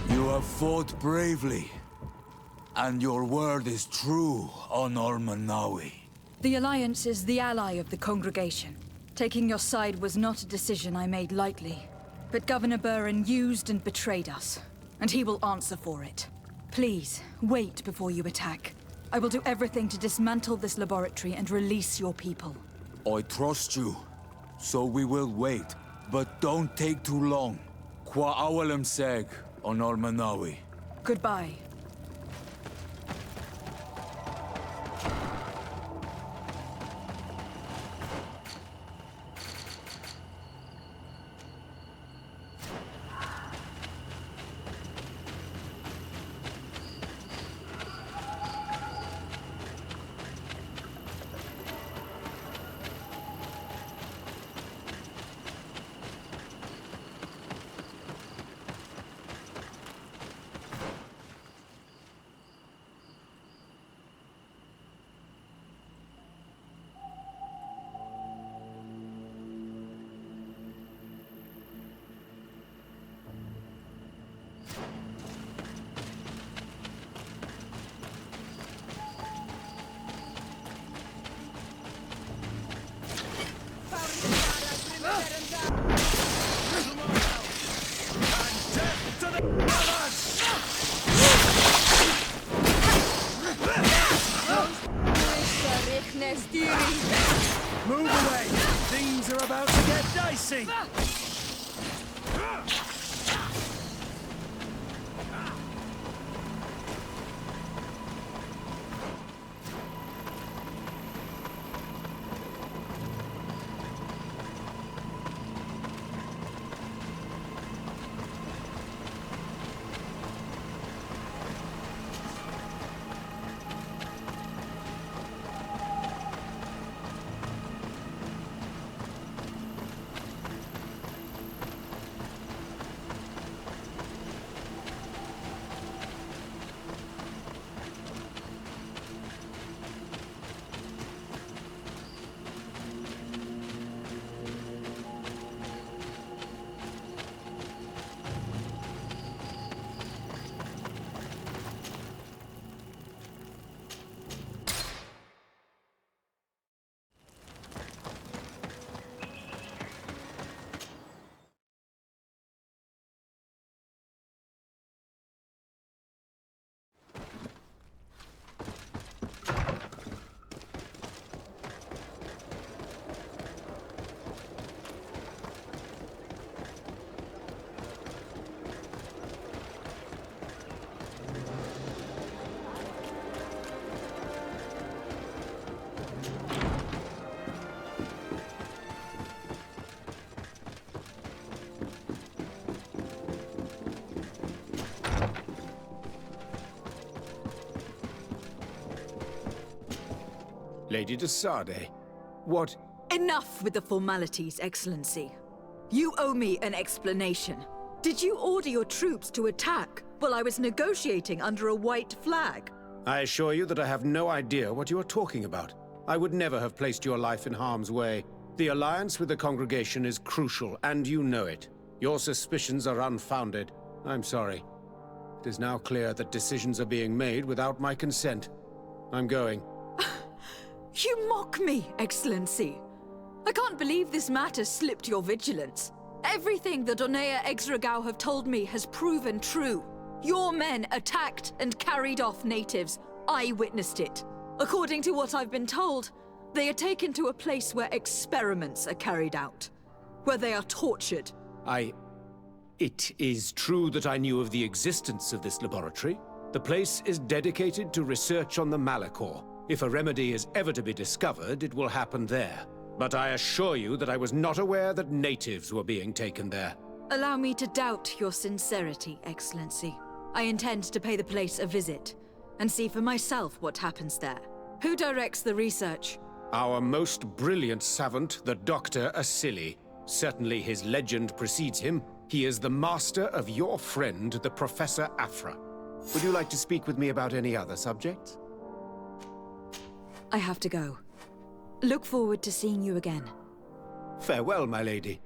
You have fought bravely, and your word is true on Ormanawi. The Alliance is the ally of the Congregation. Taking your side was not a decision I made lightly. But Governor Buren used and betrayed us, and he will answer for it. Please, wait before you attack. I will do everything to dismantle this laboratory and release your people. I trust you, so we will wait. But don't take too long. Qua awalem seg on Ormanawi. Goodbye. Move away! Things are about to get dicey! Lady de Sade, what... Enough with the formalities, Excellency. You owe me an explanation. Did you order your troops to attack while I was negotiating under a white flag? I assure you that I have no idea what you are talking about. I would never have placed your life in harm's way. The alliance with the Congregation is crucial, and you know it. Your suspicions are unfounded. I'm sorry. It is now clear that decisions are being made without my consent. I'm going. You mock me, Excellency. I can't believe this matter slipped your vigilance. Everything the Donea Exregao have told me has proven true. Your men attacked and carried off natives. I witnessed it. According to what I've been told, they are taken to a place where experiments are carried out. Where they are tortured. It is true that I knew of the existence of this laboratory. The place is dedicated to research on the Malachor. If a remedy is ever to be discovered, it will happen there. But I assure you that I was not aware that natives were being taken there. Allow me to doubt your sincerity, Excellency. I intend to pay the place a visit, and see for myself what happens there. Who directs the research? Our most brilliant savant, the Dr. Asili. Certainly his legend precedes him. He is the master of your friend, the Professor Afra. Would you like to speak with me about any other subjects? I have to go. Look forward to seeing you again. Farewell, my lady.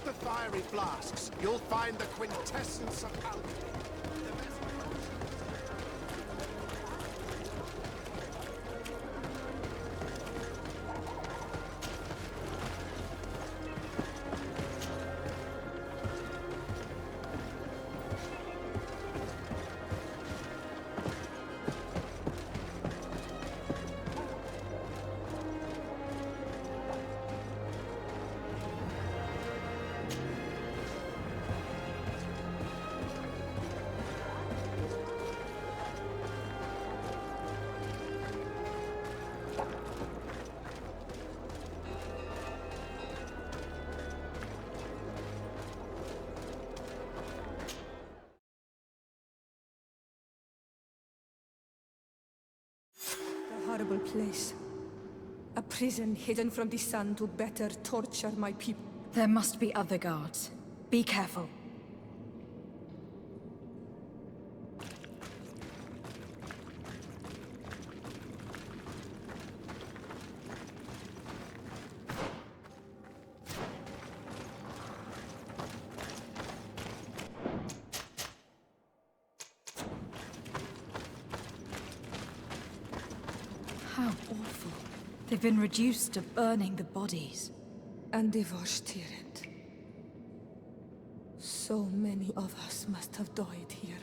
The fiery flasks, you'll find the quintessence of alchemy. Horrible place. A prison hidden from the sun to better torture my people. There must be other guards. Be careful. How awful. They've been reduced to burning the bodies. And devastated. So many of us must have died here.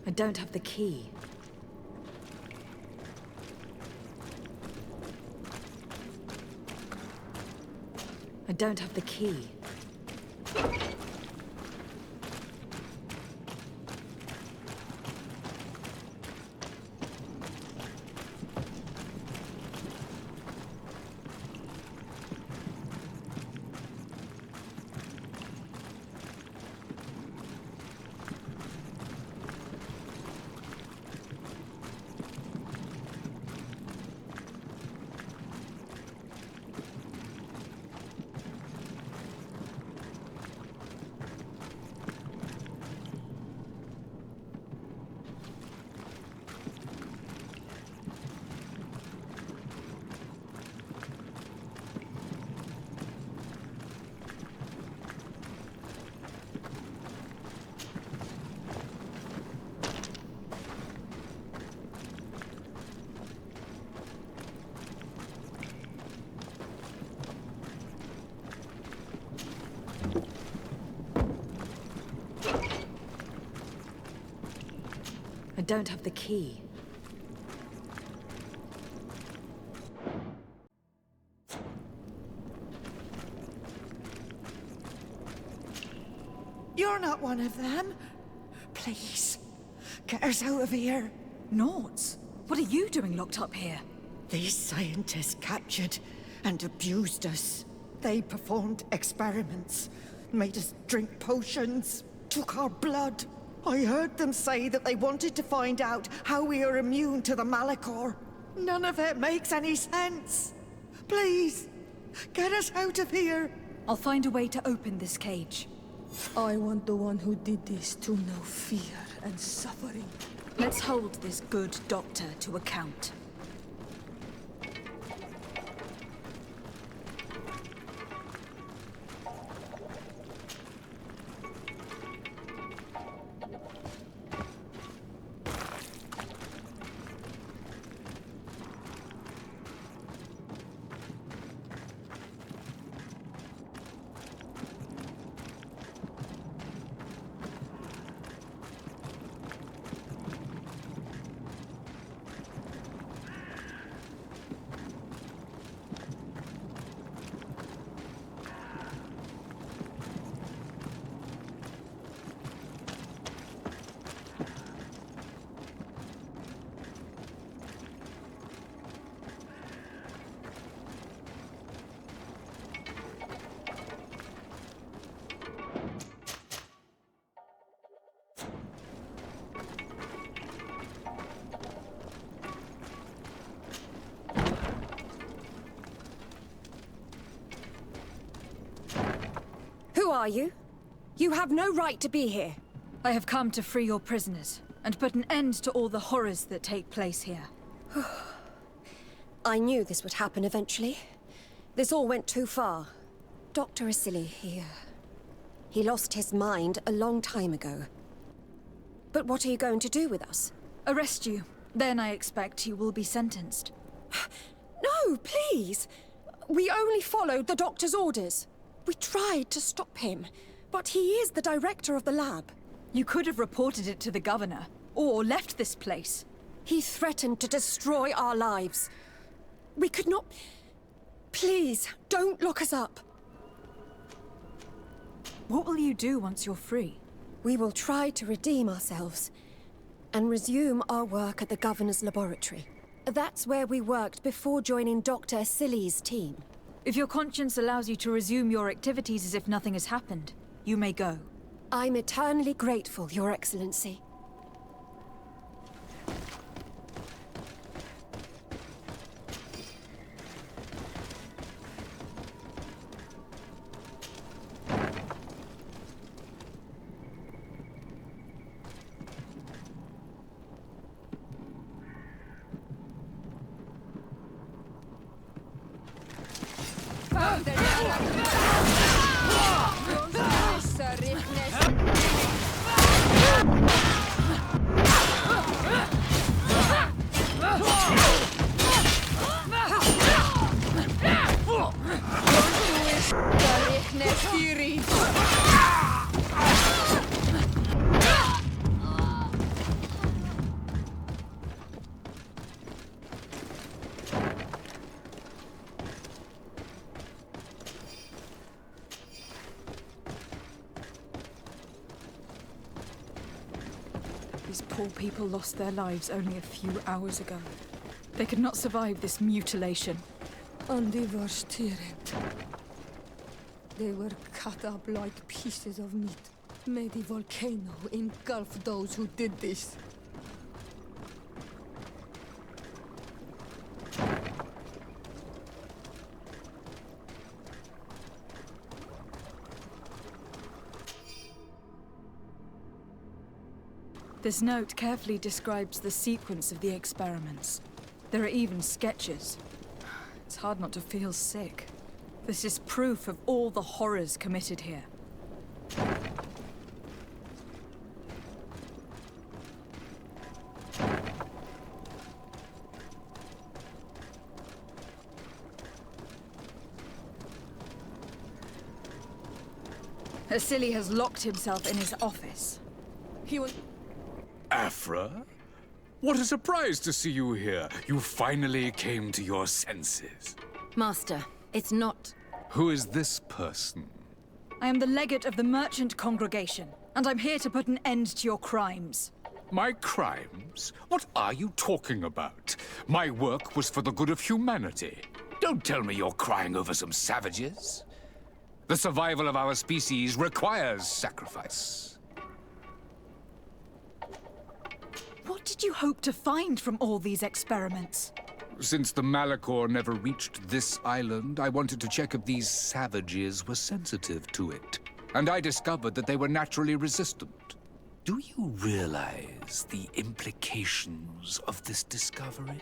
I don't have the key. I don't have the key. I don't have the key. You're not one of them. Please, get us out of here. Noughts? What are you doing locked up here? These scientists captured and abused us. They performed experiments, made us drink potions, took our blood. I heard them say that they wanted to find out how we are immune to the Malachor. None of it makes any sense. Please, get us out of here. I'll find a way to open this cage. I want the one who did this to know fear and suffering. Let's hold this good doctor to account. Who are you? You have no right to be here. I have come to free your prisoners, and put an end to all the horrors that take place here. I knew this would happen eventually. This all went too far. Dr. Asili, he lost his mind a long time ago. But what are you going to do with us? Arrest you. Then I expect you will be sentenced. No, please! We only followed the doctor's orders. We tried to stop him, but he is the director of the lab. You could have reported it to the governor, or left this place. He threatened to destroy our lives. We could not... Please, don't lock us up. What will you do once you're free? We will try to redeem ourselves and resume our work at the governor's laboratory. That's where we worked before joining Dr. Asili's team. If your conscience allows you to resume your activities as if nothing has happened, you may go. I'm eternally grateful, Your Excellency. These poor people lost their lives only a few hours ago. They could not survive this mutilation. And they were steering. They were cut up like pieces of meat. May the volcano engulf those who did this. This note carefully describes the sequence of the experiments. There are even sketches. It's hard not to feel sick. This is proof of all the horrors committed here. Asili has locked himself in his office. He will... Afra? What a surprise to see you here. You finally came to your senses. Master, it's not... Who is this person? I am the legate of the merchant congregation, and I'm here to put an end to your crimes. My crimes? What are you talking about? My work was for the good of humanity. Don't tell me you're crying over some savages. The survival of our species requires sacrifice. What did you hope to find from all these experiments? Since the Malachor never reached this island, I wanted to check if these savages were sensitive to it. And I discovered that they were naturally resistant. Do you realize the implications of this discovery?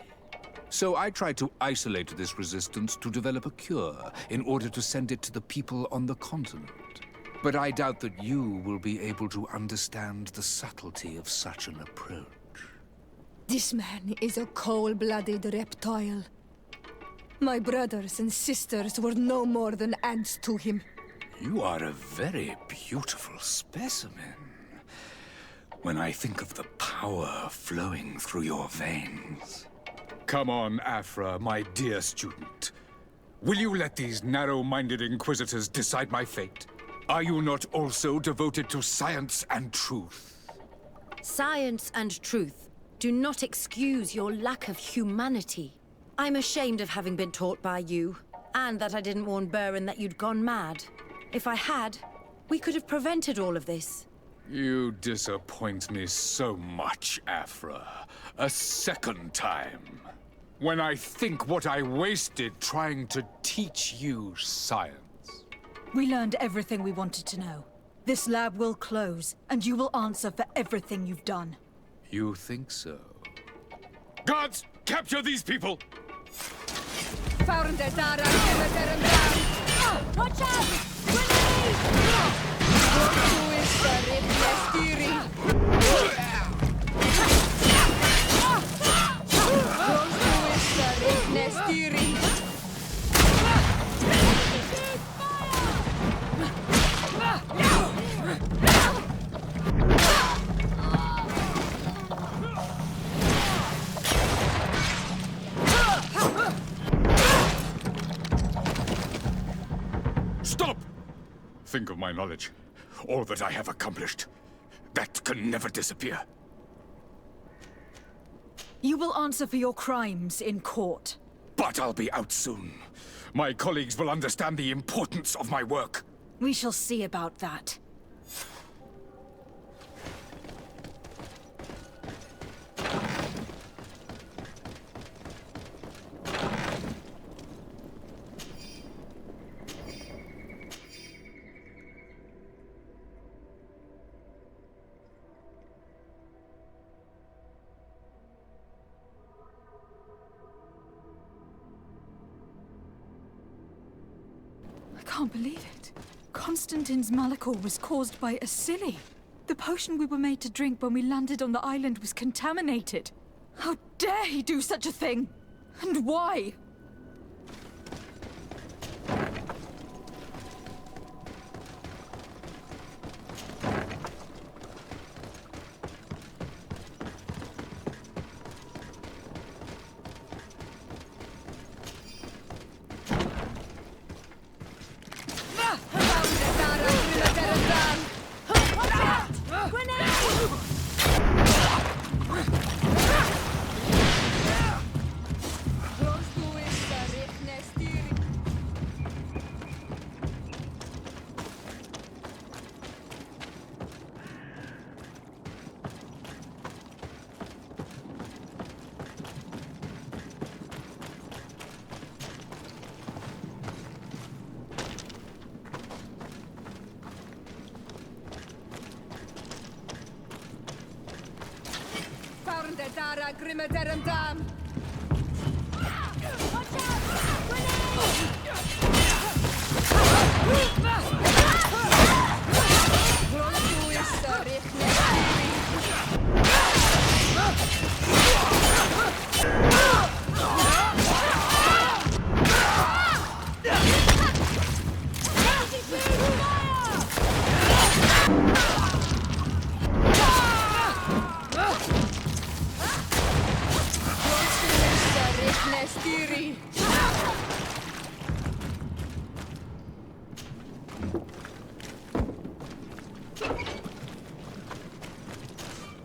So I tried to isolate this resistance to develop a cure in order to send it to the people on the continent. But I doubt that you will be able to understand the subtlety of such an approach. This man is a cold-blooded reptile. My brothers and sisters were no more than ants to him. You are a very beautiful specimen. When I think of the power flowing through your veins. Come on, Afra, my dear student. Will you let these narrow-minded inquisitors decide my fate? Are you not also devoted to science and truth? Science and truth do not excuse your lack of humanity. I'm ashamed of having been taught by you, and that I didn't warn Burin that you'd gone mad. If I had, we could have prevented all of this. You disappoint me so much, Afra. A second time. When I think what I wasted trying to teach you science. We learned everything we wanted to know. This lab will close, and you will answer for everything you've done. You think so? Guards, capture these people! Watch out! Stop! Think of my knowledge. All that I have accomplished. That can never disappear. You will answer for your crimes in court. But I'll be out soon. My colleagues will understand the importance of my work. We shall see about that. I can't believe it. Constantine's Malachor was caused by Asili. The potion we were made to drink when we landed on the island was contaminated. How dare he do such a thing? And why?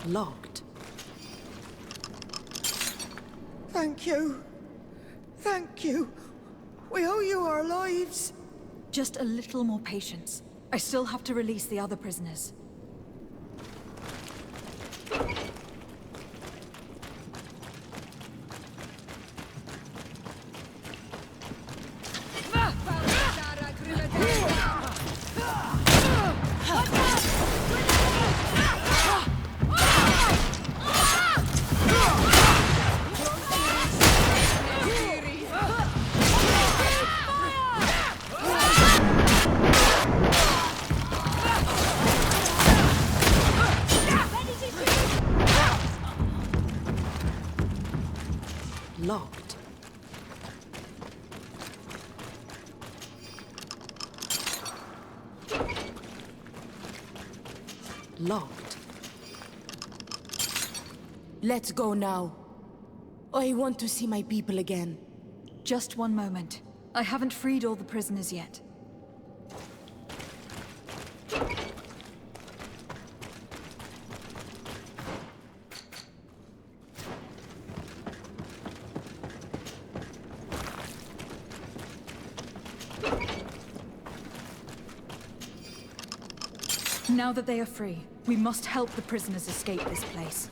Locked. Thank you. Thank you. We owe you our lives. Just a little more patience. I still have to release the other prisoners. Locked. Locked. Let's go now. I want to see my people again. Just one moment. I haven't freed all the prisoners yet. Now that they are free, we must help the prisoners escape this place.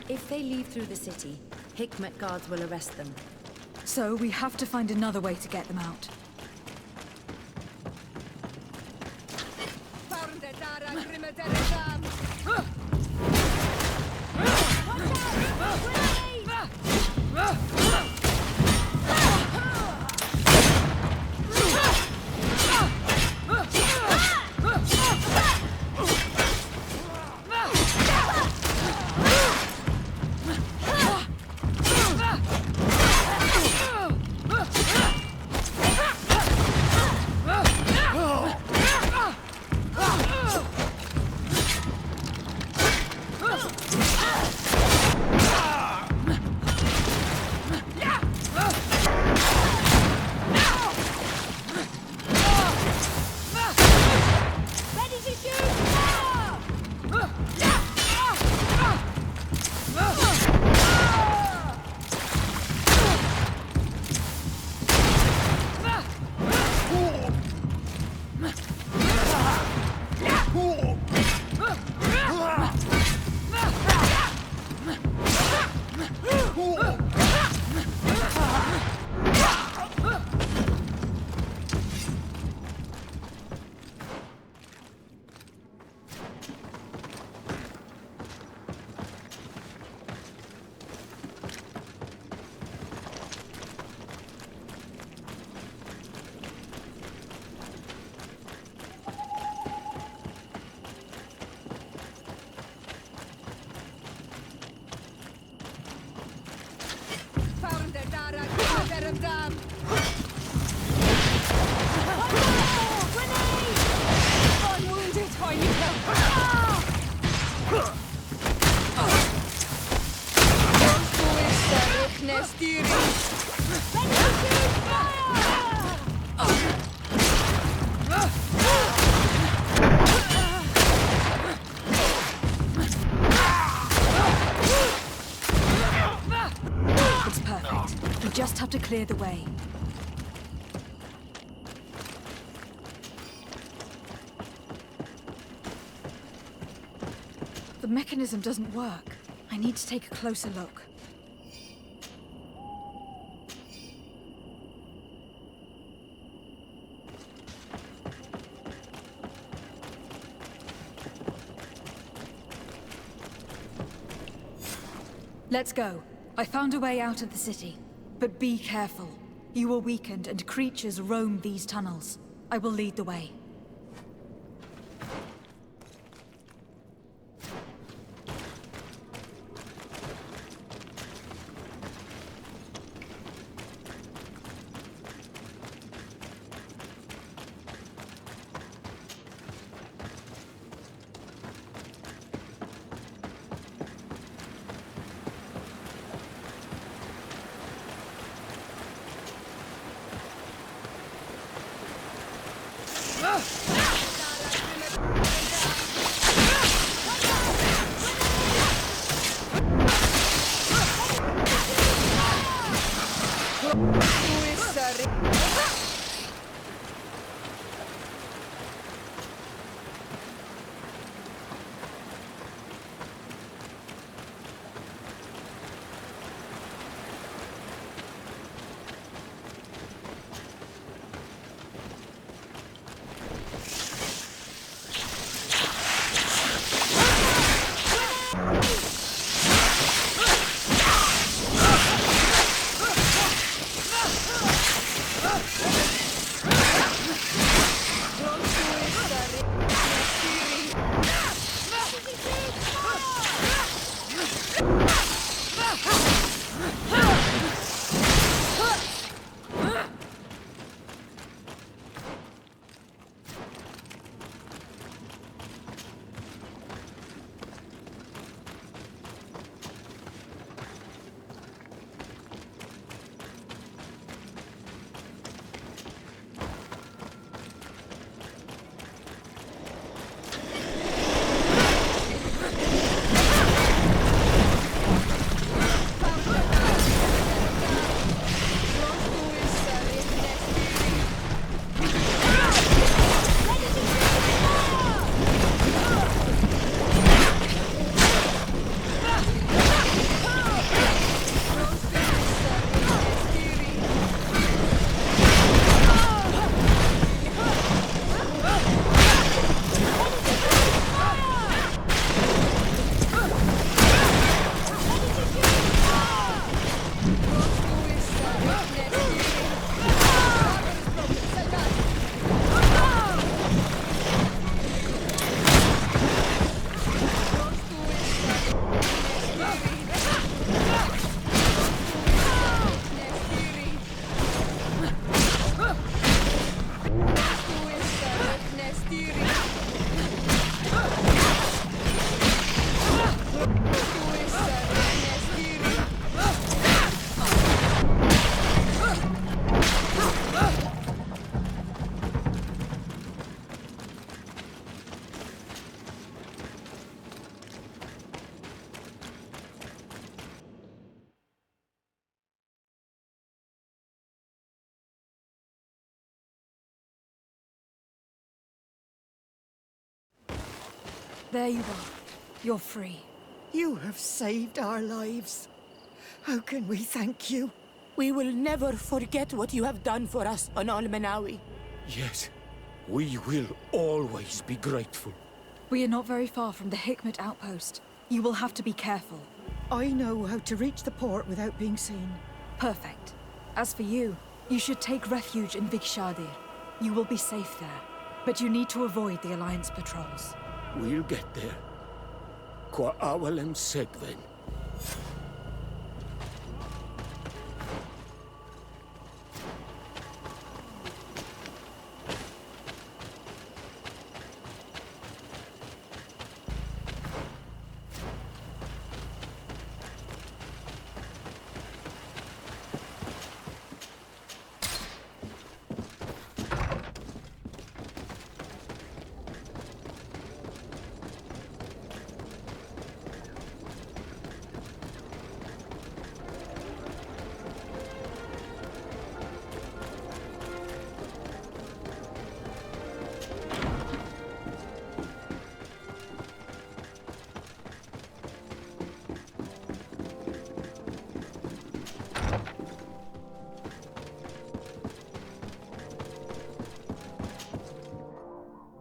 If they leave through the city, Hikmet guards will arrest them. So we have to find another way to get them out. It's perfect. We just have to clear the way. The mechanism doesn't work. I need to take a closer look. Let's go. I found a way out of the city. But be careful. You are weakened and creatures roam these tunnels. I will lead the way. There you are. You're free. You have saved our lives. How can we thank you? We will never forget what you have done for us on Almenawi. Yes, we will always be grateful. We are not very far from the Hikmet outpost. You will have to be careful. I know how to reach the port without being seen. Perfect. As for you, you should take refuge in Vikshadir. You will be safe there. But you need to avoid the Alliance patrols. We'll get there. Qua awalem segven.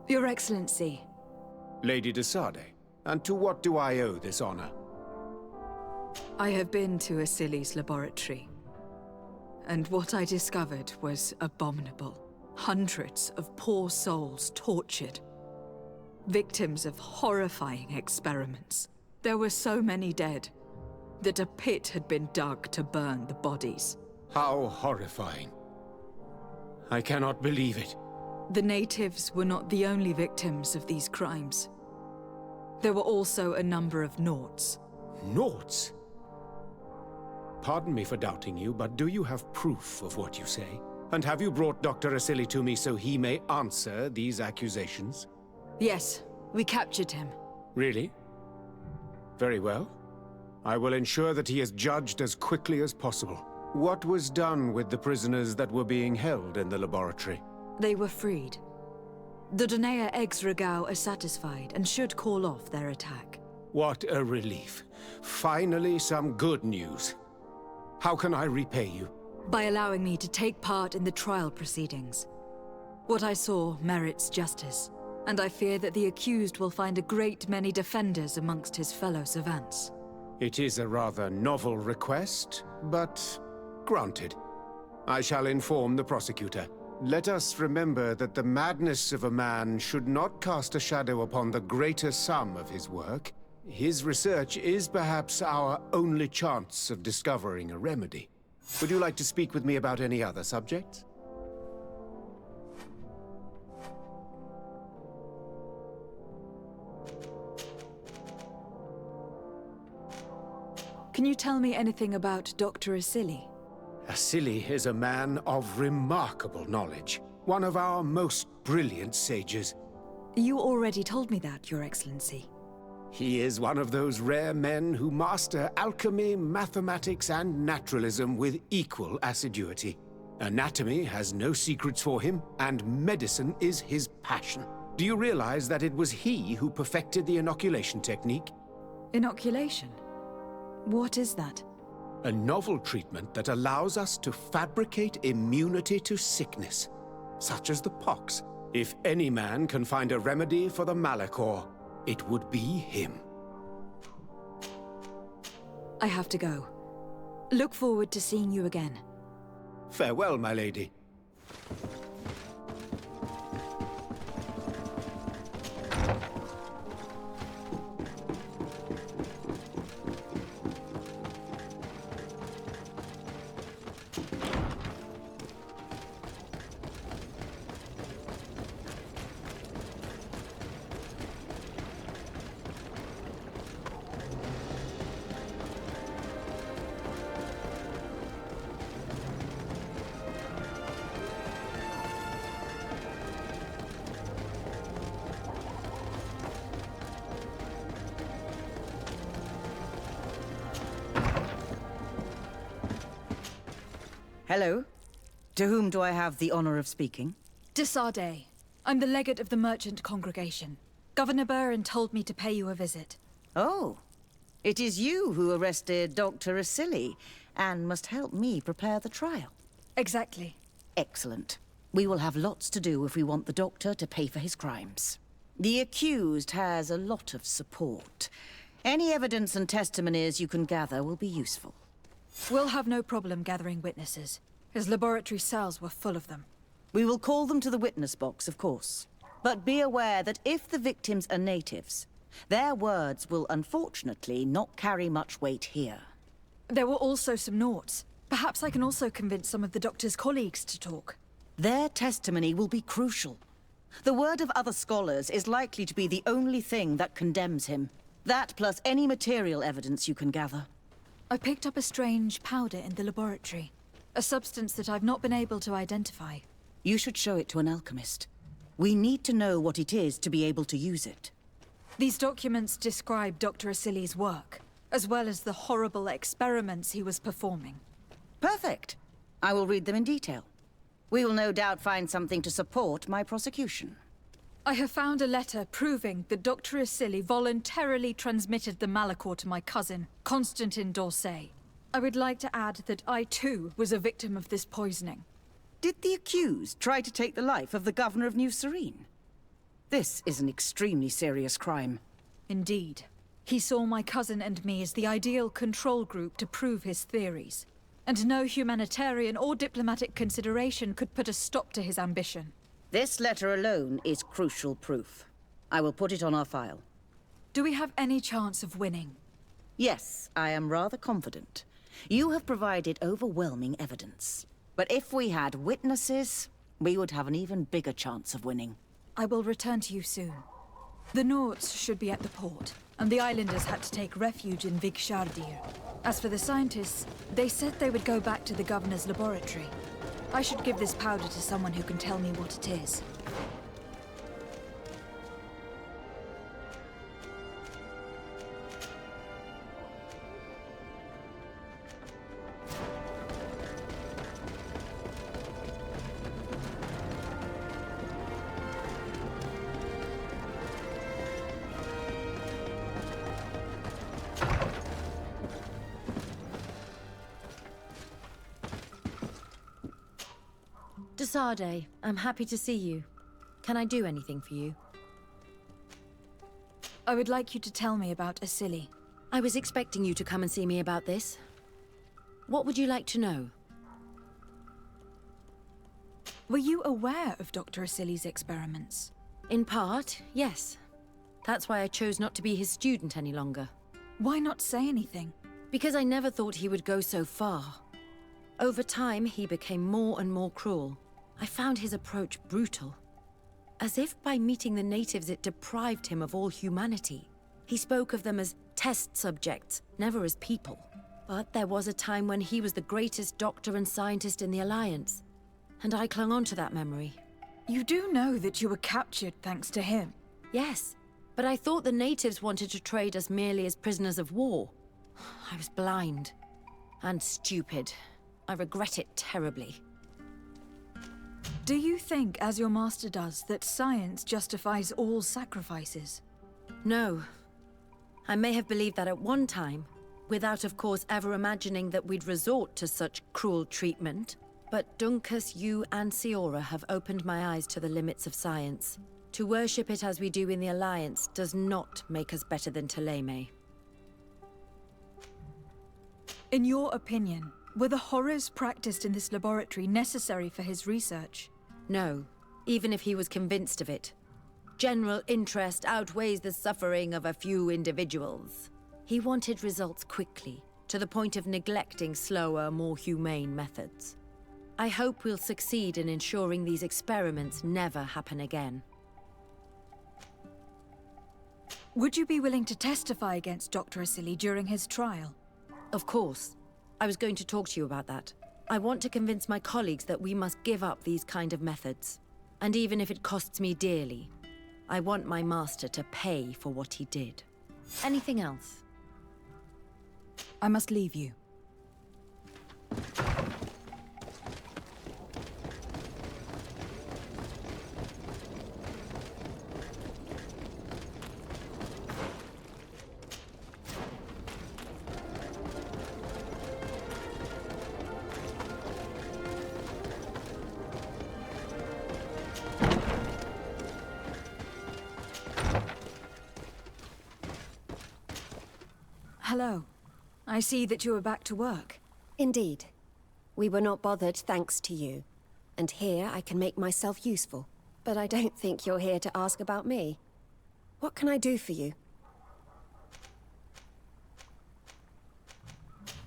Your Excellency. Lady de Sade, and to what do I owe this honor? I have been to Asili's laboratory, and what I discovered was abominable. Hundreds of poor souls tortured, victims of horrifying experiments. There were so many dead that a pit had been dug to burn the bodies. How horrifying. I cannot believe it. The natives were not the only victims of these crimes. There were also a number of Nauts. Nauts? Pardon me for doubting you, but do you have proof of what you say? And have you brought Dr. Asili to me so he may answer these accusations? Yes, we captured him. Really? Very well. I will ensure that he is judged as quickly as possible. What was done with the prisoners that were being held in the laboratory? They were freed. The Donea Exregao are satisfied and should call off their attack. What a relief. Finally, some good news. How can I repay you? By allowing me to take part in the trial proceedings. What I saw merits justice, and I fear that the accused will find a great many defenders amongst his fellow savants. It is a rather novel request, but granted. I shall inform the prosecutor. Let us remember that the madness of a man should not cast a shadow upon the greater sum of his work. His research is perhaps our only chance of discovering a remedy. Would you like to speak with me about any other subjects? Can you tell me anything about Dr. Asili? Asili is a man of remarkable knowledge. One of our most brilliant sages. You already told me that, Your Excellency. He is one of those rare men who master alchemy, mathematics, and naturalism with equal assiduity. Anatomy has no secrets for him, and medicine is his passion. Do you realize that it was he who perfected the inoculation technique? Inoculation? What is that? A novel treatment that allows us to fabricate immunity to sickness, such as the pox. If any man can find a remedy for the Malachor, it would be him. I have to go. Look forward to seeing you again. Farewell, my lady. Hello. To whom do I have the honor of speaking? Desade. I'm the legate of the merchant congregation. Governor Burren told me to pay you a visit. Oh. It is you who arrested Dr. Asili and must help me prepare the trial. Exactly. Excellent. We will have lots to do if we want the doctor to pay for his crimes. The accused has a lot of support. Any evidence and testimonies you can gather will be useful. We'll have no problem gathering witnesses. His laboratory cells were full of them. We will call them to the witness box, of course. But be aware that if the victims are natives, their words will unfortunately not carry much weight here. There were also some Nauts. Perhaps I can also convince some of the doctor's colleagues to talk. Their testimony will be crucial. The word of other scholars is likely to be the only thing that condemns him. That plus any material evidence you can gather. I picked up a strange powder in the laboratory. A substance that I've not been able to identify. You should show it to an alchemist. We need to know what it is to be able to use it. These documents describe Dr. Asili's work, as well as the horrible experiments he was performing. Perfect. I will read them in detail. We will no doubt find something to support my prosecution. I have found a letter proving that Dr. Asili voluntarily transmitted the Malachor to my cousin, Constantin d'Orsay. I would like to add that I too was a victim of this poisoning. Did the accused try to take the life of the governor of New Serene? This is an extremely serious crime. Indeed. He saw my cousin and me as the ideal control group to prove his theories. And no humanitarian or diplomatic consideration could put a stop to his ambition. This letter alone is crucial proof. I will put it on our file. Do we have any chance of winning? Yes, I am rather confident. You have provided overwhelming evidence. But if we had witnesses, we would have an even bigger chance of winning. I will return to you soon. The Nords should be at the port, and the islanders had to take refuge in Vigshardir. As for the scientists, they said they would go back to the governor's laboratory. I should give this powder to someone who can tell me what it is. Desade, I'm happy to see you. Can I do anything for you? I would like you to tell me about Asili. I was expecting you to come and see me about this. What would you like to know? Were you aware of Dr. Asili's experiments? In part, yes. That's why I chose not to be his student any longer. Why not say anything? Because I never thought he would go so far. Over time, he became more and more cruel. I found his approach brutal. As if by meeting the natives it deprived him of all humanity. He spoke of them as test subjects, never as people. But there was a time when he was the greatest doctor and scientist in the Alliance. And I clung on to that memory. You do know that you were captured thanks to him? Yes, but I thought the natives wanted to trade us merely as prisoners of war. I was blind. And stupid. I regret it terribly. Do you think, as your master does, that science justifies all sacrifices? No. I may have believed that at one time, without of course ever imagining that we'd resort to such cruel treatment. But Dunkus, you and SWTOR have opened my eyes to the limits of science. To worship it as we do in the Alliance does not make us better than Thélème. In your opinion, were the horrors practiced in this laboratory necessary for his research? No, even if he was convinced of it. General interest outweighs the suffering of a few individuals. He wanted results quickly, to the point of neglecting slower, more humane methods. I hope we'll succeed in ensuring these experiments never happen again. Would you be willing to testify against Dr. Asili during his trial? Of course. I was going to talk to you about that. I want to convince my colleagues that we must give up these kind of methods. And even if it costs me dearly, I want my master to pay for what he did. Anything else? I must leave you. Hello. I see that you are back to work. Indeed. We were not bothered thanks to you. And here I can make myself useful. But I don't think you're here to ask about me. What can I do for you?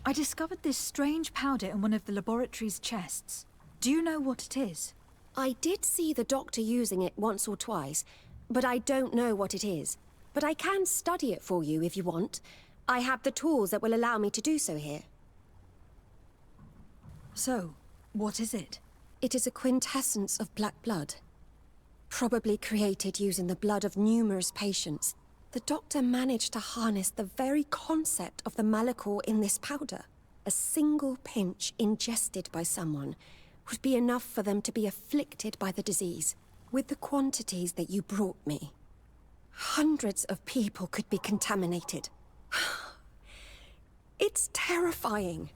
I discovered this strange powder in one of the laboratory's chests. Do you know what it is? I did see the doctor using it once or twice, but I don't know what it is. But I can study it for you if you want. I have the tools that will allow me to do so here. So, what is it? It is a quintessence of black blood. Probably created using the blood of numerous patients. The doctor managed to harness the very concept of the Malachor in this powder. A single pinch ingested by someone would be enough for them to be afflicted by the disease. With the quantities that you brought me, hundreds of people could be contaminated. It's terrifying.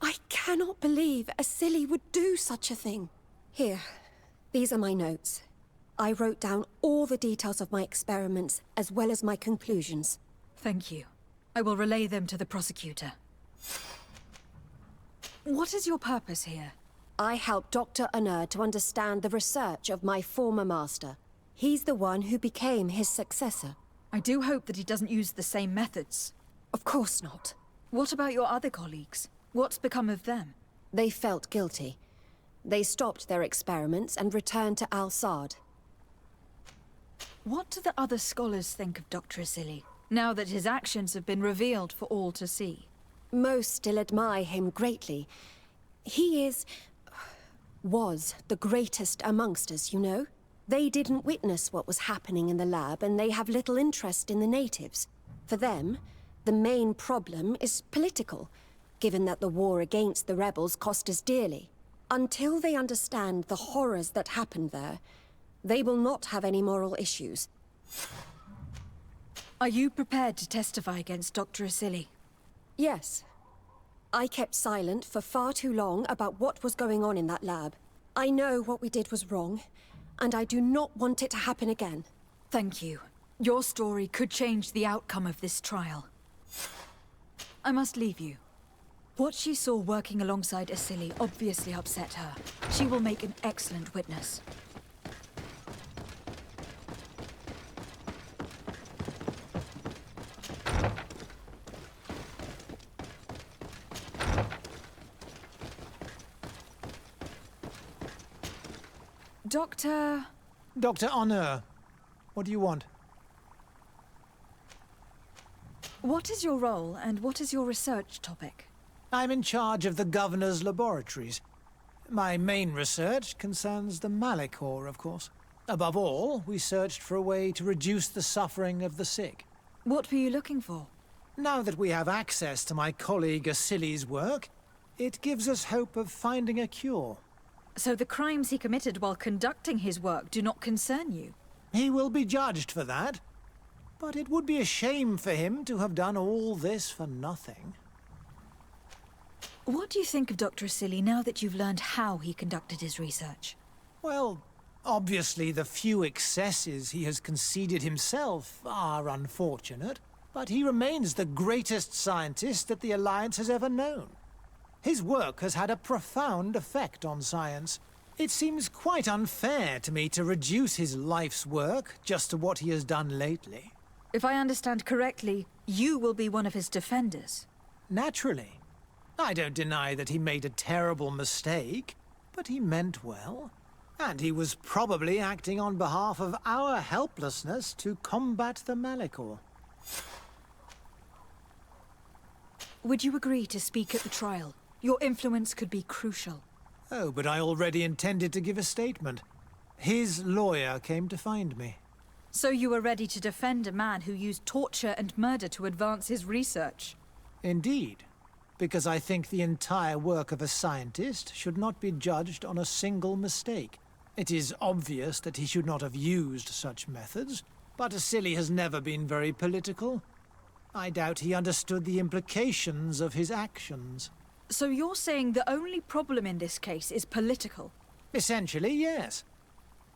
I cannot believe Asili would do such a thing. Here, these are my notes. I wrote down all the details of my experiments, as well as my conclusions. Thank you. I will relay them to the prosecutor. What is your purpose here? I helped Dr. Honor to understand the research of my former master. He's the one who became his successor. I do hope that he doesn't use the same methods. Of course not. What about your other colleagues? What's become of them? They felt guilty. They stopped their experiments and returned to Al-Sad. What do the other scholars think of Dr. Asili, now that his actions have been revealed for all to see? Most still admire him greatly. He was the greatest amongst us, you know? They didn't witness what was happening in the lab, and they have little interest in the natives. For them, the main problem is political, given that the war against the rebels cost us dearly. Until they understand the horrors that happened there, they will not have any moral issues. Are you prepared to testify against Dr. Asili? Yes. I kept silent for far too long about what was going on in that lab. I know what we did was wrong, and I do not want it to happen again. Thank you. Your story could change the outcome of this trial. I must leave you. What she saw working alongside Asili obviously upset her. She will make an excellent witness. Dr. Honor, what do you want? What is your role, and what is your research topic? I'm in charge of the Governor's laboratories. My main research concerns the Malachor, of course. Above all, we searched for a way to reduce the suffering of the sick. What were you looking for? Now that we have access to my colleague Asili's work, it gives us hope of finding a cure. So the crimes he committed while conducting his work do not concern you? He will be judged for that. But it would be a shame for him to have done all this for nothing. What do you think of Dr. Asili now that you've learned how he conducted his research? Well, obviously the few excesses he has conceded himself are unfortunate, but he remains the greatest scientist that the Alliance has ever known. His work has had a profound effect on science. It seems quite unfair to me to reduce his life's work just to what he has done lately. If I understand correctly, you will be one of his defenders. Naturally. I don't deny that he made a terrible mistake, but he meant well. And he was probably acting on behalf of our helplessness to combat the Malachor. Would you agree to speak at the trial? Your influence could be crucial. Oh, but I already intended to give a statement. His lawyer came to find me. So you were ready to defend a man who used torture and murder to advance his research? Indeed. Because I think the entire work of a scientist should not be judged on a single mistake. It is obvious that he should not have used such methods, but Asili has never been very political. I doubt he understood the implications of his actions. So you're saying the only problem in this case is political? Essentially, yes.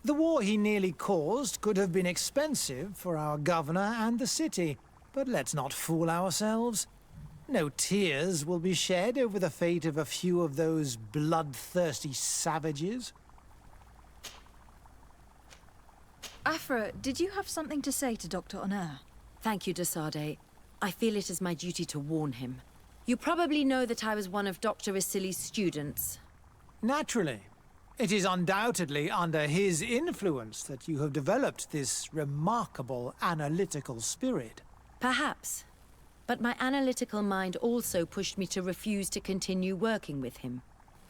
The war he nearly caused could have been expensive for our governor and the city, but let's not fool ourselves. No tears will be shed over the fate of a few of those bloodthirsty savages. Afra, did you have something to say to Dr. Honor? Thank you, Desade. I feel it is my duty to warn him. You probably know that I was one of Dr. Asili's students. Naturally. It is undoubtedly under his influence that you have developed this remarkable analytical spirit. Perhaps. But my analytical mind also pushed me to refuse to continue working with him.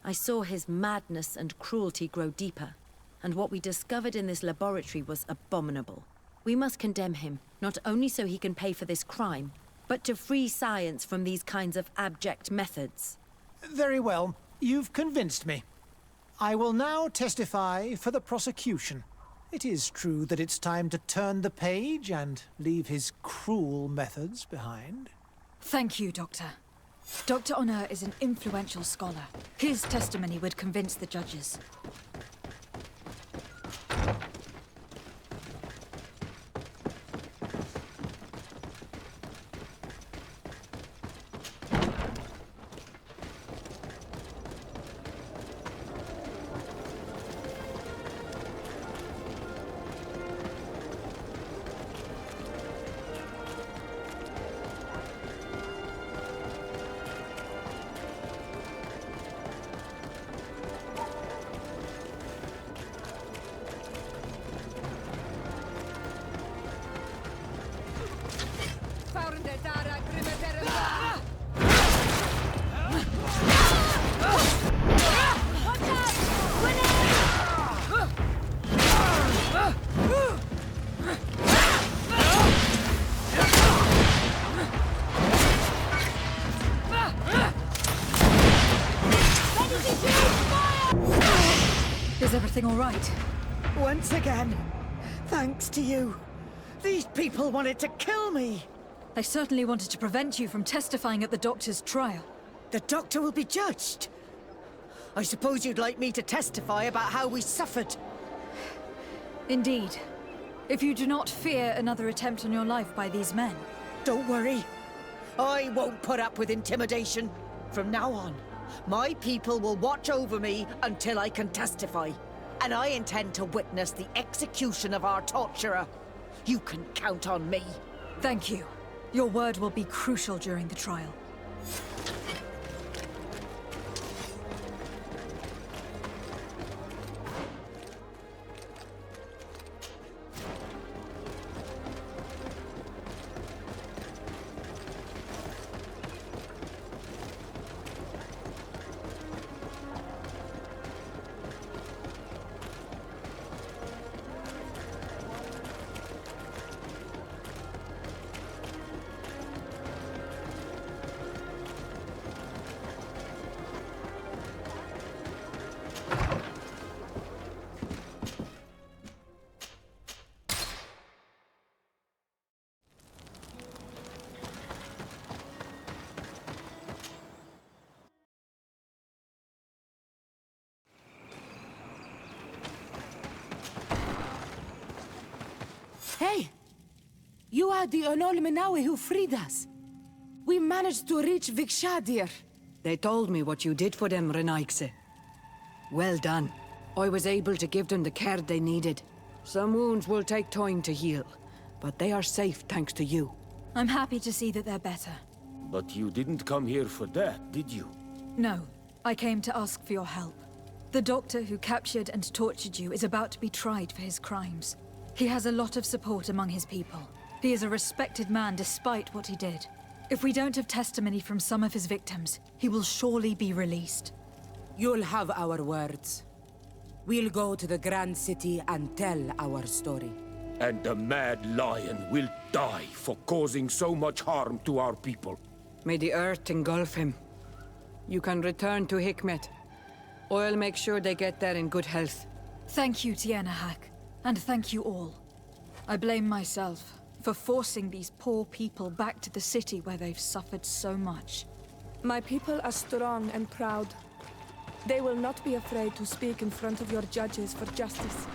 I saw his madness and cruelty grow deeper, and what we discovered in this laboratory was abominable. We must condemn him, not only so he can pay for this crime, but to free science from these kinds of abject methods. Very well. You've convinced me. I will now testify for the prosecution. It is true that it's time to turn the page and leave his cruel methods behind. Thank you, Doctor. Dr. Honor is an influential scholar. His testimony would convince the judges. Is everything all right? Once again, thanks to you. These people wanted to kill me. They certainly wanted to prevent you from testifying at the doctor's trial. The doctor will be judged. I suppose you'd like me to testify about how we suffered. Indeed. If you do not fear another attempt on your life by these men. Don't worry. I won't put up with intimidation. From now on, my people will watch over me until I can testify. And I intend to witness the execution of our torturer. You can count on me. Thank you. Your word will be crucial during the trial. Hey! You are the Anolmenawi who freed us. We managed to reach Vikshadir. They told me what you did for them, Renaikse. Well done. I was able to give them the care they needed. Some wounds will take time to heal, but they are safe thanks to you. I'm happy to see that they're better. But you didn't come here for that, did you? No, I came to ask for your help. The doctor who captured and tortured you is about to be tried for his crimes. He has a lot of support among his people. He is a respected man despite what he did. If we don't have testimony from some of his victims, he will surely be released. You'll have our words. We'll go to the Grand City and tell our story. And the Mad Lion will die for causing so much harm to our people. May the earth engulf him. You can return to Hikmet. I'll make sure they get there in good health. Thank you, Tienahak, and thank you all. I blame myself for forcing these poor people back to the city where they've suffered so much. My people are strong and proud. They will not be afraid to speak in front of your judges for justice.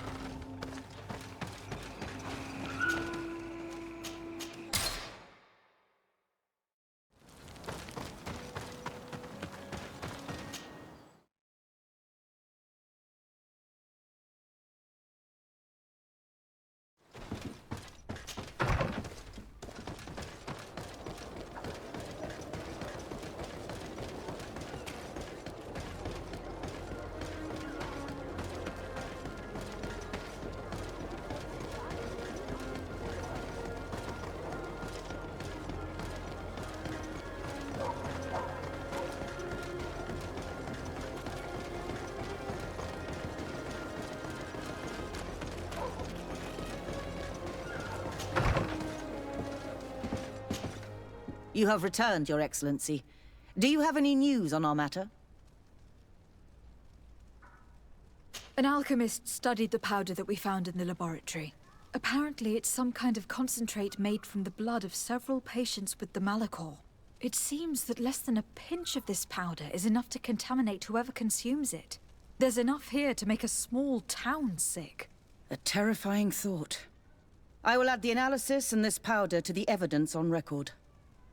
You have returned, Your Excellency. Do you have any news on our matter? An alchemist studied the powder that we found in the laboratory. Apparently, it's some kind of concentrate made from the blood of several patients with the Malachor. It seems that less than a pinch of this powder is enough to contaminate whoever consumes it. There's enough here to make a small town sick. A terrifying thought. I will add the analysis and this powder to the evidence on record.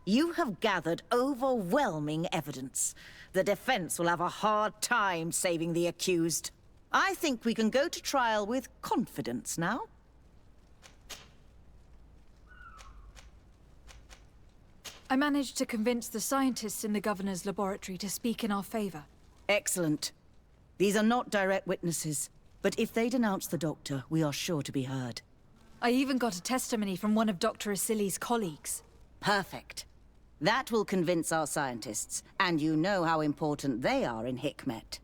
You have gathered overwhelming evidence. The defense will have a hard time saving the accused. I think we can go to trial with confidence now. I managed to convince the scientists in the governor's laboratory to speak in our favor. Excellent. These are not direct witnesses, but if they denounce the doctor, we are sure to be heard. I even got a testimony from one of Dr. Asili's colleagues. Perfect. That will convince our scientists, and you know how important they are in Hikmet.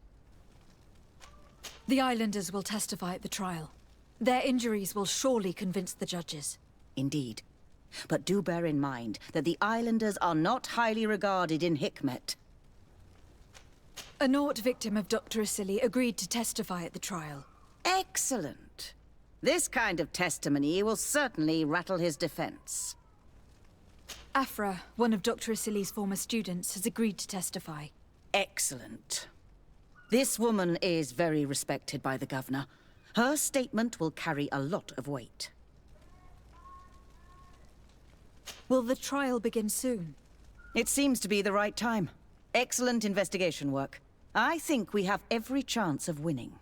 The islanders will testify at the trial. Their injuries will surely convince the judges. Indeed. But do bear in mind that the islanders are not highly regarded in Hikmet. A Nort victim of Dr. Asili agreed to testify at the trial. Excellent. This kind of testimony will certainly rattle his defense. Afra, one of Dr. Asili's former students, has agreed to testify. Excellent. This woman is very respected by the governor. Her statement will carry a lot of weight. Will the trial begin soon? It seems to be the right time. Excellent investigation work. I think we have every chance of winning.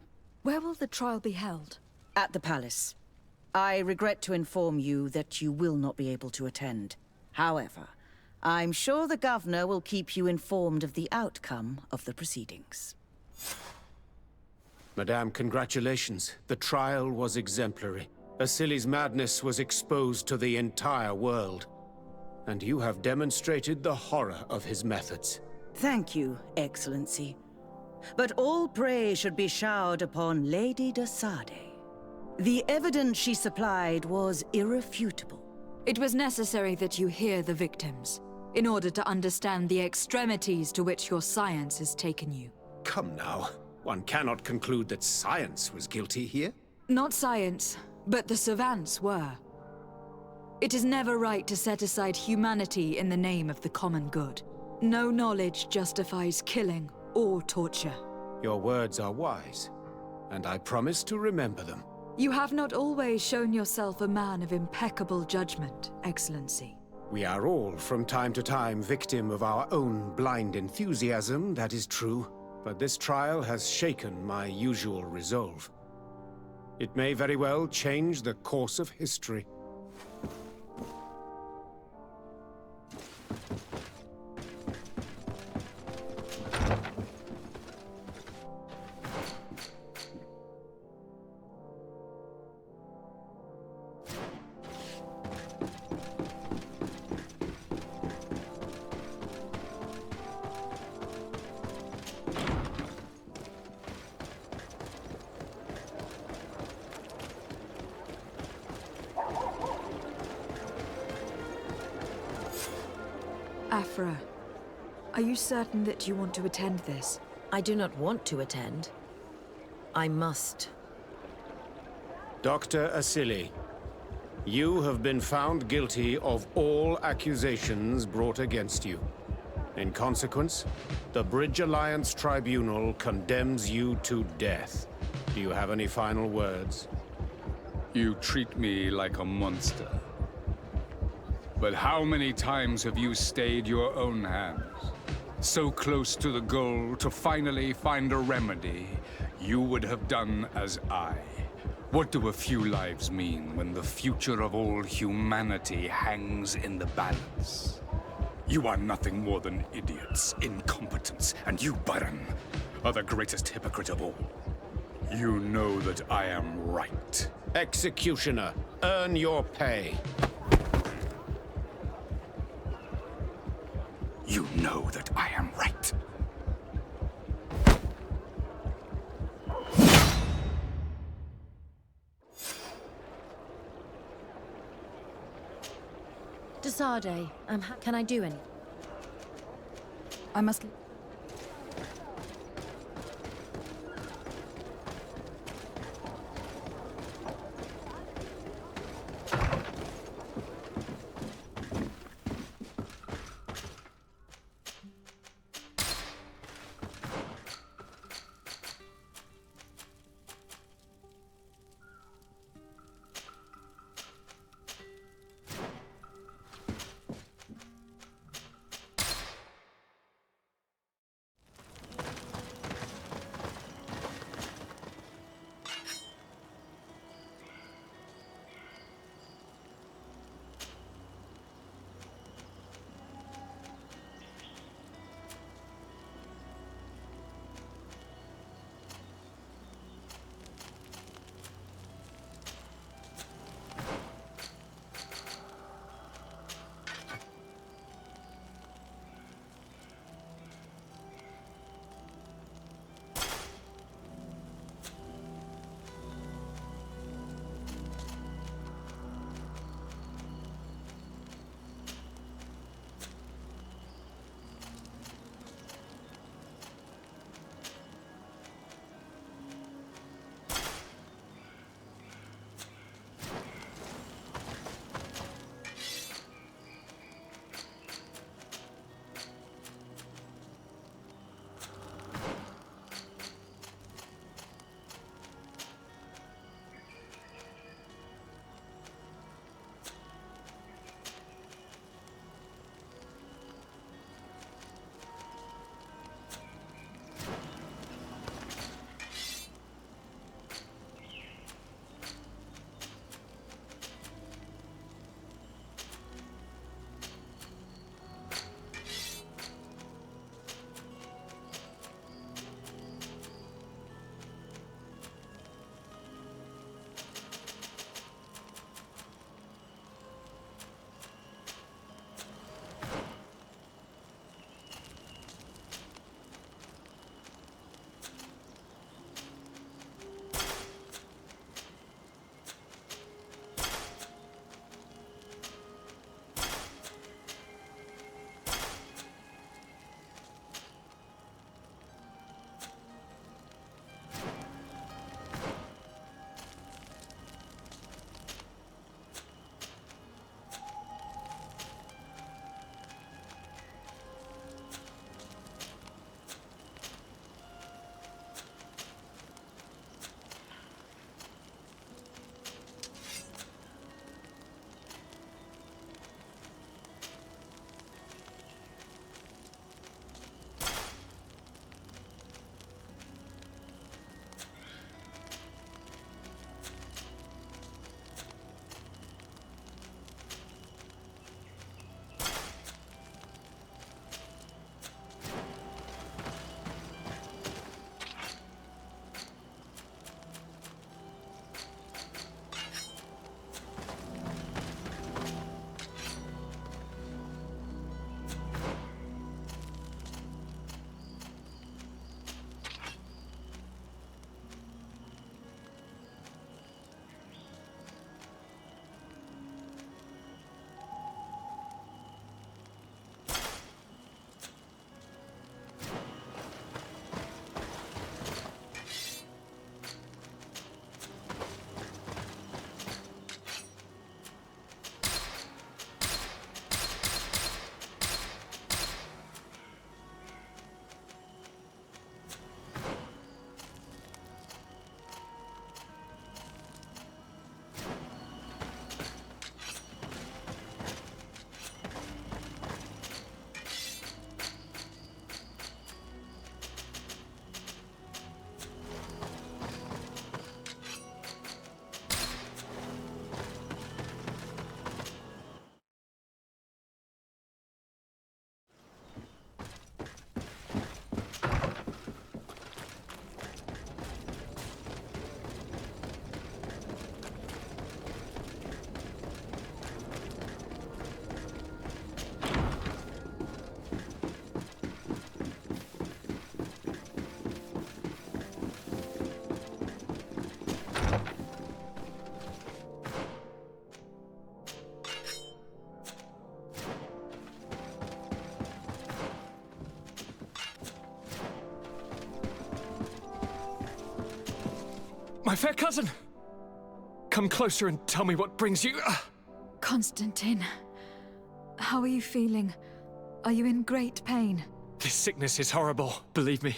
Where will the trial be held? At the palace. I regret to inform you that you will not be able to attend. However, I'm sure the governor will keep you informed of the outcome of the proceedings. Madame, congratulations. The trial was exemplary. Asili's madness was exposed to the entire world. And you have demonstrated the horror of his methods. Thank you, Excellency. But all praise should be showered upon Lady de Sade. The evidence she supplied was irrefutable. It was necessary that you hear the victims, in order to understand the extremities to which your science has taken you. Come now. One cannot conclude that science was guilty here. Not science, but the savants were. It is never right to set aside humanity in the name of the common good. No knowledge justifies killing or torture. Your words are wise, and I promise to remember them. You have not always shown yourself a man of impeccable judgment, Excellency. We are all, from time to time, victim of our own blind enthusiasm, that is true. But this trial has shaken my usual resolve. It may very well change the course of history. Afra, are you certain that you want to attend this? I do not want to attend. I must. Dr. Asili, you have been found guilty of all accusations brought against you. In consequence, the Bridge Alliance Tribunal condemns you to death. Do you have any final words? You treat me like a monster. But how many times have you stayed your own hands? So close to the goal to finally find a remedy, you would have done as I. What do a few lives mean when the future of all humanity hangs in the balance? You are nothing more than idiots, incompetents, and you, Baron, are the greatest hypocrite of all. You know that I am right. Executioner, earn your pay. You know that I am right. De Sade, can I do any? I must... My fair cousin! Come closer and tell me what brings you... Constantine, how are you feeling? Are you in great pain? This sickness is horrible, believe me.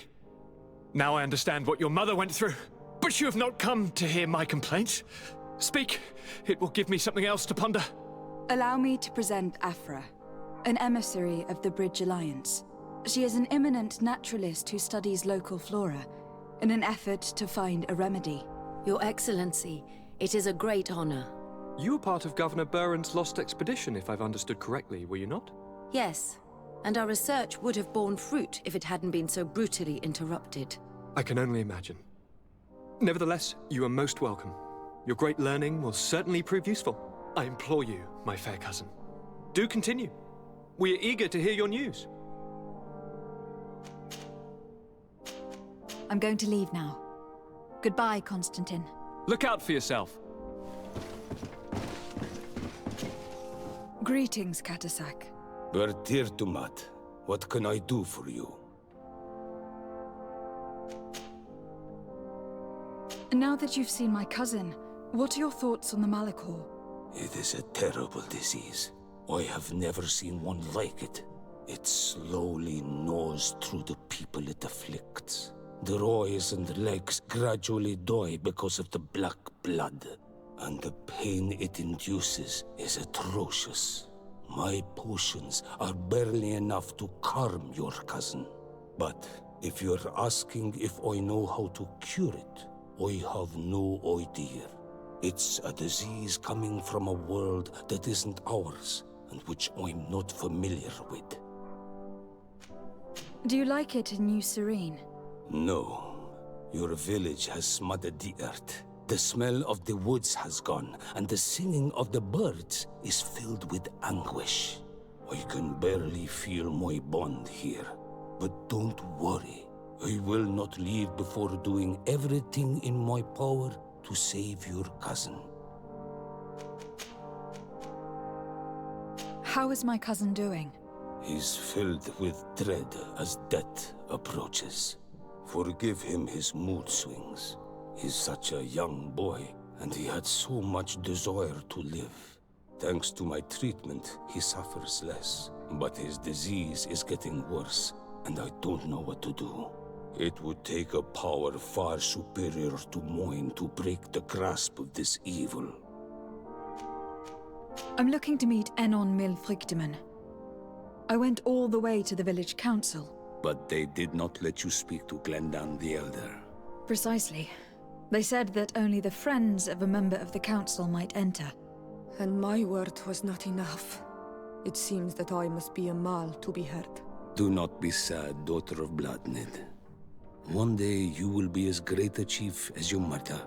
Now I understand what your mother went through. But you have not come to hear my complaints. Speak. It will give me something else to ponder. Allow me to present Afra, an emissary of the Bridge Alliance. She is an eminent naturalist who studies local flora in an effort to find a remedy. Your Excellency, it is a great honor. You were part of Governor Buren's lost expedition, if I've understood correctly, were you not? Yes, and our research would have borne fruit if it hadn't been so brutally interrupted. I can only imagine. Nevertheless, you are most welcome. Your great learning will certainly prove useful. I implore you, my fair cousin. Do continue. We are eager to hear your news. I'm going to leave now. Goodbye, Constantine. Look out for yourself. Greetings, KotC. Bertirtumat, what can I do for you? Now that you've seen my cousin, what are your thoughts on the Malachor? It is a terrible disease. I have never seen one like it. It slowly gnaws through the people it afflicts. Their eyes and legs gradually die because of the black blood. And the pain it induces is atrocious. My potions are barely enough to calm your cousin. But if you're asking if I know how to cure it, I have no idea. It's a disease coming from a world that isn't ours, and which I'm not familiar with. Do you like it in New Serene? No. Your village has smothered the earth. The smell of the woods has gone, and the singing of the birds is filled with anguish. I can barely feel my bond here. But don't worry. I will not leave before doing everything in my power to save your cousin. How is my cousin doing? He's filled with dread as death approaches. Forgive him his mood swings. He's such a young boy, and he had so much desire to live. Thanks to my treatment, he suffers less. But his disease is getting worse, and I don't know what to do. It would take a power far superior to mine to break the grasp of this evil. I'm looking to meet Enon Milfrictiman. I went all the way to the village council. But they did not let you speak to Glendan the Elder. Precisely. They said that only the friends of a member of the council might enter. And my word was not enough. It seems that I must be a Mal to be heard. Do not be sad, daughter of Bloodnid. One day you will be as great a chief as your mother.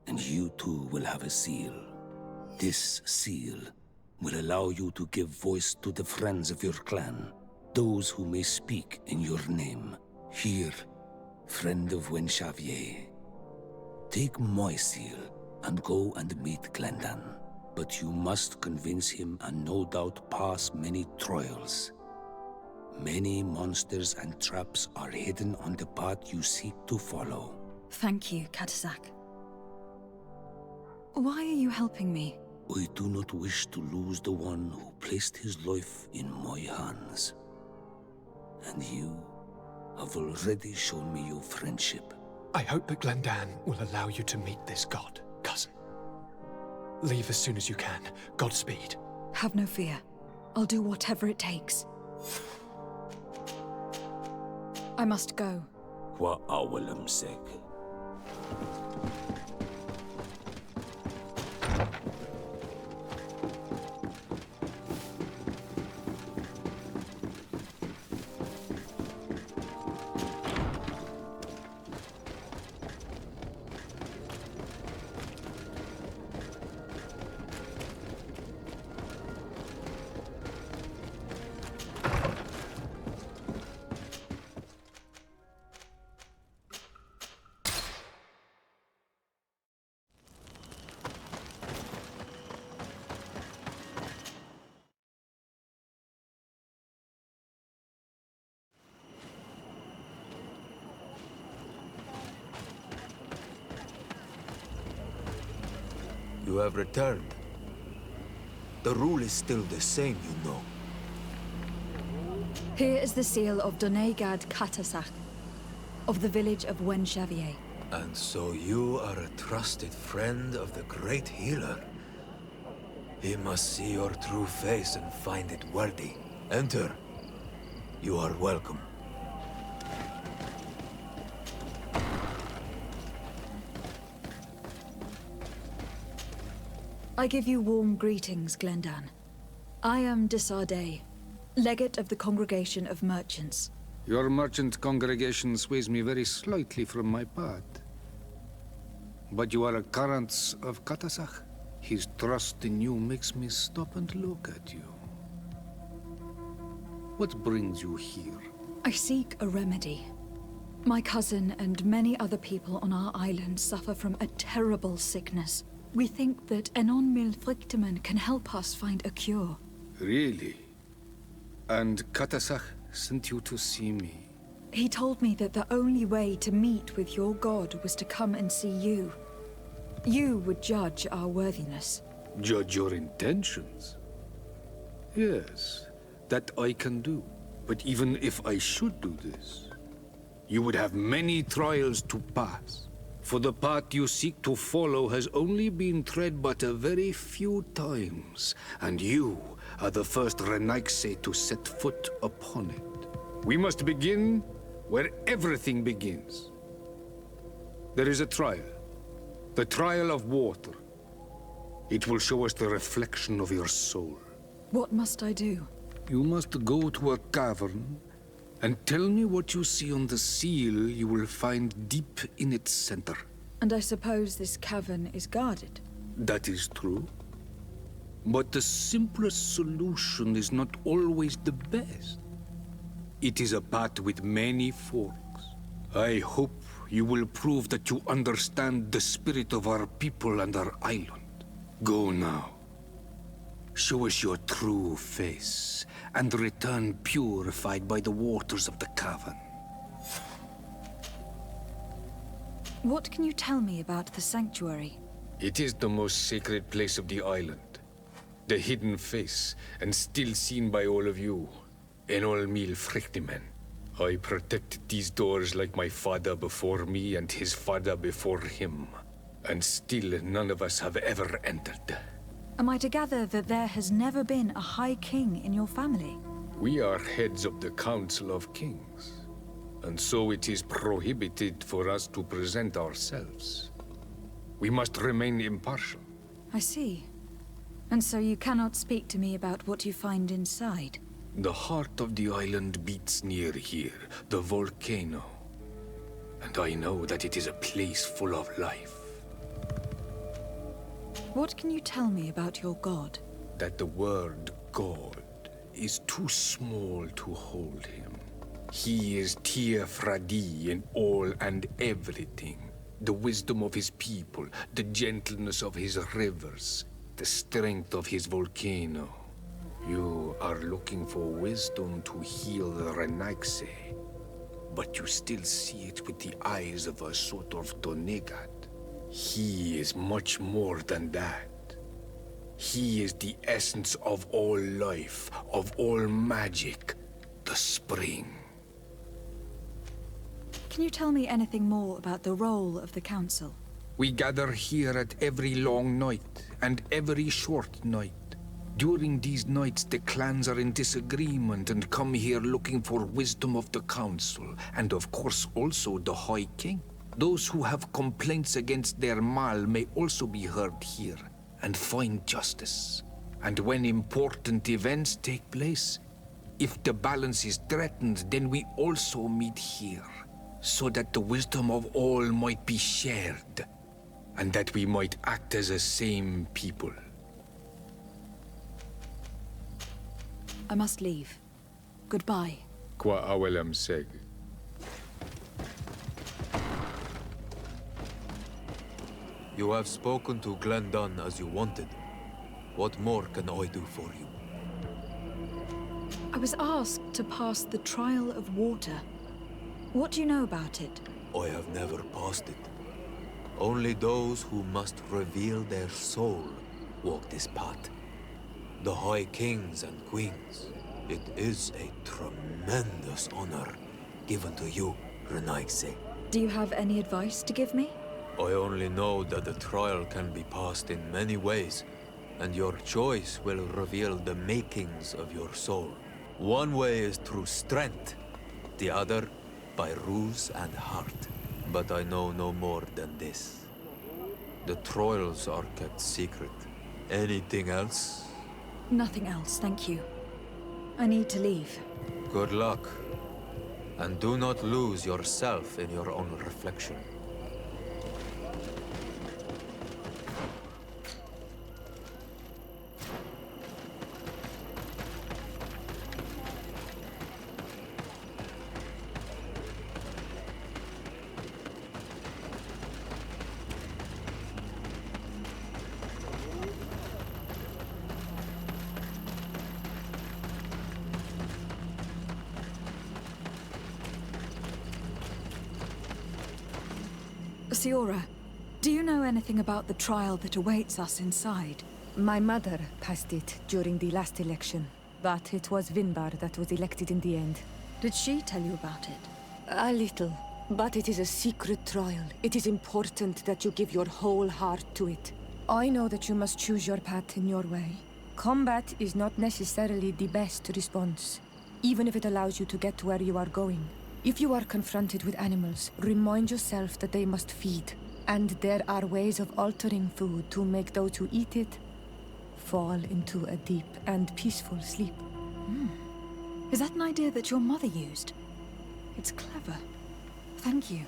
And you too will have a seal. This seal will allow you to give voice to the friends of your clan, those who may speak in your name. Here, friend of Wenxavier. Take my seal and go and meet Glendan. But you must convince him and no doubt pass many trials. Many monsters and traps are hidden on the path you seek to follow. Thank you, KotC. Why are you helping me? I do not wish to lose the one who placed his life in my hands. And you have already shown me your friendship. I hope that Glendan will allow you to meet this god, cousin. Leave as soon as you can. Godspeed. Have no fear. I'll do whatever it takes. I must go. Wa awalam seg. You have returned. The rule is still the same, you know. Here is the seal of Donegad Katasach, of the village of Wenxavier. And so you are a trusted friend of the great healer. He must see your true face and find it worthy. Enter. You are welcome. I give you warm greetings, Glendan. I am Desardet, legate of the Congregation of Merchants. Your merchant congregation sways me very slightly from my path. But you are a current of Katasach. His trust in you makes me stop and look at you. What brings you here? I seek a remedy. My cousin and many other people on our island suffer from a terrible sickness. We think that Enon Milfrichteman can help us find a cure. Really? And Katasach sent you to see me? He told me that the only way to meet with your god was to come and see you. You would judge our worthiness. Judge your intentions? Yes, that I can do. But even if I should do this, you would have many trials to pass. For the path you seek to follow has only been tread but a very few times, and you are the first Renaigse to set foot upon it. We must begin where everything begins. There is a trial. The trial of water. It will show us the reflection of your soul. What must I do? You must go to a cavern and tell me what you see on the seal you will find deep in its center. And I suppose this cavern is guarded? That is true. But the simplest solution is not always the best. It is a path with many forks. I hope you will prove that you understand the spirit of our people and our island. Go now. Show us your true face, and return purified by the waters of the cavern. What can you tell me about the sanctuary? It is the most sacred place of the island. The hidden face, and still seen by all of you. Enol Milfrichteman. I protected these doors like my father before me and his father before him. And still none of us have ever entered. Am I to gather that there has never been a High King in your family? We are heads of the Council of Kings. And so it is prohibited for us to present ourselves. We must remain impartial. I see. And so you cannot speak to me about what you find inside? The heart of the island beats near here, the volcano. And I know that it is a place full of life. What can you tell me about your god? That the word God is too small to hold him. He is Tir Fradi in all and everything. The wisdom of his people, the gentleness of his rivers, the strength of his volcano. You are looking for wisdom to heal the Renaigse, but you still see it with the eyes of a sort of Donegad. He is much more than that. He is the essence of all life, of all magic, the spring. Can you tell me anything more about the role of the Council? We gather here at every long night and every short night. During these nights, the clans are in disagreement and come here looking for wisdom of the Council, and of course also the High King. Those who have complaints against their Mal may also be heard here and find justice. And when important events take place, if the balance is threatened, then we also meet here, so that the wisdom of all might be shared, and that we might act as a same people. I must leave. Goodbye. Qua awelam seg. You have spoken to Glendan as you wanted. What more can I do for you? I was asked to pass the trial of water. What do you know about it? I have never passed it. Only those who must reveal their soul walk this path. The High Kings and Queens. It is a tremendous honor given to you, Renaigse. Do you have any advice to give me? I only know that the trial can be passed in many ways, and your choice will reveal the makings of your soul. One way is through strength, the other by ruse and heart. But I know no more than this. The trials are kept secret. Anything else? Nothing else, thank you. I need to leave. Good luck. And do not lose yourself in your own reflection. SWTOR, do you know anything about the trial that awaits us inside? My mother passed it during the last election, but it was Vinbar that was elected in the end. Did she tell you about it? A little, but it is a secret trial. It is important that you give your whole heart to it. I know that you must choose your path in your way. Combat is not necessarily the best response, even if it allows you to get to where you are going. If you are confronted with animals, remind yourself that they must feed, and there are ways of altering food to make those who eat it fall into a deep and peaceful sleep. Is that an idea that your mother used? It's clever. Thank you.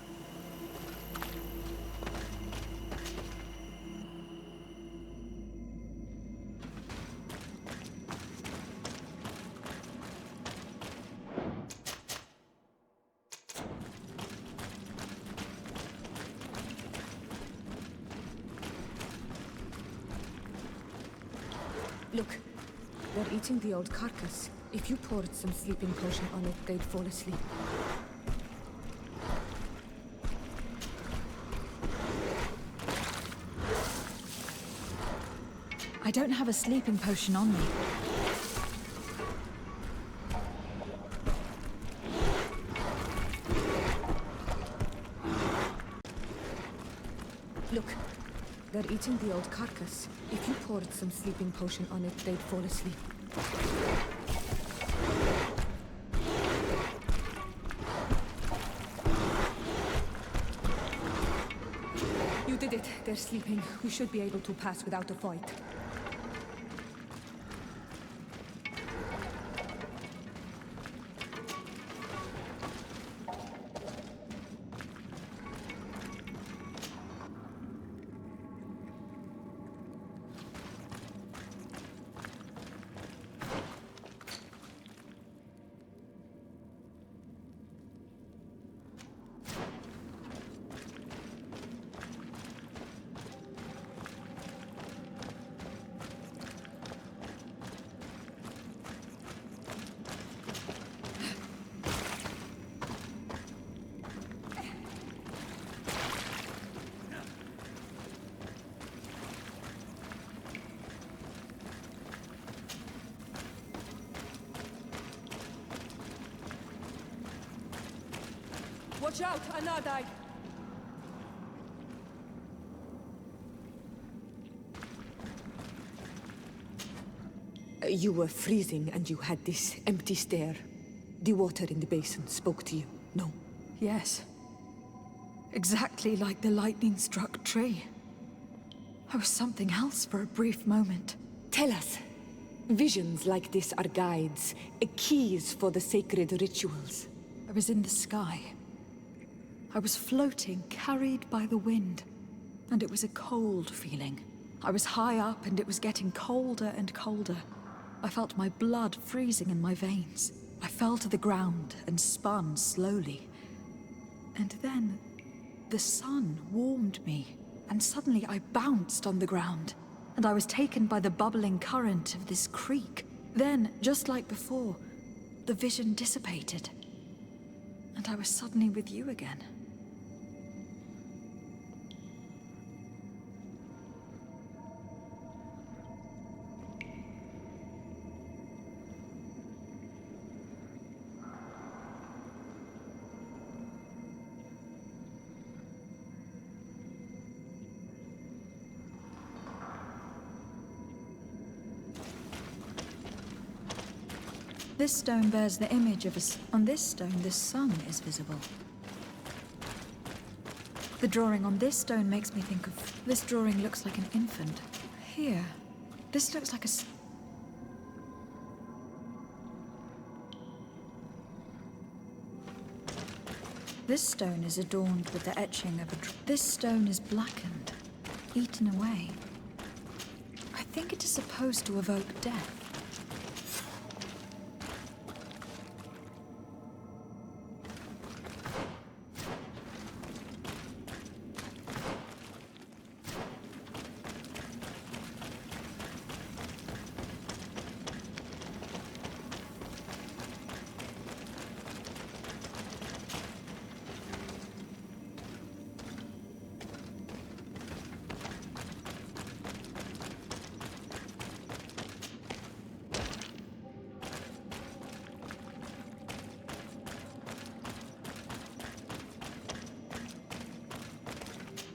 Look, they're eating the old carcass. If you poured some sleeping potion on it, they'd fall asleep. I don't have a sleeping potion on me. Look, they're eating the old carcass. If you poured some sleeping potion on it, they'd fall asleep. You did it. They're sleeping. We should be able to pass without a fight. Watch out, Anadai! You were freezing and you had this empty stare. The water in the basin spoke to you, no? Yes. Exactly like the lightning-struck tree. I was something else for a brief moment. Tell us. Visions like this are guides, keys for the sacred rituals. I was in the sky. I was floating, carried by the wind. And it was a cold feeling. I was high up and it was getting colder and colder. I felt my blood freezing in my veins. I fell to the ground and spun slowly. And then, the sun warmed me, and suddenly I bounced on the ground, and I was taken by the bubbling current of this creek. Then, just like before, the vision dissipated, and I was suddenly with you again. This stone bears the image of on this stone, the sun is visible. The drawing on this stone makes me think of... This drawing looks like an infant. Here, this looks like a... This stone is adorned with the etching of a... This stone is blackened, eaten away. I think it is supposed to evoke death.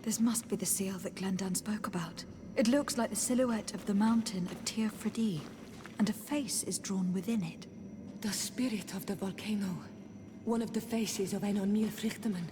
This must be the seal that Glendan spoke about. It looks like the silhouette of the mountain of Tir Fredi, and a face is drawn within it. The spirit of the volcano. One of the faces of Enon Milfrichtemann.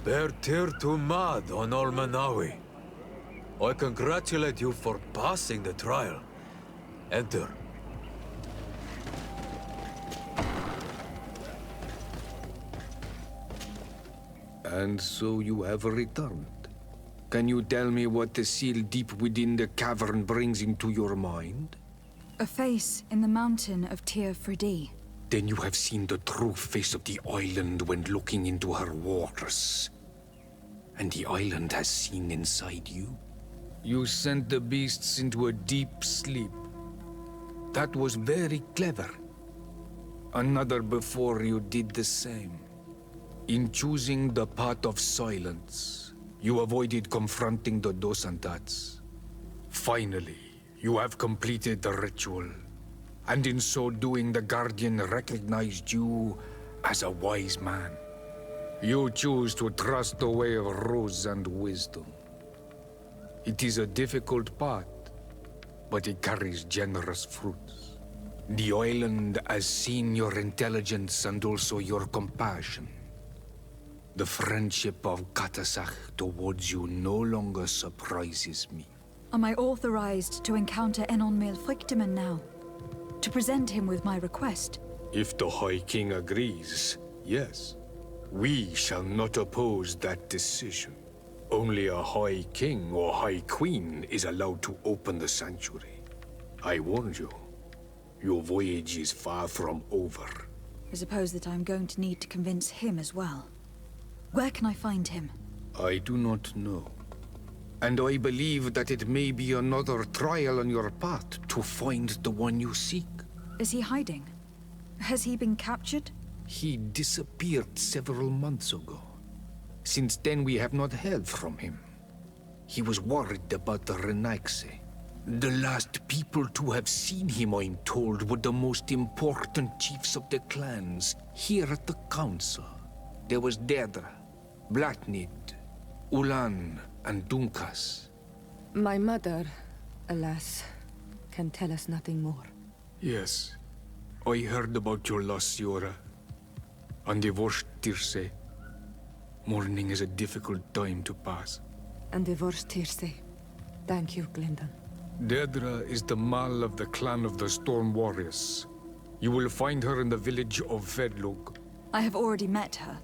Bertir to Mad on Olmanawi. I congratulate you for passing the trial. Enter. And so you have returned. Can you tell me what the seal deep within the cavern brings into your mind? A face in the mountain of Tir Fredi. Then you have seen the true face of the island when looking into her waters. And the island has seen inside you. You sent the beasts into a deep sleep. That was very clever. Another before you did the same. In choosing the path of silence, you avoided confronting the Dosantats. Finally, you have completed the ritual. And in so doing, the Guardian recognized you as a wise man. You choose to trust the way of rules and wisdom. It is a difficult path, but it carries generous fruits. The island has seen your intelligence and also your compassion. The friendship of KotC towards you no longer surprises me. Am I authorized to encounter Enon Milfrichtemann now? To present him with my request? If the High King agrees, yes. We shall not oppose that decision. Only a High King or High Queen is allowed to open the sanctuary. I warned you. Your voyage is far from over. I suppose that I'm going to need to convince him as well. Where can I find him? I do not know. And I believe that it may be another trial on your path to find the one you seek. Is he hiding? Has he been captured? He disappeared several months ago. Since then, we have not heard from him. He was worried about the Renaigse. The last people to have seen him, I'm told, were the most important chiefs of the clans here at the council. There was Deirdre, Blatnid, Ulan, and Dunkas. My mother, alas, can tell us nothing more. Yes. I heard about your loss, Siora. And divorced Tirce. Mourning is a difficult time to pass. And divorced Tirce. Thank you, Glendan. Deirdre is the Mal of the clan of the Storm Warriors. You will find her in the village of Vedlug. I have already met her.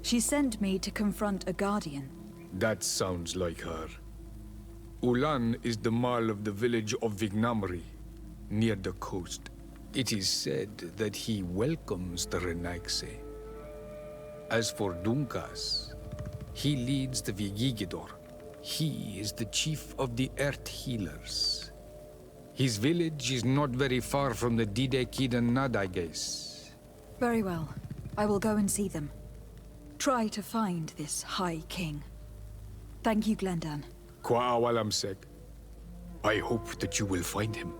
She sent me to confront a guardian. That sounds like her. Ulan is the Mal of the village of Vignamri, near the coast. It is said that he welcomes the Renaigse. As for Dunkas, he leads the Vigigidor. He is the chief of the Earth Healers. His village is not very far from the Didekid and Nadages. Very well. I will go and see them. try to find this High King. Thank you, Glendan. Kwa'awalamsek. I hope that you will find him.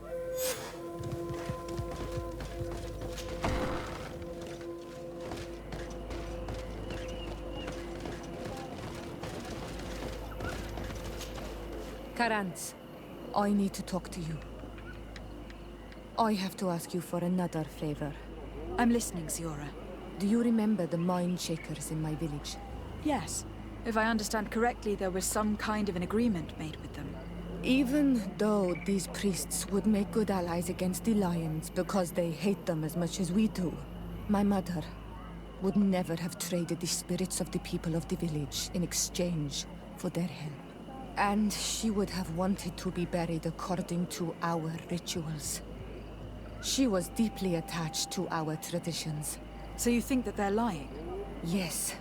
Karantz, I need to talk to you. I have to ask you for another favor. I'm listening, Siora. Do you remember the mind shakers in my village? Yes. If I understand correctly, there was some kind of an agreement made with them. Even though these priests would make good allies against the Lions because they hate them as much as we do, my mother would never have traded the spirits of the people of the village in exchange for their help. And she would have wanted to be buried according to our rituals. She was deeply attached to our traditions. So you think that they're lying? Yes.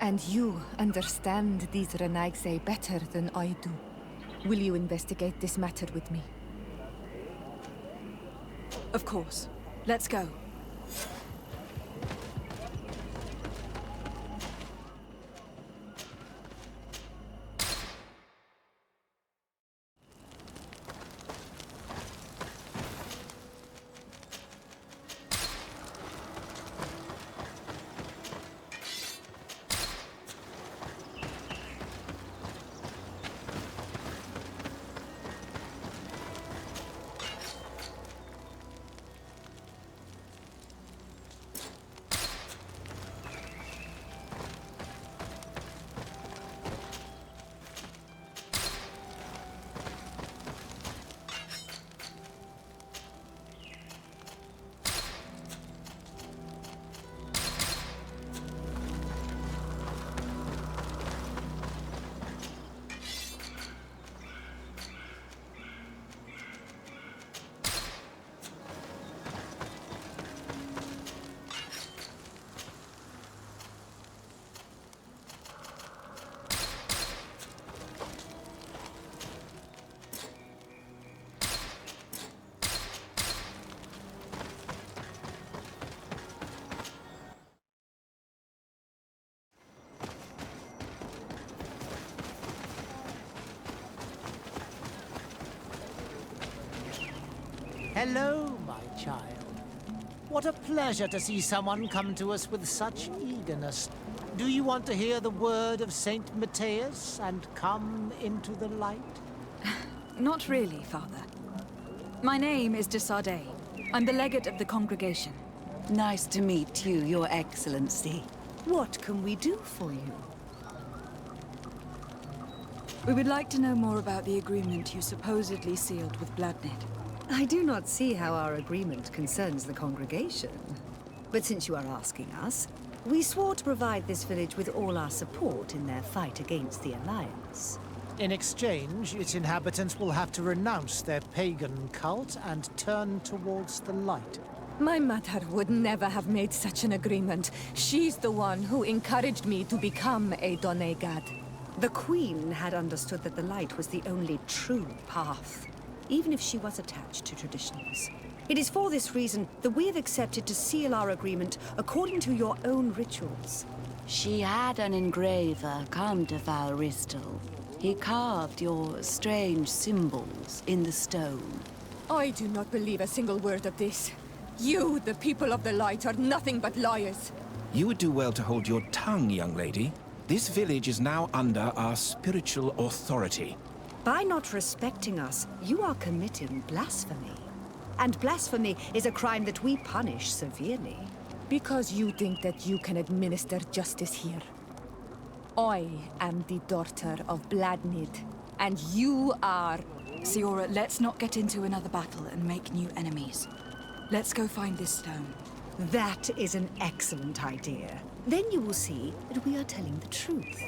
And you understand these Renaigse better than I do. Will you investigate this matter with me? Of course. Let's go. Hello, my child. What a pleasure to see someone come to us with such eagerness. Do you want to hear the word of Saint Matthias and come into the light? Not really, Father. My name is de Sardet. I'm the legate of the congregation. Nice to meet you, Your Excellency. What can we do for you? We would like to know more about the agreement you supposedly sealed with Bloodnid. I do not see how our agreement concerns the congregation. But since you are asking us, we swore to provide this village with all our support in their fight against the Alliance. In exchange, its inhabitants will have to renounce their pagan cult and turn towards the light. My mother would never have made such an agreement. She's the one who encouraged me to become a Donegad. The Queen had understood that the light was the only true path, even if she was attached to traditions. It is for this reason that we have accepted to seal our agreement according to your own rituals. She had an engraver come to Val Ristel. He carved your strange symbols in the stone. I do not believe a single word of this. You, the people of the light, are nothing but liars. You would do well to hold your tongue, young lady. This village is now under our spiritual authority. By not respecting us, you are committing blasphemy. And blasphemy is a crime that we punish severely. Because you think that you can administer justice here. I am the daughter of Bladnid, and you are... Siora, let's not get into another battle and make new enemies. Let's go find this stone. That is an excellent idea. Then you will see that we are telling the truth.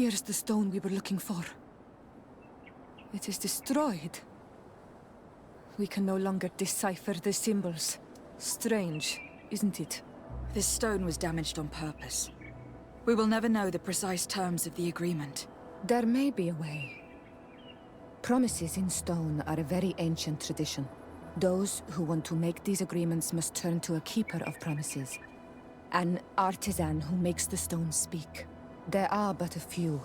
Here's the stone we were looking for. It is destroyed. We can no longer decipher the symbols. Strange, isn't it? This stone was damaged on purpose. We will never know the precise terms of the agreement. There may be a way. Promises in stone are a very ancient tradition. Those who want to make these agreements must turn to a keeper of promises. An artisan who makes the stones speak. There are but a few.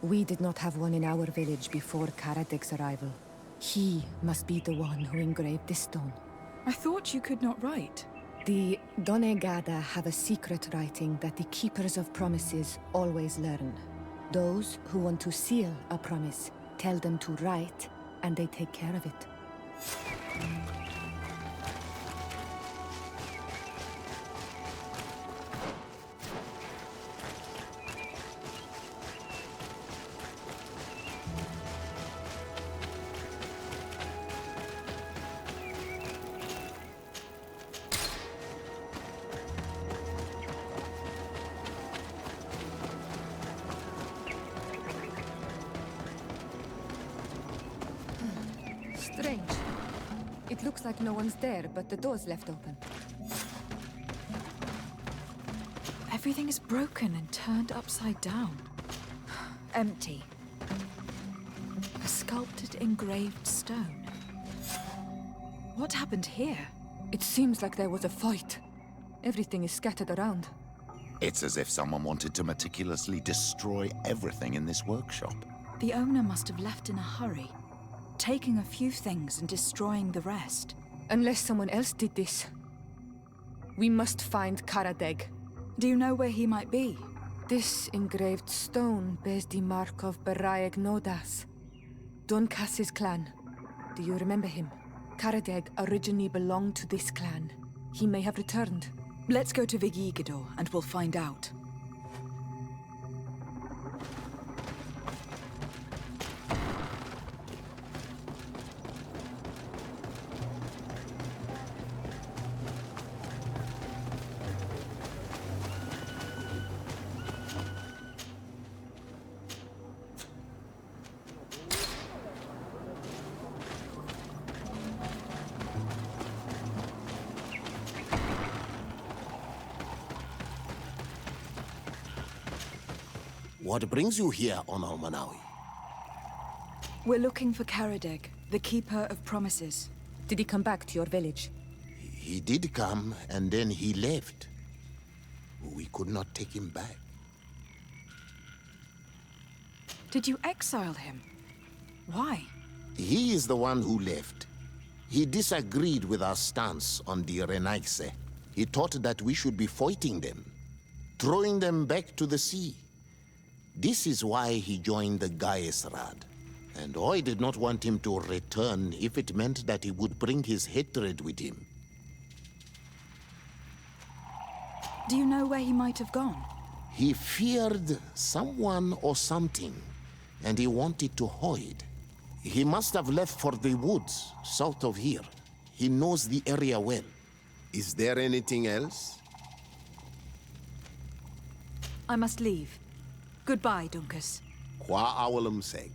We did not have one in our village before KotC's arrival. He must be the one who engraved this stone. I thought you could not write. The Donegada have a secret writing that the keepers of promises always learn. Those who want to seal a promise tell them to write, and they take care of it. Strange. It looks like no one's there, but the door's left open. Everything is broken and turned upside down. Empty. A sculpted, engraved stone. What happened here? It seems like there was a fight. Everything is scattered around. It's as if someone wanted to meticulously destroy everything in this workshop. The owner must have left in a hurry, taking a few things and destroying the rest. Unless someone else did this. We must find KotC. Do you know where he might be? This engraved stone bears the mark of Baraeg Nodas, Donkas's clan. Do you remember him? KotC originally belonged to this clan. He may have returned. Let's go to Vigigador and we'll find out. What brings you here on Almanawi? We're looking for KotC, the Keeper of Promises. Did he come back to your village? He did come, and then he left. We could not take him back. Did you exile him? Why? He is the one who left. He disagreed with our stance on the Renaigse. He thought that we should be fighting them, throwing them back to the sea. This is why he joined the Gaesrad. And I did not want him to return if it meant that he would bring his hatred with him. Do you know where he might have gone? He feared someone or something, and he wanted to hide. He must have left for the woods, south of here. He knows the area well. Is there anything else? I must leave. Goodbye, Dunkus. Qua awalum seg.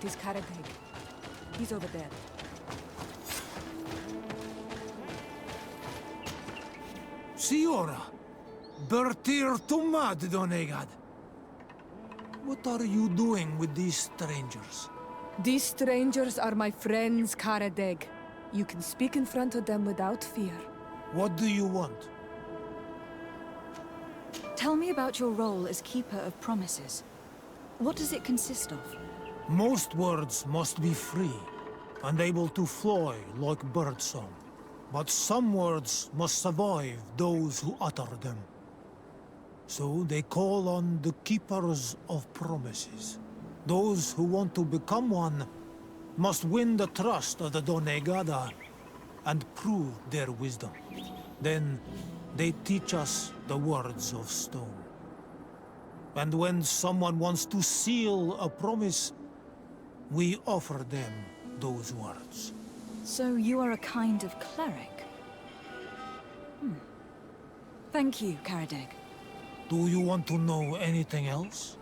It is KotC. He's over there. Siora, Bertir Tumad Donegad. What are you doing with these strangers? These strangers are my friends, KotC. You can speak in front of them without fear. What do you want? Tell me about your role as Keeper of Promises. What does it consist of? Most words must be free, and able to fly like birdsong. But some words must survive those who utter them. So they call on the Keepers of Promises. Those who want to become one must win the trust of the Donegada and prove their wisdom. Then they teach us the words of stone. And when someone wants to seal a promise, we offer them those words. So you are a kind of cleric? Thank you, KotC. Do you want to know anything else?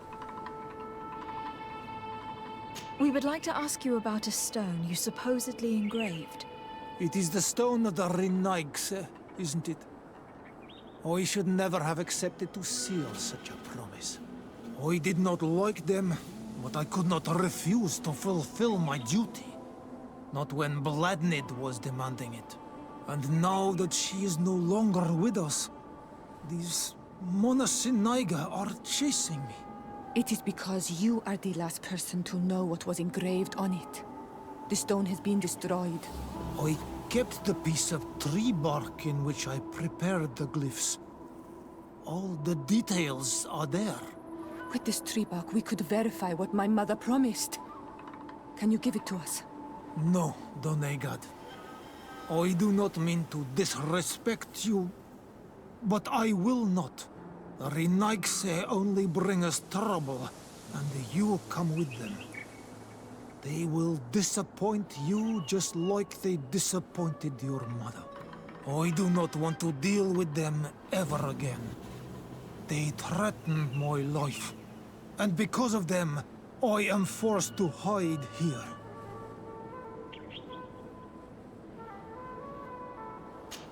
We would like to ask you about a stone you supposedly engraved. It is the stone of the Renaigse, isn't it? I should never have accepted to seal such a promise. I did not like them, but I could not refuse to fulfill my duty. Not when Bladnid was demanding it. And now that she is no longer with us, these Monasinaiga are chasing me. It is because you are the last person to know what was engraved on it. The stone has been destroyed. I kept the piece of tree bark in which I prepared the glyphs. All the details are there. With this tree bark, we could verify what my mother promised. Can you give it to us? No, Donegad. I do not mean to disrespect you, but I will not. The Renaigse only bring us trouble, and you come with them. They will disappoint you just like they disappointed your mother. I do not want to deal with them ever again. They threaten my life, and because of them, I am forced to hide here.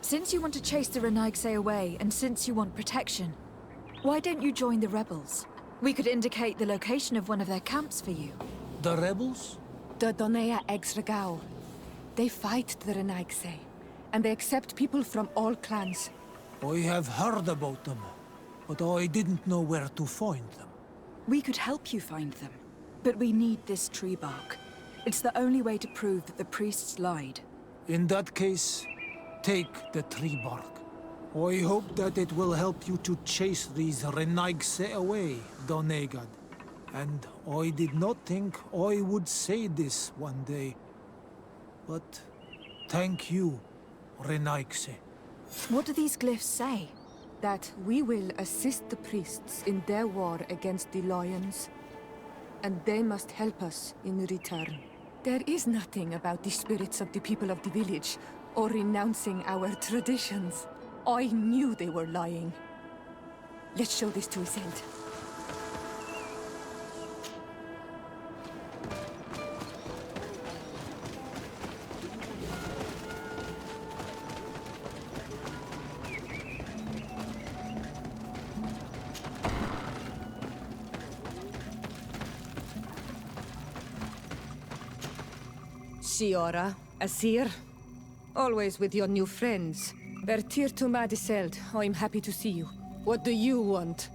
Since you want to chase the Renaigse away, and since you want protection, why don't you join the rebels? We could indicate the location of one of their camps for you. The rebels? The Donea Exregao. They fight the Renaigse, and they accept people from all clans. I have heard about them, but I didn't know where to find them. We could help you find them, but we need this tree bark. It's the only way to prove that the priests lied. In that case, take the tree bark. I hope that it will help you to chase these Renaigse away, Donegad. And I did not think I would say this one day. But thank you, Renaigse. What do these glyphs say? That we will assist the priests in their war against the lions, and they must help us in return. There is nothing about the spirits of the people of the village, or renouncing our traditions. I knew they were lying. Let's show this to Iselt. Siora, Asir, always with your new friends. Bertir to Madiseld, I'm happy to see you. What do you want?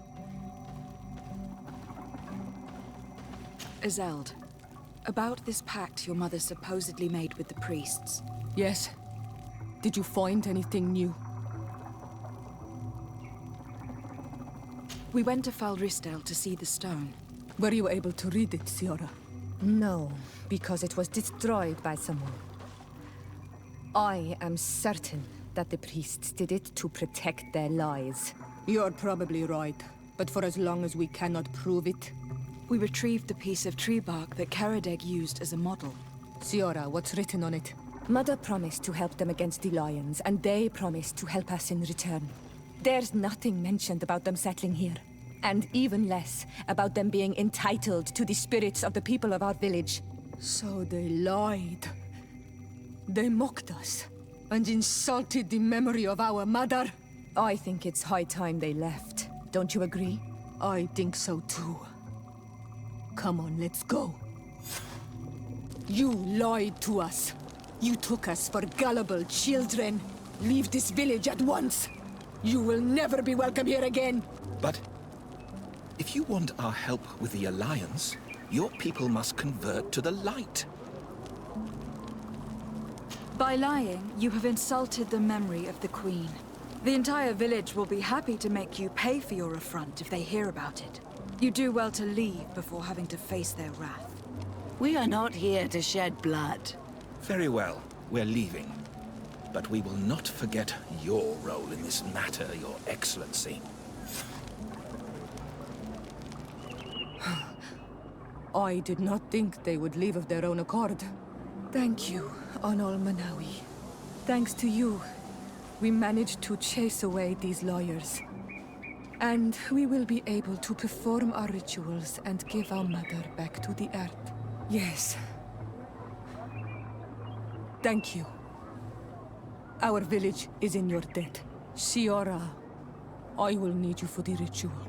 Azeld, about this pact your mother supposedly made with the priests. Yes. Did you find anything new? We went to Falristel to see the stone. Were you able to read it, Siora? No, because it was destroyed by someone. I am certain that the priests did it to protect their lies. You're probably right, but for as long as we cannot prove it... We retrieved the piece of tree bark that KotC used as a model. Siora, what's written on it? Mother promised to help them against the lions, and they promised to help us in return. There's nothing mentioned about them settling here. And even less about them being entitled to the spirits of the people of our village. So they lied. They mocked us and insulted the memory of our mother. I think it's high time they left. Don't you agree? I think so too. Come on, let's go. You lied to us. You took us for gullible children. Leave this village at once. You will never be welcome here again. But if you want our help with the Alliance, your people must convert to the light. By lying, you have insulted the memory of the Queen. The entire village will be happy to make you pay for your affront if they hear about it. You do well to leave before having to face their wrath. We are not here to shed blood. Very well, we're leaving. But we will not forget your role in this matter, Your Excellency. I did not think they would leave of their own accord. Thank you, Onol Manawi. Thanks to you, we managed to chase away these lawyers. And we will be able to perform our rituals and give our mother back to the earth. Yes. Thank you. Our village is in your debt. Shiora, I will need you for the ritual.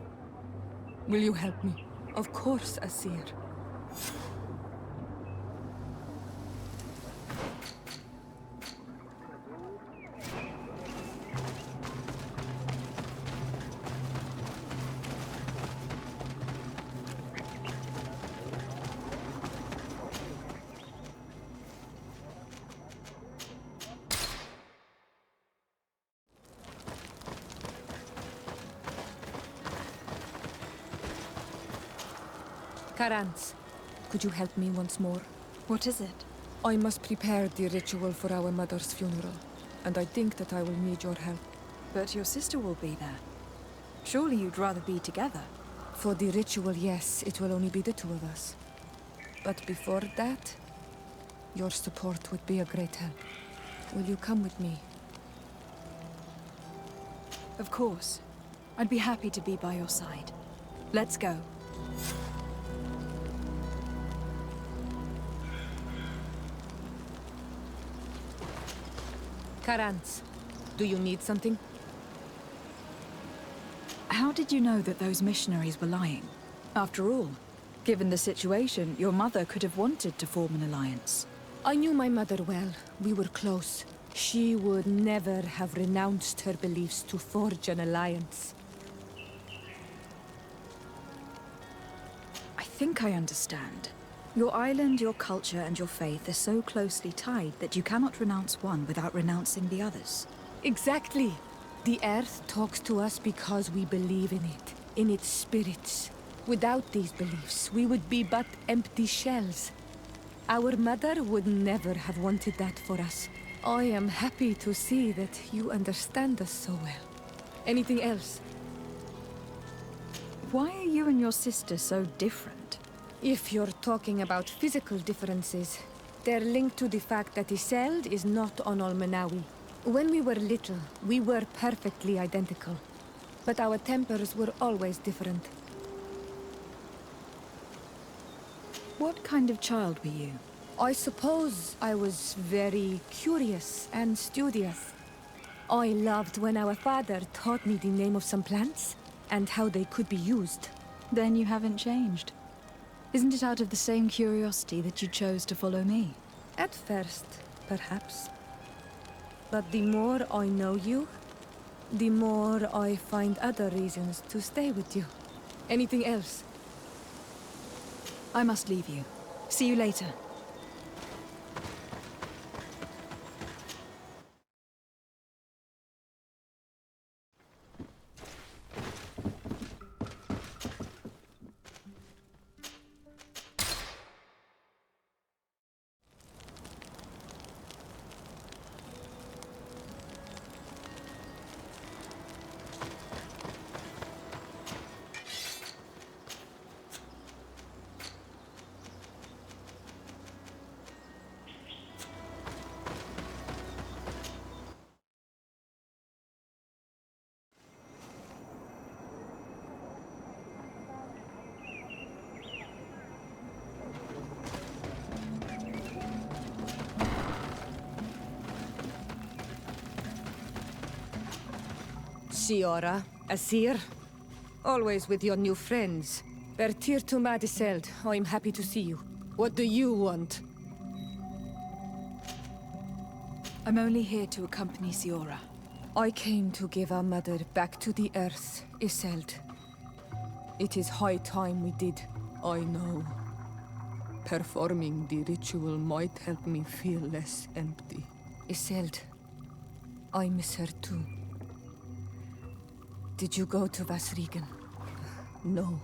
Will you help me? Of course, Asir. Karans, could you help me once more? What is it? I must prepare the ritual for our mother's funeral, and I think that I will need your help. But your sister will be there. Surely you'd rather be together. For the ritual, yes, it will only be the two of us. But before that, your support would be a great help. Will you come with me? Of course. I'd be happy to be by your side. Let's go. Karans, do you need something? How did you know that those missionaries were lying? After all, given the situation, your mother could have wanted to form an alliance. I knew my mother well. We were close. She would never have renounced her beliefs to forge an alliance. I think I understand. Your island, your culture, and your faith are so closely tied that you cannot renounce one without renouncing the others. Exactly. The Earth talks to us because we believe in it, in its spirits. Without these beliefs, we would be but empty shells. Our mother would never have wanted that for us. I am happy to see that you understand us so well. Anything else? Why are you and your sister so different? If you're talking about physical differences, they're linked to the fact that Iseld is not Onol Manawi. When we were little, we were perfectly identical. But our tempers were always different. What kind of child were you? I suppose I was very curious and studious. I loved when our father taught me the name of some plants and how they could be used. Then you haven't changed. Isn't it out of the same curiosity that you chose to follow me? At first, perhaps. But the more I know you, the more I find other reasons to stay with you. Anything else? I must leave you. See you later. Shiora, Asir. Always with your new friends. Bertir to Madiseld, I'm happy to see you. What do you want? I'm only here to accompany Siora. I came to give our mother back to the earth, Iseld. It is high time we did, I know. Performing the ritual might help me feel less empty. Iseld, I miss her too. Did you go to Vasrigan? No.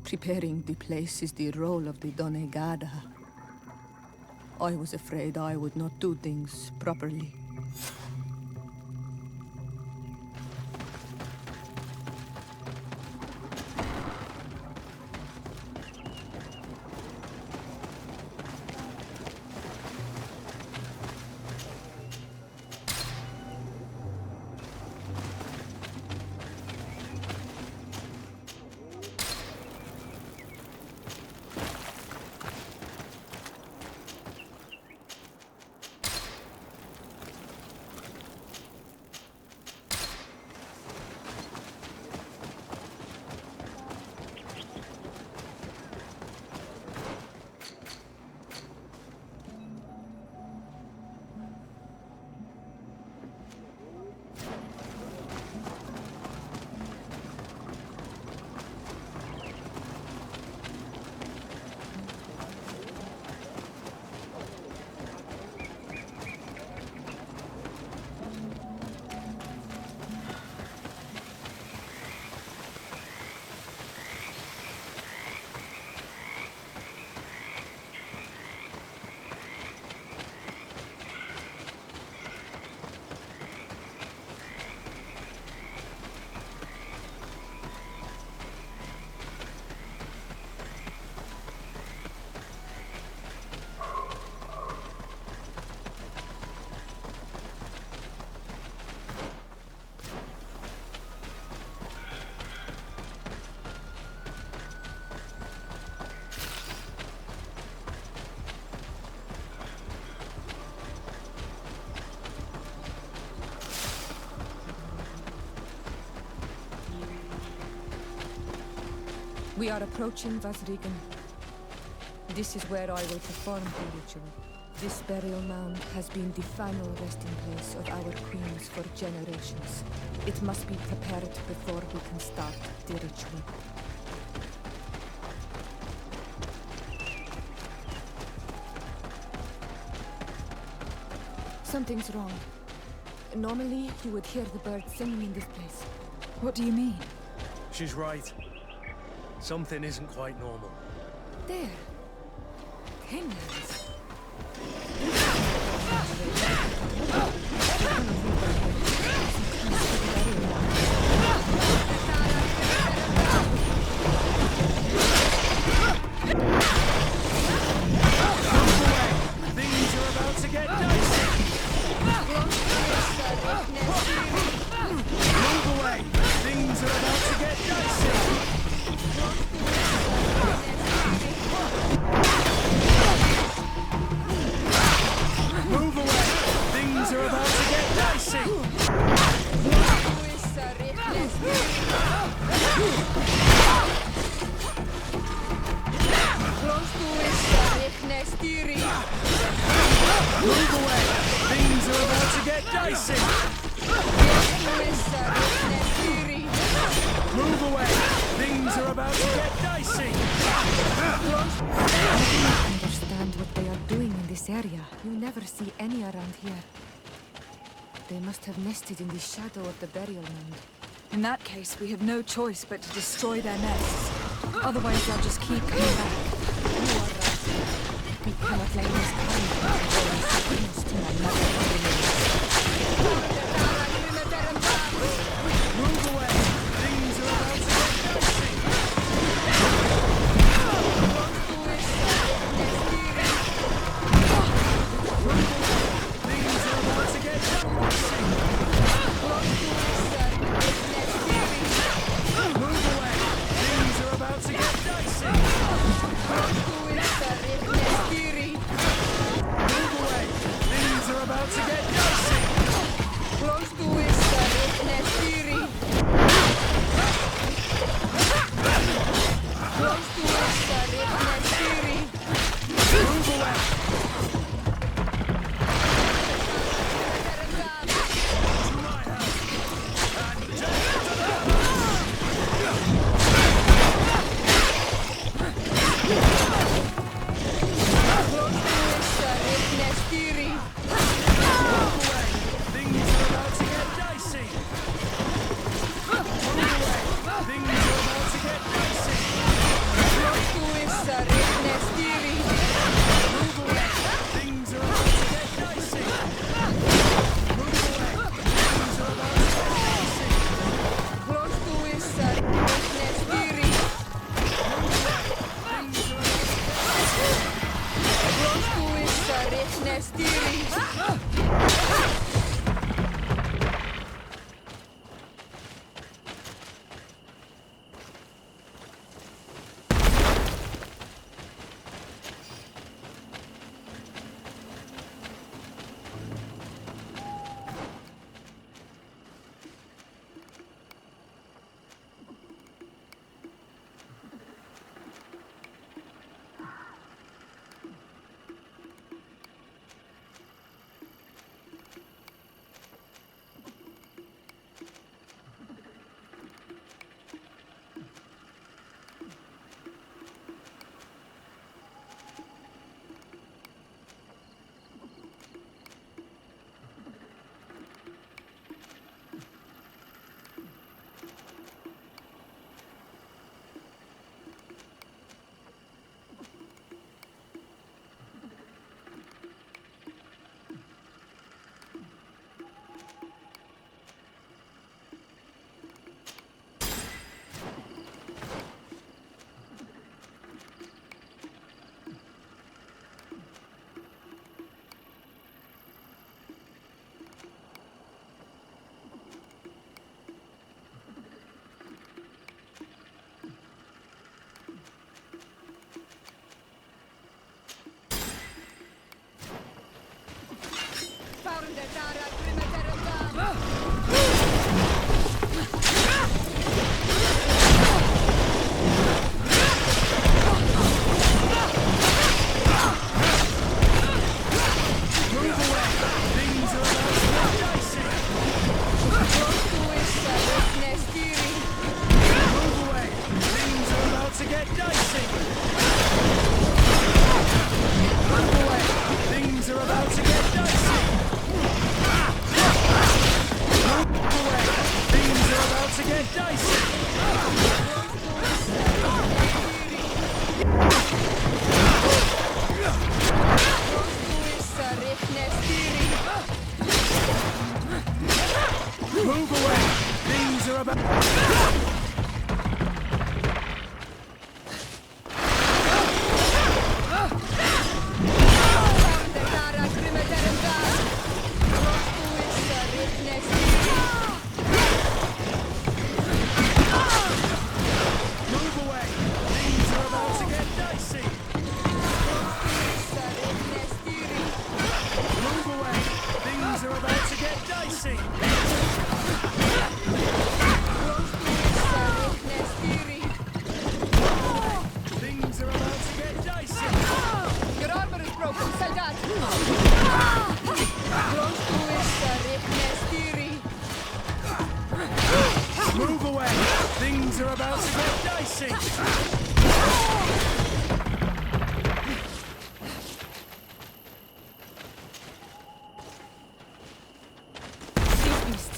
Preparing the place is the role of the Donegada. I was afraid I would not do things properly. We are approaching Vasrigan. This is where I will perform the ritual. This burial mound has been the final resting place of our queens for generations. It must be prepared before we can start the ritual. Something's wrong. Normally, you would hear the birds singing in this place. What do you mean? She's right. Something isn't quite normal. There. Hanglands. Things are about to get dicey. Move away. Things are about to get dicey. Move away! Things are about to get dicey! Move away! Things are about to get dicey! Move away! Things are about to get dicey! I do not understand what they are doing in this area. You never see any around here. They must have nested in the shadow of the burial mound. In that case, we have no choice but to destroy their nests. Otherwise, they'll just keep coming back. You are right. We cannot let this carry to my mother. Move away! Things are about to get dicey! Things are about to get dicey! Move away! Things are about to get dicey! Move away! Things are about to get dicey!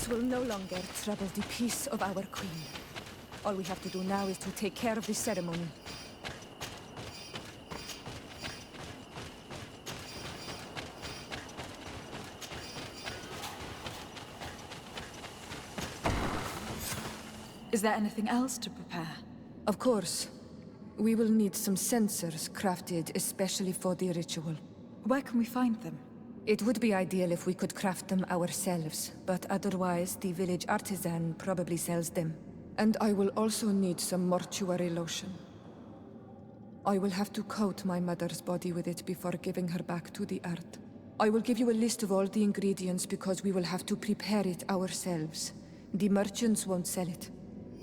Will no longer trouble the peace of our queen. All we have to do now is to take care of the ceremony. Is there anything else to prepare? Of course. We will need some sensors crafted especially for the ritual. Where can we find them? It would be ideal if we could craft them ourselves, but otherwise the village artisan probably sells them. And I will also need some mortuary lotion. I will have to coat my mother's body with it before giving her back to the earth. I will give you a list of all the ingredients because we will have to prepare it ourselves. The merchants won't sell it.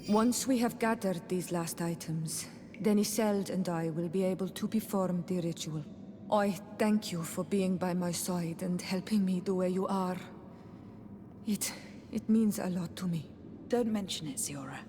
Once we have gathered these last items, then Isolde and I will be able to perform the ritual. I thank you for being by my side and helping me the way you are. It means a lot to me. Don't mention it, Ziora.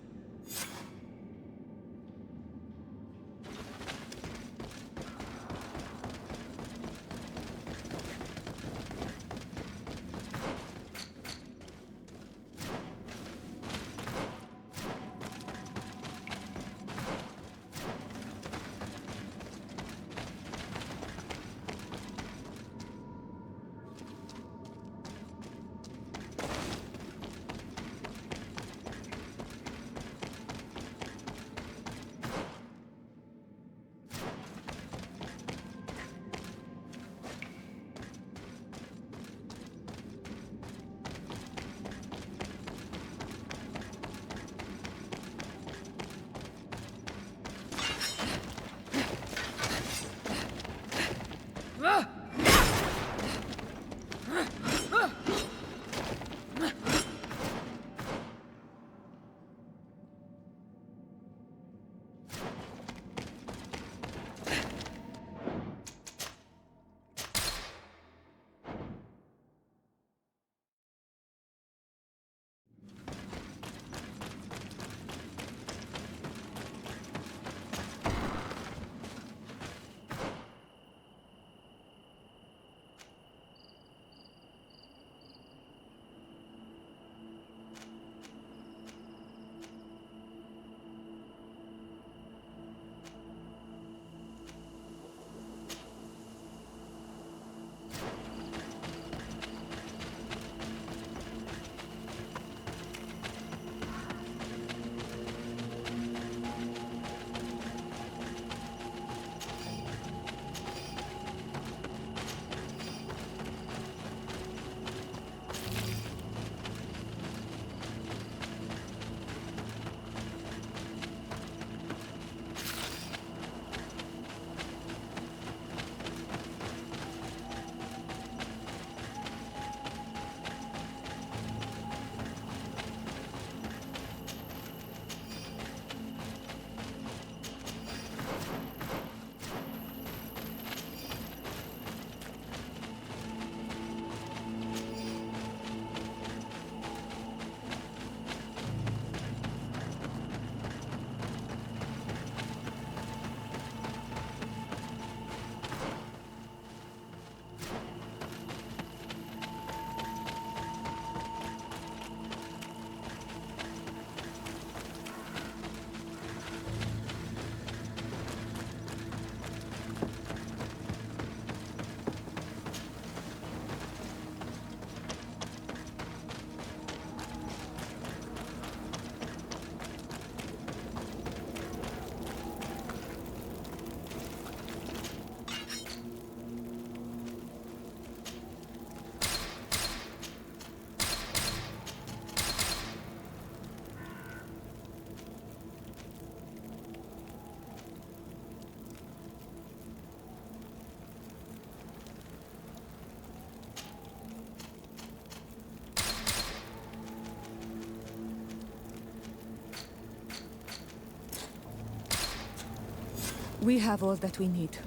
We have all that we need.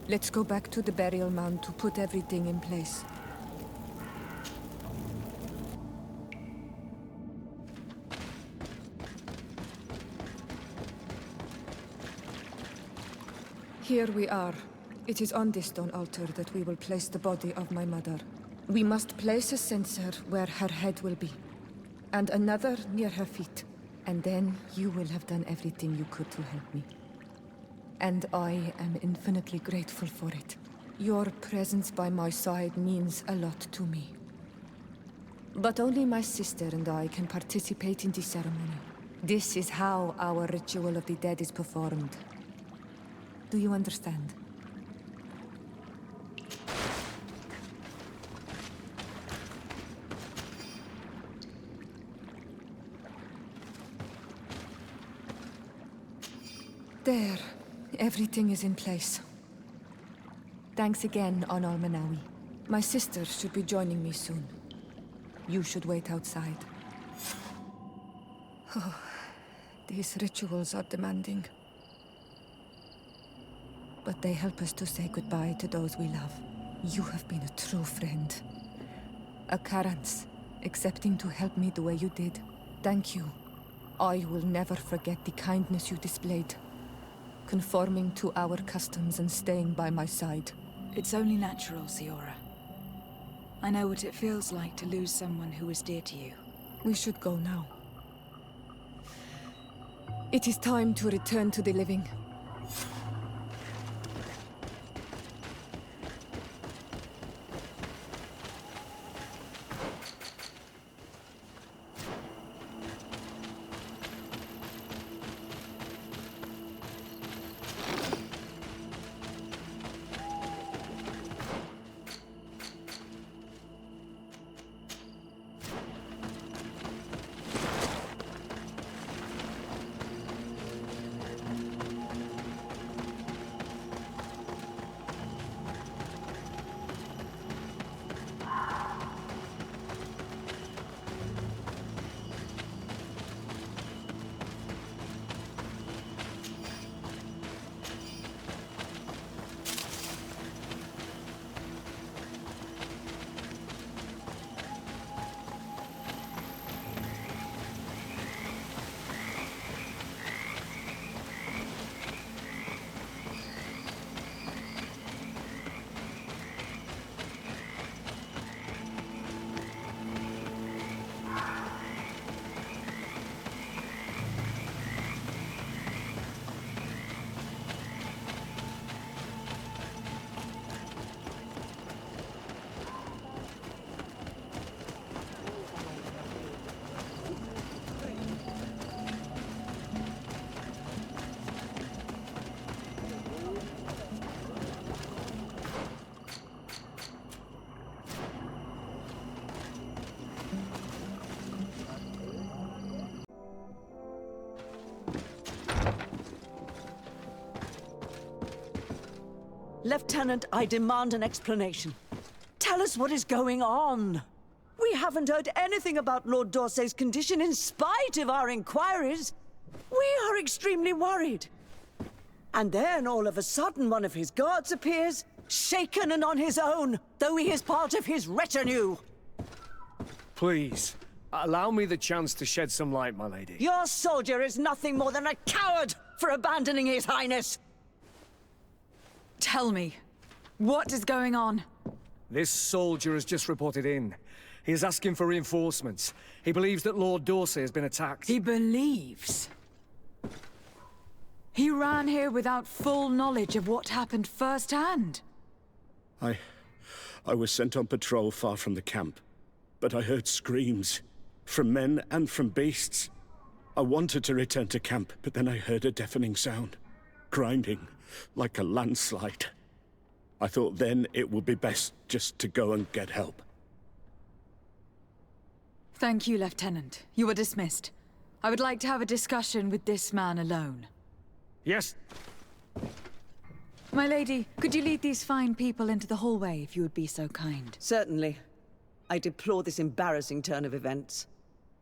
Let's go back to the burial mound to put everything in place. Here we are. It is on this stone altar that we will place the body of my mother. We must place a censer where her head will be, and another near her feet. And then you will have done everything you could to help me. And I am infinitely grateful for it. Your presence by my side means a lot to me. But only my sister and I can participate in the ceremony. This is how our ritual of the dead is performed. Do you understand? There. Everything is in place. Thanks again, Onal Manawi. My sister should be joining me soon. You should wait outside. Oh, these rituals are demanding. but they help us to say goodbye to those we love. You have been a true friend. Archarans, accepting to help me the way you did. Thank you. I will never forget the kindness you displayed, conforming to our customs and staying by my side. It's only natural, SWTOR. I know what it feels like to lose someone who was dear to you. We should go now. It is time to return to the living. Lieutenant, I demand an explanation. Tell us what is going on. We haven't heard anything about Lord d'Orsay's condition in spite of our inquiries. We are extremely worried. And then, all of a sudden, one of his guards appears, shaken and on his own, though he is part of his retinue. Please, allow me the chance to shed some light, my lady. Your soldier is nothing more than a coward for abandoning his highness. Tell me, what is going on? This soldier has just reported in. He is asking for reinforcements. He believes that Lord d'Orsay has been attacked. He believes? He ran here without full knowledge of what happened firsthand. I was sent on patrol far from the camp, but I heard screams, from men and from beasts. I wanted to return to camp, but then I heard a deafening sound, grinding, like a landslide. I thought then it would be best just to go and get help. Thank you, Lieutenant. You are dismissed. I would like to have a discussion with this man alone. Yes. My lady, could you lead these fine people into the hallway if you would be so kind? Certainly. I deplore this embarrassing turn of events.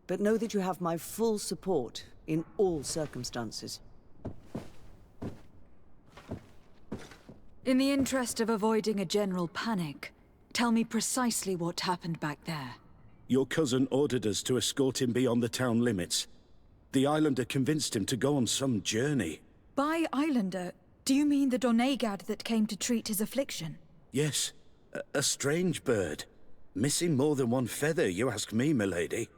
But know that you have my full support in all circumstances. In the interest of avoiding a general panic, tell me precisely what happened back there. Your cousin ordered us to escort him beyond the town limits. The Islander convinced him to go on some journey. By Islander, do you mean the Donegad that came to treat his affliction? Yes, a strange bird. Missing more than one feather, you ask me, milady.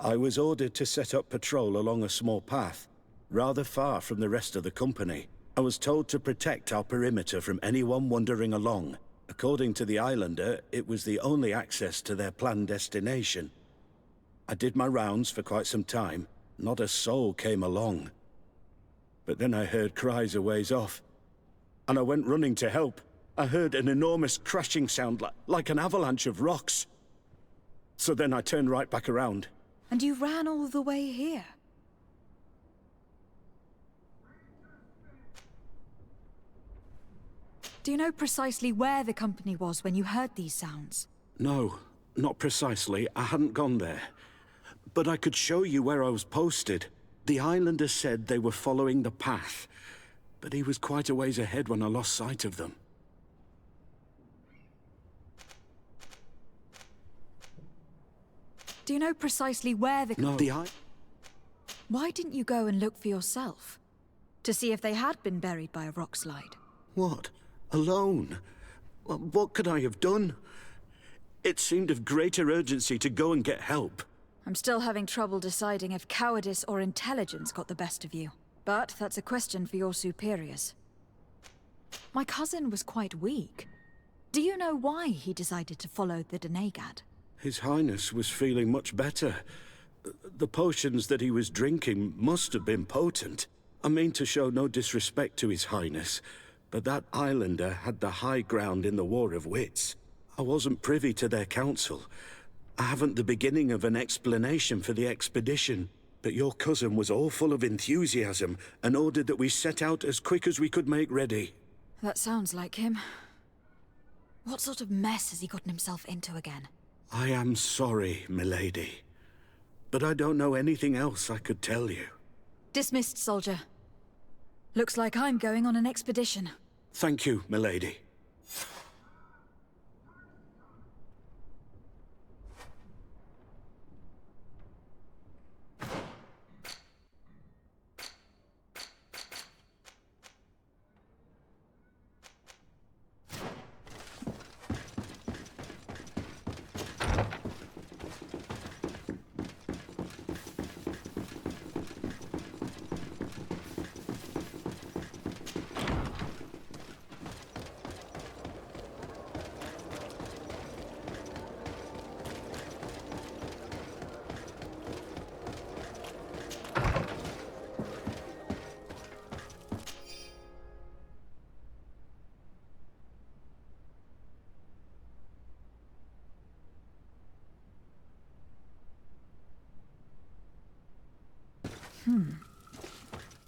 I was ordered to set up patrol along a small path, rather far from the rest of the company. I was told to protect our perimeter from anyone wandering along. According to the Islander, it was the only access to their planned destination. I did my rounds for quite some time. Not a soul came along. But then I heard cries a ways off, and I went running to help. I heard an enormous crashing sound like an avalanche of rocks. So then I turned right back around. And you ran all the way here? Do you know precisely where the company was when you heard these sounds? No, not precisely. I hadn't gone there. But I could show you where I was posted. The Islanders said they were following the path. but he was quite a ways ahead when I lost sight of them. Do you know precisely where the... No, Why didn't you go and look for yourself? To see if they had been buried by a rock slide? What? Alone? What could I have done? It seemed of greater urgency to go and get help. I'm still having trouble deciding if cowardice or intelligence got the best of you. But that's a question for your superiors. My cousin was quite weak. Do you know why he decided to follow the Denegad? His Highness was feeling much better. The potions that he was drinking must have been potent. I mean to show no disrespect to His Highness, but that islander had the high ground in the War of Wits. I wasn't privy to their counsel. I haven't the beginning of an explanation for the expedition, but your cousin was all full of enthusiasm and ordered that we set out as quick as we could make ready. That sounds like him. What sort of mess has he gotten himself into again? I am sorry, milady, but I don't know anything else I could tell you. Dismissed, soldier. Looks like I'm going on an expedition. Thank you, milady.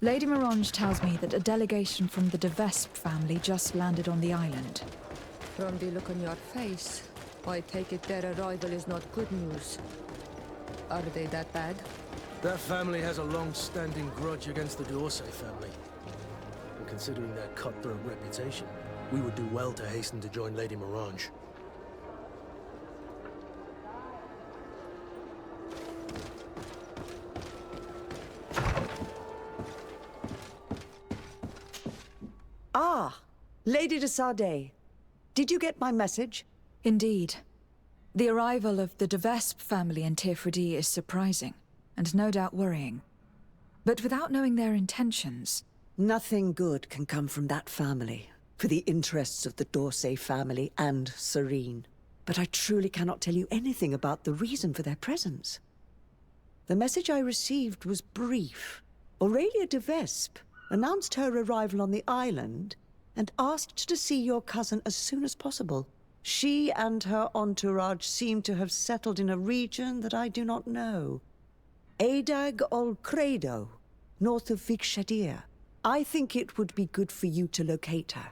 Lady Mirange tells me that a delegation from the De Vespe family just landed on the island. From the look on your face, I take it their arrival is not good news. Are they that bad? That family has a long-standing grudge against the D'Orsay family. And considering their cutthroat reputation, we would do well to hasten to join Lady Mirange. Ah, Lady de Sardet. Did you get my message? Indeed. The arrival of the De Vespe family in Tirfredi is surprising, and no doubt worrying. But without knowing their intentions... Nothing good can come from that family, for the interests of the D'Orsay family and Serene. But I truly cannot tell you anything about the reason for their presence. The message I received was brief. Aurelia de Vespe announced her arrival on the island and asked to see your cousin as soon as possible. She and her entourage seem to have settled in a region that I do not know. Adag ol Credo, north of Vikshadir. I think it would be good for you to locate her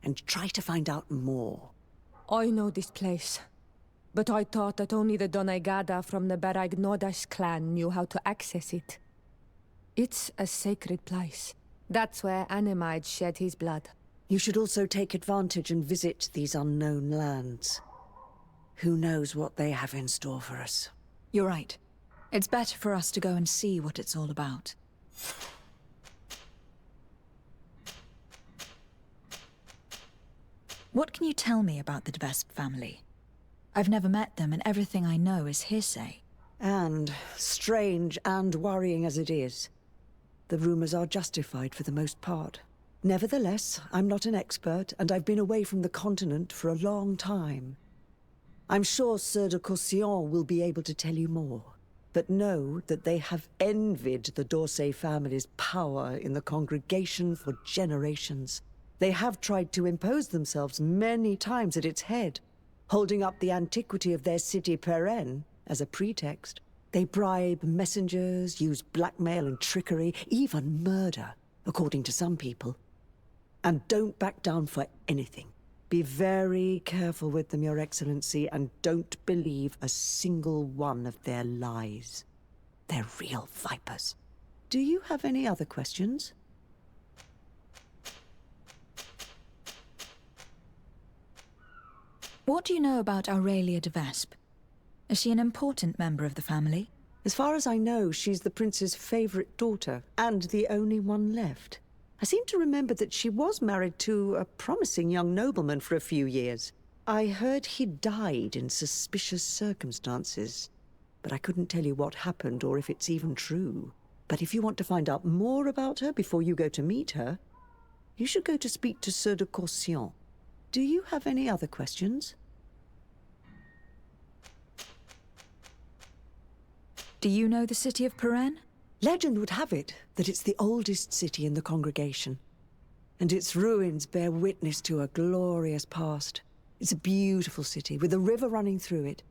and try to find out more. I know this place, but I thought that only the Donegada from the Baragnodas clan knew how to access it. It's a sacred place. That's where Animide shed his blood. You should also take advantage and visit these unknown lands. Who knows what they have in store for us? You're right. It's better for us to go and see what it's all about. What can you tell me about the De Vespe family? I've never met them, and everything I know is hearsay. And, strange and worrying as it is, the rumors are justified for the most part. Nevertheless, I'm not an expert, and I've been away from the continent for a long time. I'm sure Sieur de Caution will be able to tell you more. But know that they have envied the D'Orsay family's power in the congregation for generations. They have tried to impose themselves many times at its head, holding up the antiquity of their city Peren as a pretext. They bribe messengers, use blackmail and trickery, even murder, according to some people. And don't back down for anything. Be very careful with them, Your Excellency, and don't believe a single one of their lies. They're real vipers. Do you have any other questions? What do you know about Aurelia de Vespe? Is she an important member of the family? As far as I know, she's the prince's favorite daughter, and the only one left. I seem to remember that she was married to a promising young nobleman for a few years. I heard he died in suspicious circumstances, but I couldn't tell you what happened or if it's even true. But if you want to find out more about her before you go to meet her, you should go to speak to Sir de Coursion. Do you have any other questions? Do you know the city of Peren? Legend would have it that it's the oldest city in the congregation, and its ruins bear witness to a glorious past. It's a beautiful city with a river running through it,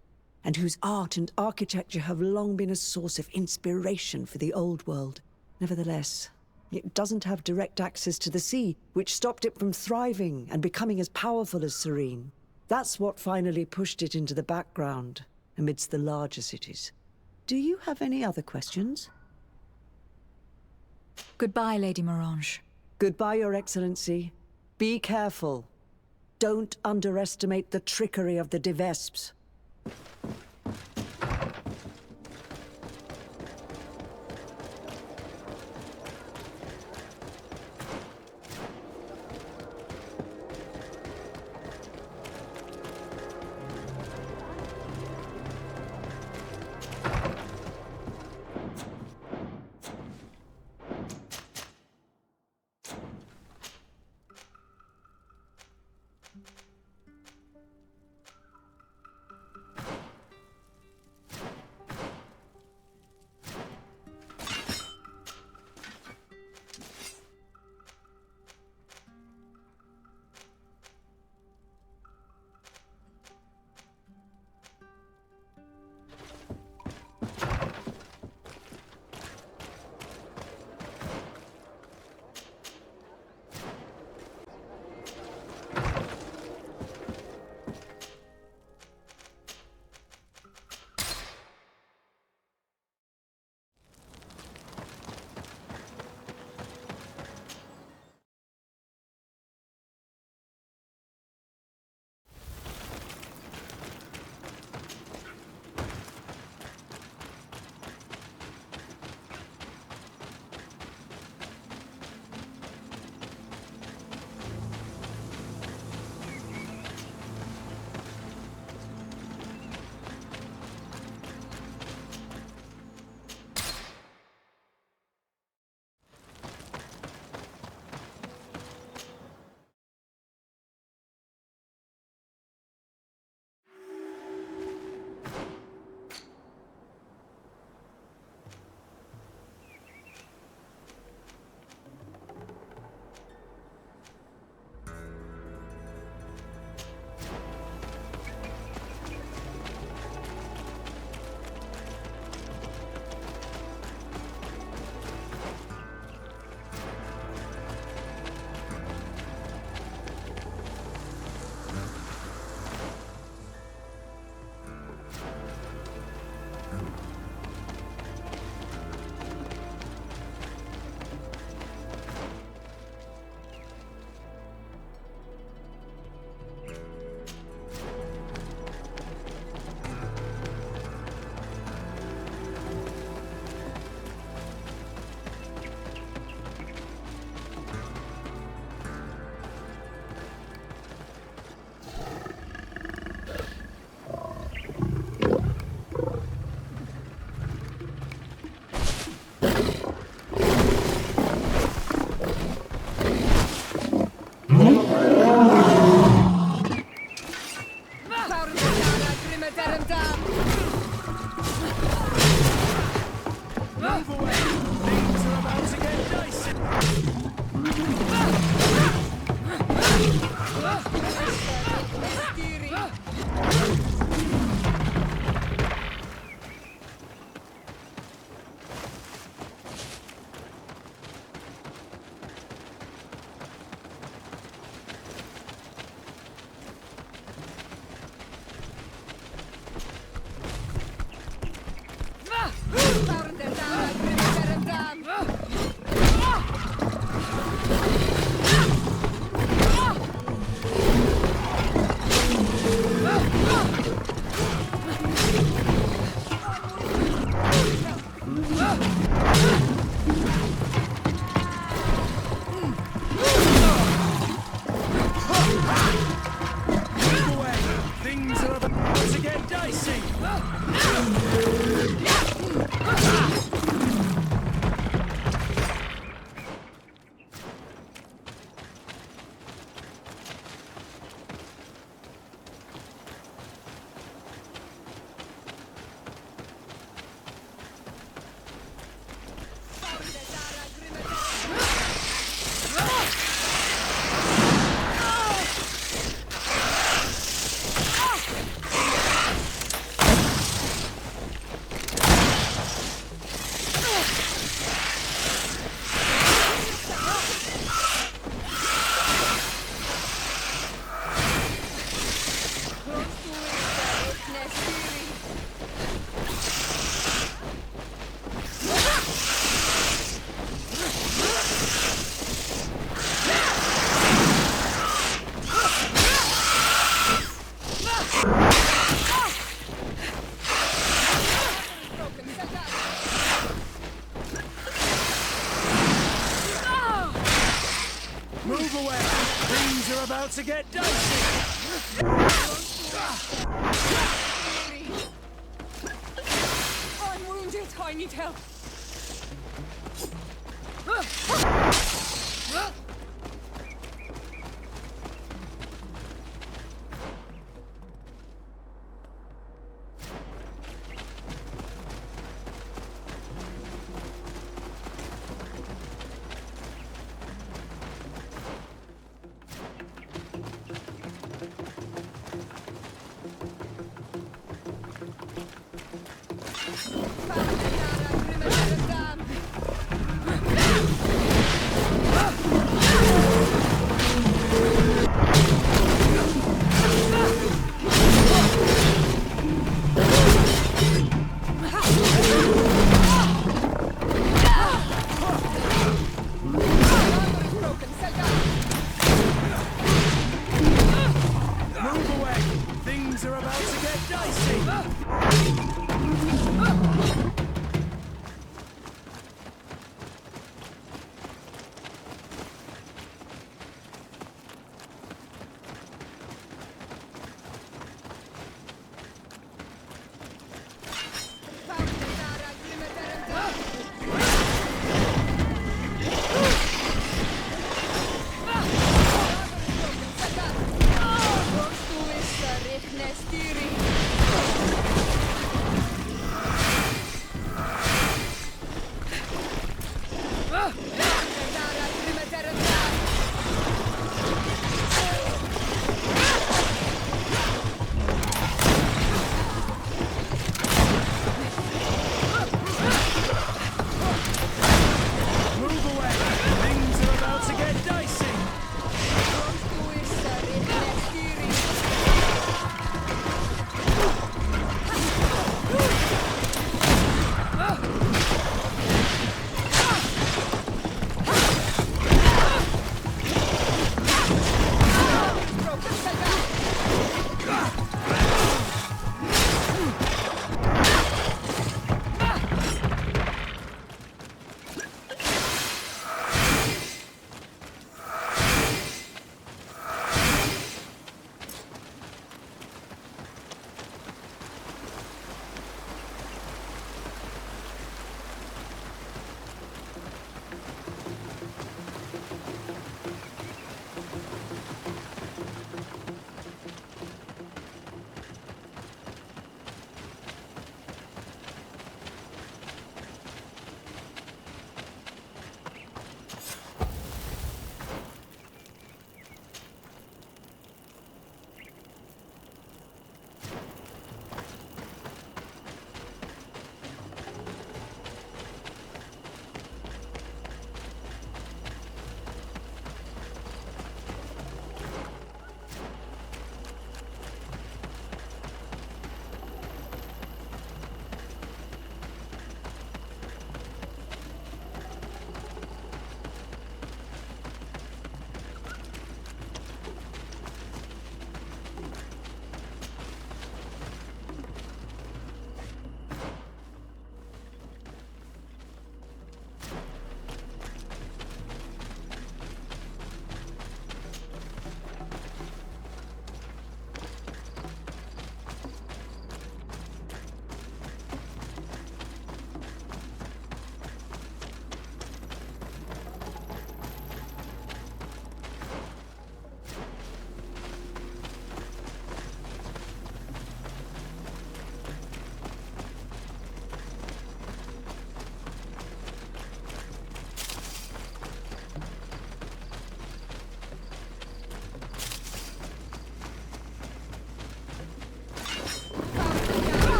and whose art and architecture have long been a source of inspiration for the old world. Nevertheless, it doesn't have direct access to the sea, which stopped it from thriving and becoming as powerful as Serene. That's what finally pushed it into the background amidst the larger cities. Do you have any other questions? Goodbye, Lady Morange. Goodbye, Your Excellency. Be careful. Don't underestimate the trickery of the de Vespes. Things are about to get dicey! I'm wounded. I need help.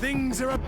Things are up.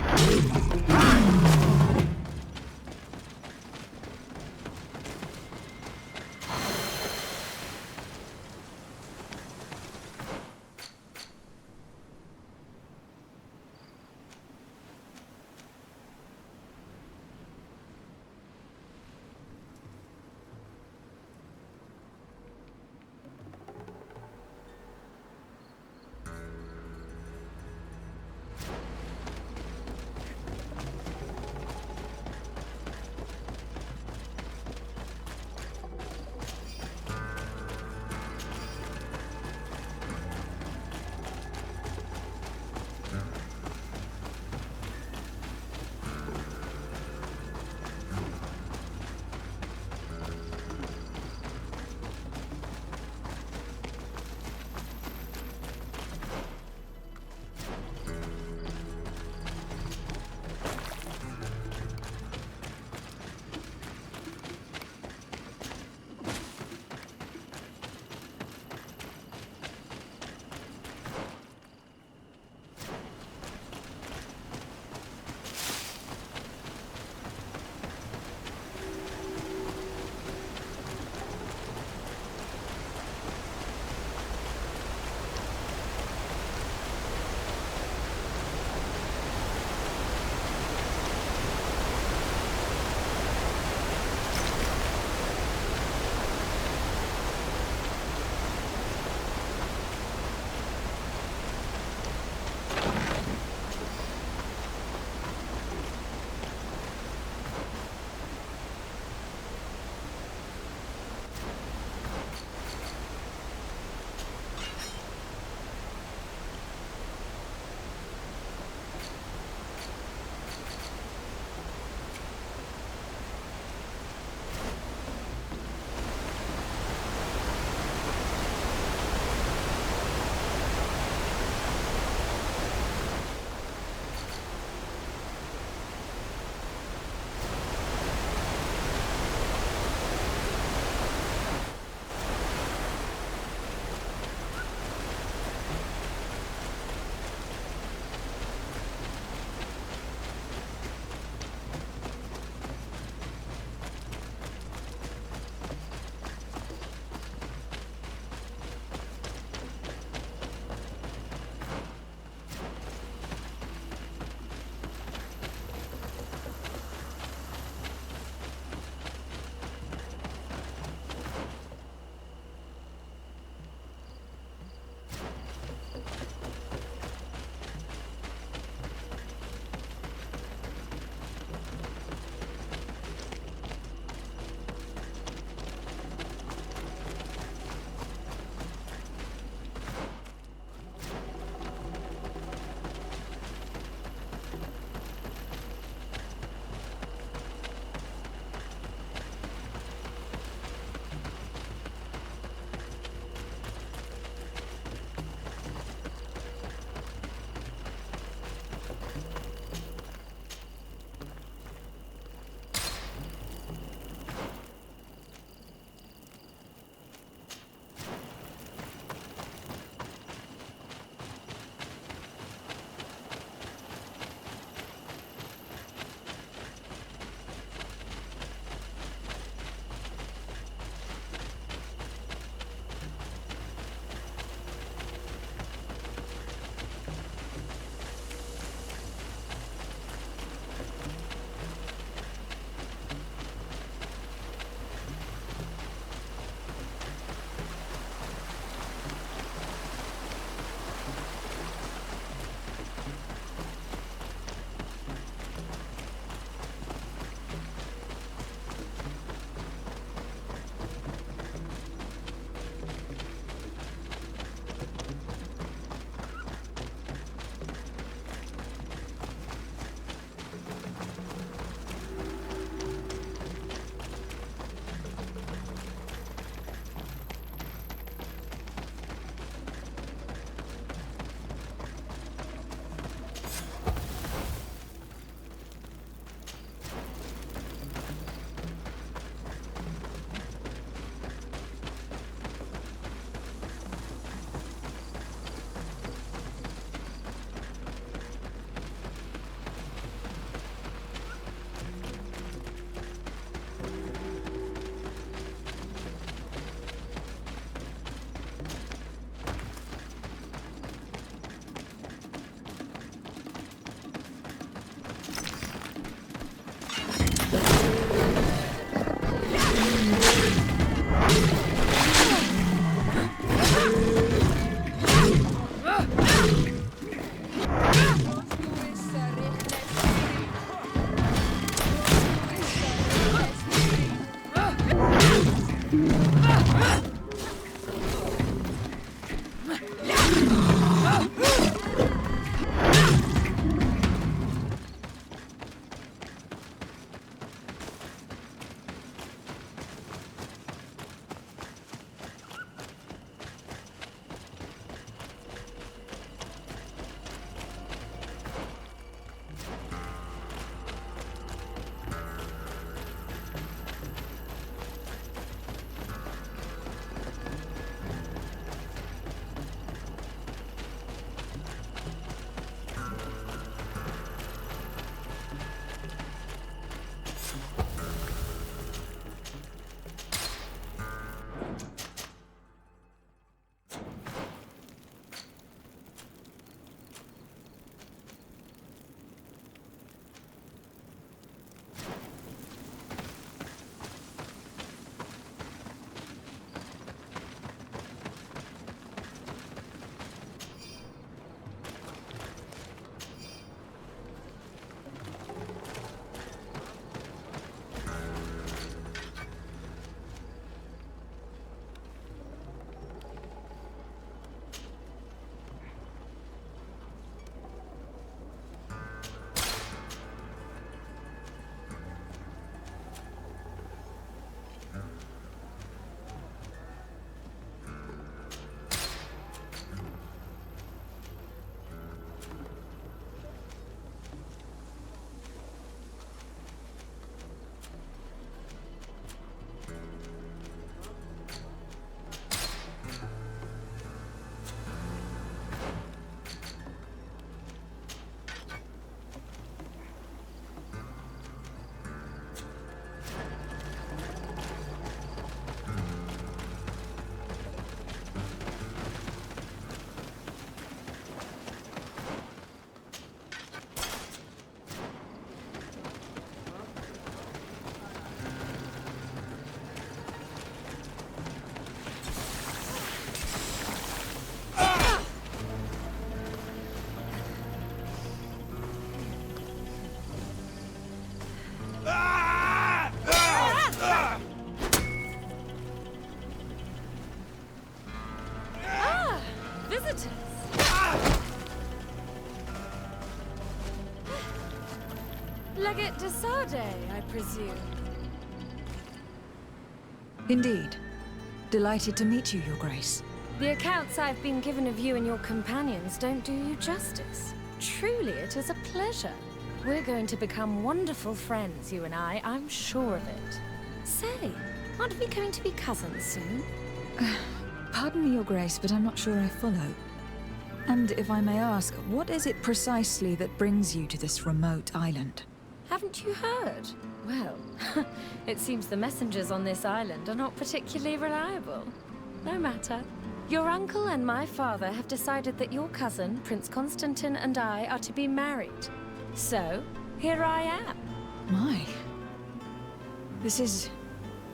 Legate de Sade, I presume. Indeed. Delighted to meet you, Your Grace. The accounts I've been given of you and your companions don't do you justice. Truly, it is a pleasure. We're going to become wonderful friends, you and I'm sure of it. Say, aren't we going to be cousins soon? Pardon me, Your Grace, but I'm not sure I follow. And if I may ask, what is it precisely that brings you to this remote island? Haven't you heard? Well, it seems the messengers on this island are not particularly reliable. No matter. Your uncle and my father have decided that your cousin, Prince Constantine, and I are to be married. So, here I am. My. This is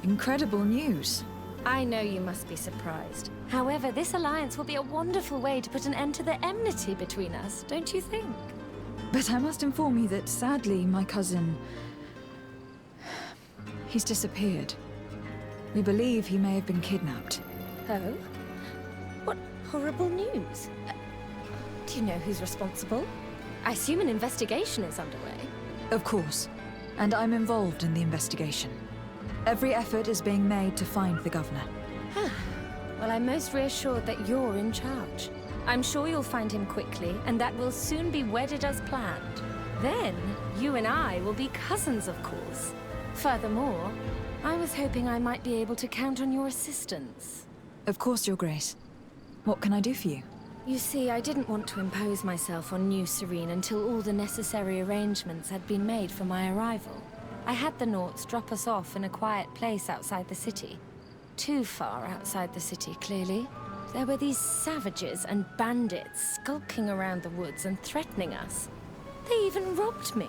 incredible news. I know you must be surprised. However, this alliance will be a wonderful way to put an end to the enmity between us, don't you think? But I must inform you that sadly, my cousin... he's disappeared. We believe he may have been kidnapped. Oh? What horrible news. Do you know who's responsible? I assume an investigation is underway. Of course. And I'm involved in the investigation. Every effort is being made to find the governor. Well, I'm most reassured that you're in charge. I'm sure you'll find him quickly, and that we'll soon be wedded as planned. Then, you and I will be cousins, of course. Furthermore, I was hoping I might be able to count on your assistance. Of course, Your Grace. What can I do for you? You see, I didn't want to impose myself on New Serene until all the necessary arrangements had been made for my arrival. I had the Nauts drop us off in a quiet place outside the city. Too far outside the city, clearly. There were these savages and bandits skulking around the woods and threatening us. They even robbed me.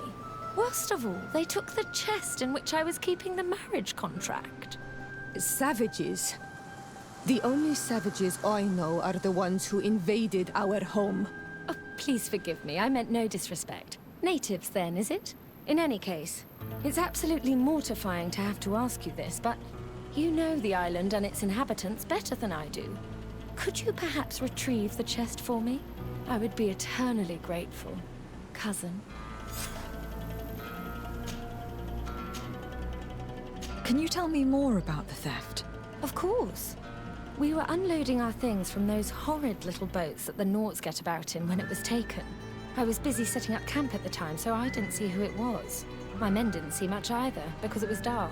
Worst of all, they took the chest in which I was keeping the marriage contract. Savages? The only savages I know are the ones who invaded our home. Oh, please forgive me. I meant no disrespect. Natives, then, is it? In any case, it's absolutely mortifying to have to ask you this, but You know the island and its inhabitants better than I do. Could you perhaps retrieve the chest for me? I would be eternally grateful, cousin. Can you tell me more about the theft? Of course. We were unloading our things from those horrid little boats that the Nauts get about in when it was taken. I was busy setting up camp at the time, so I didn't see who it was. My men didn't see much either, because it was dark.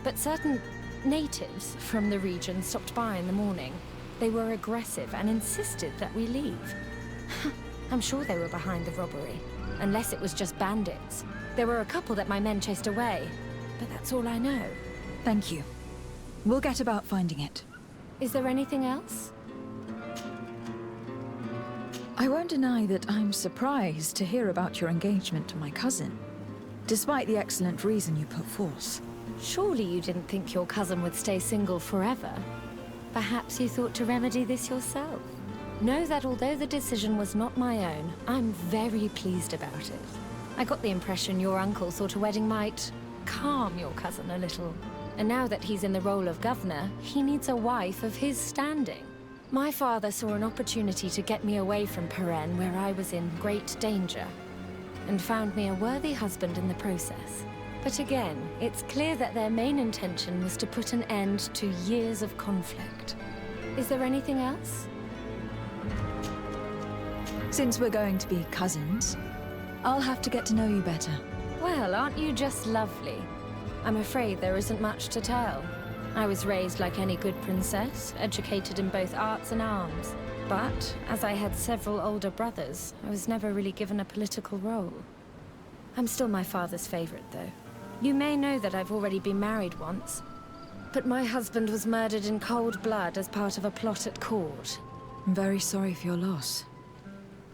But certain natives from the region stopped by in the morning. They were aggressive and insisted that we leave. I'm sure they were behind the robbery, unless it was just bandits. There were a couple that my men chased away, but that's all I know. Thank you. We'll get about finding it. Is there anything else? I won't deny that I'm surprised to hear about your engagement to my cousin, despite the excellent reason you put forth. Surely you didn't think your cousin would stay single forever? Perhaps you thought to remedy this yourself? Know that although the decision was not my own, I'm very pleased about it. I got the impression your uncle thought a wedding might calm your cousin a little. And now that he's in the role of governor, he needs a wife of his standing. My father saw an opportunity to get me away from Peren, where I was in great danger, and found me a worthy husband in the process. But again, it's clear that their main intention was to put an end to years of conflict. Is there anything else? Since we're going to be cousins, I'll have to get to know you better. Well, aren't you just lovely? I'm afraid there isn't much to tell. I was raised like any good princess, educated in both arts and arms. But, as I had several older brothers, I was never really given a political role. I'm still my father's favorite, though. You may know that I've already been married once, but my husband was murdered in cold blood as part of a plot at court. I'm very sorry for your loss.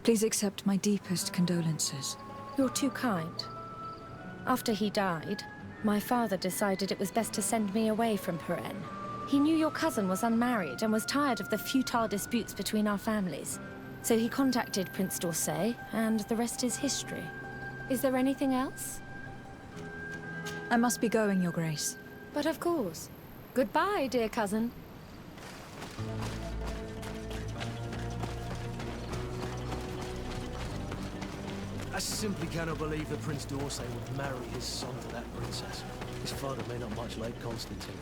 Please accept my deepest condolences. You're too kind. After he died, my father decided it was best to send me away from Peren. He knew your cousin was unmarried and was tired of the futile disputes between our families. So he contacted Prince d'Orsay, and the rest is history. Is there anything else? I must be going, Your Grace. But of course. Goodbye, dear cousin. I simply cannot believe that Prince d'Orsay would marry his son to that princess. His father may not much like Constantine,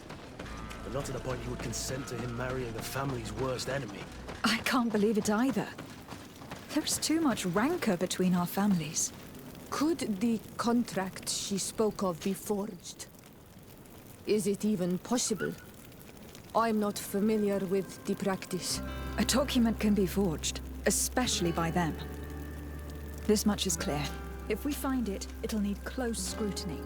but not to the point he would consent to him marrying the family's worst enemy. I can't believe it either. There's too much rancor between our families. Could the contract she spoke of be forged? Is it even possible? I'm not familiar with the practice. A document can be forged, especially by them. This much is clear. If we find it, it'll need close scrutiny.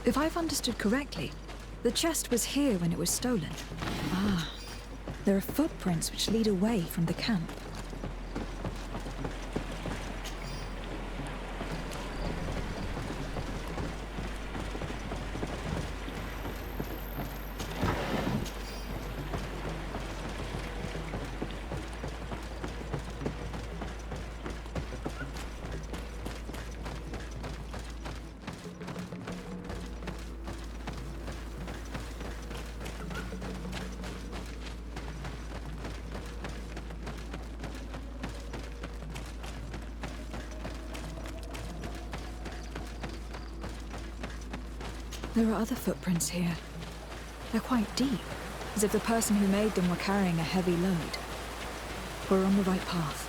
If I've understood correctly, the chest was here when it was stolen. Ah, there are footprints which lead away from the camp. There are other footprints here. They're quite deep, as if the person who made them were carrying a heavy load. We're on the right path.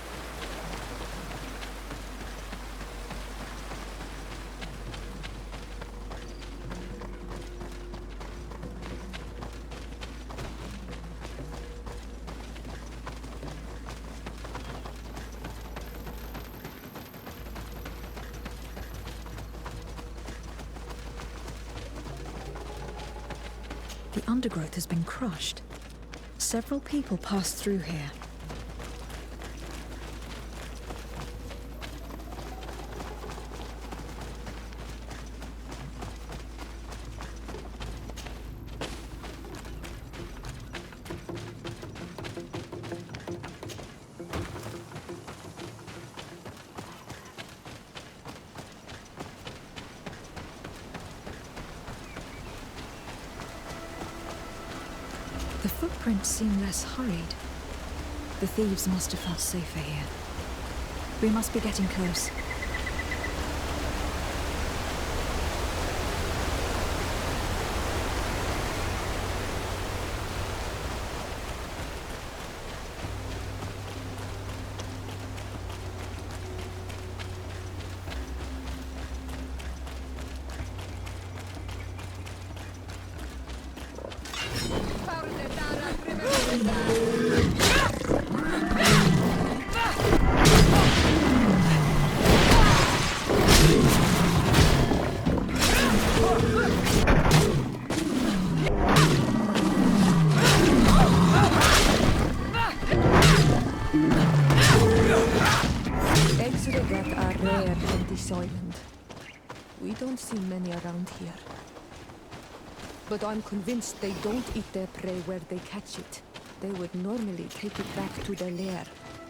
undergrowth has been crushed. Several people passed through here. The footprints seem less hurried. The thieves must have felt safer here. We must be getting close. Eggs like that are rare on this island. We don't see many around here. But I'm convinced they don't eat their prey where they catch it. They would normally take it back to their lair.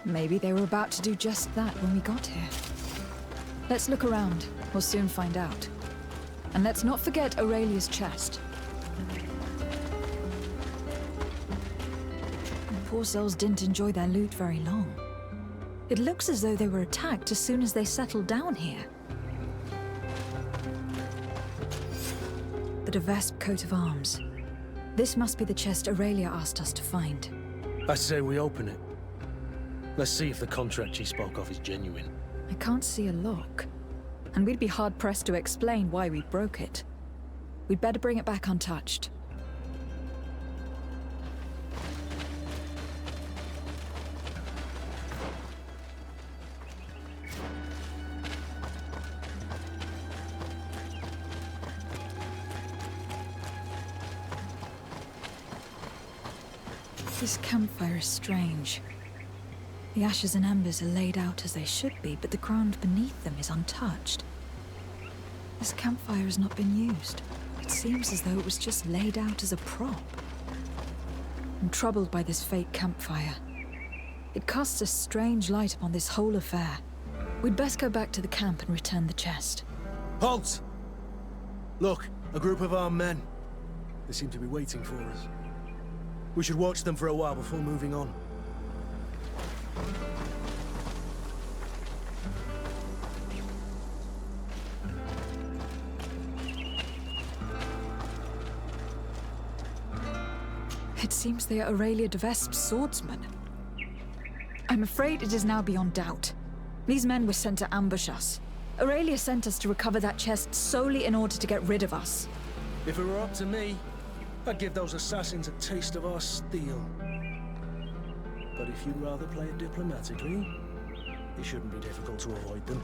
Maybe they were about to do just that when we got here. Let's look around. We'll soon find out. And let's not forget Aurelia's chest. The poor souls didn't enjoy their loot very long. It looks as though they were attacked as soon as they settled down here. The Devesp coat of arms. This must be the chest Aurelia asked us to find. I say we open it. Let's see if the contract she spoke of is genuine. I can't see a lock. And we'd be hard-pressed to explain why we broke it. We'd better bring it back untouched. This campfire is strange. The ashes and embers are laid out as they should be, but the ground beneath them is untouched. This campfire has not been used. It seems as though it was just laid out as a prop. I'm troubled by this fake campfire. It casts a strange light upon this whole affair. We'd best go back to the camp and return the chest. Halt! Look, a group of armed men. They seem to be waiting for us. We should watch them for a while before moving on. It seems they are Aurelia Devesp's swordsmen. I'm afraid it is now beyond doubt. These men were sent to ambush us. Aurelia sent us to recover that chest solely in order to get rid of us. If it were up to me, I'd give those assassins a taste of our steel. But if you'd rather play it diplomatically, it shouldn't be difficult to avoid them.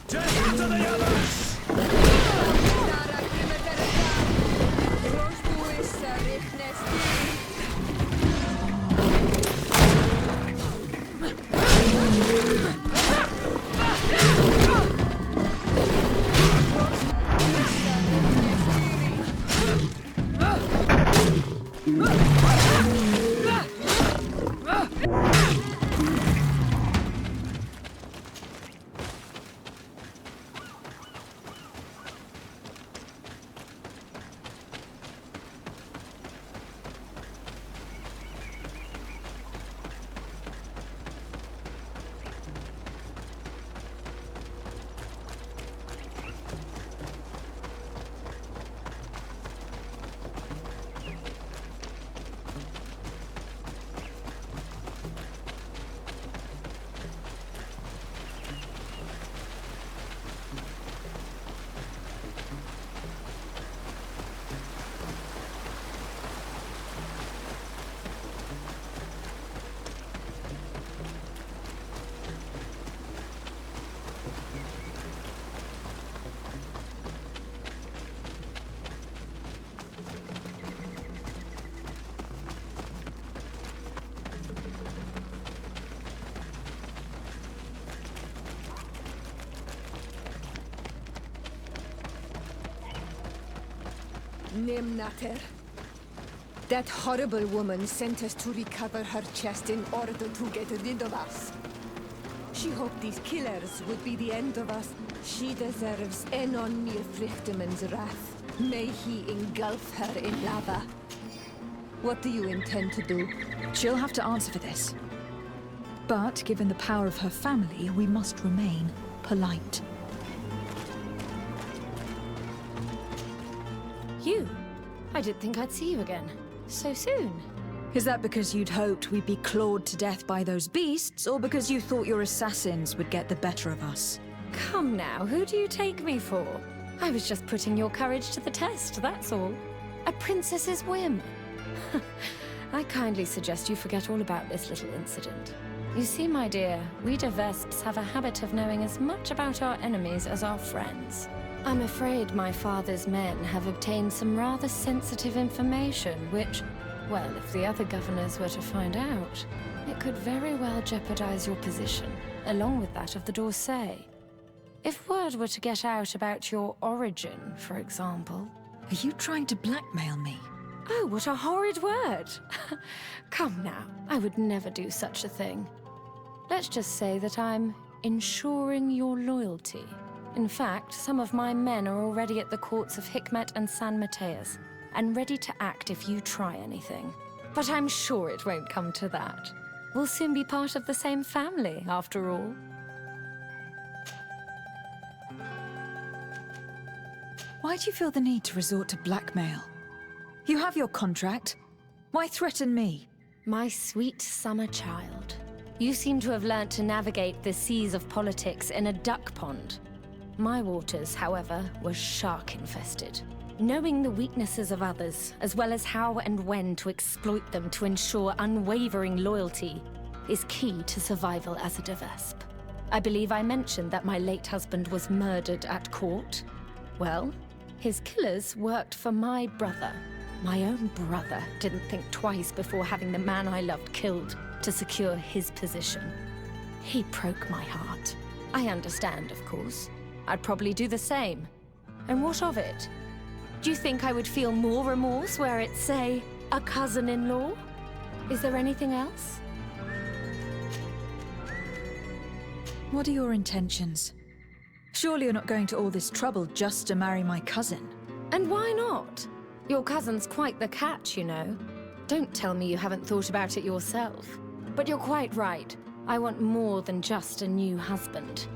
Death to the others! Nimnater. That horrible woman sent us to recover her chest in order to get rid of us. She hoped these killers would be the end of us. She deserves Enon Mirfrichtemann's wrath. May he engulf her in lava. What do you intend to do? She'll have to answer for this. But given the power of her family, we must remain polite. You? I didn't think I'd see you again. So soon. Is that because you'd hoped we'd be clawed to death by those beasts, or because you thought your assassins would get the better of us? Come now, who do you take me for? I was just putting your courage to the test, that's all. A princess's whim. I kindly suggest you forget all about this little incident. You see, my dear, we Vesps have a habit of knowing as much about our enemies as our friends. I'm afraid my father's men have obtained some rather sensitive information, which, well, if the other governors were to find out, it could very well jeopardize your position, along with that of the D'Orsay. If word were to get out about your origin, for example... Are you trying to blackmail me? Oh, what a horrid word! Come now, I would never do such a thing. Let's just say that I'm ensuring your loyalty. In fact, some of my men are already at the courts of Hikmet and San Mateus, and ready to act if you try anything. But I'm sure it won't come to that. We'll soon be part of the same family, after all. Why do you feel the need to resort to blackmail? You have your contract. Why threaten me? My sweet summer child. You seem to have learnt to navigate the seas of politics in a duck pond. My waters, however, were shark-infested. Knowing the weaknesses of others, as well as how and when to exploit them to ensure unwavering loyalty, is key to survival as a Vesp. I believe I mentioned that my late husband was murdered at court. Well, his killers worked for my brother. My own brother didn't think twice before having the man I loved killed to secure his position. He broke my heart. I understand, of course. I'd probably do the same. And what of it? Do you think I would feel more remorse were it, say, a cousin-in-law? Is there anything else? What are your intentions? Surely you're not going to all this trouble just to marry my cousin. And why not? Your cousin's quite the catch, you know. Don't tell me you haven't thought about it yourself. But you're quite right. I want more than just a new husband.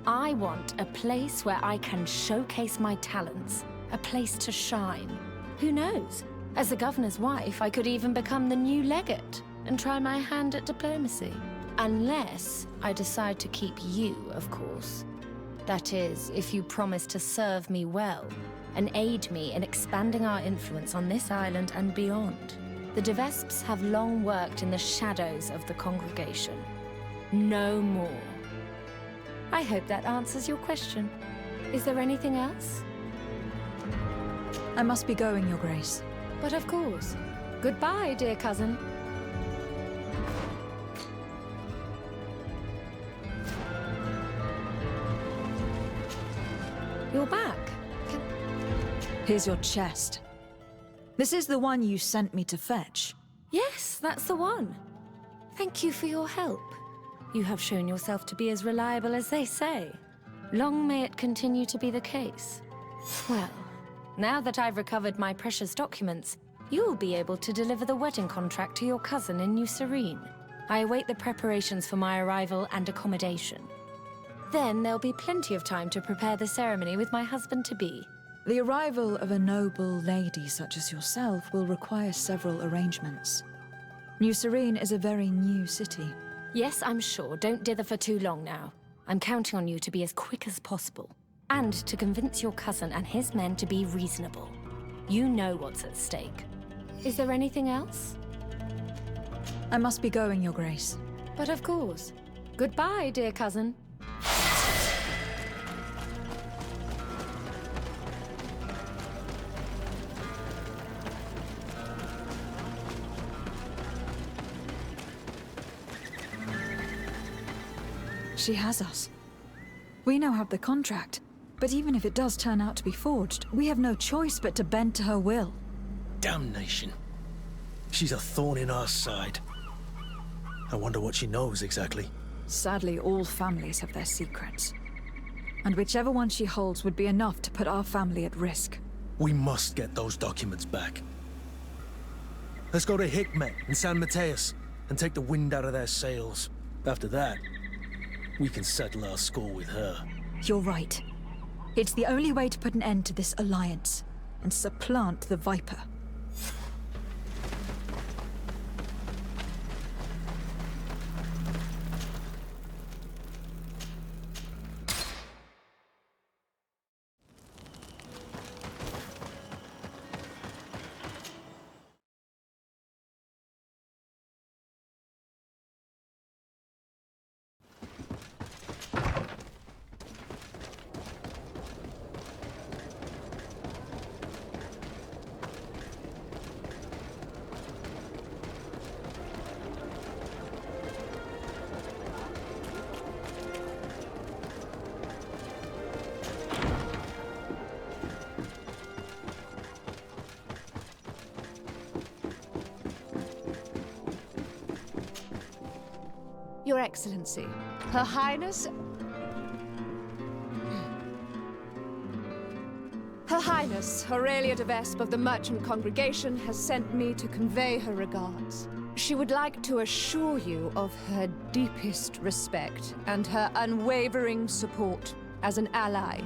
I want a place where I can showcase my talents, a place to shine. Who knows? As the governor's wife, I could even become the new legate and try my hand at diplomacy. Unless I decide to keep you, of course. That is, if you promise to serve me well and aid me in expanding our influence on this island and beyond. The Vesps have long worked in the shadows of the congregation. No more. I hope that answers your question. Is there anything else? I must be going, Your Grace. But of course. Goodbye, dear cousin. You're back. Here's your chest. This is the one you sent me to fetch. Yes, that's the one. Thank you for your help. You have shown yourself to be as reliable as they say. Long may it continue to be the case. Well, now that I've recovered my precious documents, you'll be able to deliver the wedding contract to your cousin in New Serene. I await the preparations for my arrival and accommodation. Then there'll be plenty of time to prepare the ceremony with my husband-to-be. The arrival of a noble lady such as yourself will require several arrangements. New Serene is a very new city. Yes, I'm sure. Don't dither for too long now. I'm counting on you to be as quick as possible. And to convince your cousin and his men to be reasonable. You know what's at stake. Is there anything else? I must be going, Your Grace. But of course. Goodbye, dear cousin. She has us. We now have the contract, but even if it does turn out to be forged, we have no choice but to bend to her will. Damnation. She's a thorn in our side. I wonder what she knows exactly. Sadly, all families have their secrets. And whichever one she holds would be enough to put our family at risk. We must get those documents back. Let's go to Hikmet in San Mateus and take the wind out of their sails. After that, we can settle our score with her. You're right. It's the only way to put an end to this alliance and supplant the Viper. Your Excellency, Her Highness... Her Highness, Aurelia de Vespe of the Merchant Congregation has sent me to convey her regards. She would like to assure you of her deepest respect and her unwavering support as an ally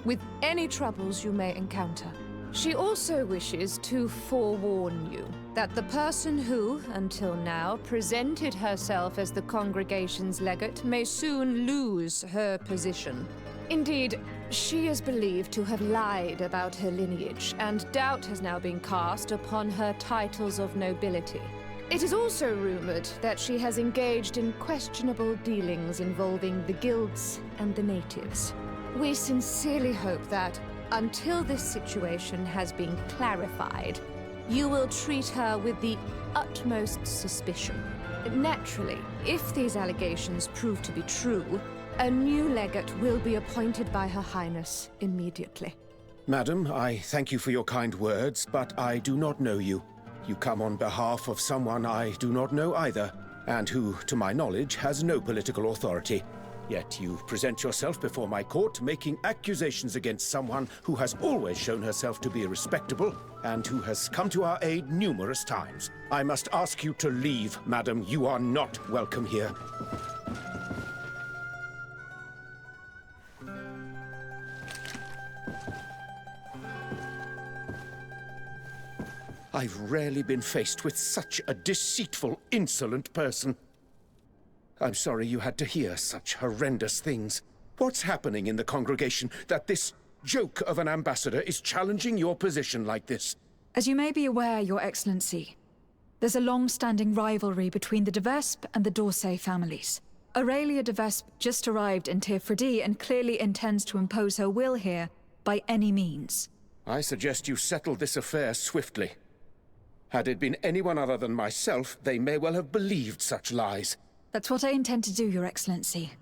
with any troubles you may encounter. She also wishes to forewarn you that the person who, until now, presented herself as the congregation's legate may soon lose her position. Indeed, she is believed to have lied about her lineage, and doubt has now been cast upon her titles of nobility. It is also rumored that she has engaged in questionable dealings involving the guilds and the natives. We sincerely hope that, until this situation has been clarified, you will treat her with the utmost suspicion. Naturally, if these allegations prove to be true, a new legate will be appointed by Her Highness immediately. Madam, I thank you for your kind words, but I do not know you. You come on behalf of someone I do not know either, and who, to my knowledge, has no political authority. Yet you present yourself before my court, making accusations against someone who has always shown herself to be respectable, and who has come to our aid numerous times. I must ask you to leave, madam. You are not welcome here. I've rarely been faced with such a deceitful, insolent person. I'm sorry you had to hear such horrendous things. What's happening in the congregation that this joke of an ambassador is challenging your position like this? As you may be aware, Your Excellency, there's a long-standing rivalry between the de Vespe and the d'Orsay families. Aurelia de Vespe just arrived in Tirfredi and clearly intends to impose her will here by any means. I suggest you settle this affair swiftly. Had it been anyone other than myself, they may well have believed such lies. That's what I intend to do, Your Excellency.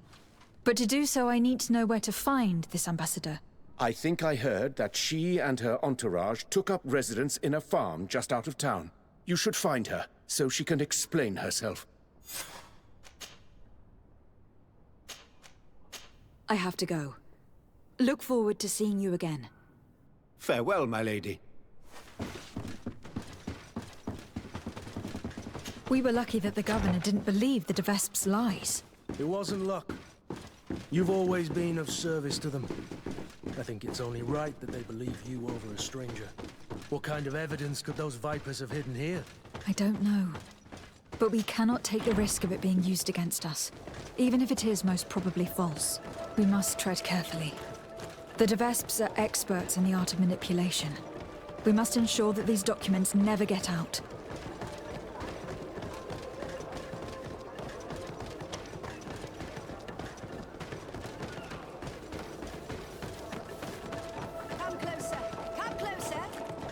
But to do so, I need to know where to find this ambassador. I think I heard that she and her entourage took up residence in a farm just out of town. You should find her, so she can explain herself. I have to go. Look forward to seeing you again. Farewell, my lady. We were lucky that the governor didn't believe the de Vespe's lies. It wasn't luck. You've always been of service to them. I think it's only right that they believe you over a stranger. What kind of evidence could those vipers have hidden here? I don't know. But we cannot take the risk of it being used against us, even if it is most probably false. We must tread carefully. The de Vespes are experts in the art of manipulation. We must ensure that these documents never get out. Come closer. Come closer.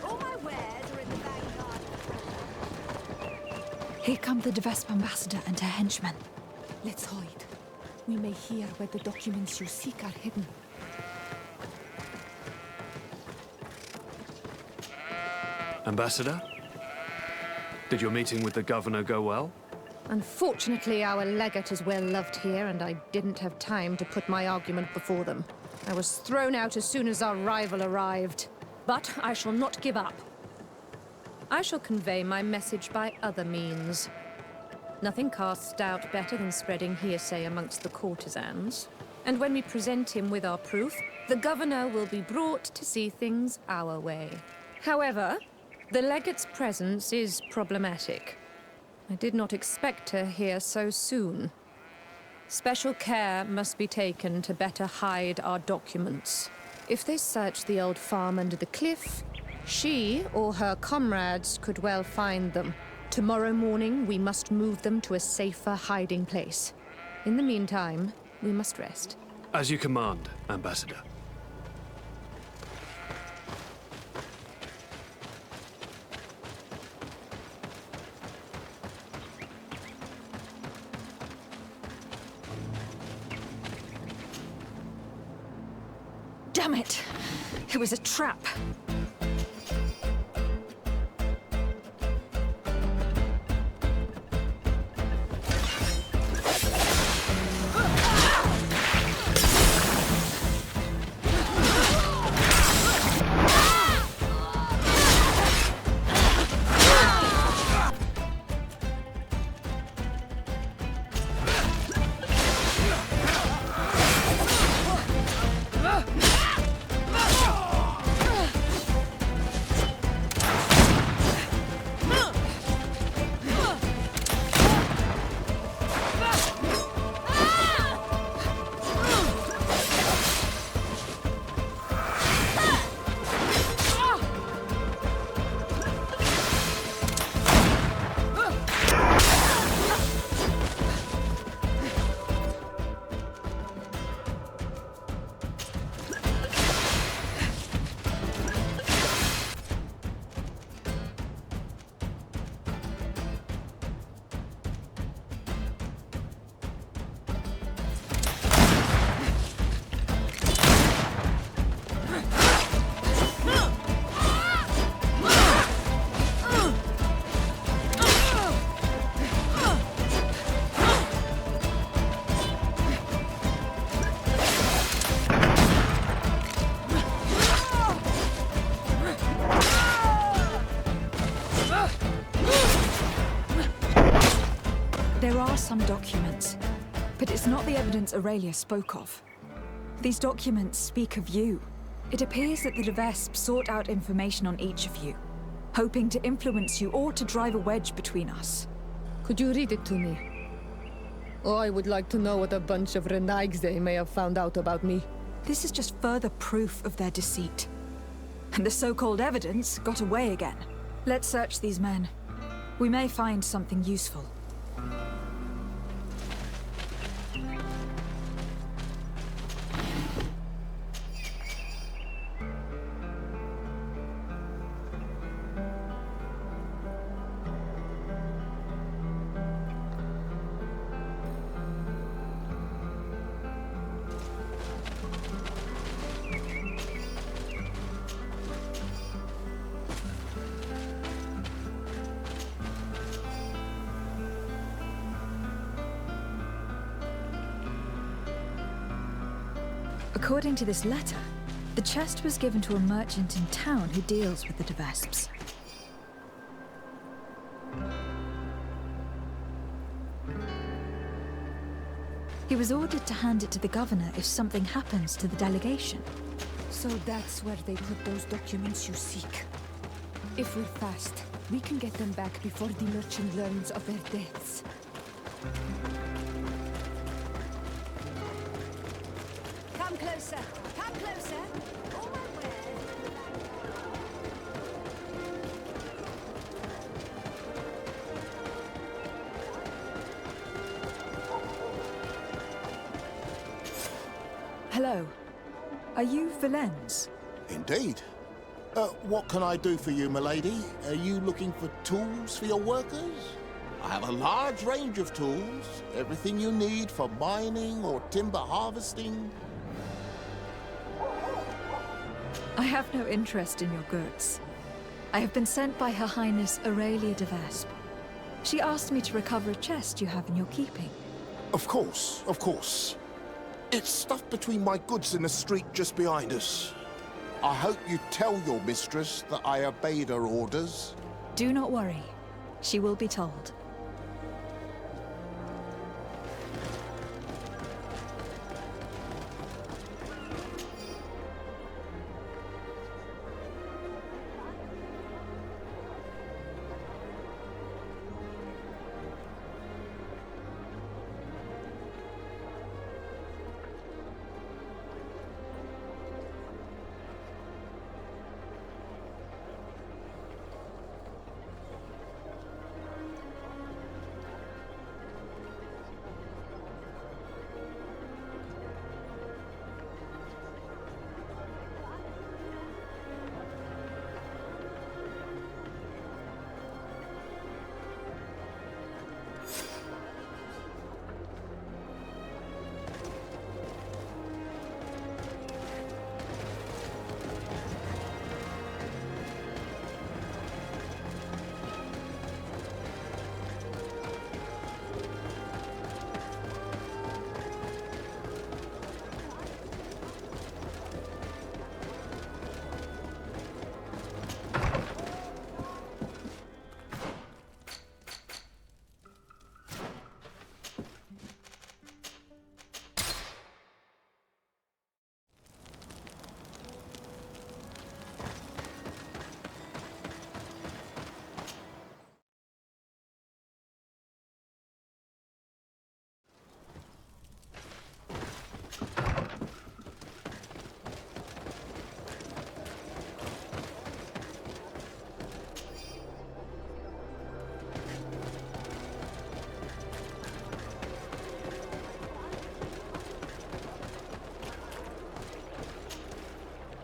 All my wares are in the vanguard. Here come the de Vespe ambassador and her henchmen. Let's hide. We may hear where the documents you seek are hidden. Ambassador? Did your meeting with the governor go well? Unfortunately, our legate is well loved here, and I didn't have time to put my argument before them. I was thrown out as soon as our rival arrived. But I shall not give up. I shall convey my message by other means. Nothing casts doubt better than spreading hearsay amongst the courtesans. And when we present him with our proof, the governor will be brought to see things our way. However, the legate's presence is problematic. I did not expect her here so soon. Special care must be taken to better hide our documents. If they search the old farm under the cliff, she or her comrades could well find them. Tomorrow morning, we must move them to a safer hiding place. In the meantime, we must rest. As you command, Ambassador. Damn it! It was a trap. There are some documents, but it's not the evidence Aurelia spoke of. These documents speak of you. It appears that the de Vespe sought out information on each of you, hoping to influence you or to drive a wedge between us. Could you read it to me? Oh, I would like to know what a bunch of Renaigse may have found out about me. This is just further proof of their deceit. And the so-called evidence got away again. Let's search these men. We may find something useful. According to this letter, the chest was given to a merchant in town who deals with the Devesps. He was ordered to hand it to the governor if something happens to the delegation. So that's where they put those documents you seek. If we're fast, we can get them back before the merchant learns of their deaths. Come closer! Come closer! All my wares. Hello. Are you Valens? Indeed. What can I do for you, milady? Are you looking for tools for your workers? I have a large range of tools. Everything you need for mining or timber harvesting. I have no interest in your goods. I have been sent by Her Highness Aurelia de Vesp. She asked me to recover a chest you have in your keeping. Of course, of course. It's stuffed between my goods in the street just behind us. I hope you tell your mistress that I obeyed her orders. Do not worry. She will be told.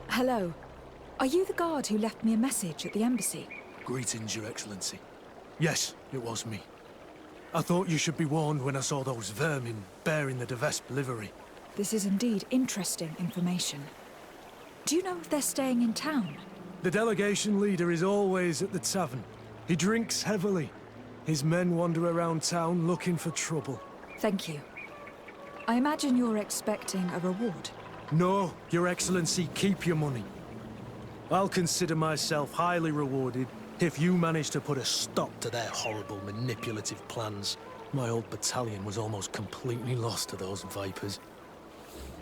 Hello. Are you the guard who left me a message at the embassy? Greetings, Your Excellency. Yes, it was me. I thought you should be warned when I saw those vermin bearing the Devesp livery. This is indeed interesting information. Do you know if they're staying in town? The delegation leader is always at the tavern. He drinks heavily. His men wander around town looking for trouble. Thank you. I imagine you're expecting a reward. No, Your Excellency, keep your money. I'll consider myself highly rewarded if you manage to put a stop to their horrible manipulative plans. My old battalion was almost completely lost to those vipers.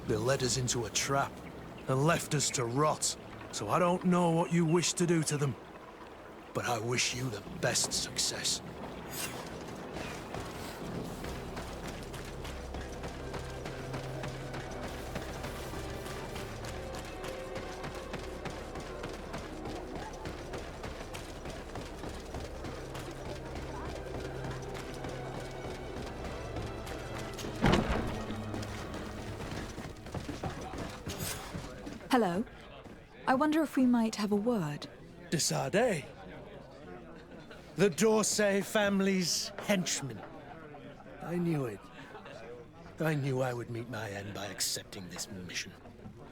They led us into a trap and left us to rot, so I don't know what you wish to do to them. But I wish you the best success. Hello. I wonder if we might have a word. De Sade? The D'Orsay family's henchman. I knew it. I knew I would meet my end by accepting this mission.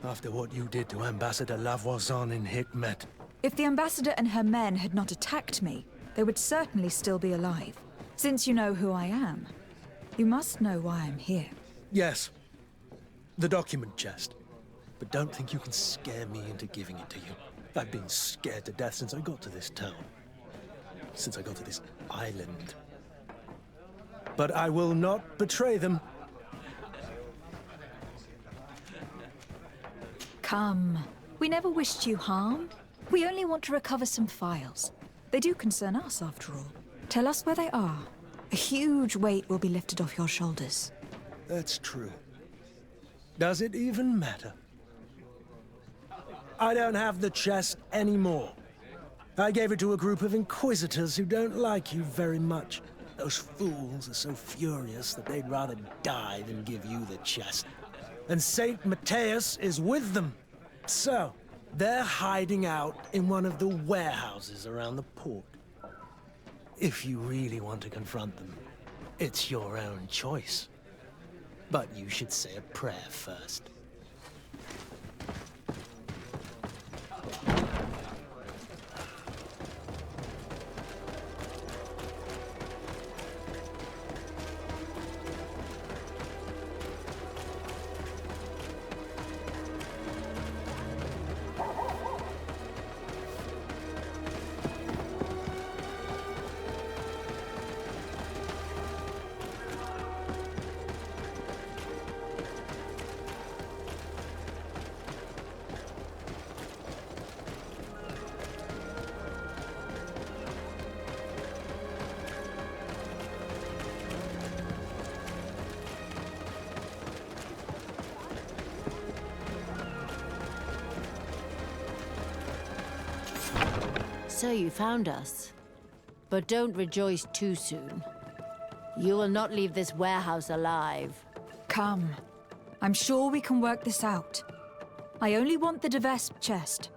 After what you did to Ambassador Lavoisin in Hikmet. If the ambassador and her men had not attacked me, they would certainly still be alive. Since you know who I am, you must know why I'm here. Yes. The document chest. but don't think you can scare me into giving it to you. I've been scared to death since I got to this town. Since I got to this island. But I will not betray them. Come. We never wished you harm. We only want to recover some files. They do concern us, after all. Tell us where they are. A huge weight will be lifted off your shoulders. That's true. Does it even matter? I don't have the chest anymore. I gave it to a group of inquisitors who don't like you very much. Those fools are so furious that they'd rather die than give you the chest. And Saint Matthias is with them. So, they're hiding out in one of the warehouses around the port. If you really want to confront them, it's your own choice. But you should say a prayer first. So you found us. But don't rejoice too soon. You will not leave this warehouse alive. Come. I'm sure we can work this out. I only want the Devesp chest.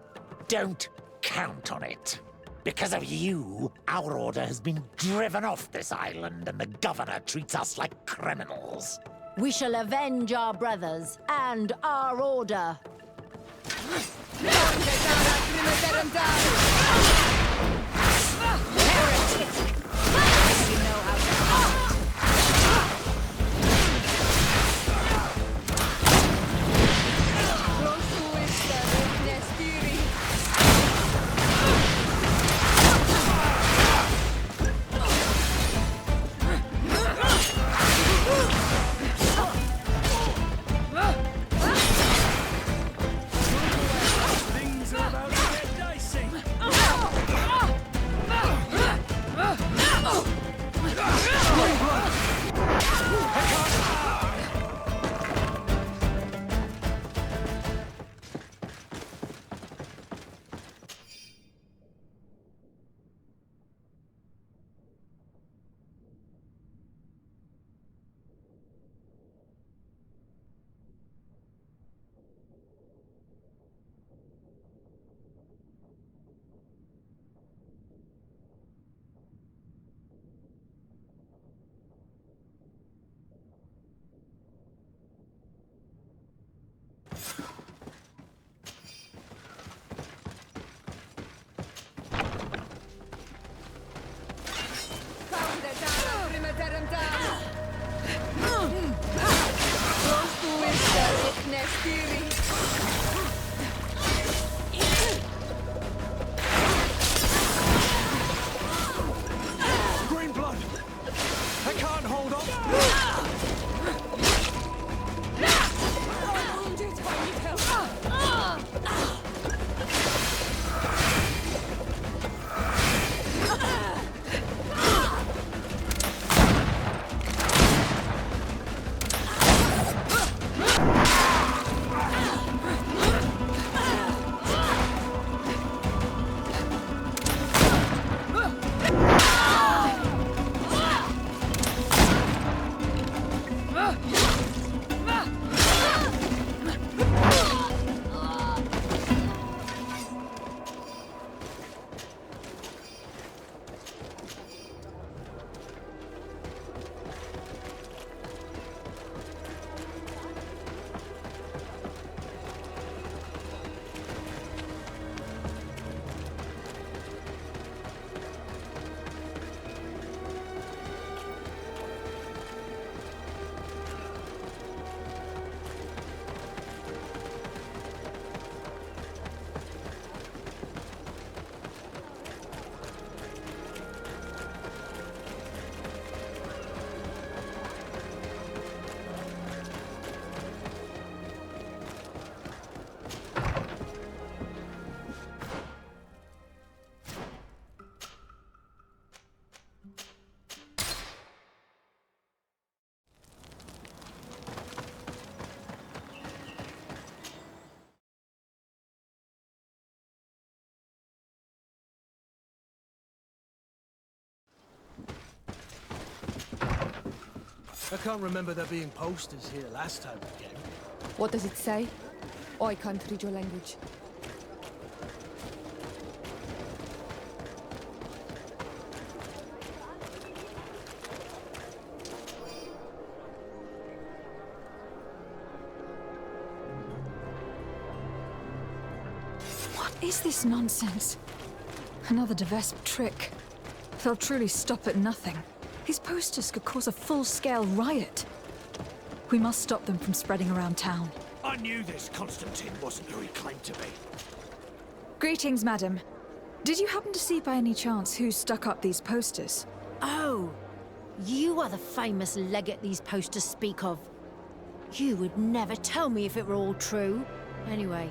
Don't count on it. Because of you, our order has been driven off this island and the governor treats us like criminals. We shall avenge our brothers and our order. Things are about to get dicey. I can't remember there being posters here last time we came. What does it say? I can't read your language. What is this nonsense? Another Devesp trick. They'll truly stop at nothing. These posters could cause a full-scale riot. We must stop them from spreading around town. I knew this Constantine wasn't who he claimed to be. Greetings, madam. Did you happen to see by any chance who stuck up these posters? Oh, you are the famous legate these posters speak of. You would never tell me if it were all true. Anyway,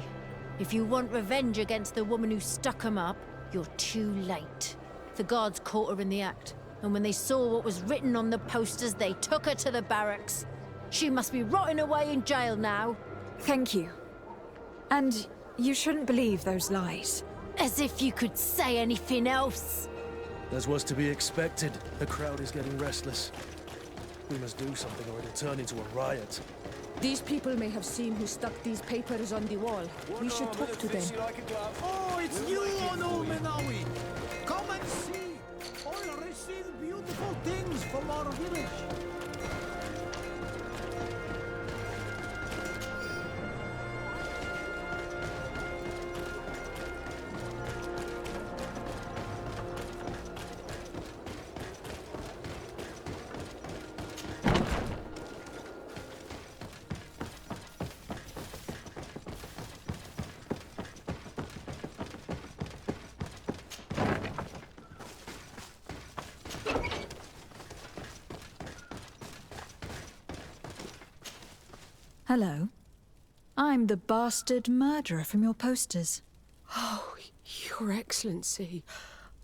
if you want revenge against the woman who stuck them up, you're too late. The guards caught her in the act, and when they saw what was written on the posters, they took her to the barracks. She must be rotting away in jail now. Thank you. And you shouldn't believe those lies. As if you could say anything else. As was to be expected, the crowd is getting restless. We must do something or it'll turn into a riot. These people may have seen who stuck these papers on the wall. We should talk to them. Oh, it's you, Ono Menawi! Come and see! I'll receive beautiful things from our village. Hello. I'm the bastard murderer from your posters. Oh, Your Excellency.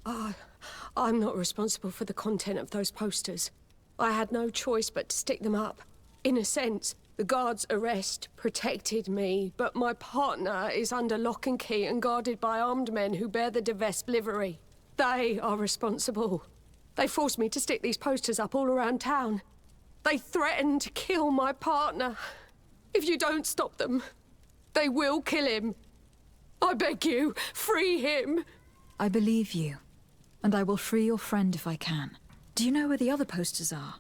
I'm not responsible for the content of those posters. I had no choice but to stick them up. In a sense, the guard's arrest protected me, but my partner is under lock and key and guarded by armed men who bear the Devesp livery. They are responsible. They forced me to stick these posters up all around town. They threatened to kill my partner. If you don't stop them, they will kill him. I beg you, free him. I believe you, and I will free your friend if I can. Do you know where the other posters are?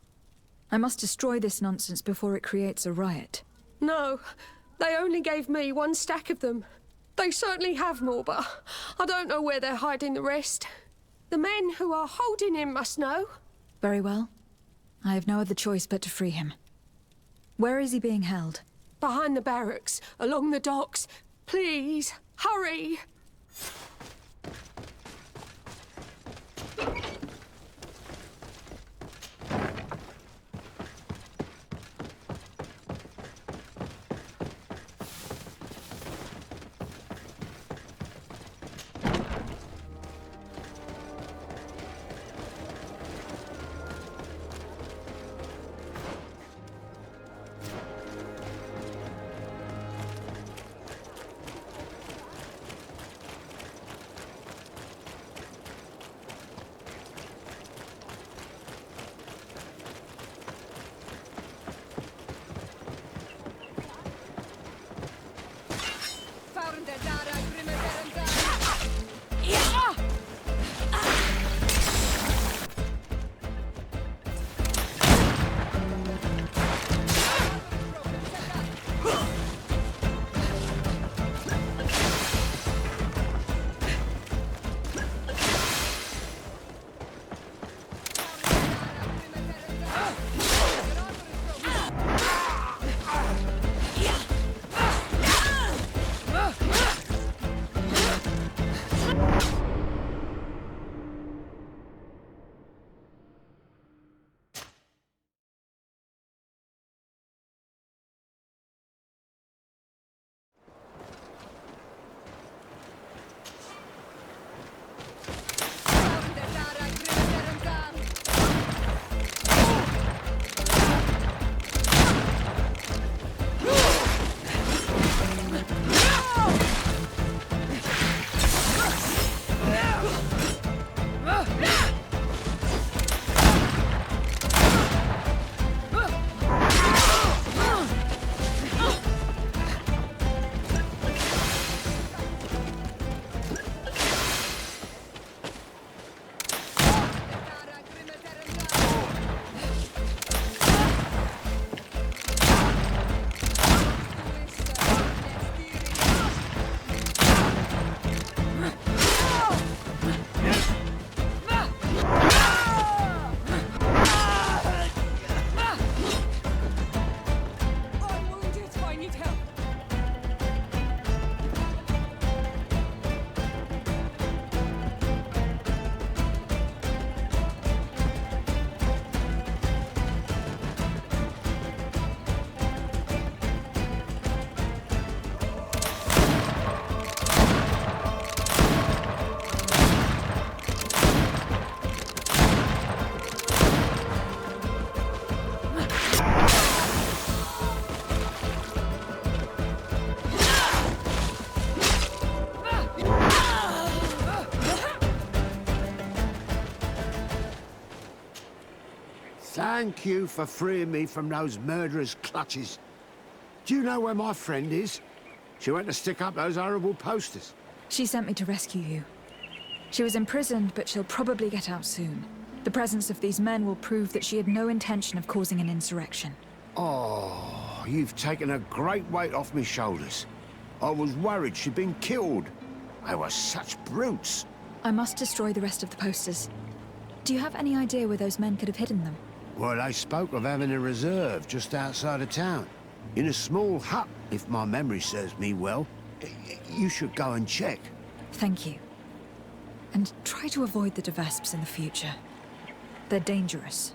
I must destroy this nonsense before it creates a riot. No, they only gave me one stack of them. They certainly have more, but I don't know where they're hiding the rest. The men who are holding him must know. Very well. I have no other choice but to free him. Where is he being held? Behind the barracks, along the docks. Please, hurry! Thank you for freeing me from those murderers' clutches. Do you know where my friend is? She went to stick up those horrible posters. She sent me to rescue you. She was imprisoned, but she'll probably get out soon. The presence of these men will prove that she had no intention of causing an insurrection. Oh, you've taken a great weight off me shoulders. I was worried she'd been killed. They were such brutes. I must destroy the rest of the posters. Do you have any idea where those men could have hidden them? Well, they spoke of having a reserve just outside of town. In a small hut, if my memory serves me well. You should go and check. Thank you. And try to avoid the Devesps in the future. They're dangerous.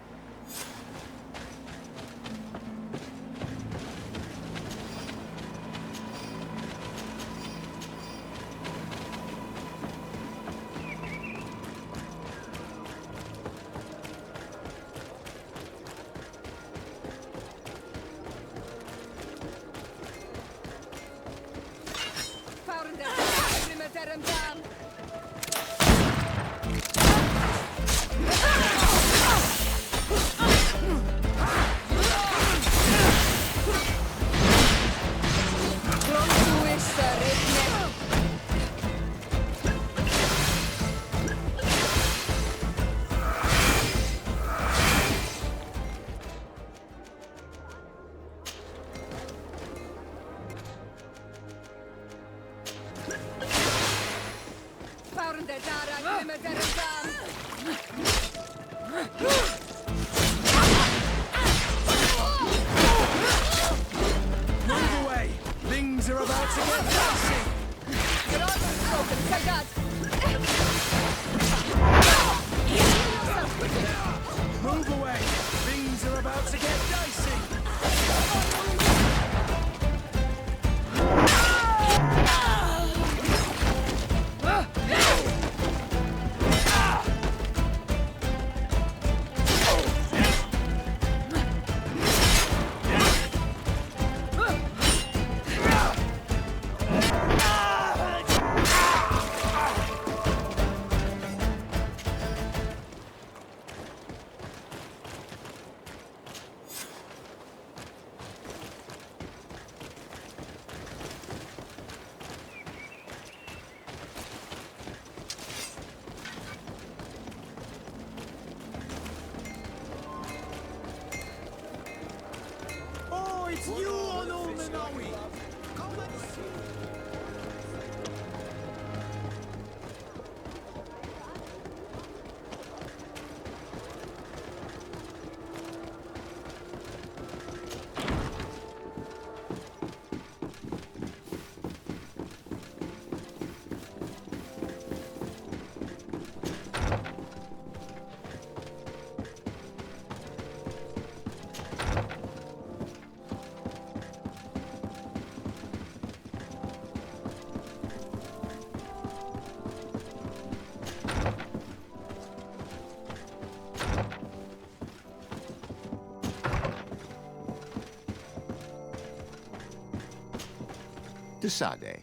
Sade,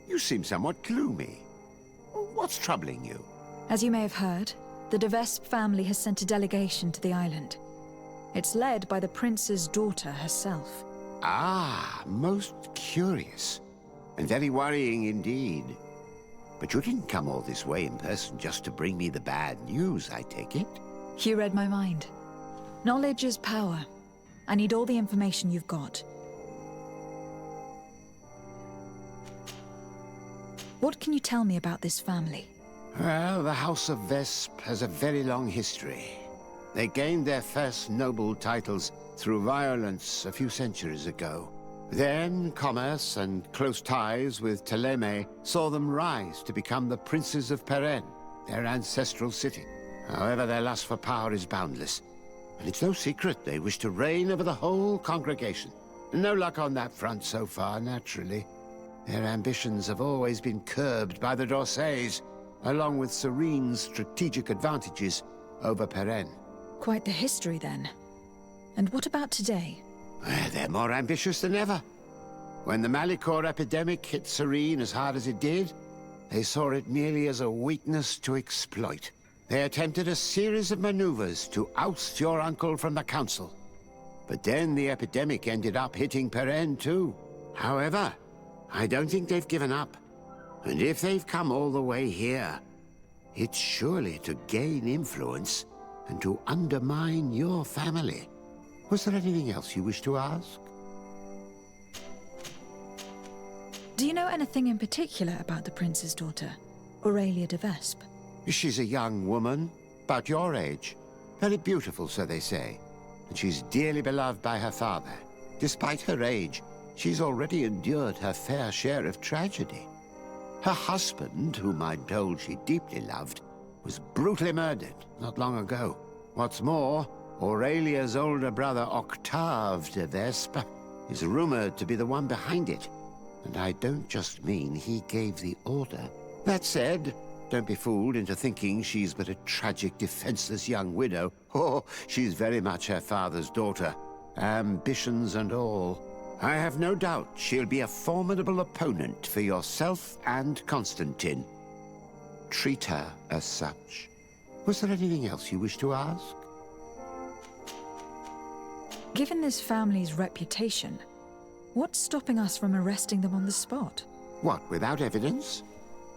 you seem somewhat gloomy. What's troubling you? As you may have heard, the Devesp family has sent a delegation to the island. It's led by the prince's daughter herself. Ah, most curious. And very worrying indeed. But you didn't come all this way in person just to bring me the bad news, I take it? You read my mind. Knowledge is power. I need all the information you've got. What can you tell me about this family? Well, the House of Vesp has a very long history. They gained their first noble titles through violence a few centuries ago. Then, commerce and close ties with Ptolemy saw them rise to become the Princes of Peren, their ancestral city. However, their lust for power is boundless. And it's no secret they wish to reign over the whole congregation. No luck on that front so far, naturally. Their ambitions have always been curbed by the Dorsays, along with Serene's strategic advantages over Peren. Quite the history, then. And what about today? They're more ambitious than ever. When the Malicor epidemic hit Serene as hard as it did, they saw it merely as a weakness to exploit. They attempted a series of maneuvers to oust your uncle from the council. But then the epidemic ended up hitting Perrin too. However, I don't think they've given up. And if they've come all the way here, it's surely to gain influence and to undermine your family. Was there anything else you wish to ask? Do you know anything in particular about the prince's daughter, Aurelia de Vespe? She's a young woman, about your age. Very beautiful, so they say. And she's dearly beloved by her father. Despite her age, she's already endured her fair share of tragedy. Her husband, whom I'm told she deeply loved, was brutally murdered not long ago. What's more, Aurelia's older brother Octave de Vespe is rumored to be the one behind it. And I don't just mean he gave the order. That said, don't be fooled into thinking she's but a tragic, defenseless young widow. Oh, she's very much her father's daughter, ambitions and all. I have no doubt she'll be a formidable opponent for yourself and Constantine. Treat her as such. Was there anything else you wish to ask? Given this family's reputation, what's stopping us from arresting them on the spot? What, without evidence?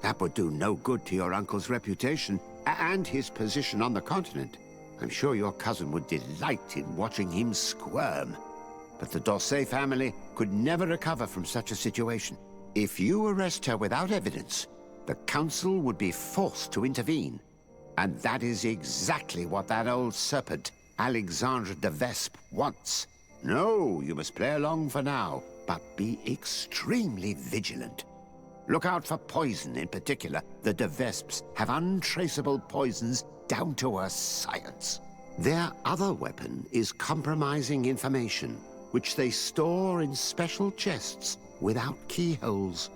That would do no good to your uncle's reputation and his position on the continent. I'm sure your cousin would delight in watching him squirm. But the D'Orsay family could never recover from such a situation. If you arrest her without evidence, the council would be forced to intervene. And that is exactly what that old serpent, Alexandre de Vespe, wants. No, you must play along for now, but be extremely vigilant. Look out for poison in particular. The de Vespes have untraceable poisons down to a science. Their other weapon is compromising information, which they store in special chests without keyholes.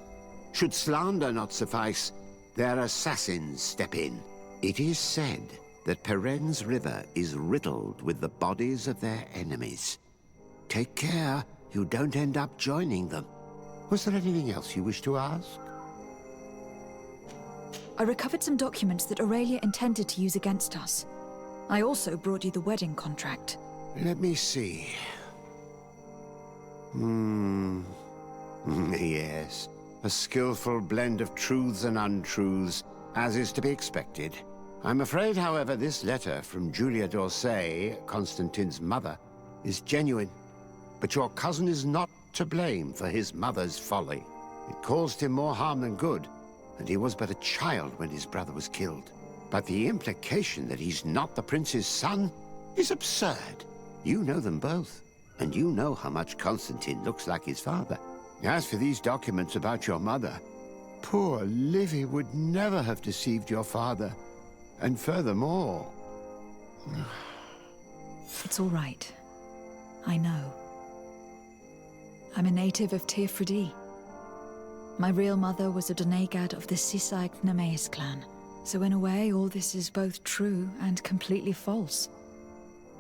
Should slander not suffice, their assassins step in. It is said that Perrin's river is riddled with the bodies of their enemies. Take care you don't end up joining them. Was there anything else you wish to ask? I recovered some documents that Aurelia intended to use against us. I also brought you the wedding contract. Let me see. Yes. A skillful blend of truths and untruths, as is to be expected. I'm afraid, however, this letter from Julia d'Orsay, Constantine's mother, is genuine. But your cousin is not to blame for his mother's folly. It caused him more harm than good, and he was but a child when his brother was killed. But the implication that he's not the prince's son is absurd. You know them both, and you know how much Constantine looks like his father. As for these documents about your mother, poor Livy would never have deceived your father. And furthermore... It's all right. I know. I'm a native of Tirfredi. My real mother was a Donegad of the Sisaig Nemeis clan. So in a way, all this is both true and completely false.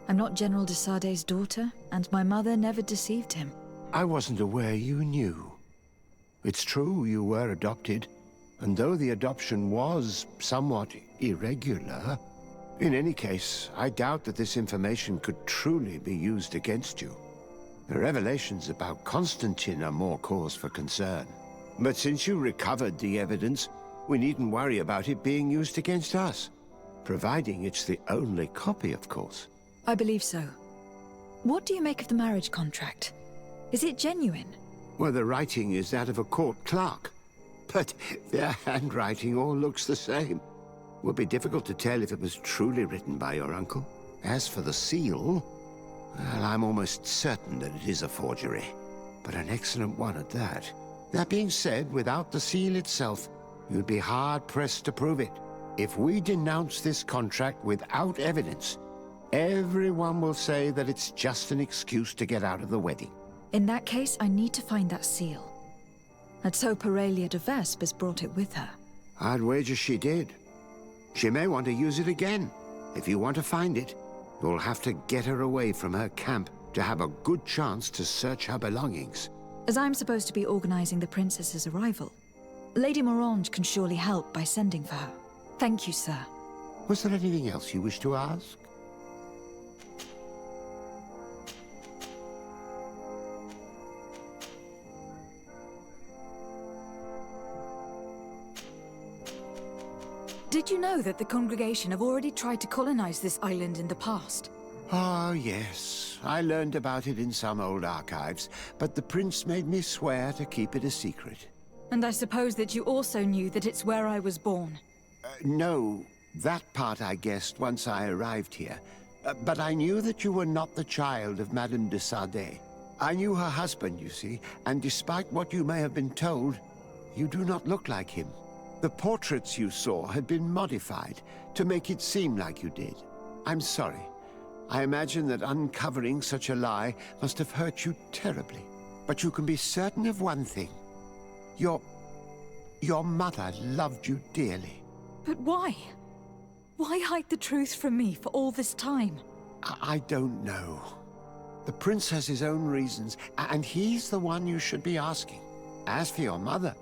I'm not General de Sarde's daughter, and my mother never deceived him. I wasn't aware you knew. It's true you were adopted, and though the adoption was somewhat irregular, in any case, I doubt that this information could truly be used against you. The revelations about Constantine are more cause for concern. But since you recovered the evidence, we needn't worry about it being used against us. Providing it's the only copy, of course. I believe so. What do you make of the marriage contract? Is it genuine? Well, the writing is that of a court clerk. But their handwriting all looks the same. It would be difficult to tell if it was truly written by your uncle. As for the seal, well, I'm almost certain that it is a forgery. But an excellent one at that. That being said, without the seal itself, you'd be hard-pressed to prove it. If we denounce this contract without evidence, everyone will say that it's just an excuse to get out of the wedding. In that case, I need to find that seal. Let's hope Aurelia de Vespe has brought it with her. I'd wager she did. She may want to use it again. If you want to find it, you'll have to get her away from her camp to have a good chance to search her belongings. As I'm supposed to be organizing the princess's arrival, Lady Morange can surely help by sending for her. Thank you, sir. Was there anything else you wish to ask? Did you know that the congregation have already tried to colonize this island in the past? Oh, yes. I learned about it in some old archives, but the prince made me swear to keep it a secret. And I suppose that you also knew that it's where I was born. No, that part I guessed once I arrived here. But I knew that you were not the child of Madame de Sade. I knew her husband, you see, and despite what you may have been told, you do not look like him. The portraits you saw had been modified to make it seem like you did. I'm sorry. I imagine that uncovering such a lie must have hurt you terribly. But you can be certain of one thing. Your mother loved you dearly. But why? Why hide the truth from me for all this time? I don't know. The prince has his own reasons, and he's the one you should be asking. As for your mother,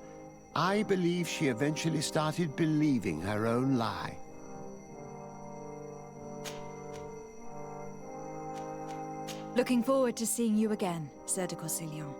I believe she eventually started believing her own lie. Looking forward to seeing you again, Sir de Corsillon.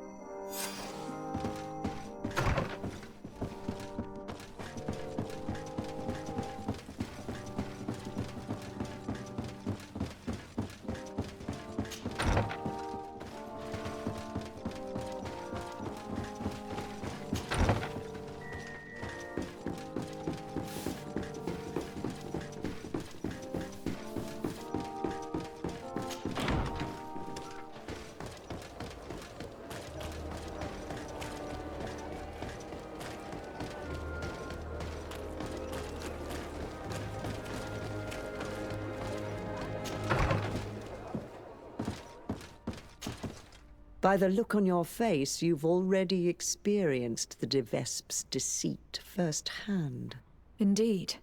By the look on your face, you've already experienced the De Vesp's deceit firsthand. Indeed.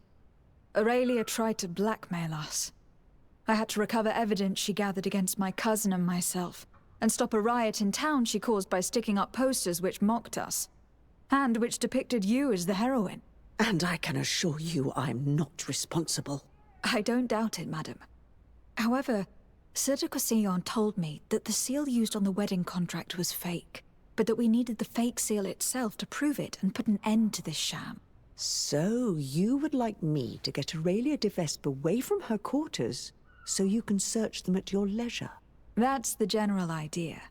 Aurelia tried to blackmail us. I had to recover evidence she gathered against my cousin and myself, and stop a riot in town she caused by sticking up posters which mocked us, and which depicted you as the heroine. And I can assure you I'm not responsible. I don't doubt it, madam. However, Sir de Corsillon told me that the seal used on the wedding contract was fake, but that we needed the fake seal itself to prove it and put an end to this sham. So, you would like me to get Aurelia de Vespe away from her quarters so you can search them at your leisure? That's the general idea.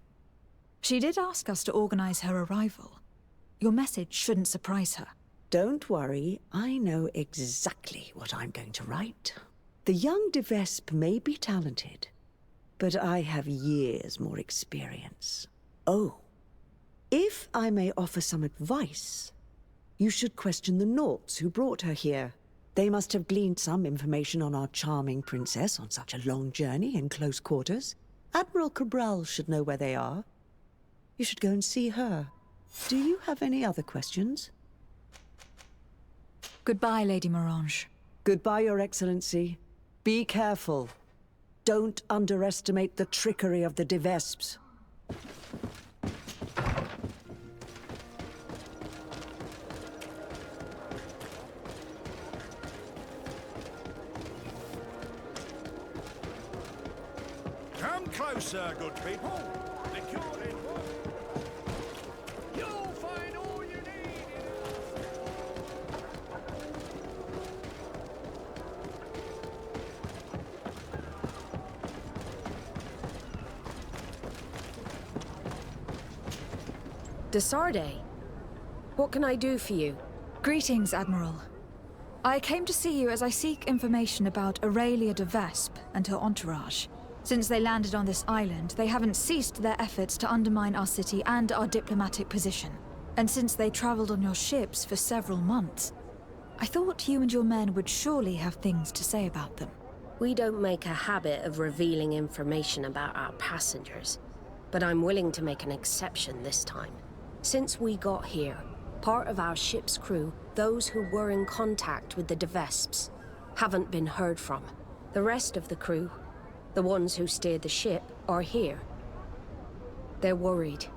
She did ask us to organize her arrival. Your message shouldn't surprise her. Don't worry, I know exactly what I'm going to write. The young de Vespe may be talented, but I have years more experience. Oh, if I may offer some advice, you should question the Nauts who brought her here. They must have gleaned some information on our charming princess on such a long journey in close quarters. Admiral Cabral should know where they are. You should go and see her. Do you have any other questions? Goodbye, Lady Morange. Goodbye, Your Excellency. Be careful. Don't underestimate the trickery of the De Vespes. Come closer, good people. The cure is you'll find all you need in De Sarde, what can I do for you? Greetings, Admiral. I came to see you as I seek information about Aurelia de Vespe and her entourage. Since they landed on this island, they haven't ceased their efforts to undermine our city and our diplomatic position. And since they traveled on your ships for several months, I thought you and your men would surely have things to say about them. We don't make a habit of revealing information about our passengers, but I'm willing to make an exception this time. Since we got here, part of our ship's crew, those who were in contact with the De Vespes, haven't been heard from. The rest of the crew, the ones who steered the ship, are here. They're worried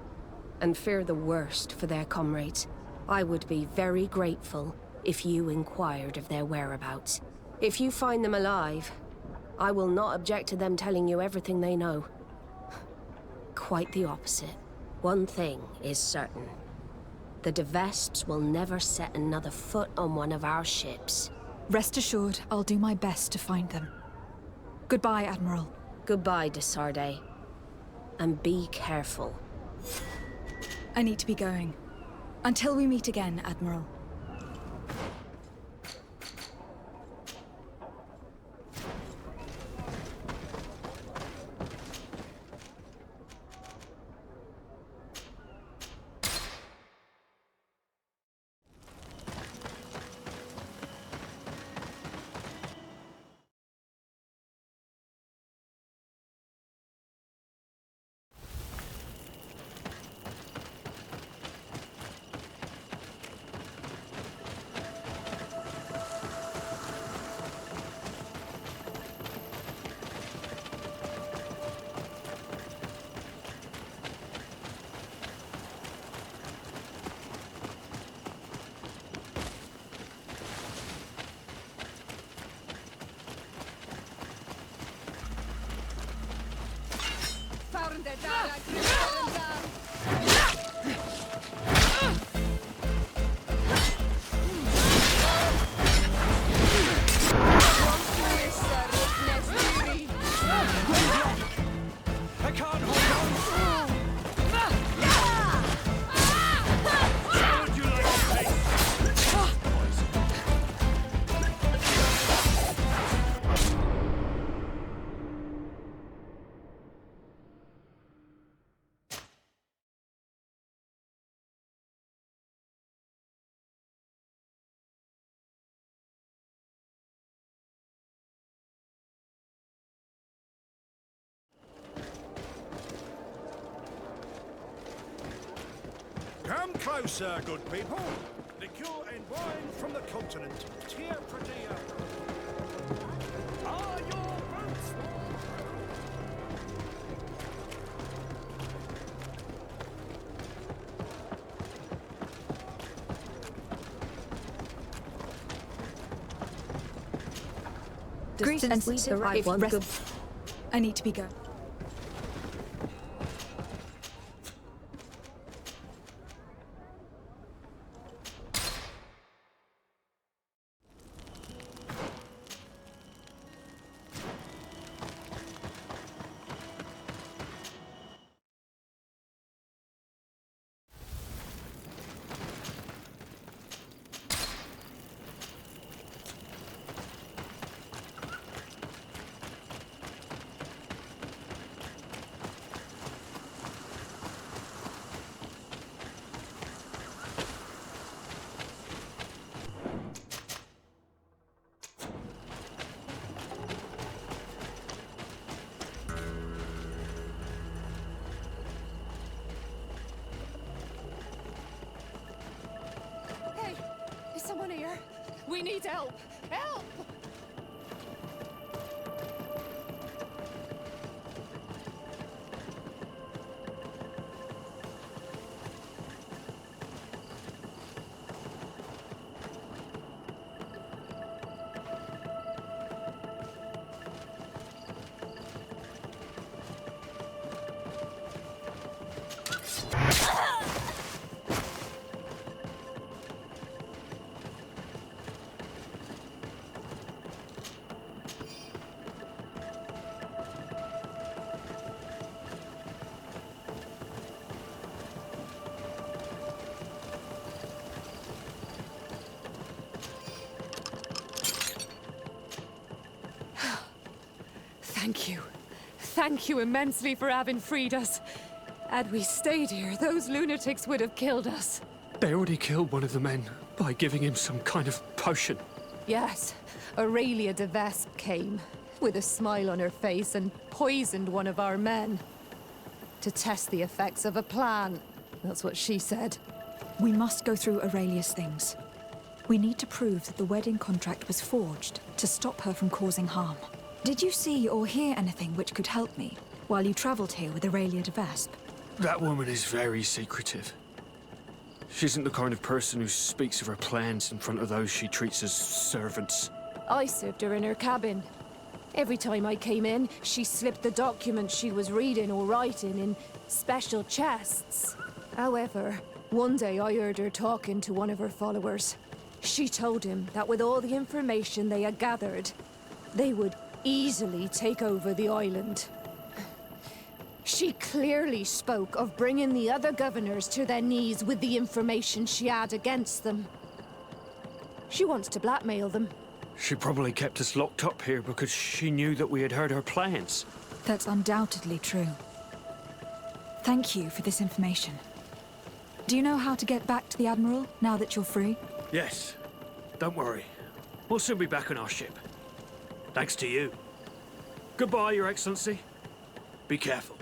and fear the worst for their comrades. I would be very grateful if you inquired of their whereabouts. If you find them alive, I will not object to them telling you everything they know. Quite the opposite. One thing is certain. The Devesps will never set another foot on one of our ships. Rest assured, I'll do my best to find them. Goodbye, Admiral. Goodbye, Desarde. And be careful. I need to be going. Until we meet again, Admiral. Come closer, good people. Liqueur and wine from the continent. Tia Pradia. Are your boots? Greetings, the right one. I need to be going. We need help! Help! Thank you. Thank you immensely for having freed us. Had we stayed here, those lunatics would have killed us. They already killed one of the men by giving him some kind of potion. Yes, Aurelia de Vesp came, with a smile on her face, and poisoned one of our men. To test the effects of a plan. That's what she said. We must go through Aurelia's things. We need to prove that the wedding contract was forged to stop her from causing harm. Did you see or hear anything which could help me while you traveled here with Aurelia de Vesp? That woman is very secretive. She isn't the kind of person who speaks of her plans in front of those she treats as servants. I served her in her cabin. Every time I came in, she slipped the documents she was reading or writing in special chests. However, one day I heard her talking to one of her followers. She told him that with all the information they had gathered, they would easily take over the island. She clearly spoke of bringing the other governors to their knees with the information she had against them. She wants to blackmail them. She probably kept us locked up here because she knew that we had heard her plans. That's undoubtedly true. Thank you for this information. Do you know how to get back to the Admiral, now that you're free? Yes. Don't worry. We'll soon be back on our ship. Thanks to you. Goodbye, Your Excellency. Be careful.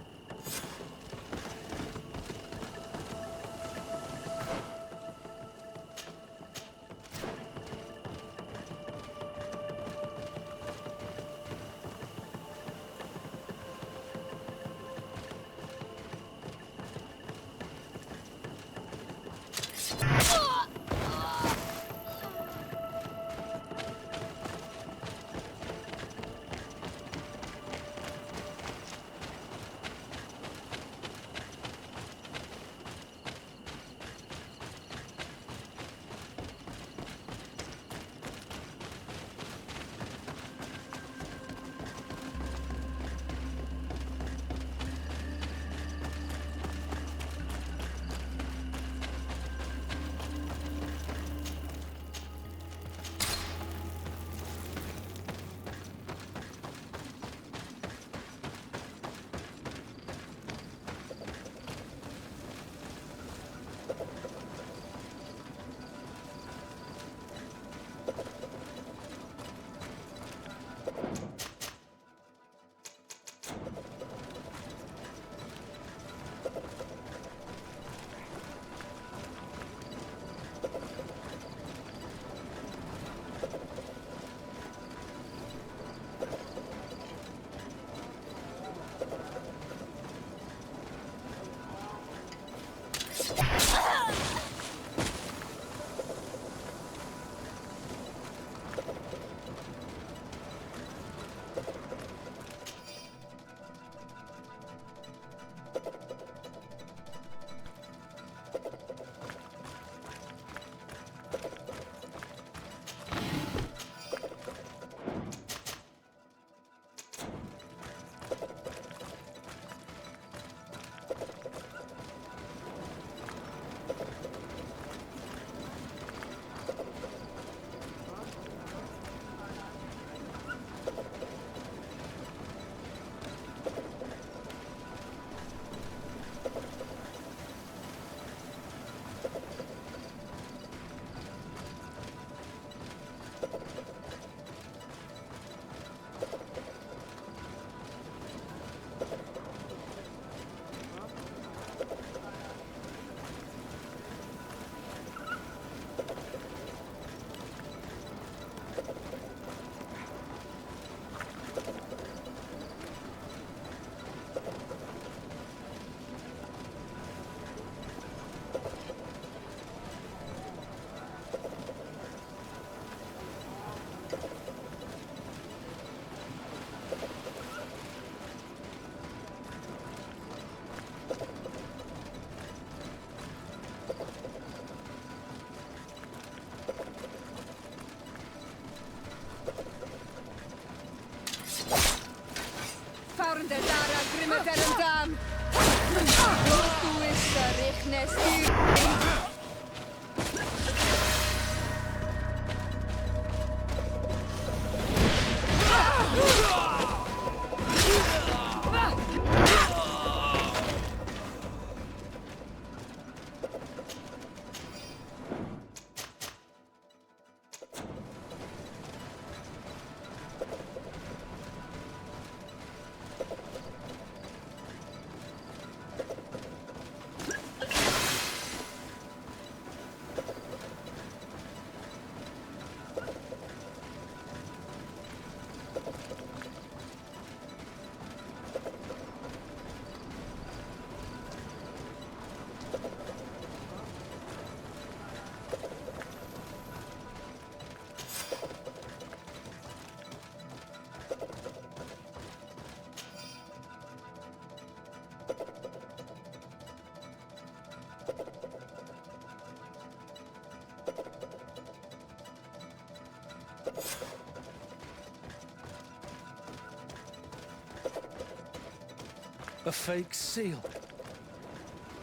A fake seal.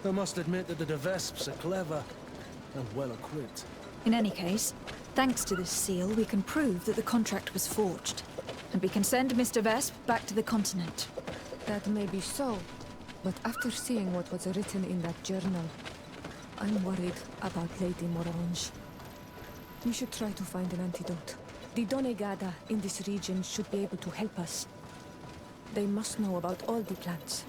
I must admit that the De Vesps are clever and well equipped. In any case, thanks to this seal, we can prove that the contract was forged. And we can send Mr. Vesp back to the continent. That may be so, but after seeing what was written in that journal, I'm worried about Lady Morange. We should try to find an antidote. The Donegada in this region should be able to help us. They must know about all the plants.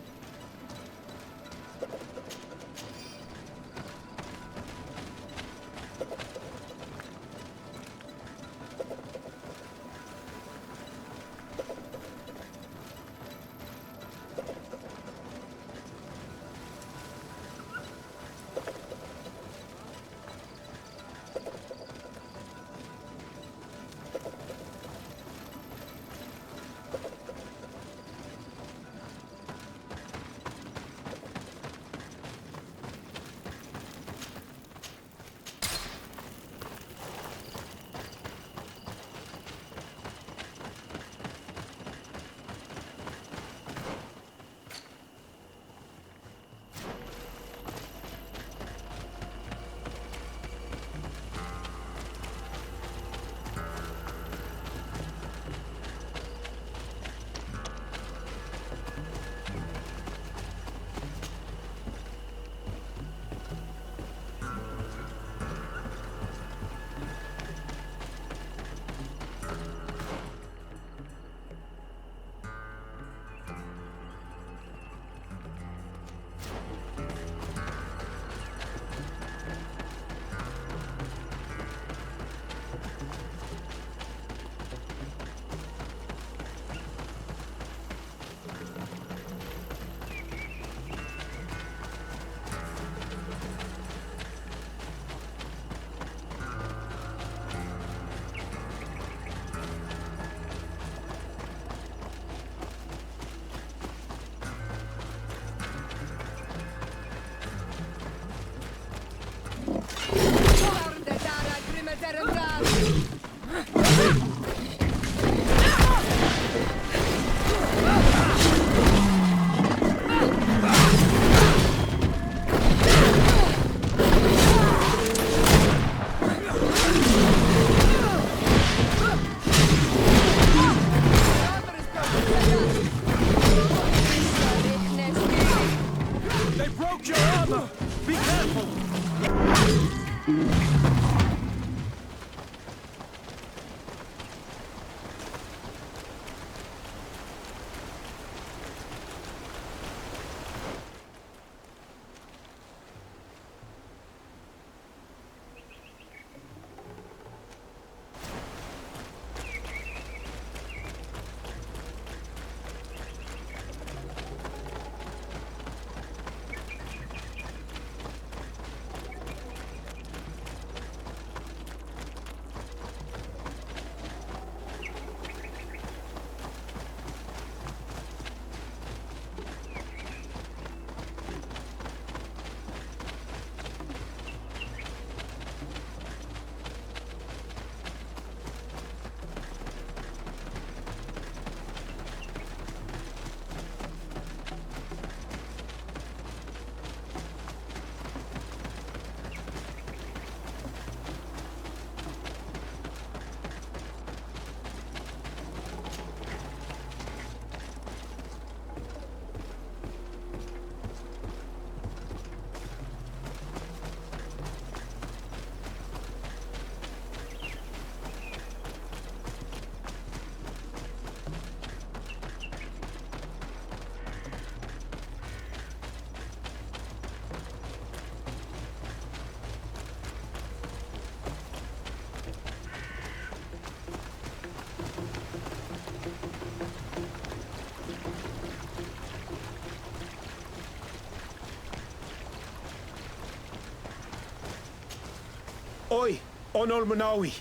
Oi, Onol Manawi.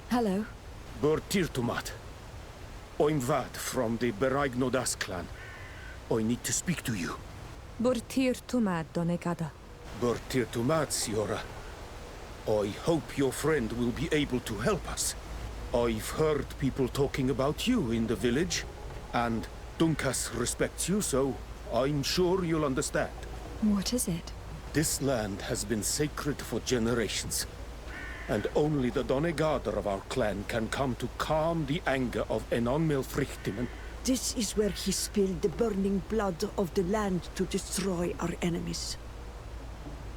Hello. Burtirtumat. I'm Vad from the Beraignodas clan. I need to speak to you. Burtir Tumad Donegada. Burtirtumat, Siora. I hope your friend will be able to help us. I've heard people talking about you in the village, and Dunkas respects you, so I'm sure you'll understand. What is it? This land has been sacred for generations, and only the Donegader of our clan can come to calm the anger of Enonmil Frichtimen. This is where he spilled the burning blood of the land to destroy our enemies.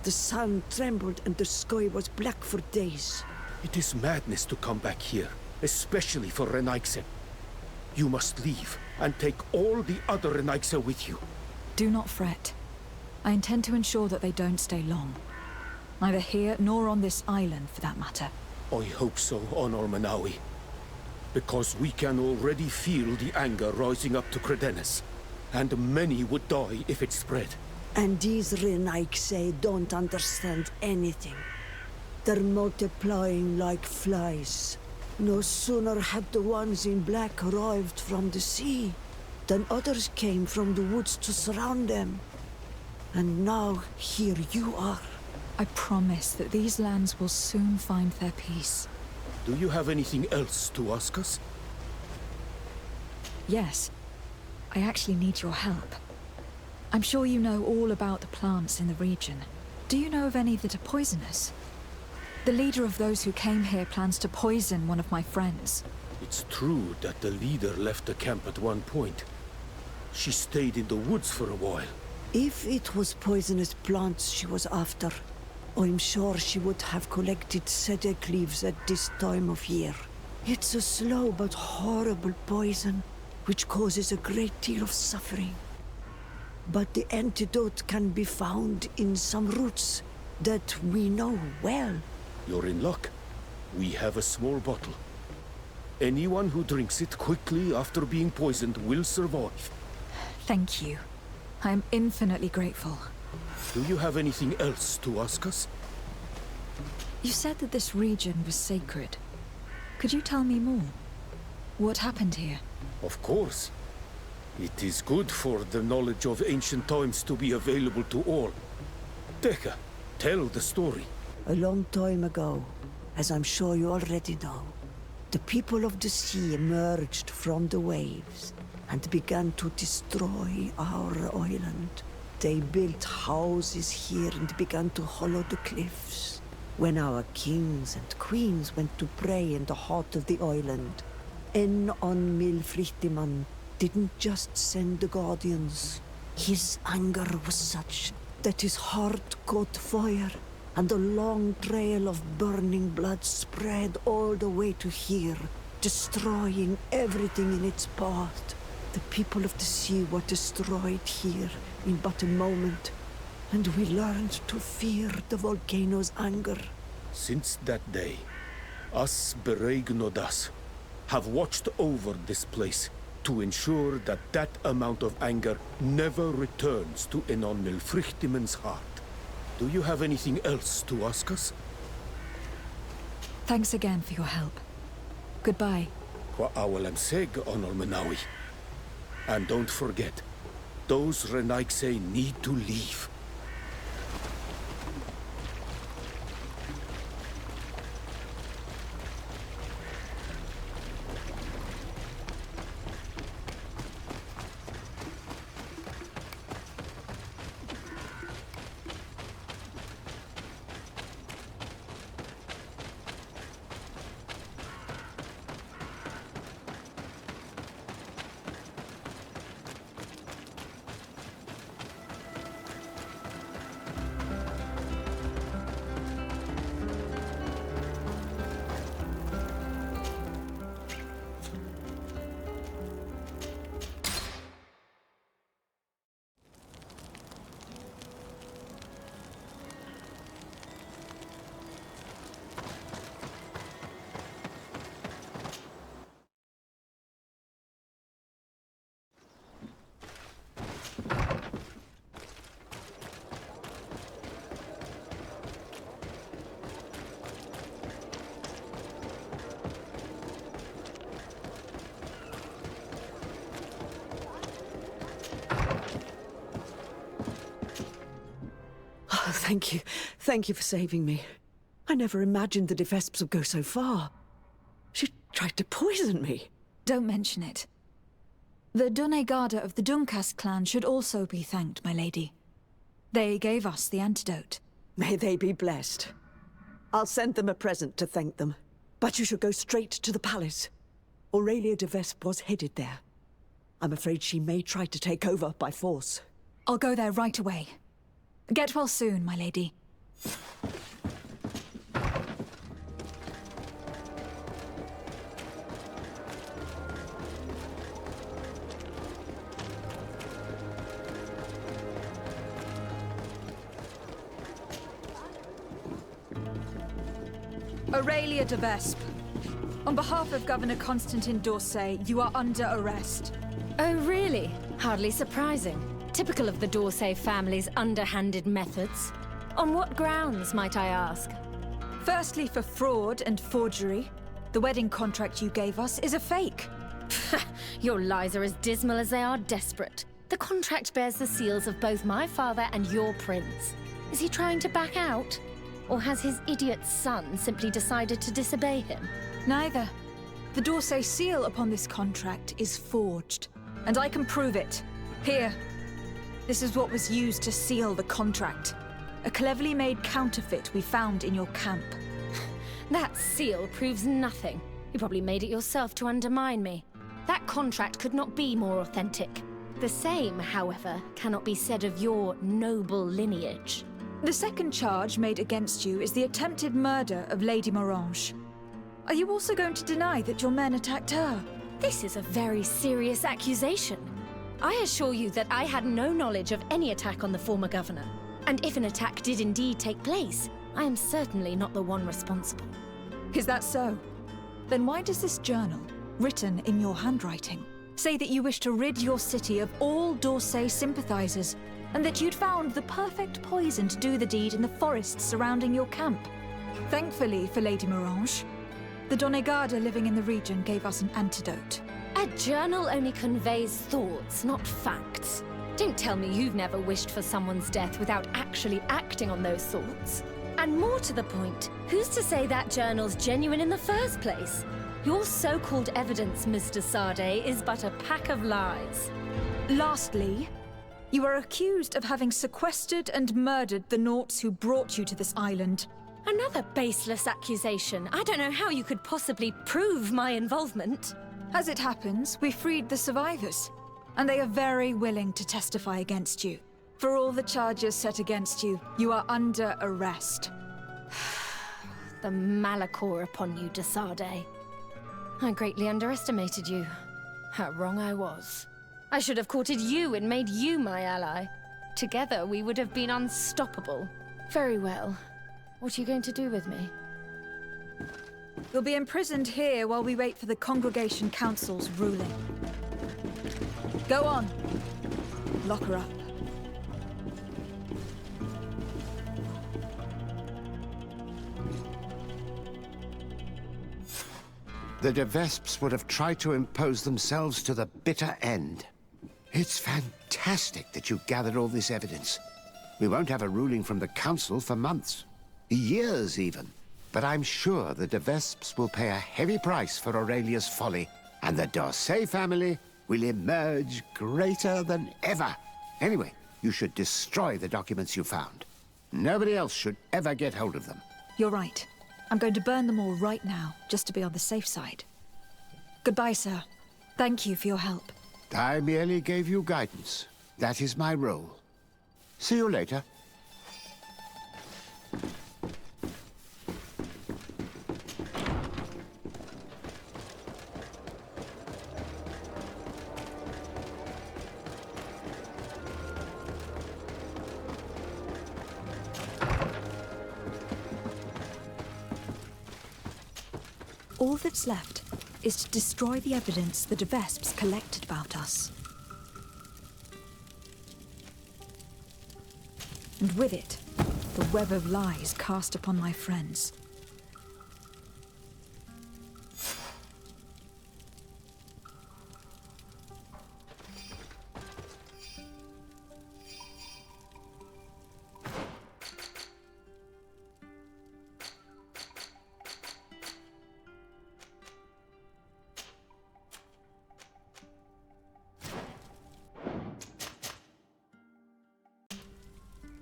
The sun trembled and the sky was black for days. It is madness to come back here, especially for Renaigse. You must leave and take all the other Renaigse with you. Do not fret. I intend to ensure that they don't stay long. Neither here nor on this island, for that matter. I hope so, Honor Manawi. Because we can already feel the anger rising up to Credennis. And many would die if it spread. And these Renaigse don't understand anything. They're multiplying like flies. No sooner had the ones in black arrived from the sea, than others came from the woods to surround them. And now, here you are. I promise that these lands will soon find their peace. Do you have anything else to ask us? Yes. I actually need your help. I'm sure you know all about the plants in the region. Do you know of any that are poisonous? The leader of those who came here plans to poison one of my friends. It's true that the leader left the camp at one point. She stayed in the woods for a while. If it was poisonous plants she was after, I'm sure she would have collected sedek leaves at this time of year. It's a slow but horrible poison, which causes a great deal of suffering. But the antidote can be found in some roots that we know well. You're in luck. We have a small bottle. Anyone who drinks it quickly after being poisoned will survive. Thank you. I am infinitely grateful. Do you have anything else to ask us? You said that this region was sacred. Could you tell me more? What happened here? Of course. It is good for the knowledge of ancient times to be available to all. Teka, tell the story. A long time ago, as I'm sure you already know, the people of the sea emerged from the waves and began to destroy our island. They built houses here and began to hollow the cliffs. When our kings and queens went to pray in the heart of the island, Enonmil Frichtiman didn't just send the guardians. His anger was such that his heart caught fire, and a long trail of burning blood spread all the way to here, destroying everything in its path. The people of the sea were destroyed here in but a moment, and we learned to fear the volcano's anger. Since that day, us Beregnodas have watched over this place to ensure that that amount of anger never returns to Enonmil Frichtimen's heart. Do you have anything else to ask us? Thanks again for your help. Goodbye. Kwa awalam seg, Honor Manawi. And don't forget, those Renaigse need to leave. Thank you. Thank you for saving me. I never imagined the Defesps would go so far. She tried to poison me. Don't mention it. The Donegada of the Dunkas clan should also be thanked, my lady. They gave us the antidote. May they be blessed. I'll send them a present to thank them. But you should go straight to the palace. Aurelia de Vespe was headed there. I'm afraid she may try to take over by force. I'll go there right away. Get well soon, my lady. Aurelia de Vespe. On behalf of Governor Constantin d'Orsay, you are under arrest. Oh, really? Hardly surprising. Typical of the d'Orsay family's underhanded methods. On what grounds, might I ask? Firstly, for fraud and forgery. The wedding contract you gave us is a fake. Your lies are as dismal as they are desperate. The contract bears the seals of both my father and your prince. Is he trying to back out? Or has his idiot son simply decided to disobey him? Neither. The d'Orsay seal upon this contract is forged, and I can prove it. Here. This is what was used to seal the contract. A cleverly made counterfeit we found in your camp. That seal proves nothing. You probably made it yourself to undermine me. That contract could not be more authentic. The same, however, cannot be said of your noble lineage. The second charge made against you is the attempted murder of Lady Morange. Are you also going to deny that your men attacked her? This is a very serious accusation. I assure you that I had no knowledge of any attack on the former governor. And if an attack did indeed take place, I am certainly not the one responsible. Is that so? Then why does this journal, written in your handwriting, say that you wish to rid your city of all d'Orsay sympathizers, and that you'd found the perfect poison to do the deed in the forests surrounding your camp? Thankfully for Lady Morange, the Donegada living in the region gave us an antidote. A journal only conveys thoughts, not facts. Don't tell me you've never wished for someone's death without actually acting on those thoughts. And more to the point, who's to say that journal's genuine in the first place? Your so-called evidence, Mr. Sade, is but a pack of lies. Lastly, you are accused of having sequestered and murdered the Nauts who brought you to this island. Another baseless accusation. I don't know how you could possibly prove my involvement. As it happens, we freed the survivors, and they are very willing to testify against you. For all the charges set against you, you are under arrest. The malachor upon you, de Sade. I greatly underestimated you. How wrong I was. I should have courted you and made you my ally. Together, we would have been unstoppable. Very well. What are you going to do with me? You'll be imprisoned here while we wait for the Congregation Council's ruling. Go on. Lock her up. The de Vespes would have tried to impose themselves to the bitter end. It's fantastic that you gathered all this evidence. We won't have a ruling from the Council for months. Years, even. But I'm sure the de Vespes will pay a heavy price for Aurelia's folly, and the d'Orsay family will emerge greater than ever. Anyway, you should destroy the documents you found. Nobody else should ever get hold of them. You're right. I'm going to burn them all right now, just to be on the safe side. Goodbye, sir. Thank you for your help. I merely gave you guidance. That is my role. See you later. All that's left is to destroy the evidence the de Vespes collected about us. And with it, the web of lies cast upon my friends.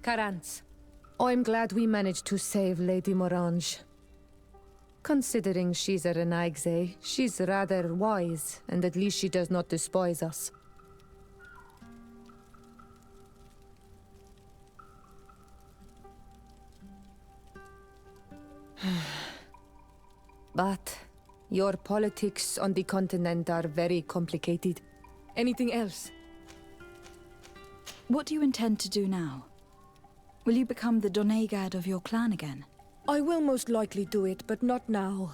Carantz. I'm glad we managed to save Lady Morange. Considering she's a Renaigse, she's rather wise, and at least she does not despise us. But your politics on the continent are very complicated. Anything else? What do you intend to do now? Will you become the Donegad of your clan again? I will most likely do it, but not now.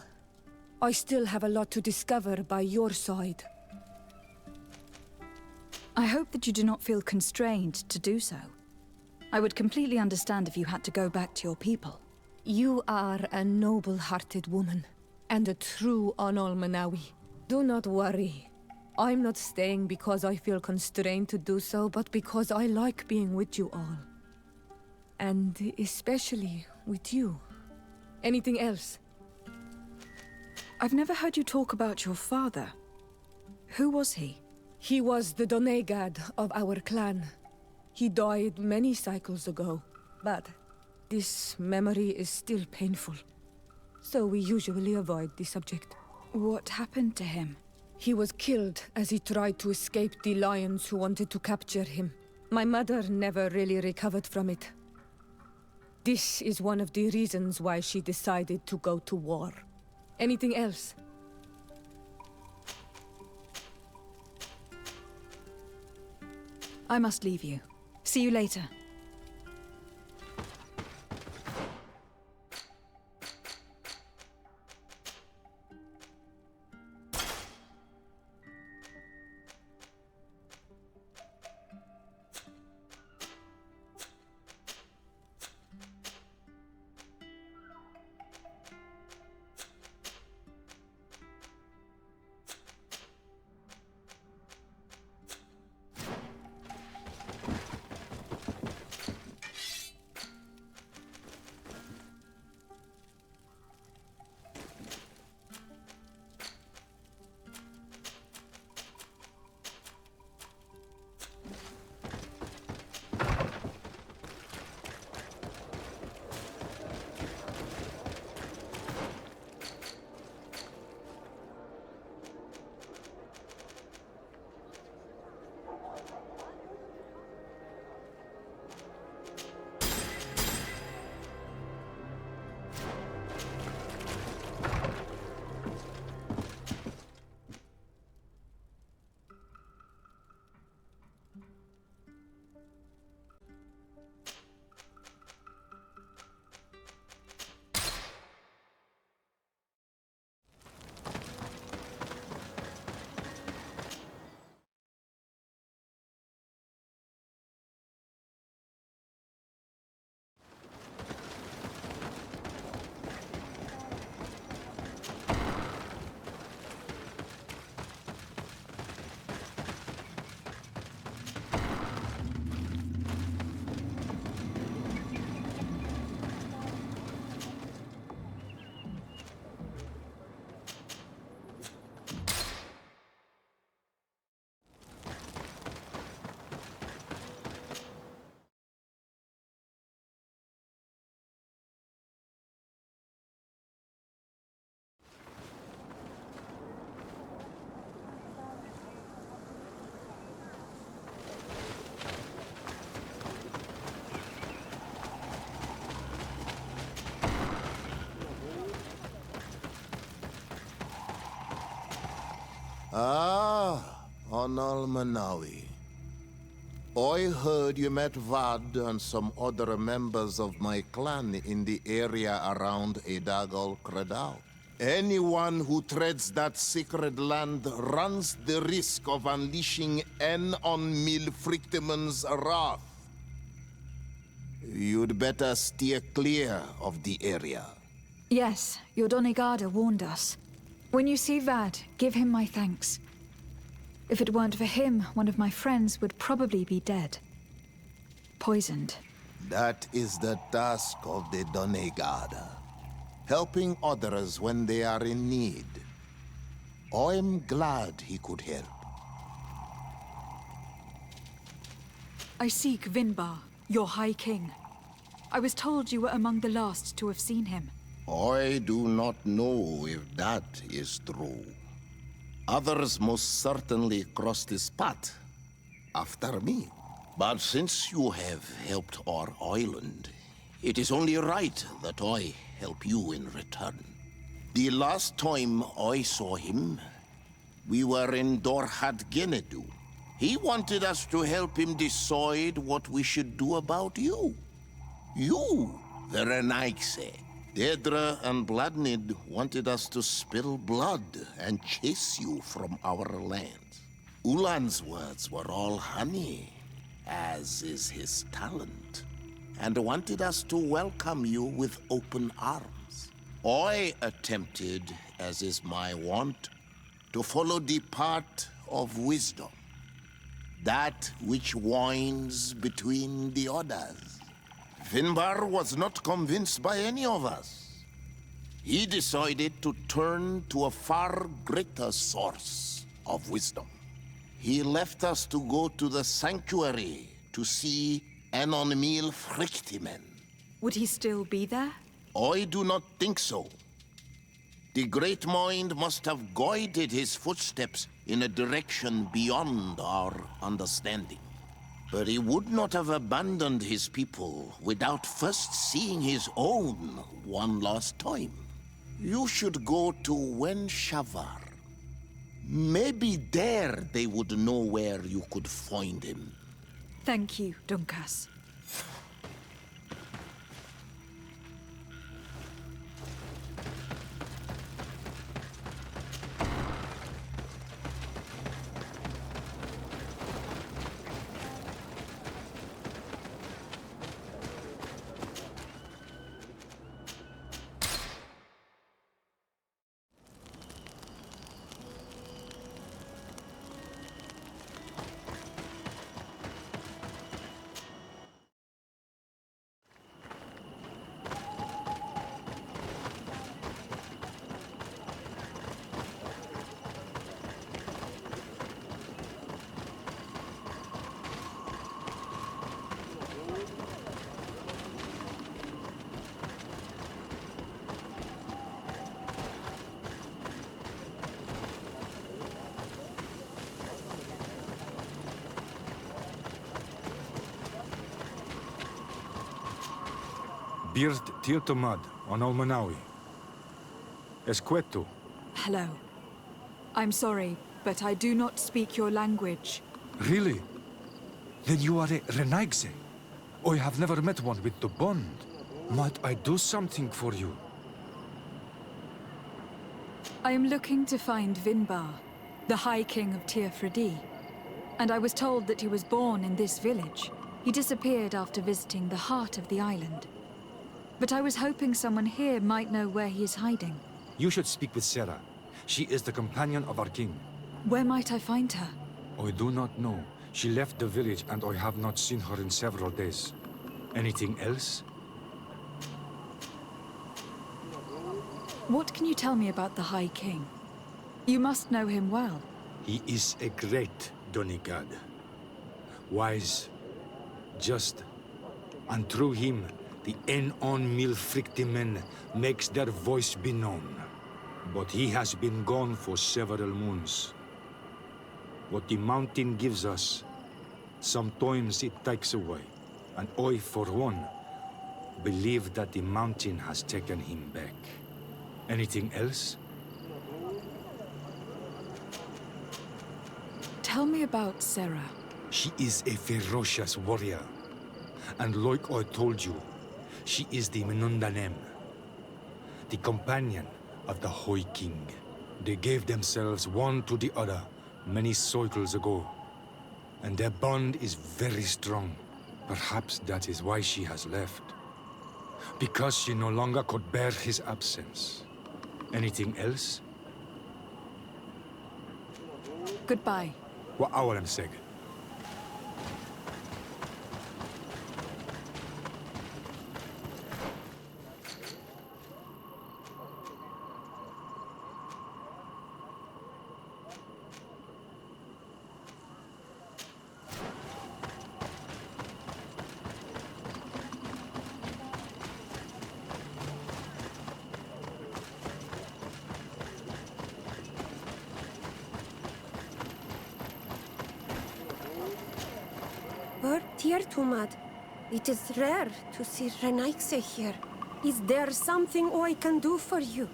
I still have a lot to discover by your side. I hope that you do not feel constrained to do so. I would completely understand if you had to go back to your people. You are a noble-hearted woman, and a true Onolmanawi. Do not worry. I'm not staying because I feel constrained to do so, but because I like being with you all. And especially with you. Anything else? I've never heard you talk about your father. Who was he? He was the Donegad of our clan. He died many cycles ago, but this memory is still painful. So we usually avoid the subject. What happened to him? He was killed as he tried to escape the lions who wanted to capture him. My mother never really recovered from it. This is one of the reasons why she decided to go to war. Anything else? I must leave you. See you later. Ah, Onolmanawi. I heard you met Vad and some other members of my clan in the area around Edagal Credal. Anyone who treads that sacred land runs the risk of unleashing En on Milfrictiman's wrath. You'd better steer clear of the area. Yes, your Donegada warned us. When you see Vad, give him my thanks. If it weren't for him, one of my friends would probably be dead. Poisoned. That is the task of the Donegada. Helping others when they are in need. I'm glad he could help. I seek Vinbar, your High King. I was told you were among the last to have seen him. I do not know if that is true. Others most certainly crossed his path after me. But since you have helped our island, it is only right that I help you in return. The last time I saw him, we were in Dorhat Genedu. He wanted us to help him decide what we should do about you. You, the Renaigse. Dedra and Bladnid wanted us to spill blood and chase you from our lands. Ulan's words were all honey, as is his talent, and wanted us to welcome you with open arms. I attempted, as is my wont, to follow the path of wisdom, that which winds between the others. Finbar was not convinced by any of us. He decided to turn to a far greater source of wisdom. He left us to go to the sanctuary to see Enonmil Frictimen. Would he still be there? I do not think so. The Great Mind must have guided his footsteps in a direction beyond our understanding. But he would not have abandoned his people without first seeing his own one last time. You should go to Wen Shavar. Maybe there they would know where you could find him. Thank you, Dunkas. Birt Tirtomad on Almanawi. Esqueto. Hello. I'm sorry, but I do not speak your language. Really? Then you are a Renaigse. I have never met one with the bond. Might I do something for you? I am looking to find Vinbar, the High King of Tirfredi. And I was told that he was born in this village. He disappeared after visiting the heart of the island. But I was hoping someone here might know where he is hiding. You should speak with Sarah. She is the companion of our king. Where might I find her? I do not know. She left the village and I have not seen her in several days. Anything else? What can you tell me about the High King? You must know him well. He is a great Donigad. Wise, just, and through him, the Enonmil Frictimen makes their voice be known. But he has been gone for several moons. What the mountain gives us, sometimes it takes away. And I, for one, believe that the mountain has taken him back. Anything else? Tell me about Sarah. She is a ferocious warrior. And like I told you, she is the Minundhanem, the companion of the High King. They gave themselves one to the other many cycles ago, and their bond is very strong. Perhaps that is why she has left. Because she no longer could bear his absence. Anything else? Goodbye. What I am saying. here, Tumad. It is rare to see Renaigse here. Is there something I can do for you?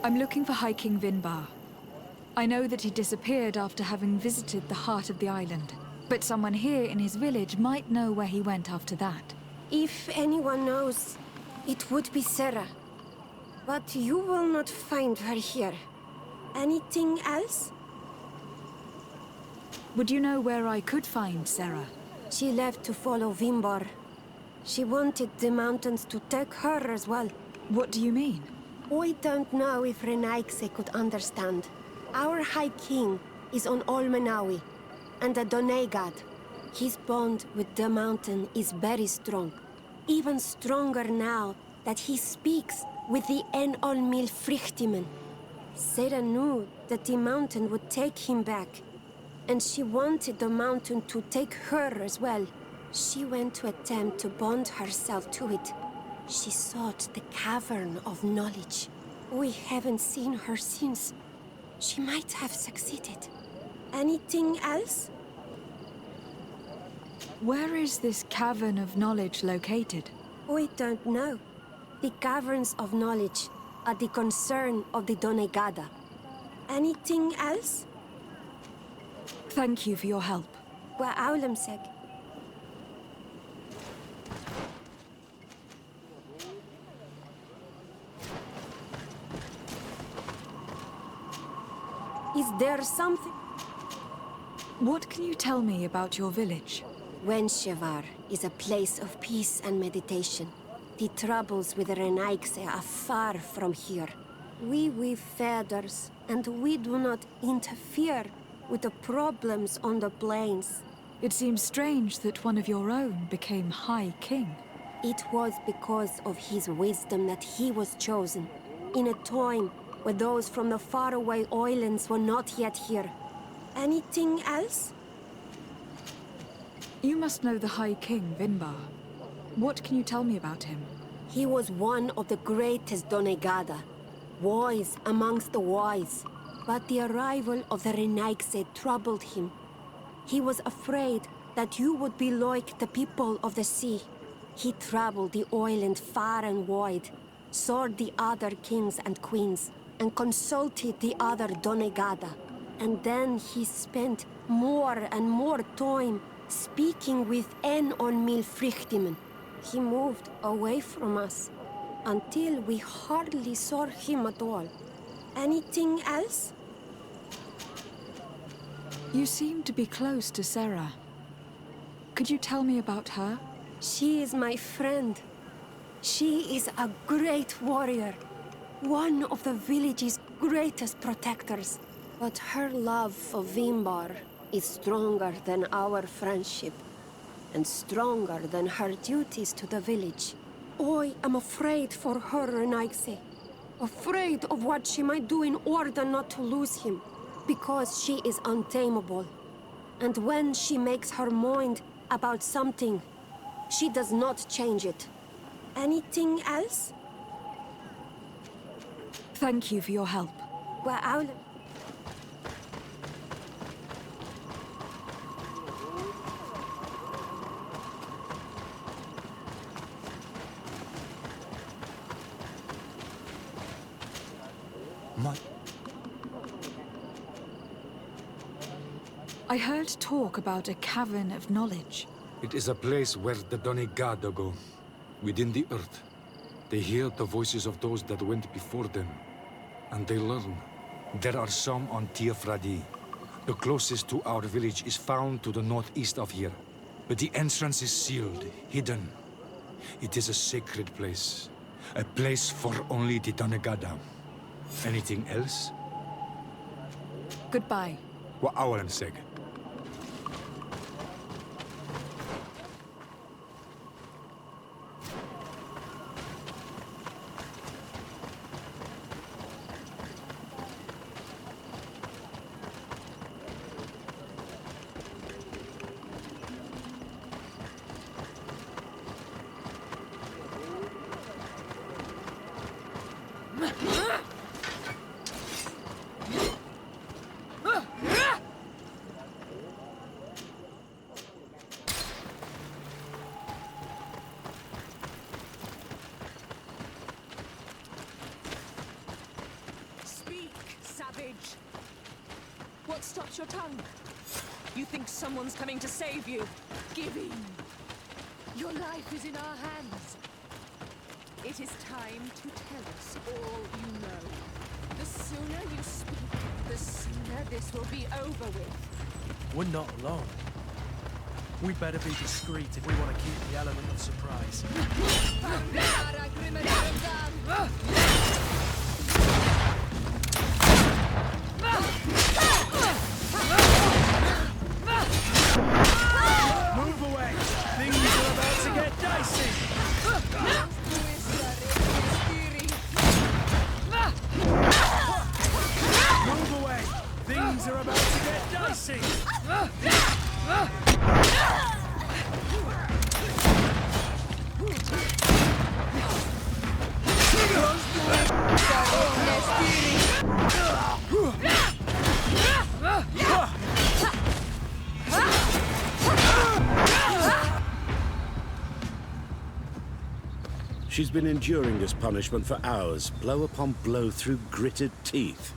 I'm looking for High King Vinbar. I know that he disappeared after having visited the heart of the island, but someone here in his village might know where he went after that. If anyone knows, it would be Sarah. But you will not find her here. Anything else? Would you know where I could find Sarah? She left to follow Vinbar. She wanted the mountains to take her as well. What do you mean? I don't know if Renaigse could understand. Our High King is on Olmenawi, and a Donegad. His bond with the mountain is very strong. Even stronger now that he speaks with the En-Olmil Frichtimen. Sarah knew that the mountain would take him back, and she wanted the mountain to take her as well. She went to attempt to bond herself to it. She sought the Cavern of Knowledge. We haven't seen her since. She might have succeeded. Anything else? Where is this Cavern of Knowledge located? We don't know. The Caverns of Knowledge are the concern of the Donegada. Anything else? Thank you for your help. Wa'aulamseg. Is there something? What can you tell me about your village? Wenshevar is a place of peace and meditation. The troubles with Renaigse are far from here. We weave feathers, and we do not interfere with the problems on the plains. It seems strange that one of your own became High King. It was because of his wisdom that he was chosen, in a time where those from the faraway islands were not yet here. Anything else? You must know the High King, Vinbar. What can you tell me about him? He was one of the greatest Donegada, wise amongst the wise. But the arrival of the Renaigse troubled him. He was afraid that you would be like the people of the sea. He traveled the island far and wide, saw the other kings and queens, and consulted the other Donegada. And then he spent more and more time speaking with En-Olmil Frichtimen. He moved away from us until we hardly saw him at all. Anything else? You seem to be close to Sarah. Could you tell me about her? She is my friend. She is a great warrior, one of the village's greatest protectors. But her love for Vinbar is stronger than our friendship, and stronger than her duties to the village. I am afraid for her, Renaigse. Afraid of what she might do in order not to lose him, because she is untamable. And when she makes her mind about something, she does not change it. Anything else? Thank you for your help. Wa'aulam. I heard talk about a Cavern of Knowledge. It is a place where the Donegada go, within the earth. They hear the voices of those that went before them, and they learn. There are some on Tiafradi. The closest to our village is found to the northeast of here, but the entrance is sealed, hidden. It is a sacred place, a place for only the Donegada. Anything else? Goodbye. Wa'aulamseg. savage! What stops your tongue? You think someone's coming to save you? Give in! Your life is in our hands. It is time to tell us all you know. The sooner you speak, the sooner this will be over with. We're not alone. We better be discreet if we want to keep the element of surprise. Move away! Things are about to get dicey! Move away! Things are about to get dicey! She's been enduring this punishment for hours, blow upon blow through gritted teeth.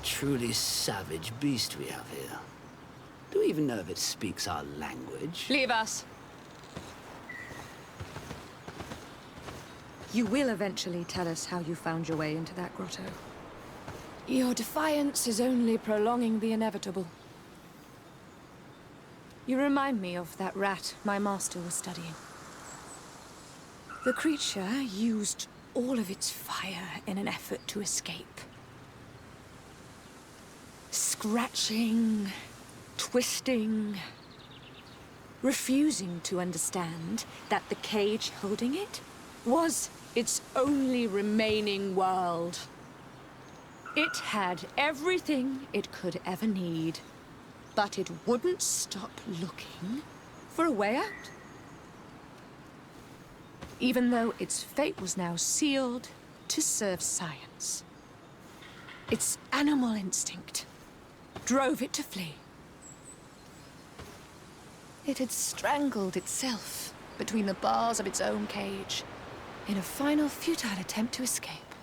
Truly savage beast we have here. Do we even know if it speaks our language? Leave us. You will eventually tell us how you found your way into that grotto. Your defiance is only prolonging the inevitable. You remind me of that rat my master was studying. The creature used all of its fire in an effort to escape. Scratching, twisting, refusing to understand that the cage holding it was its only remaining world. It had everything it could ever need, but it wouldn't stop looking for a way out. Even though its fate was now sealed to serve science. Its animal instinct drove it to flee. It had strangled itself between the bars of its own cage in a final futile attempt to escape.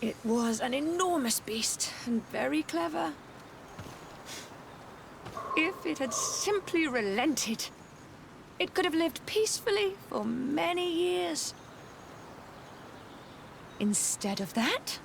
It was an enormous beast and very clever. If it had simply relented, it could have lived peacefully for many years. Instead of that...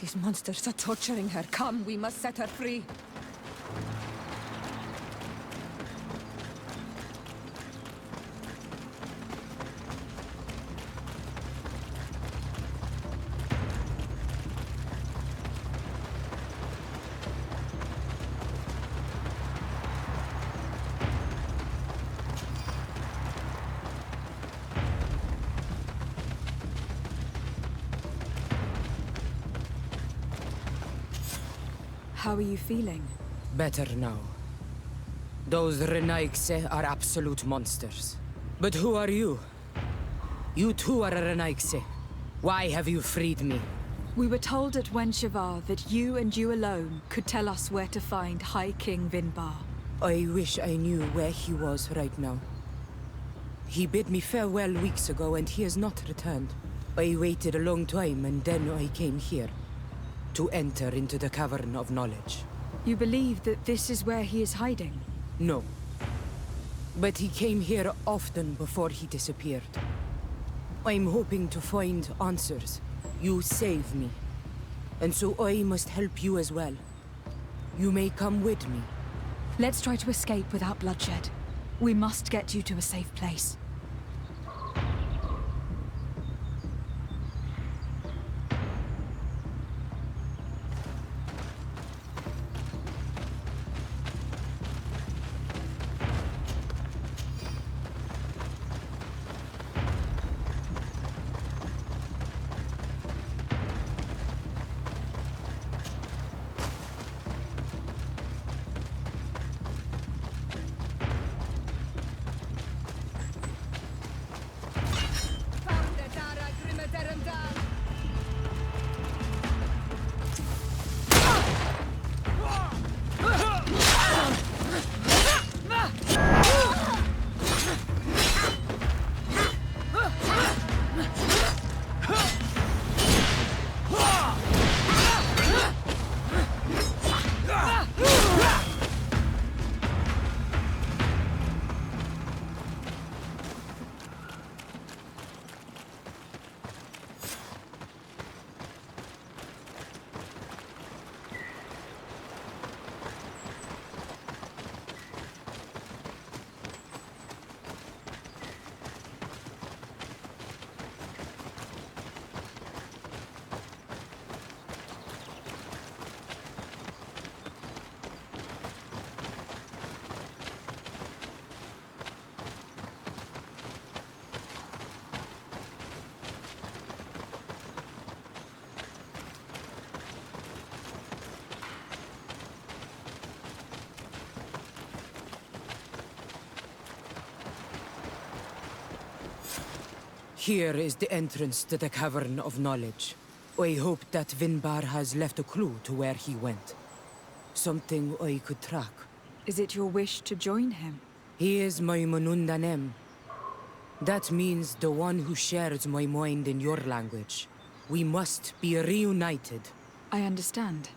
These monsters are torturing her. Come, we must set her free. How are you feeling? Better now. Those Renaigse are absolute monsters. But who are you? You too are a Renaigse. Why have you freed me? We were told at Wenshavar that you and you alone could tell us where to find High King Vinbar. I wish I knew where he was right now. He bid me farewell weeks ago and he has not returned. I waited a long time and then I came here. To enter into the Cavern of Knowledge. You believe that this is where he is hiding? No. But he came here often before he disappeared. I'm hoping to find answers. You saved me. And so I must help you as well. You may come with me. Let's try to escape without bloodshed. We must get you to a safe place. Here is the entrance to the Cavern of Knowledge. I hope that Vinbar has left a clue to where he went. Something I could track. Is it your wish to join him? He is my Minundhanem. That means the one who shares my mind in your language. We must be reunited. I understand.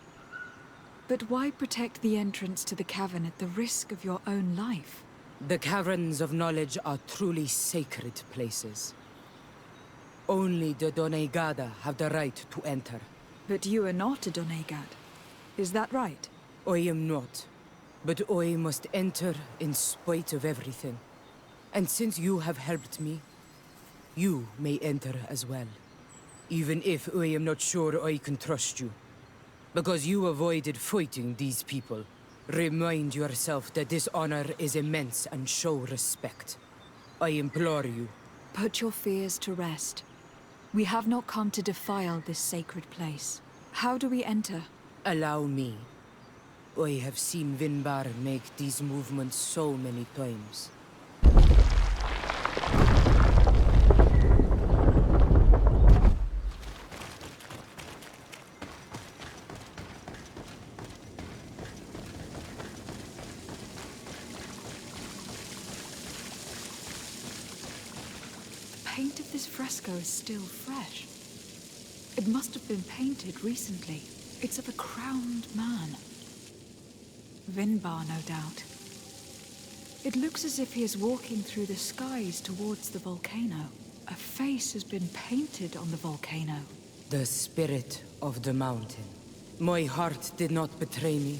But why protect the entrance to the cavern at the risk of your own life? The Caverns of Knowledge are truly sacred places. Only the Doneigada have the right to enter. But you are not a Doneigad. Is that right? I am not. But I must enter in spite of everything. And since you have helped me, you may enter as well. Even if I am not sure I can trust you. Because you avoided fighting these people. Remind yourself that this honor is immense and show respect. I implore you. Put your fears to rest. We have not come to defile this sacred place. How do we enter? Allow me. I have seen Vinbar make these movements so many times. The paint of this fresco is still fresh. It must have been painted recently. It's of a crowned man. Vinbar, no doubt. It looks as if he is walking through the skies towards the volcano. A face has been painted on the volcano. The spirit of the mountain. My heart did not betray me.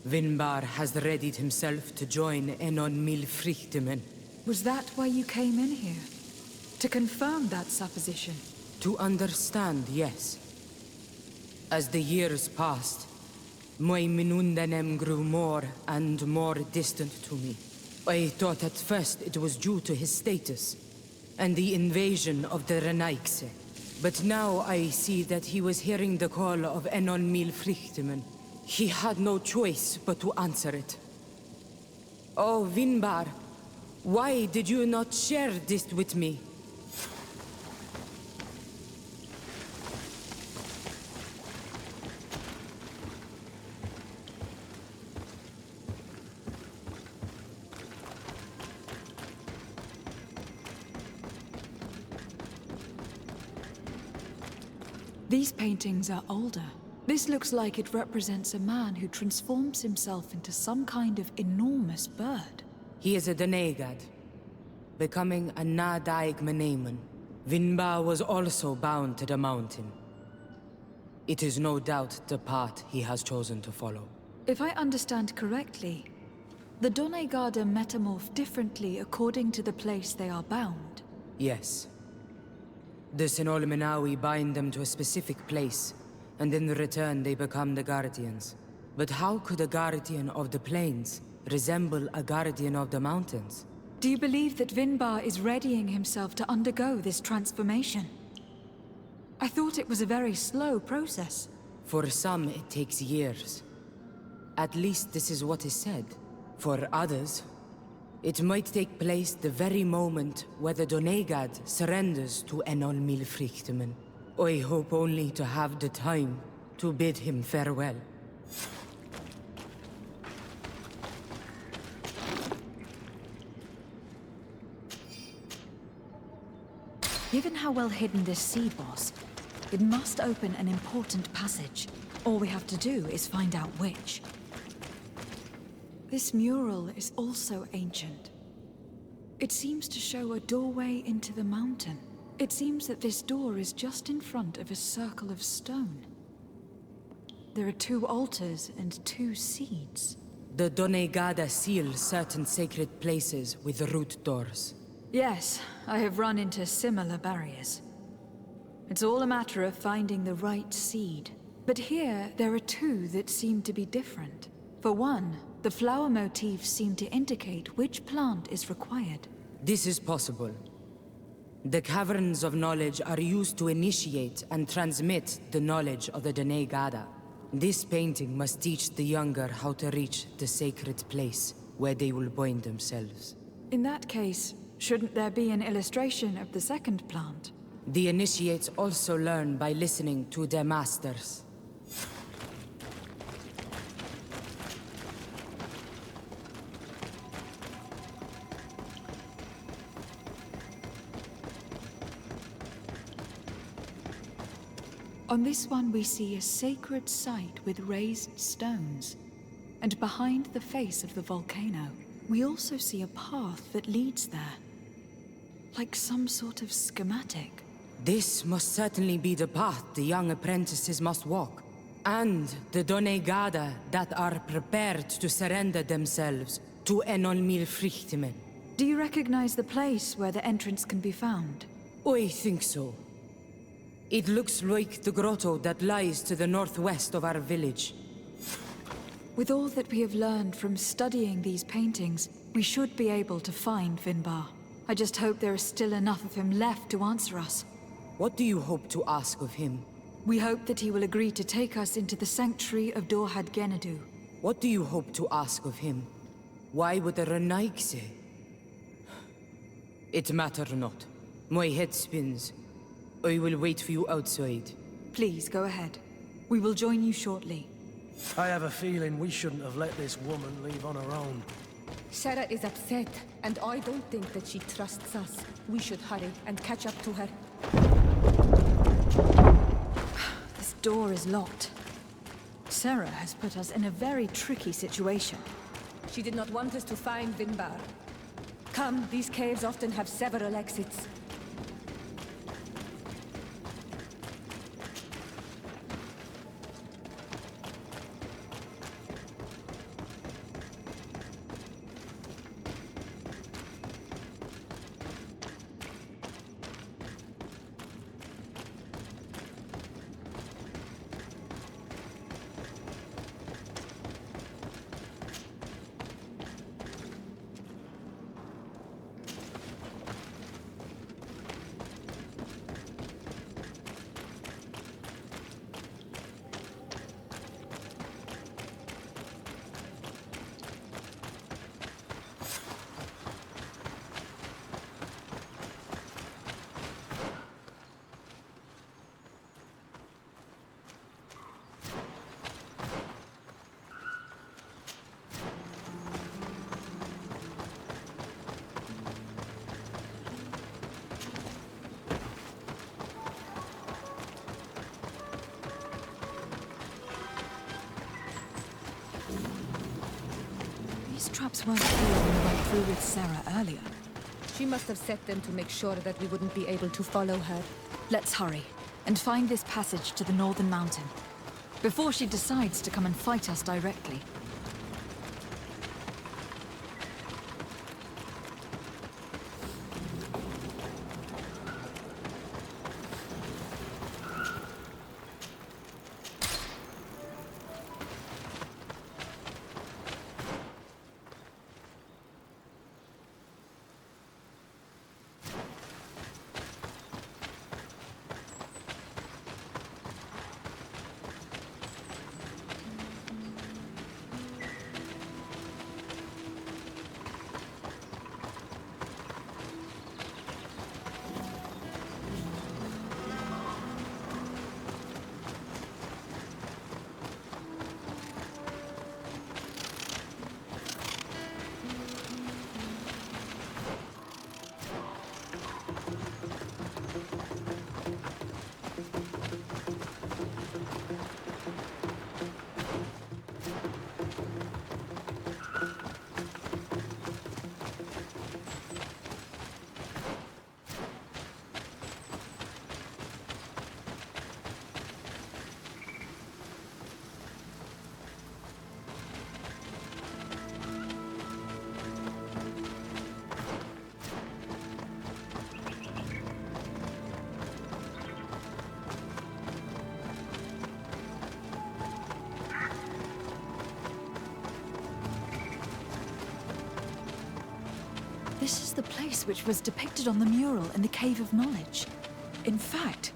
Vinbar has readied himself to join Enon Milfrichtemen. Was that why you came in here? To confirm that supposition? To understand, yes. As the years passed, my Minundhanem grew more and more distant to me. I thought at first it was due to his status and the invasion of the Renaigse. But now I see that he was hearing the call of Enon Milfrichtemen. He had no choice but to answer it. Oh, Vinbar, why did you not share this with me? These paintings are older. This looks like it represents a man who transforms himself into some kind of enormous bird. He is a Doneigad, becoming a Nadaig Meneman. Vinbar was also bound to the mountain. It is no doubt the path he has chosen to follow. If I understand correctly, the Doneigada metamorph differently according to the place they are bound. Yes. The Sinolmenawi bind them to a specific place, and in return they become the Guardians. But how could a Guardian of the Plains resemble a Guardian of the Mountains? Do you believe that Vinbar is readying himself to undergo this transformation? I thought it was a very slow process. For some, it takes years. At least this is what is said. For others, it might take place the very moment where the Doneigad surrenders to Enon Milfrichtemen. I hope only to have the time to bid him farewell. Given how well hidden this seed was, it must open an important passage. All we have to do is find out which. This mural is also ancient. It seems to show a doorway into the mountain. It seems that this door is just in front of a circle of stone. There are 2 altars and 2 seeds. The Doneigada seal certain sacred places with root doors. Yes, I have run into similar barriers. It's all a matter of finding the right seed. But here, there are 2 that seem to be different. For one, the flower motifs seem to indicate which plant is required. This is possible. The Caverns of Knowledge are used to initiate and transmit the knowledge of the Doneigada. This painting must teach the younger how to reach the sacred place, where they will bind themselves. In that case, Shouldn't there be an illustration of the second plant? The initiates also learn by listening to their masters. On this one we see a sacred site with raised stones. And behind the face of the volcano, we also see a path that leads there. Like some sort of schematic. This must certainly be the path the young apprentices must walk. And the Donegada that are prepared to surrender themselves to Enolmilfrichtimen. Do you recognize the place where the entrance can be found? I think so. It looks like the grotto that lies to the northwest of our village. With all that we have learned from studying these paintings, we should be able to find Vinbar. I just hope there is still enough of him left to answer us. What do you hope to ask of him? We hope that he will agree to take us into the sanctuary of Dorhad Genadu. What do you hope to ask of him? Why would the Renaigse? It matter not. My head spins. I will wait for you outside. Please, go ahead. We will join you shortly. I have a feeling we shouldn't have let this woman leave on her own. Sarah is upset, and I don't think that she trusts us. We should hurry and catch up to her. This door is locked. Sarah has put us in a very tricky situation. She did not want us to find Vinbar. Come, these caves often have several exits. These traps weren't here when we went through with Sarah earlier. She must have set them to make sure that we wouldn't be able to follow her. Let's hurry, and find this passage to the northern mountain, before she decides to come and fight us directly. This is the place which was depicted on the mural in the Cave of Knowledge. In fact,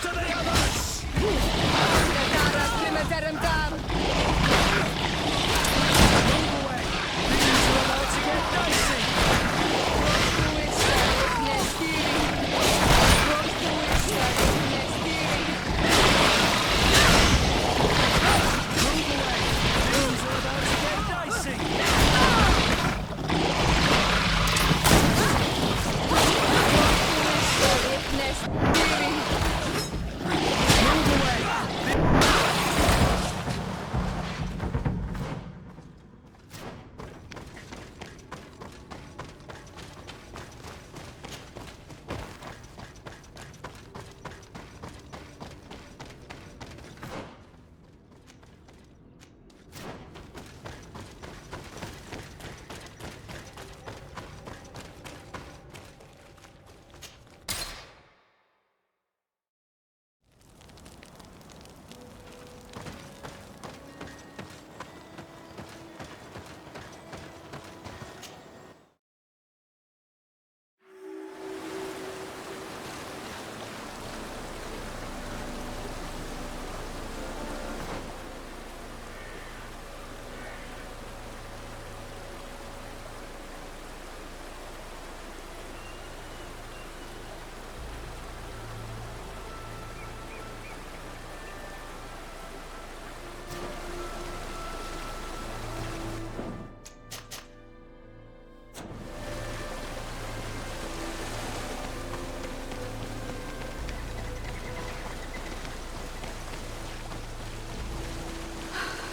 To the others! Move away! Things are about to get dicey!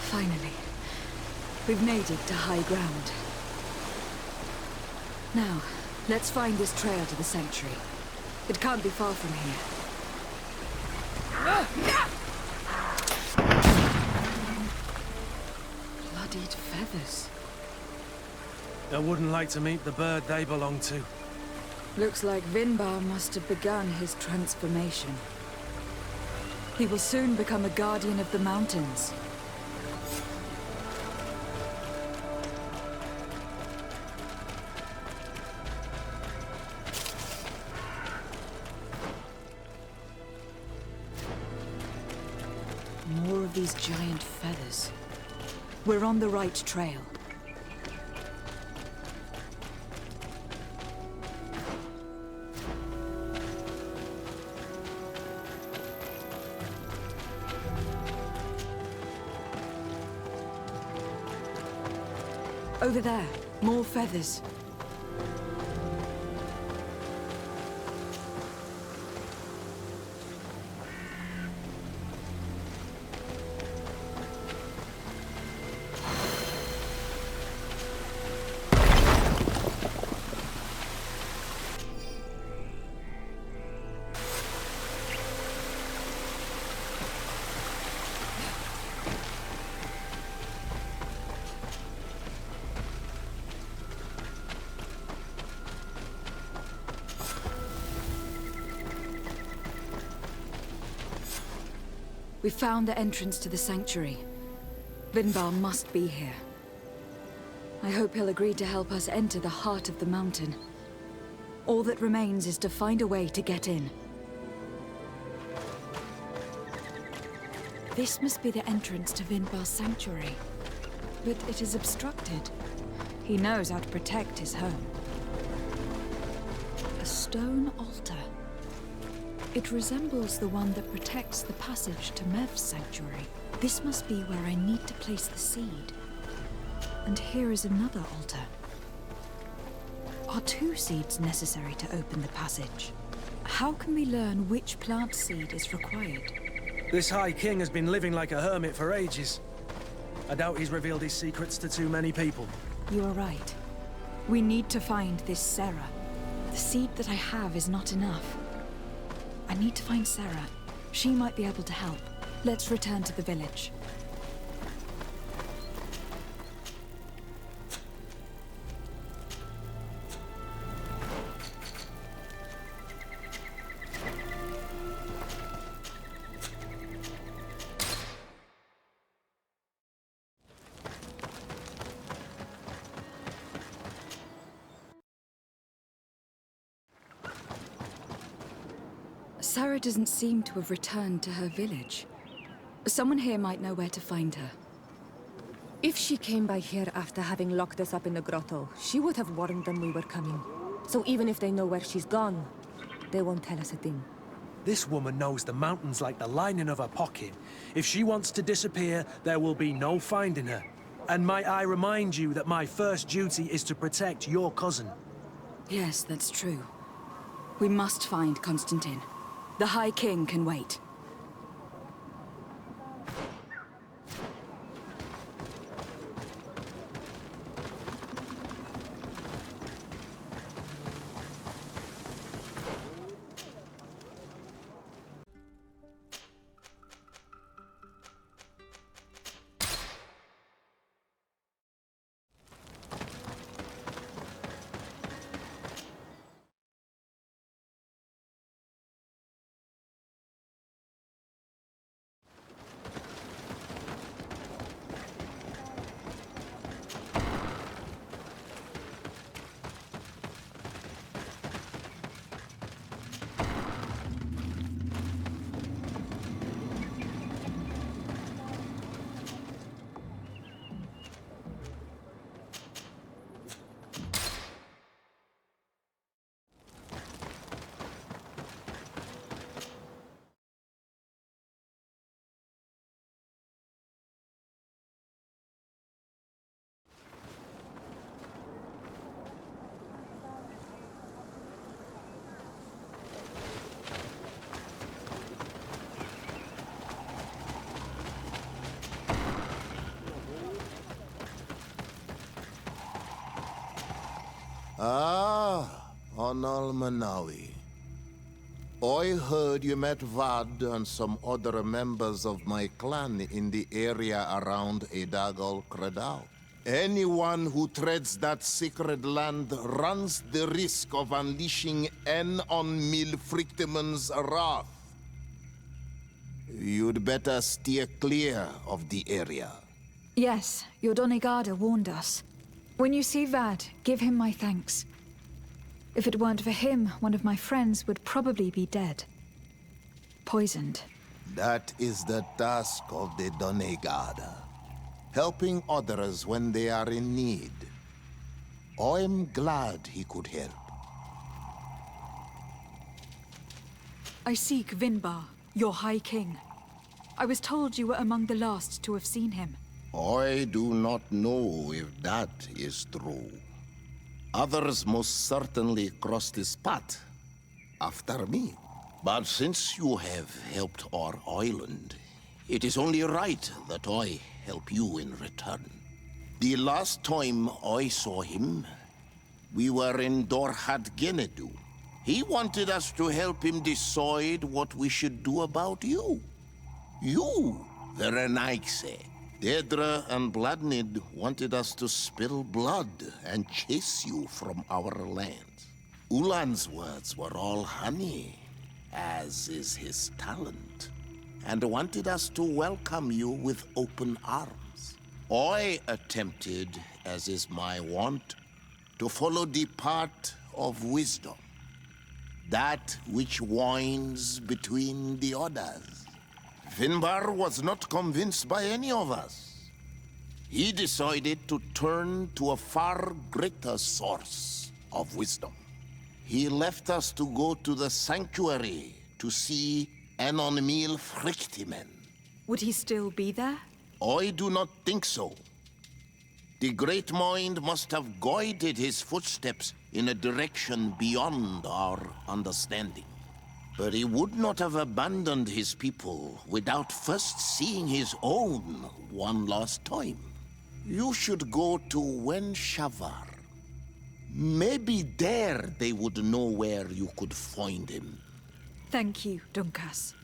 Finally, we've made it to high ground. Now, let's find this trail to the sanctuary. It can't be far from here. Bloodied feathers. I wouldn't like to meet the bird they belong to. Looks like Vinbar must have begun his transformation. He will soon become a guardian of the mountains. More of these giant feathers. We're on the right trail. Over there, more feathers. We found the entrance to the sanctuary. Vinbar must be here. I hope he'll agree to help us enter the heart of the mountain. All that remains is to find a way to get in. This must be the entrance to Vinbar's sanctuary. But it is obstructed. He knows how to protect his home. A stone altar. It resembles the one that protects the passage to Mev's sanctuary. This must be where I need to place the seed. And here is another altar. Are 2 seeds necessary to open the passage? How can we learn which plant seed is required? This High King has been living like a hermit for ages. I doubt he's revealed his secrets to too many people. You are right. We need to find this Sarah. The seed that I have is not enough. I need to find Sarah. She might be able to help. Let's return to the village. Archara doesn't seem to have returned to her village. Someone here might know where to find her. If she came by here after having locked us up in the grotto, she would have warned them we were coming. So even if they know where she's gone, they won't tell us a thing. This woman knows the mountains like the lining of her pocket. If she wants to disappear, there will be no finding her. And might I remind you that my first duty is to protect your cousin. Yes, that's true. We must find Constantine. The High King can wait. Ah, Onal Manawi. I heard you met Vad and some other members of my clan in the area around Edagal Credal. Anyone who treads that sacred land runs the risk of unleashing En on Milfrictiman's wrath. You'd better steer clear of the area. Yes, your Donegada warned us. When you see Vad, give him my thanks. If it weren't for him, one of my friends would probably be dead. Poisoned. That is the task of the Donegada. Helping others when they are in need. I'm glad he could help. I seek Vinbar, your High King. I was told you were among the last to have seen him. I do not know if that is true. Others most certainly crossed his path after me. But since you have helped our island, it is only right that I help you in return. The last time I saw him, we were in Dorhat Genedu. He wanted us to help him decide what we should do about you. You, the Renaigse. Dedra and Bladnid wanted us to spill blood and chase you from our lands. Ulan's words were all honey, as is his talent, and wanted us to welcome you with open arms. I attempted, as is my wont, to follow the path of wisdom, that which winds between the others. Vinbar was not convinced by any of us. He decided to turn to a far greater source of wisdom. He left us to go to the sanctuary to see Enonmil Frictimen. Would he still be there? I do not think so. The Great Mind must have guided his footsteps in a direction beyond our understanding. But he would not have abandoned his people without first seeing his own one last time. You should go to Wen Shavar. Maybe there they would know where you could find him. Thank you, Dunkas.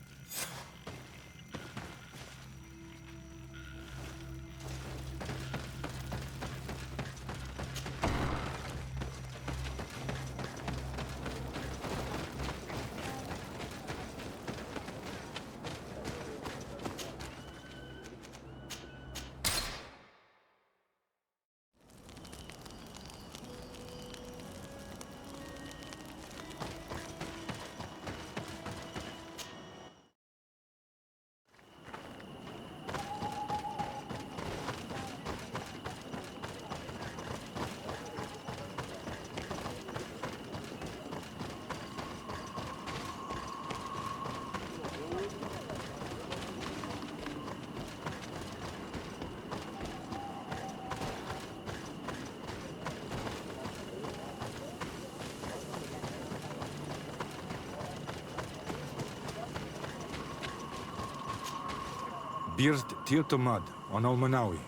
Birt Tiltomad on Almanawi.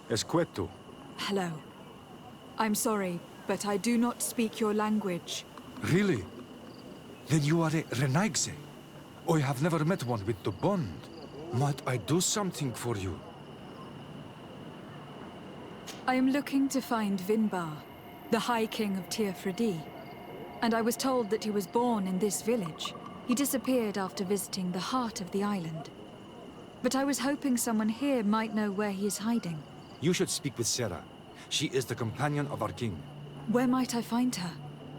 Esqueto. Hello. I'm sorry, but I do not speak your language. Really? Then you are a Renaigse. I have never met one with the bond. Might I do something for you? I am looking to find Vinbar, the High King of Tirfredi. And I was told that he was born in this village. He disappeared after visiting the heart of the island. But I was hoping someone here might know where he is hiding. You should speak with Sarah. She is the companion of our king. Where might I find her?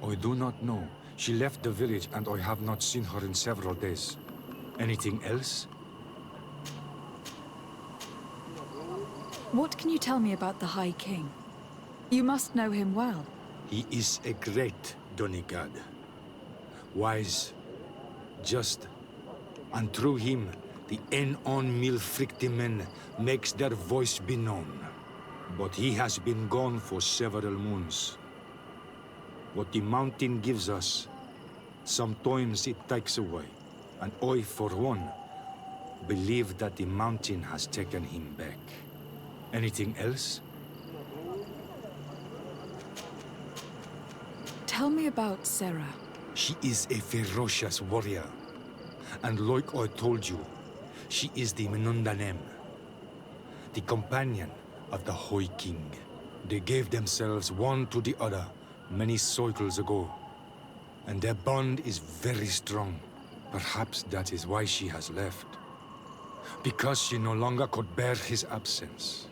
I do not know. She left the village and I have not seen her in several days. Anything else? What can you tell me about the High King? You must know him well. He is a great Donigad. Wise, just, and through him, the En-on Milfrictimen makes their voice be known. But he has been gone for several moons. What the mountain gives us, sometimes it takes away. And I, for one, believe that the mountain has taken him back. Anything else? Tell me about Sarah. She is a ferocious warrior. And like I told you, she is the Minundhanem, the companion of the High King. They gave themselves one to the other many cycles ago. And their bond is very strong. Perhaps that is why she has left. Because she no longer could bear his absence.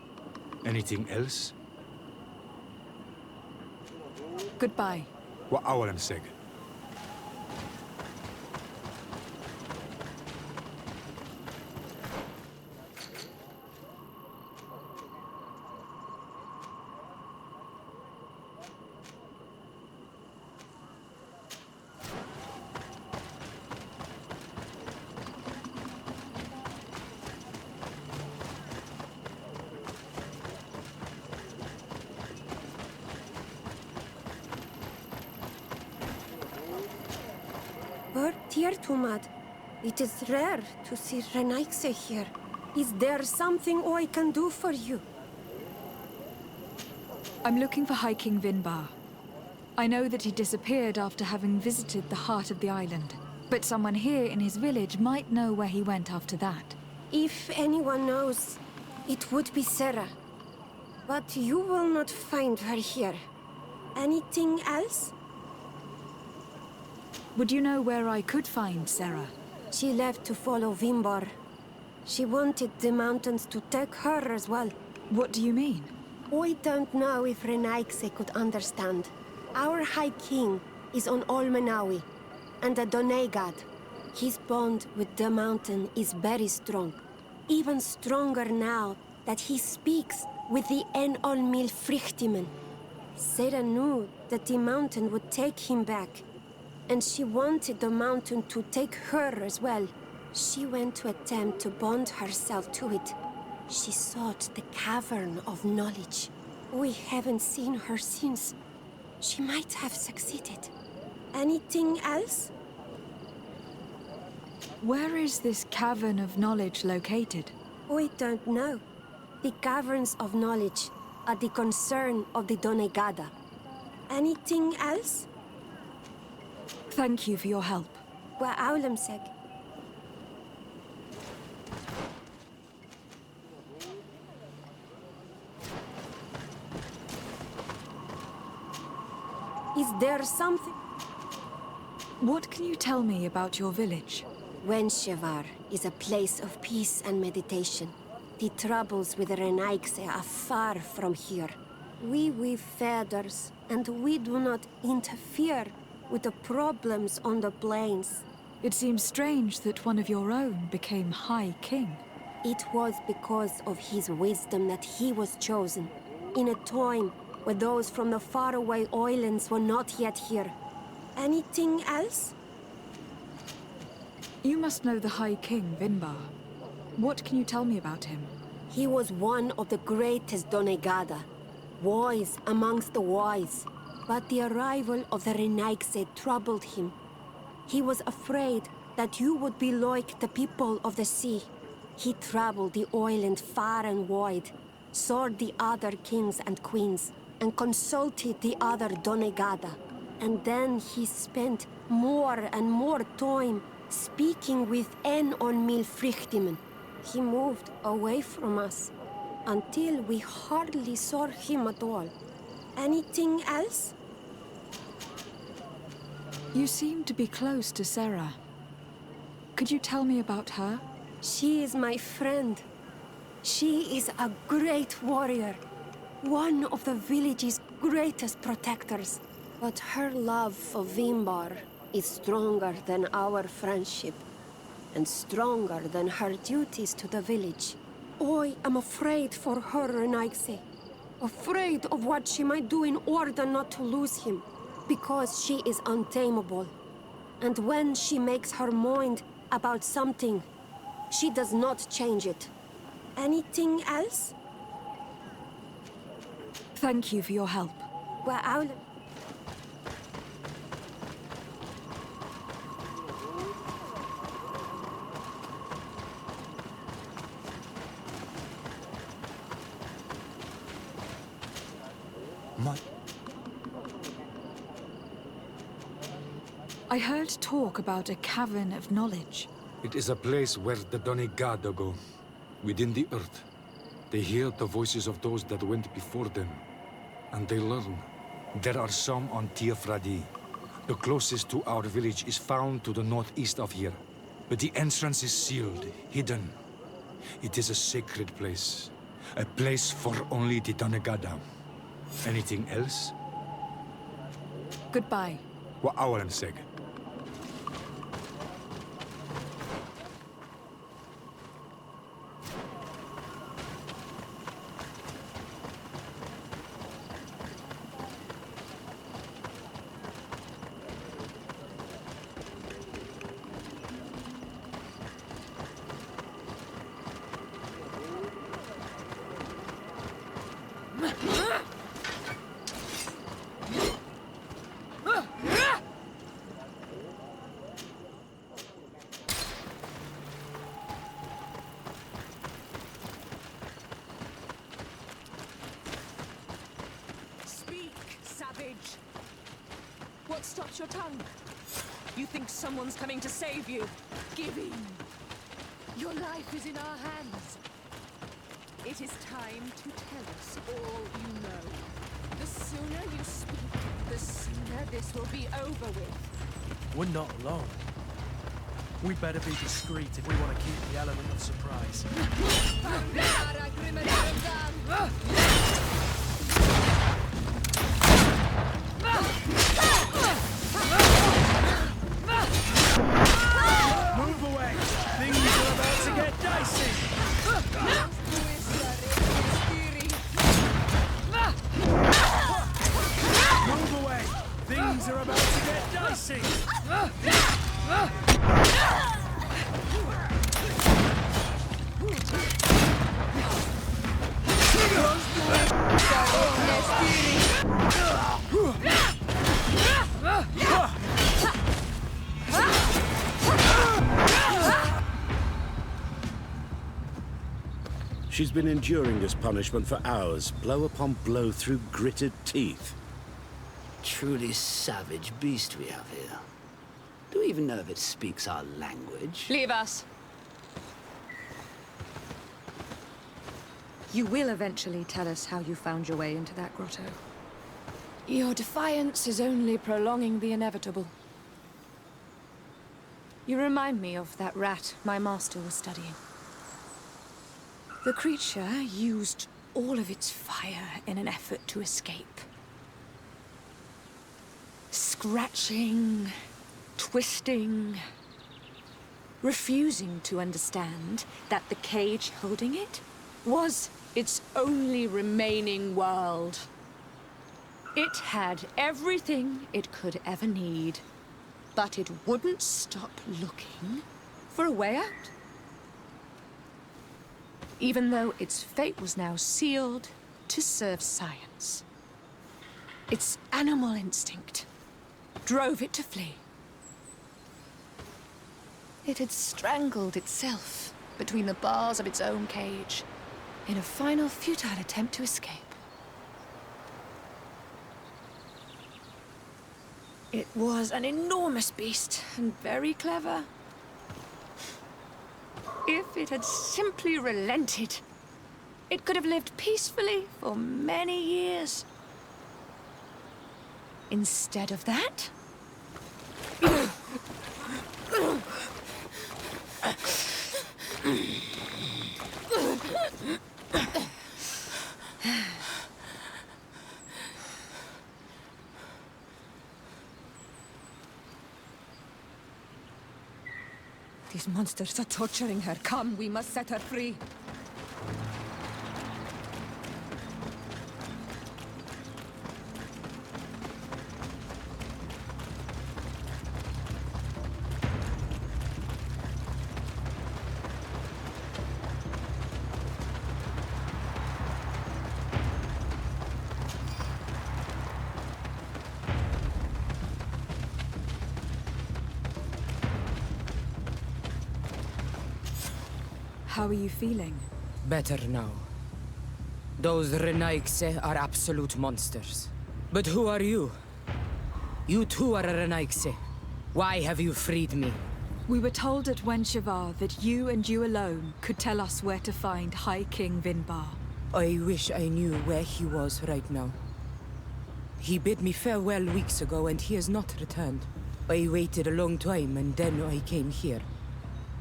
Anything else? Goodbye. What I'm saying. It is rare to see Renaigse here. Is there something I can do for you? I'm looking for High King Vinbar. I know that he disappeared after having visited the heart of the island. But someone here in his village might know where he went after that. If anyone knows, it would be Sarah. But you will not find her here. Anything else? Would you know where I could find Sarah? She left to follow Vinbar. She wanted the mountains to take her as well. What do you mean? I don't know if Renaigse could understand. Our High King is on Almanawi, and a Donegad. His bond with the mountain is very strong. Even stronger now that he speaks with the En-on Milfrictimen. Sarah knew that the mountain would take him back. And she wanted the mountain to take her as well. She went to attempt to bond herself to it. She sought the Cavern of Knowledge. We haven't seen her since. She might have succeeded. Anything else? Where is this Cavern of Knowledge located? We don't know. The Caverns of Knowledge are the concern of the Donegada. Anything else? Thank you for your help. Wa'aulamseg. Is there something? What can you tell me about your village? Wenshevar is a place of peace and meditation. The troubles with Renaigse are far from here. We weave feathers, and we do not interfere with the problems on the plains. It seems strange that one of your own became High King. It was because of his wisdom that he was chosen, in a time where those from the faraway islands were not yet here. Anything else? You must know the High King, Vinbar. What can you tell me about him? He was one of the greatest Donegada, wise amongst the wise. But the arrival of the Renaigse troubled him. He was afraid that you would be like the people of the sea. He traveled the island far and wide, saw the other kings and queens, and consulted the other Donegada. And then he spent more and more time speaking with En on Milfrichtimen. He moved away from us until we hardly saw him at all. Anything else? You seem to be close to Sarah. Could you tell me about her? She is my friend. She is a great warrior, one of the village's greatest protectors. But her love for Vimbar is stronger than our friendship, and stronger than her duties to the village. I am afraid for her, Renaigse. Afraid of what she might do in order not to lose him, because she is untamable. And when she makes her mind about something, she does not change it. Anything else? Thank you for your help. Well, I'll... I heard talk about a cavern of knowledge. It is a place where the Donegada go, within the earth. They hear the voices of those that went before them, and they learn. There are some on Tiafradi. The closest to our village is found to the northeast of here, but the entrance is sealed, hidden. It is a sacred place, a place for only the Donegada. Anything else? Goodbye. Wa awalan seg. What stops your tongue? You think someone's coming to save you? Give in! Your life is in our hands. It is time to tell us all you know. The sooner you speak, the sooner this will be over with. We're not alone. We better be discreet if we want to keep the element of surprise. Move away! Things are about to get dicey! Move away! Things are about to get dicey! She's been enduring this punishment for hours, blow upon blow through gritted teeth. Truly savage beast we have here. Do we even know if it speaks our language? Leave us. You will eventually tell us how you found your way into that grotto. Your defiance is only prolonging the inevitable. You remind me of that rat my master was studying. The creature used all of its fire in an effort to escape. Scratching, twisting, refusing to understand that the cage holding it was its only remaining world. It had everything it could ever need, but it wouldn't stop looking for a way out. Even though its fate was now sealed to serve science. Its animal instinct drove it to flee. It had strangled itself between the bars of its own cage, in a final futile attempt to escape. It was an enormous beast, and very clever. If it had simply relented, it could have lived peacefully for many years. Instead of that... These monsters are torturing her. Come, we must set her free. How are you feeling? Better now. Those Renaigse are absolute monsters. But who are you? You too are a Renaigse. Why have you freed me? We were told at Wenshavar that you and you alone could tell us where to find High King Vinbar. I wish I knew where he was right now. He bid me farewell weeks ago and he has not returned. I waited a long time and then I came here.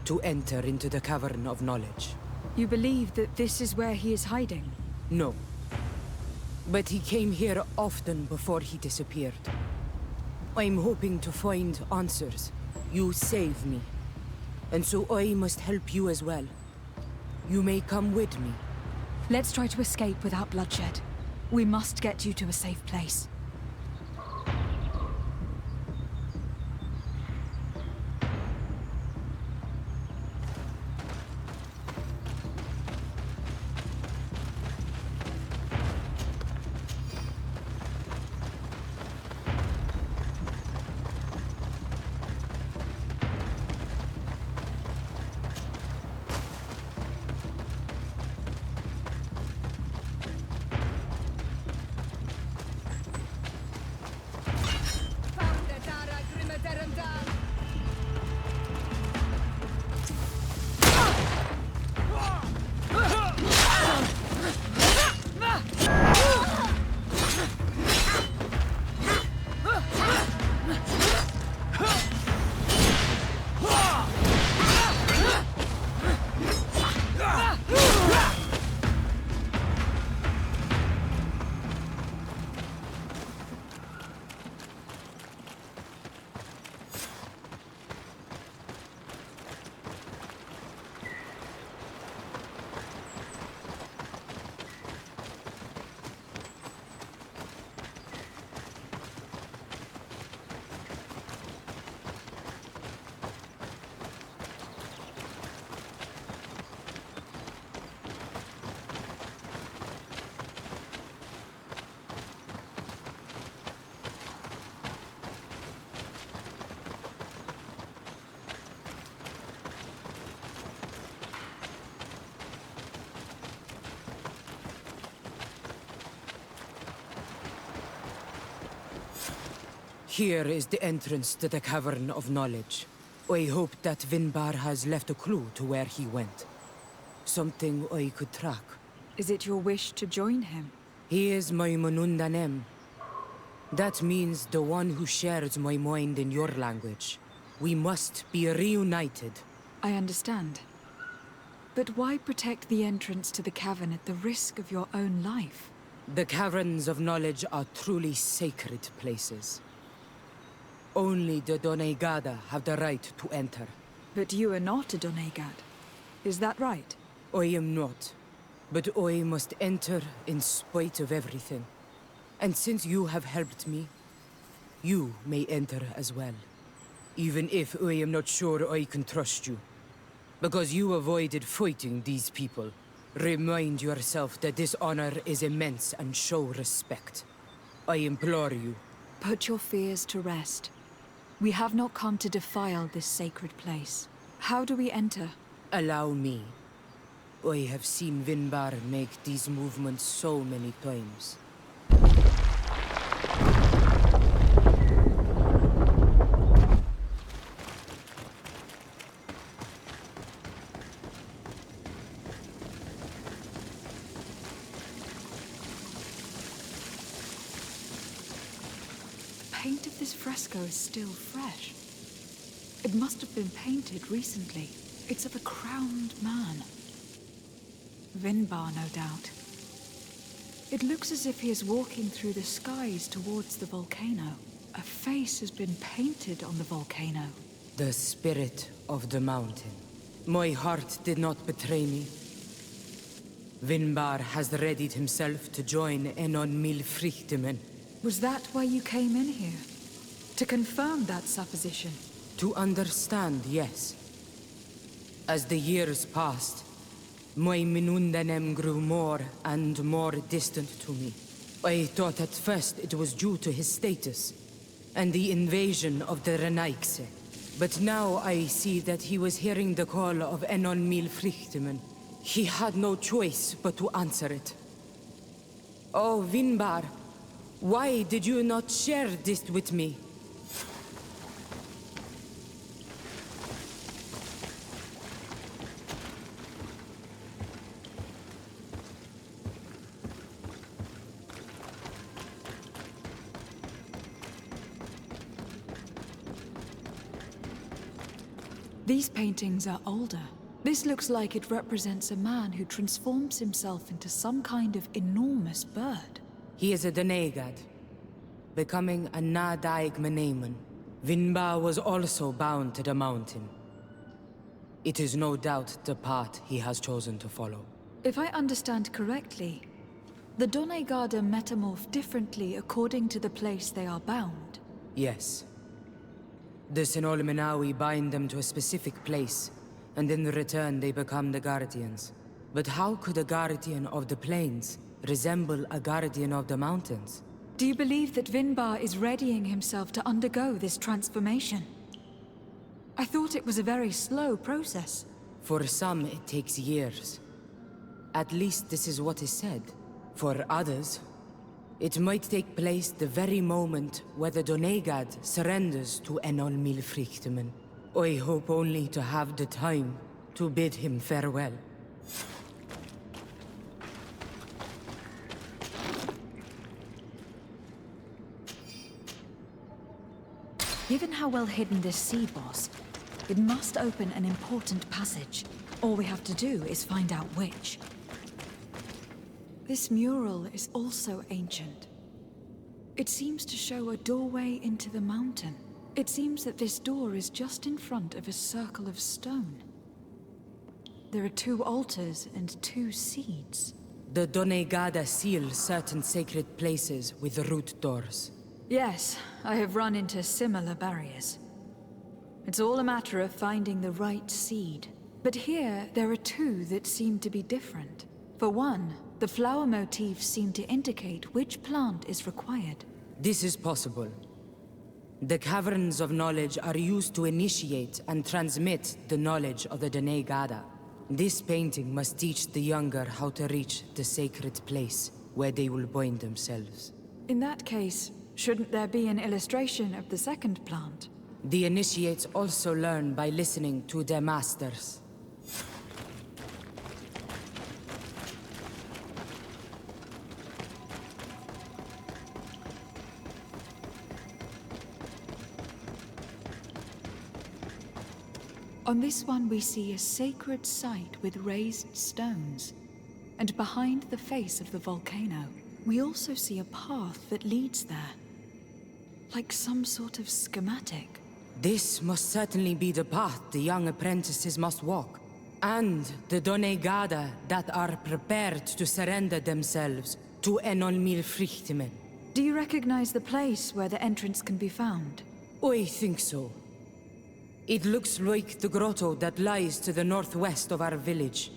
To enter into the Cavern of Knowledge. You believe that this is where he is hiding? No. But he came here often before he disappeared. I'm hoping to find answers. You saved me. And so I must help you as well. You may come with me. Let's try to escape without bloodshed. We must get you to a safe place. Here is the entrance to the Cavern of Knowledge. I hope that Vinbar has left a clue to where he went. Something I could track. Is it your wish to join him? He is my Minundhanem. That means the one who shares my mind in your language. We must be reunited. I understand. But why protect the entrance to the cavern at the risk of your own life? The Caverns of Knowledge are truly sacred places. Only the Doneigada have the right to enter. But you are not a Doneigad. Is that right? I am not. But I must enter in spite of everything. And since you have helped me, you may enter as well. Even if I am not sure I can trust you. Because you avoided fighting these people. Remind yourself that this honor is immense and show respect. I implore you. Put your fears to rest. We have not come to defile this sacred place. How do we enter? Allow me. I have seen Vinbar make these movements so many times. Paint of this fresco is still fresh. It must have been painted recently. It's of a crowned man. Vinbar, no doubt. It looks as if he is walking through the skies towards the volcano. A face has been painted on the volcano. The spirit of the mountain. My heart did not betray me. Vinbar has readied himself to join Enon Milfrichtemen. Was that why you came in here? To confirm that supposition? To understand, yes. As the years passed, my Minundhanem grew more and more distant to me. I thought at first it was due to his status and the invasion of the Renaigse. But now I see that he was hearing the call of Enon Milfrichtemen. He had no choice but to answer it. Oh, Vinbar, why did you not share this with me? These paintings are older. This looks like it represents a man who transforms himself into some kind of enormous bird. He is a Denegad, becoming a Nadaig Menemen. Vinbar was also bound to the mountain. It is no doubt the path he has chosen to follow. If I understand correctly, the Donegada metamorph differently according to the place they are bound. Yes. The Sinolmenawi bind them to a specific place, and in return they become the Guardians. But how could a Guardian of the Plains resemble a Guardian of the Mountains? Do you believe that Vinbar is readying himself to undergo this transformation? I thought it was a very slow process. For some, it takes years. At least this is what is said. For others, it might take place the very moment where the Donegad surrenders to Enol Milfrichtemen. I hope only to have the time to bid him farewell. Given how well hidden this seed was, it must open an important passage. All we have to do is find out which. This mural is also ancient. It seems to show a doorway into the mountain. It seems that this door is just in front of a circle of stone. There are 2 altars and 2 seeds. The Donegada seal certain sacred places with root doors. Yes, I have run into similar barriers. It's all a matter of finding the right seed. But here, there are 2 that seem to be different. For one, the flower motifs seem to indicate which plant is required. This is possible. The caverns of knowledge are used to initiate and transmit the knowledge of the Donegada. This painting must teach the younger how to reach the sacred place where they will bind themselves. In that case, shouldn't there be an illustration of the second plant? The initiates also learn by listening to their masters. On this one we see a sacred site with raised stones. And behind the face of the volcano, we also see a path that leads there. Like some sort of schematic. This must certainly be the path the young apprentices must walk. And the Donegada that are prepared to surrender themselves to Enol Milfrichtemen. Do you recognize the place where the entrance can be found? I think so. It looks like the grotto that lies to the northwest of our village.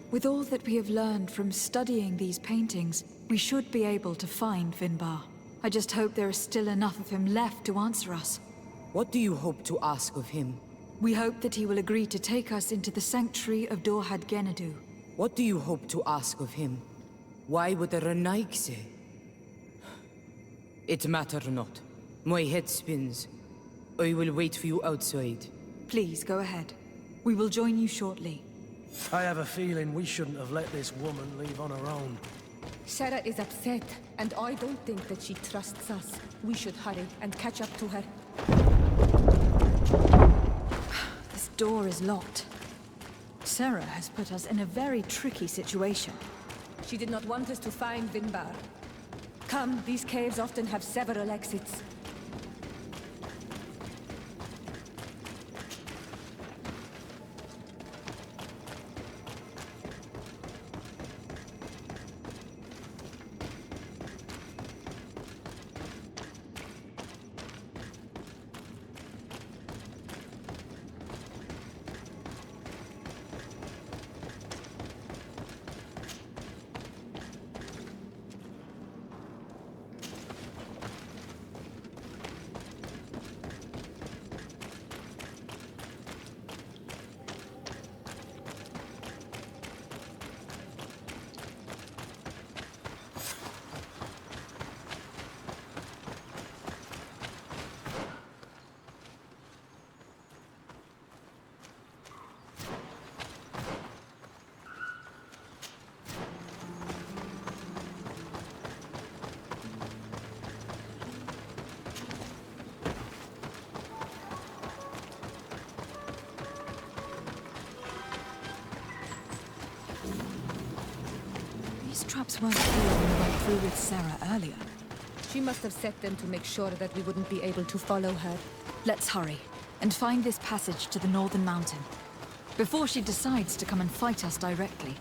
With all that we have learned from studying these paintings, we should be able to find Vinbar. I just hope there is still enough of him left to answer us. What do you hope to ask of him? We hope that he will agree to take us into the sanctuary of Dorhad Genadu. What do you hope to ask of him? Why would the Renaigse? It matter not. My head spins. I will wait for you outside. Please, go ahead. We will join you shortly. I have a feeling we shouldn't have let this woman leave on her own. Sarah is upset, and I don't think that she trusts us. We should hurry and catch up to her. This door is locked. Sarah has put us in a very tricky situation. She did not want us to find Vinbar. Come, these caves often have several exits. These traps weren't here when we went through with Sarah earlier. She must have set them to make sure that we wouldn't be able to follow her. Let's hurry, and find this passage to the northern mountain, before she decides to come and fight us directly.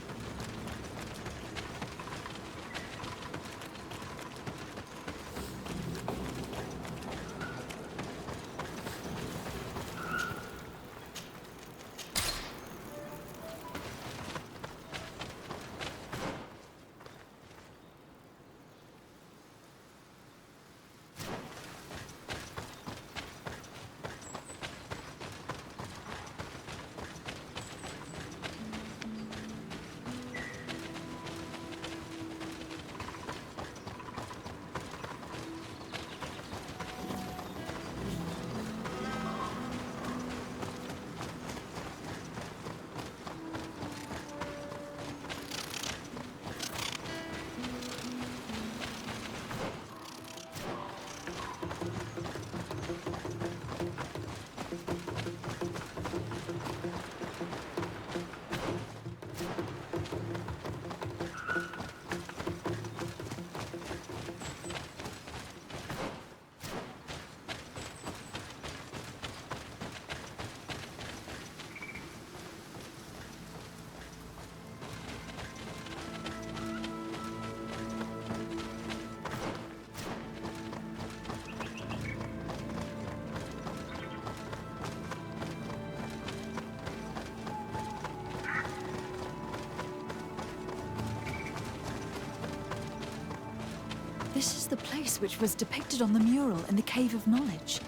This is the place which was depicted on the mural in the Cave of Knowledge.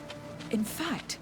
In fact,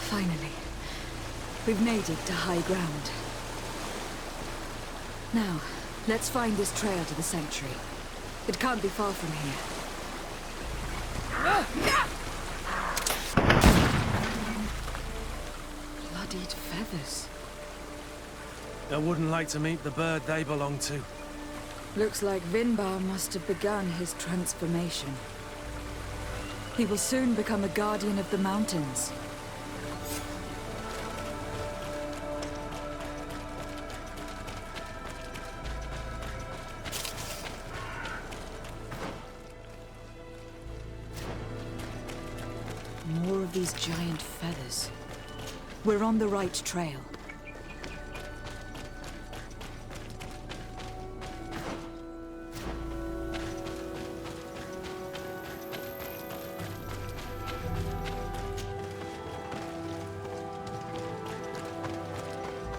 Finally. We've made it to high ground. Now, let's find this trail to the sanctuary. It can't be far from here. Bloodied feathers. I wouldn't like to meet the bird they belong to. Looks like Vinbar must have begun his transformation. He will soon become a guardian of the mountains. More of these giant feathers. We're on the right trail.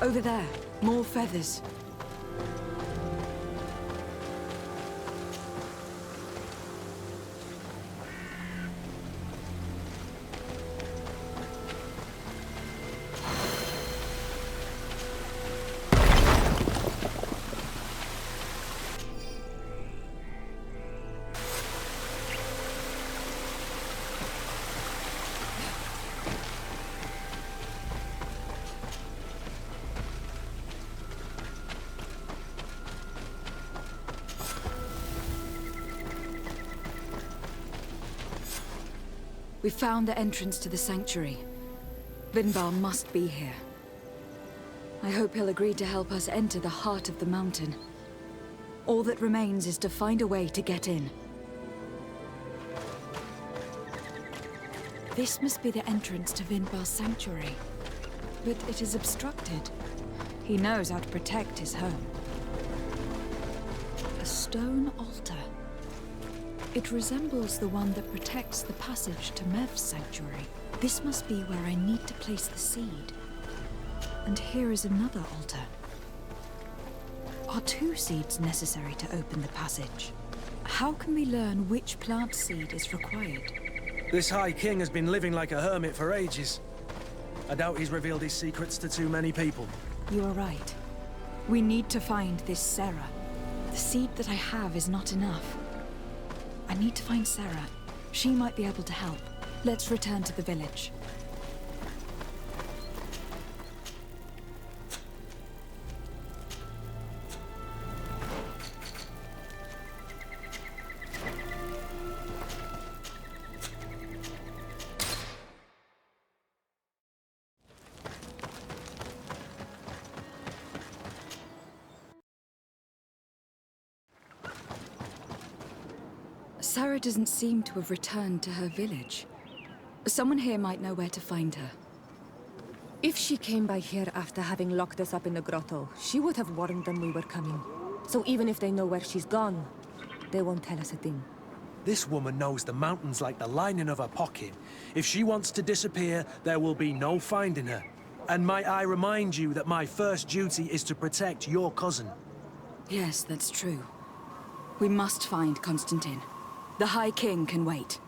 Over there, more feathers. We found the entrance to the sanctuary. Vinbar must be here. I hope he'll agree to help us enter the heart of the mountain. All that remains is to find a way to get in. This must be the entrance to Vinbar's sanctuary. But it is obstructed. He knows how to protect his home. A stone altar. It resembles the one that protects the passage to Mev's sanctuary. This must be where I need to place the seed. And here is another altar. Are 2 seeds necessary to open the passage? How can we learn which plant seed is required? This High King has been living like a hermit for ages. I doubt he's revealed his secrets to too many people. You are right. We need to find this Sarah. The seed that I have is not enough. I need to find Sarah. She might be able to help. Let's return to the village. Sarah doesn't seem to have returned to her village. Someone here might know where to find her. If she came by here after having locked us up in the grotto, she would have warned them we were coming. So even if they know where she's gone, they won't tell us a thing. This woman knows the mountains like the lining of her pocket. If she wants to disappear, there will be no finding her. And might I remind you that my first duty is to protect your cousin? Yes, that's true. We must find Constantine. The High King can wait.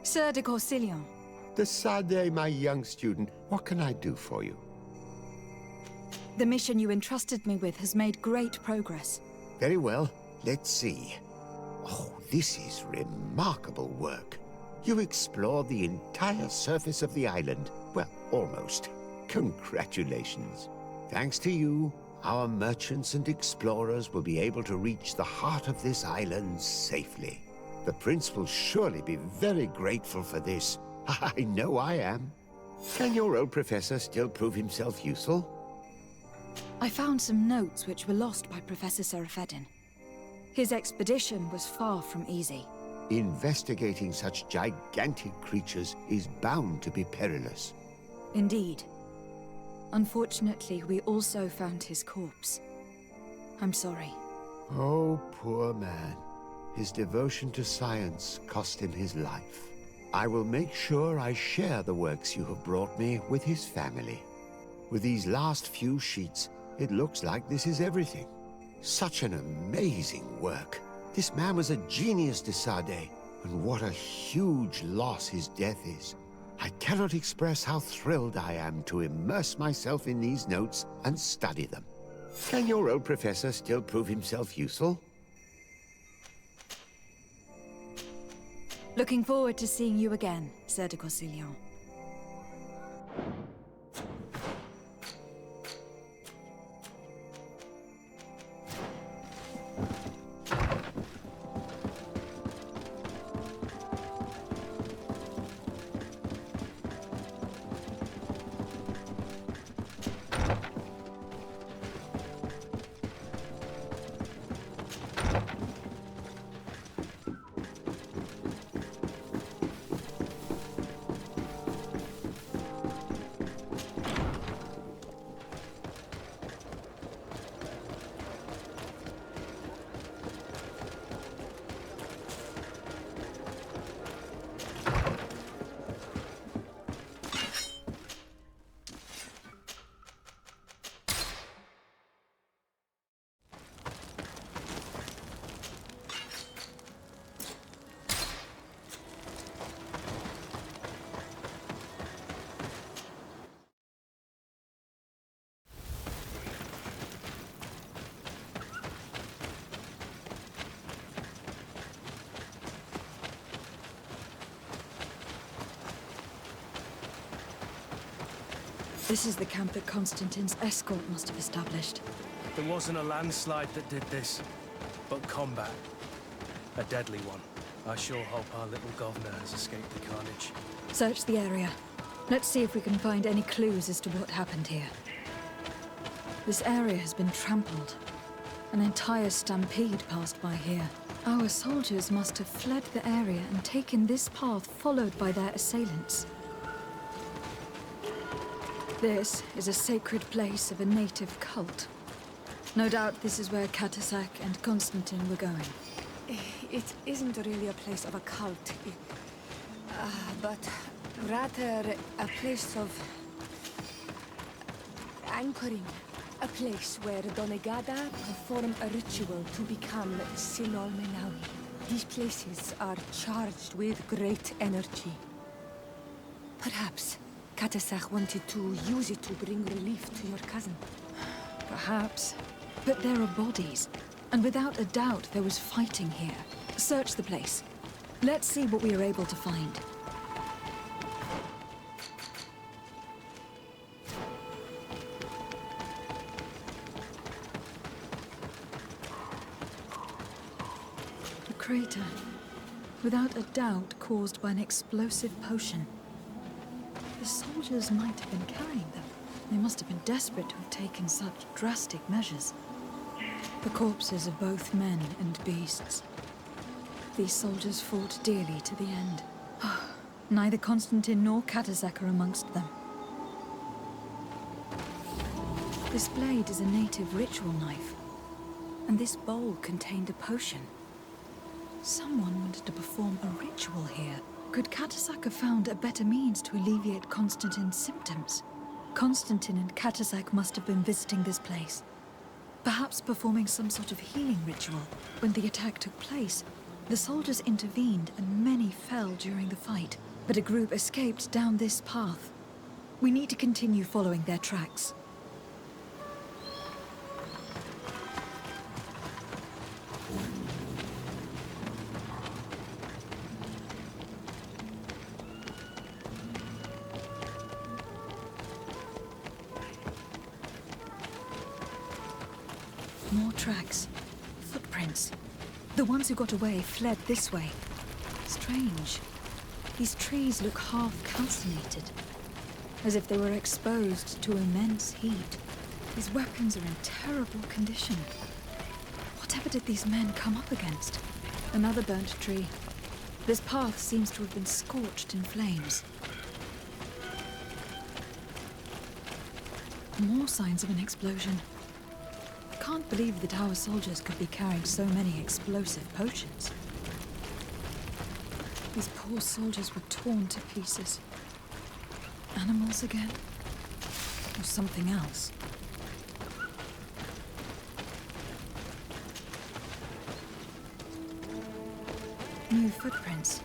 Sir de Corsilion. Sade, my young student, what can I do for you? The mission you entrusted me with has made great progress. Very well. Let's see. Oh, this is remarkable work. You explored the entire surface of the island. Well, almost. Congratulations. Thanks to you, our merchants and explorers will be able to reach the heart of this island safely. The prince will surely be very grateful for this. I know I am. Can your old professor still prove himself useful? I found some notes which were lost by Professor Serafedin. His expedition was far from easy. Investigating such gigantic creatures is bound to be perilous. Indeed. Unfortunately, we also found his corpse. I'm sorry. Oh, poor man. His devotion to science cost him his life. I will make sure I share the works you have brought me with his family. With these last few sheets, it looks like this is everything. Such an amazing work. This man was a genius, de Sade, and what a huge loss his death is. I cannot express how thrilled I am to immerse myself in these notes and study them. Can your old professor still prove himself useful? Looking forward to seeing you again, Sir de Corsilion. This is the camp that Constantine's escort must have established. There wasn't a landslide that did this, but combat. A deadly one. I sure hope our little governor has escaped the carnage. Search the area. Let's see if we can find any clues as to what happened here. This area has been trampled. An entire stampede passed by here. Our soldiers must have fled the area and taken this path followed by their assailants. This is a sacred place of a native cult. No doubt this is where KotC and Constantine were going. It isn't really a place of a cult, but rather a place of anchoring. A place where Donegada perform a ritual to become Sinol Menawi. These places are charged with great energy. Perhaps KotC wanted to use it to bring relief to your cousin. Perhaps. But there are bodies, and without a doubt there was fighting here. Search the place. Let's see what we are able to find. The crater, without a doubt caused by an explosive potion. The soldiers might have been carrying them. They must have been desperate to have taken such drastic measures. The corpses of both men and beasts. These soldiers fought dearly to the end. Neither Constantine nor KotC are amongst them. This blade is a native ritual knife, and this bowl contained a potion. Someone wanted to perform a ritual here. Could KotC have found a better means to alleviate Constantine's symptoms? Constantine and KotC must have been visiting this place. Perhaps performing some sort of healing ritual. When the attack took place, The soldiers intervened and many fell during the fight, but a group escaped down this path. We need to continue following their tracks. More tracks. Footprints. The ones who got away fled this way. Strange. These trees look half calcinated, as if they were exposed to immense heat. These weapons are in terrible condition. Whatever did these men come up against? Another burnt tree. This path seems to have been scorched in flames. More signs of an explosion. I can't believe that our soldiers could be carrying so many explosive potions. These poor soldiers were torn to pieces. Animals again? Or something else? New footprints.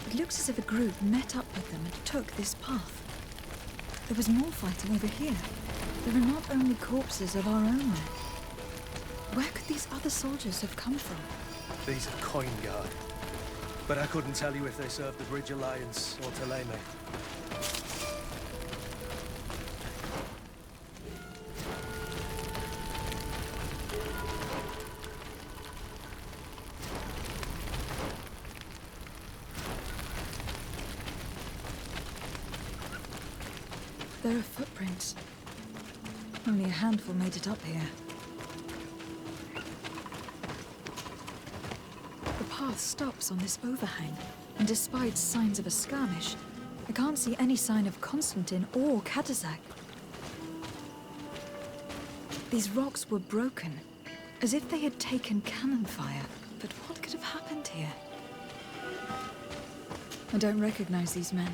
It looks as if a group met up with them and took this path. There was more fighting over here. There are not only corpses of our own men. Where could these other soldiers have come from? These are coin guard. But I couldn't tell you if they served the Bridge Alliance or Teleme. There are footprints. Only a handful made it up here. The path stops on this overhang, and despite signs of a skirmish, I can't see any sign of Constantine or KotC. These rocks were broken, as if they had taken cannon fire. But what could have happened here? I don't recognize these men.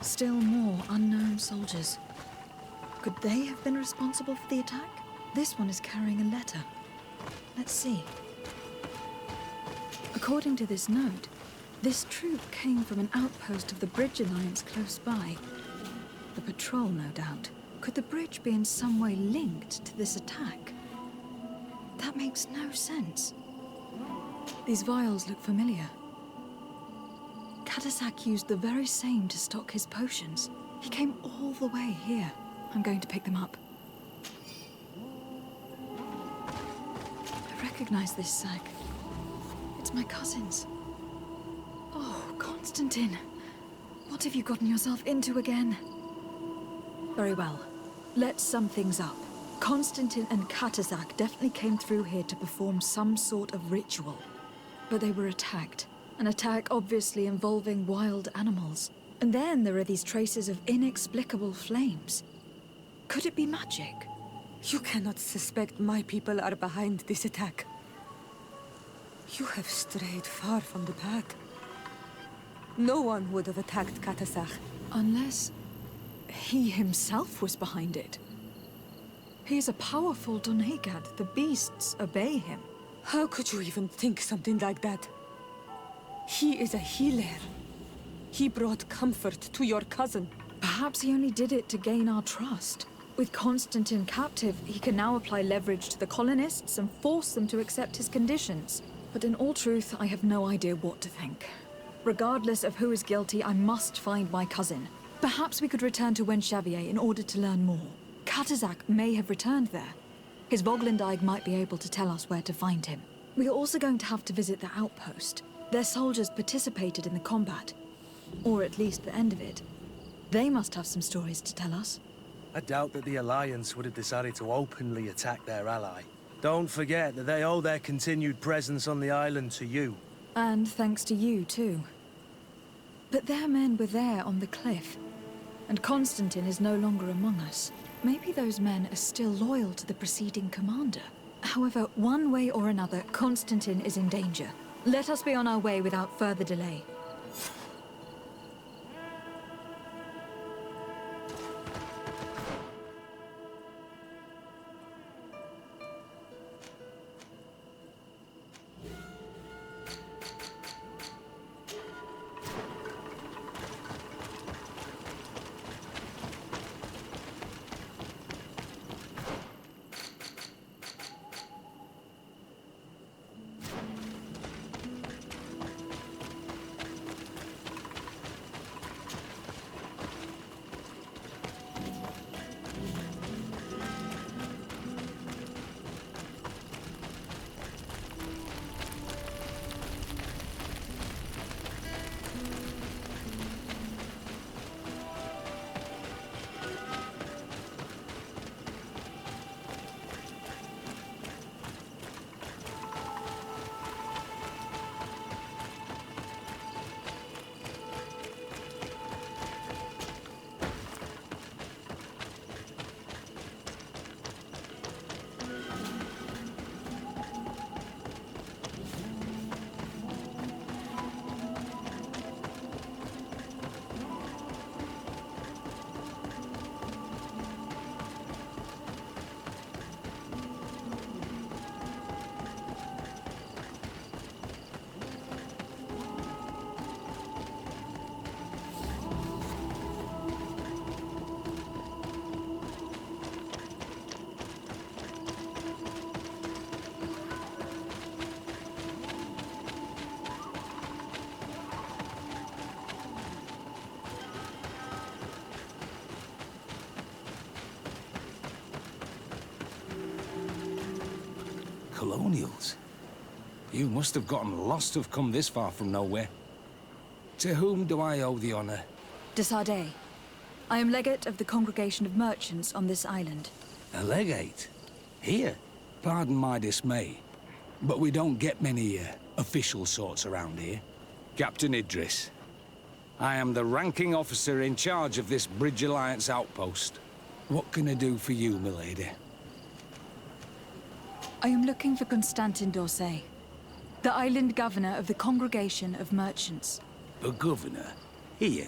Still more unknown soldiers. Could they have been responsible for the attack? This one is carrying a letter. Let's see. According to this note, this troop came from an outpost of the Bridge Alliance close by. The patrol, no doubt. Could the bridge be in some way linked to this attack? That makes no sense. These vials look familiar. KotC used the very same to stock his potions. He came all the way here. I'm going to pick them up. I recognize this sack. It's my cousin's. Oh, Constantine. What have you gotten yourself into again? Very well. Let's sum things up. Constantine and KotC definitely came through here to perform some sort of ritual. But they were attacked. An attack obviously involving wild animals. And then there are these traces of inexplicable flames. Could it be magic? You cannot suspect my people are behind this attack. You have strayed far from the path. No one would have attacked KotC. Unless he himself was behind it. He is a powerful Donegad. The beasts obey him. How could you even think something like that? He is a healer. He brought comfort to your cousin. Perhaps he only did it to gain our trust. With Constantine captive, he can now apply leverage to the colonists and force them to accept his conditions. But in all truth, I have no idea what to think. Regardless of who is guilty, I must find my cousin. Perhaps we could return to Wenxavier in order to learn more. KotC may have returned there. His Voglindaig might be able to tell us where to find him. We are also going to have to visit the outpost. Their soldiers participated in the combat. Or at least the end of it. They must have some stories to tell us. I doubt that the Alliance would have decided to openly attack their ally. Don't forget that they owe their continued presence on the island to you. And thanks to you, too. But their men were there on the cliff. And Constantine is no longer among us. Maybe those men are still loyal to the preceding commander. However, one way or another, Constantine is in danger. Let us be on our way without further delay. Colonials? You must have gotten lost to have come this far from nowhere. To whom do I owe the honor? De Sardet. I am legate of the Congregation of Merchants on this island. A legate? Here? Pardon my dismay, but we don't get many official sorts around here. Captain Idris. I am the ranking officer in charge of this Bridge Alliance outpost. What can I do for you, milady? I am looking for Constantin d'Orsay, the island governor of the Congregation of Merchants. A governor? Here?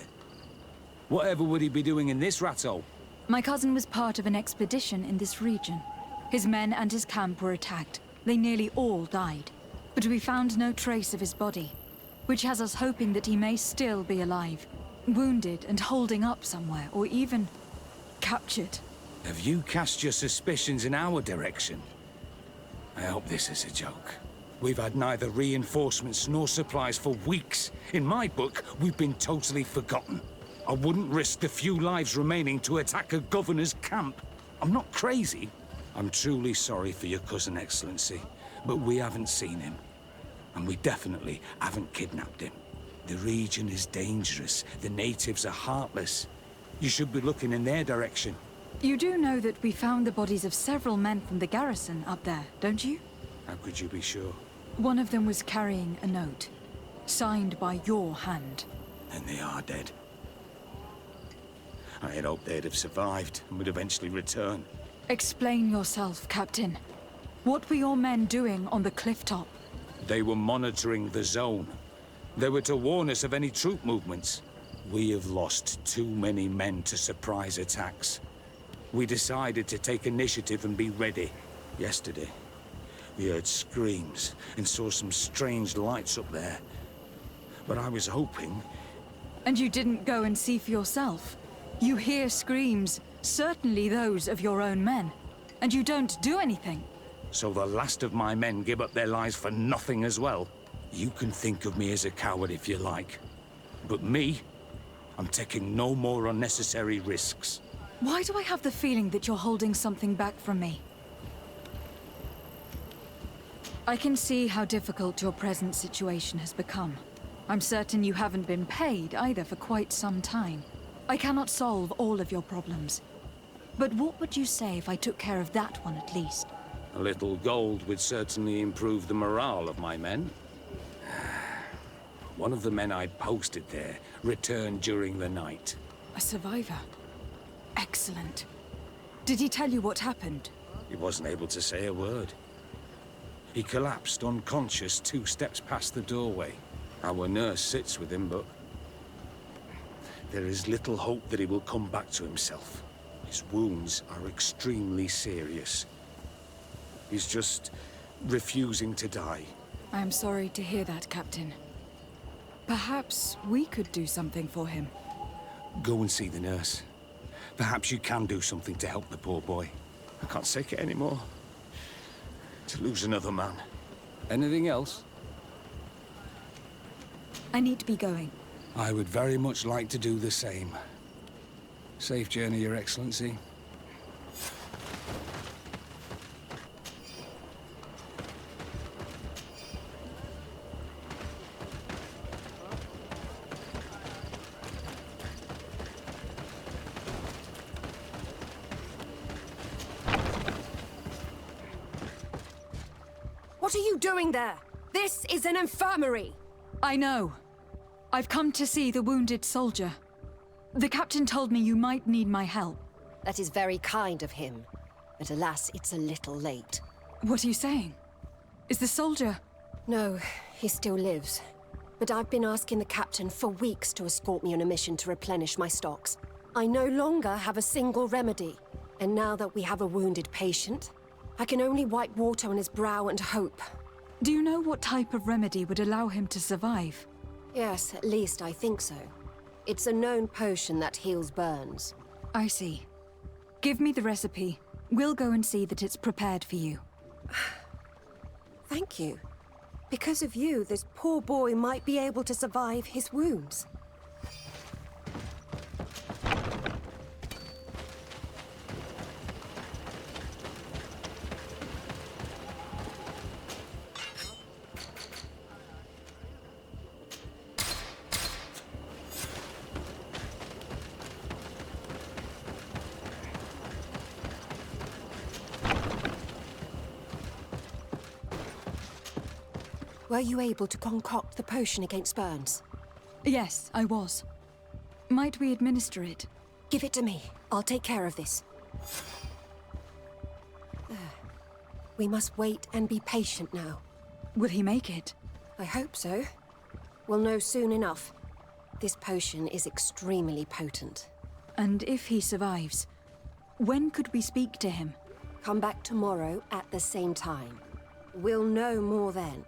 Whatever would he be doing in this rattle? My cousin was part of an expedition in this region. His men and his camp were attacked. They nearly all died. But we found no trace of his body, which has us hoping that he may still be alive, wounded and holding up somewhere, or even captured. Have you cast your suspicions in our direction? I hope this is a joke. We've had neither reinforcements nor supplies for weeks. In my book, we've been totally forgotten. I wouldn't risk the few lives remaining to attack a governor's camp. I'm not crazy. I'm truly sorry for your cousin, Excellency, but we haven't seen him. And we definitely haven't kidnapped him. The region is dangerous. The natives are heartless. You should be looking in their direction. You do know that we found the bodies of several men from the garrison up there, don't you? How could you be sure? One of them was carrying a note, signed by your hand. And they are dead. I had hoped they'd have survived and would eventually return. Explain yourself, Captain. What were your men doing on the cliff top? They were monitoring the zone. They were to warn us of any troop movements. We have lost too many men to surprise attacks. We decided to take initiative and be ready. Yesterday, we heard screams and saw some strange lights up there. But I was hoping... And you didn't go and see for yourself? You hear screams, certainly those of your own men, and you don't do anything. So the last of my men give up their lives for nothing as well? You can think of me as a coward if you like. But me, I'm taking no more unnecessary risks. Why do I have the feeling that you're holding something back from me? I can see how difficult your present situation has become. I'm certain you haven't been paid either for quite some time. I cannot solve all of your problems. But what would you say if I took care of that one at least? A little gold would certainly improve the morale of my men. One of the men I'd posted there returned during the night. A survivor? Excellent. Did he tell you what happened? He wasn't able to say a word. He collapsed unconscious 2 steps past the doorway. Our nurse sits with him, but there is little hope that he will come back to himself. His wounds are extremely serious. He's just refusing to die. I am sorry to hear that, Captain. Perhaps we could do something for him. Go and see the nurse. Perhaps you can do something to help the poor boy. I can't take it anymore. To lose another man. Anything else? I need to be going. I would very much like to do the same. Safe journey, Your Excellency. What are you doing there? This is an infirmary! I know. I've come to see the wounded soldier. The captain told me you might need my help. That is very kind of him. But alas, it's a little late. What are you saying? Is the soldier... No, he still lives. But I've been asking the captain for weeks to escort me on a mission to replenish my stocks. I no longer have a single remedy. And now that we have a wounded patient, I can only wipe water on his brow and hope. Do you know what type of remedy would allow him to survive? Yes, at least I think so. It's a known potion that heals burns. I see. Give me the recipe. We'll go and see that it's prepared for you. Thank you. Because of you, this poor boy might be able to survive his wounds. Were you able to concoct the potion against burns? Yes, I was. Might we administer it? Give it to me. I'll take care of this. We must wait and be patient now. Will he make it? I hope so. We'll know soon enough. This potion is extremely potent. And if he survives, when could we speak to him? Come back tomorrow at the same time. We'll know more then.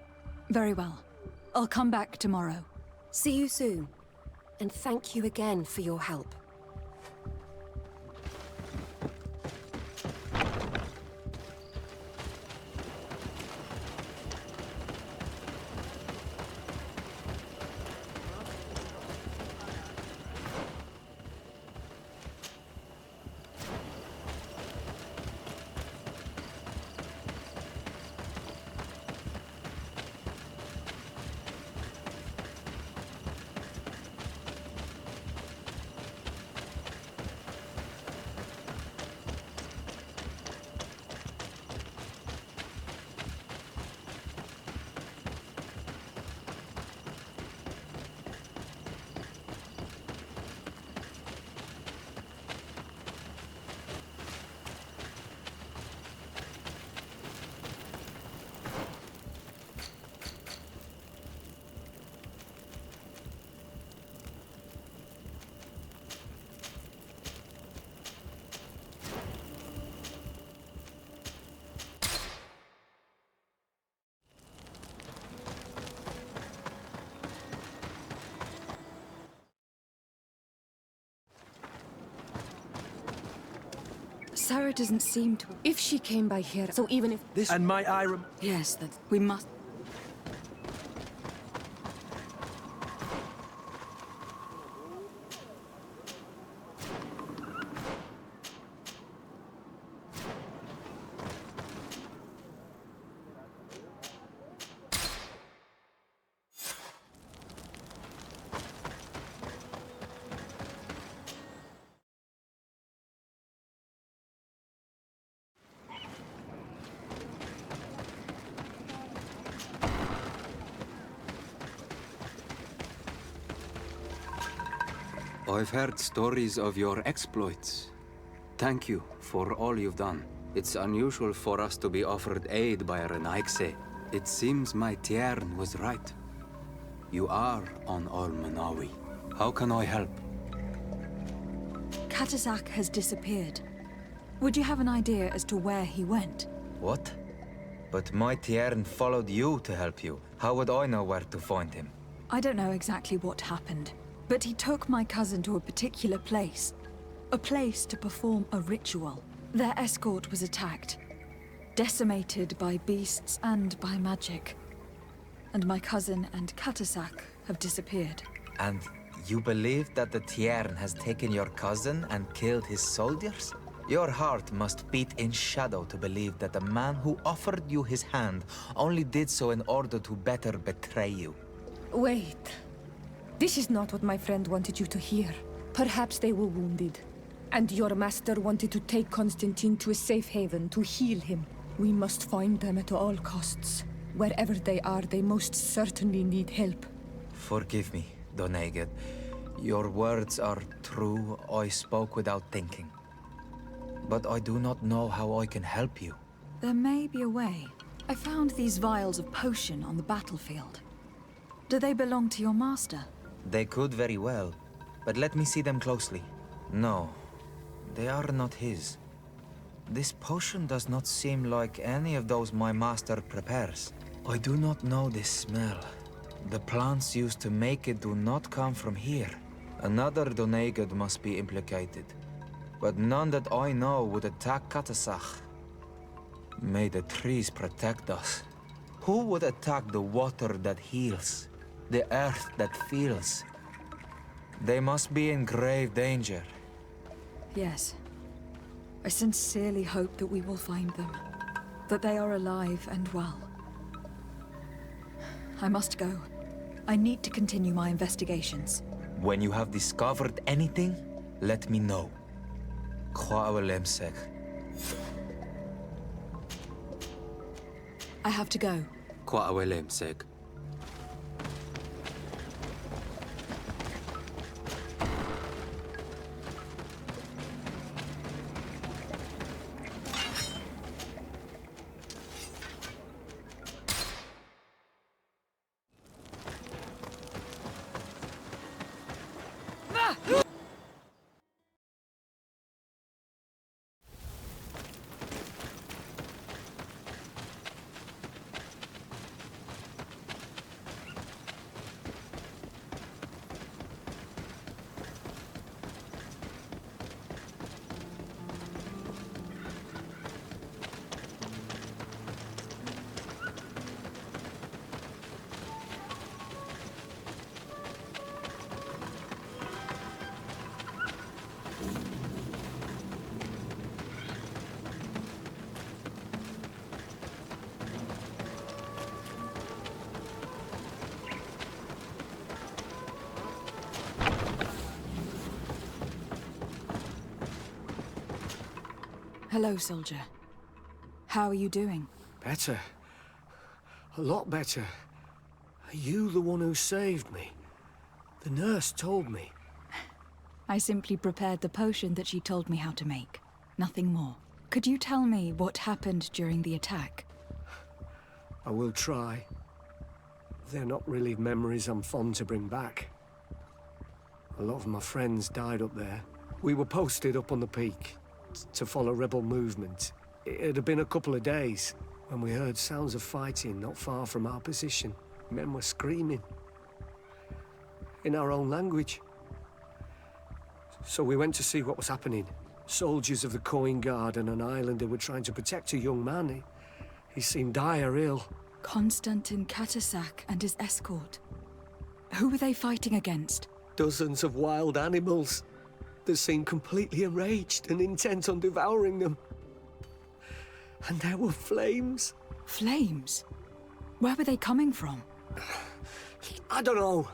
Very well. I'll come back tomorrow. See you soon. And thank you again for your help. Sarah doesn't seem to... If she came by here, so even if... This... And might I Yes, that we must... I've heard stories of your exploits. Thank you for all you've done. It's unusual for us to be offered aid by Renaigse. It seems my Tiern was right. You are on Almanawi. How can I help? KotC has disappeared. Would you have an idea as to where he went? What? But my Tiern followed you to help you. How would I know where to find him? I don't know exactly what happened, but he took my cousin to a particular place. A place to perform a ritual. Their escort was attacked, decimated by beasts and by magic. And my cousin and KotC have disappeared. And you believe that the Tiern has taken your cousin and killed his soldiers? Your heart must beat in shadow to believe that the man who offered you his hand only did so in order to better betray you. Wait. This is not what my friend wanted you to hear. Perhaps they were wounded. And your master wanted to take Constantine to a safe haven to heal him. We must find them at all costs. Wherever they are, they most certainly need help. Forgive me, Doneged. Your words are true. I spoke without thinking. But I do not know how I can help you. There may be a way. I found these vials of potion on the battlefield. Do they belong to your master? They could very well, but let me see them closely. No, they are not his. This potion does not seem like any of those my master prepares. I do not know this smell. The plants used to make it do not come from here. Another Doneged must be implicated, but none that I know would attack KotC. May the trees protect us. Who would attack the water that heals? The earth that feels? They must be in grave danger. Yes. I sincerely hope that we will find them. That they are alive and well. I must go. I need to continue my investigations. When you have discovered anything, let me know. I have to go. Hello, soldier. How are you doing? Better. A lot better. Are you the one who saved me? The nurse told me. I simply prepared the potion that she told me how to make. Nothing more. Could you tell me what happened during the attack? I will try. They're not really memories I'm fond to bring back. A lot of my friends died up there. We were posted up on the peak to follow rebel movement. It had been a couple of days when we heard sounds of fighting not far from our position. Men were screaming in our own language. So we went to see what was happening. Soldiers of the Coin Guard and an islander were trying to protect a young man. He seemed dire ill. Konstantin Katasak and his escort. Who were they fighting against? Dozens of wild animals. They seemed completely enraged and intent on devouring them. And there were flames. Flames? Where were they coming from? I don't know.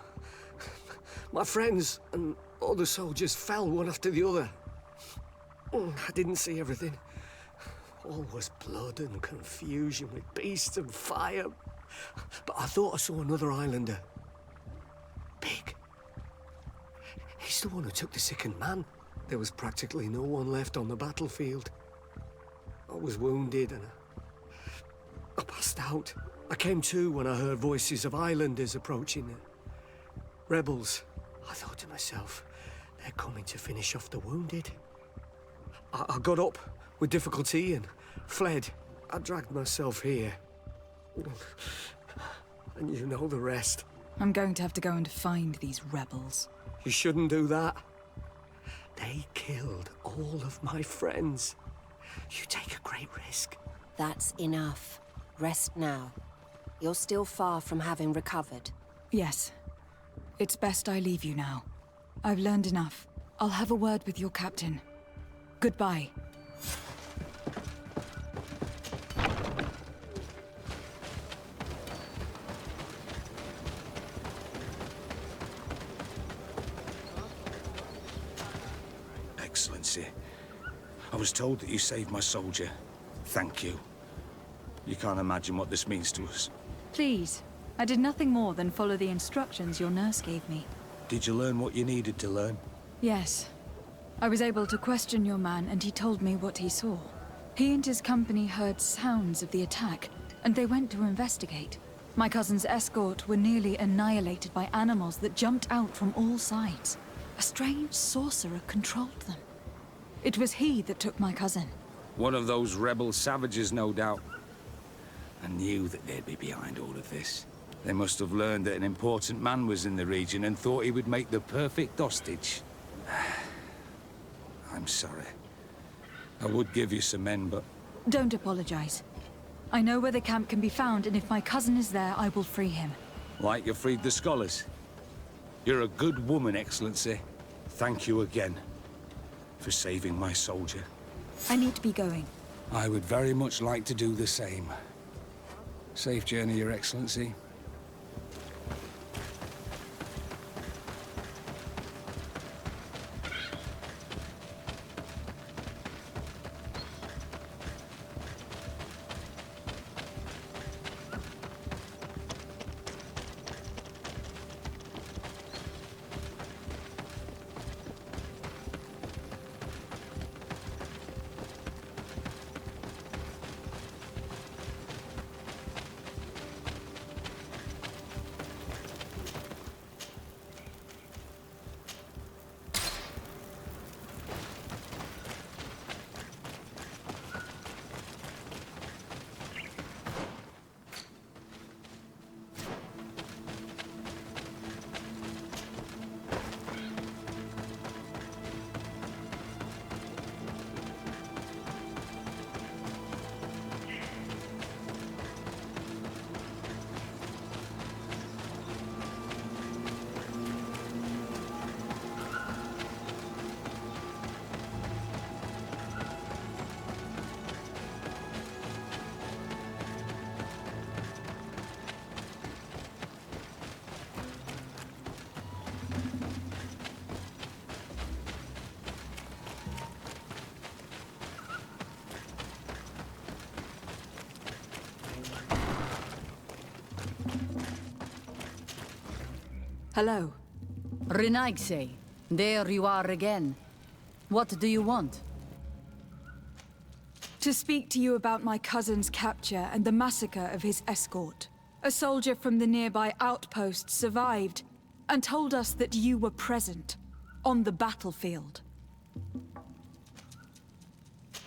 My friends and other soldiers fell one after the other. I didn't see everything. All was blood and confusion with beasts and fire. But I thought I saw another islander. Big. He's the one who took the sickened man. There was practically no one left on the battlefield. I was wounded and I passed out. I came to when I heard voices of islanders approaching. Rebels. I thought to myself, they're coming to finish off the wounded. I got up with difficulty and fled. I dragged myself here. And you know the rest. I'm going to have to go and find these rebels. You shouldn't do that. They killed all of my friends. You take a great risk. That's enough. Rest now. You're still far from having recovered. Yes. It's best I leave you now. I've learned enough. I'll have a word with your captain. Goodbye. Excellency, I was told that you saved my soldier. Thank you. You can't imagine what this means to us. Please. I did nothing more than follow the instructions your nurse gave me. Did you learn what you needed to learn? Yes. I was able to question your man, and he told me what he saw. He and his company heard sounds of the attack, and they went to investigate. My cousin's escort were nearly annihilated by animals that jumped out from all sides. A strange sorcerer controlled them. It was he that took my cousin. One of those rebel savages, no doubt. I knew that they'd be behind all of this. They must have learned that an important man was in the region and thought he would make the perfect hostage. I'm sorry. I would give you some men, but... Don't apologize. I know where the camp can be found, and if my cousin is there, I will free him. Like you freed the scholars. You're a good woman, Excellency. Thank you again for saving my soldier. I need to be going. I would very much like to do the same. Safe journey, Your Excellency. Hello. Renaigse, there you are again. What do you want? To speak to you about my cousin's capture and the massacre of his escort. A soldier from the nearby outpost survived and told us that you were present on the battlefield.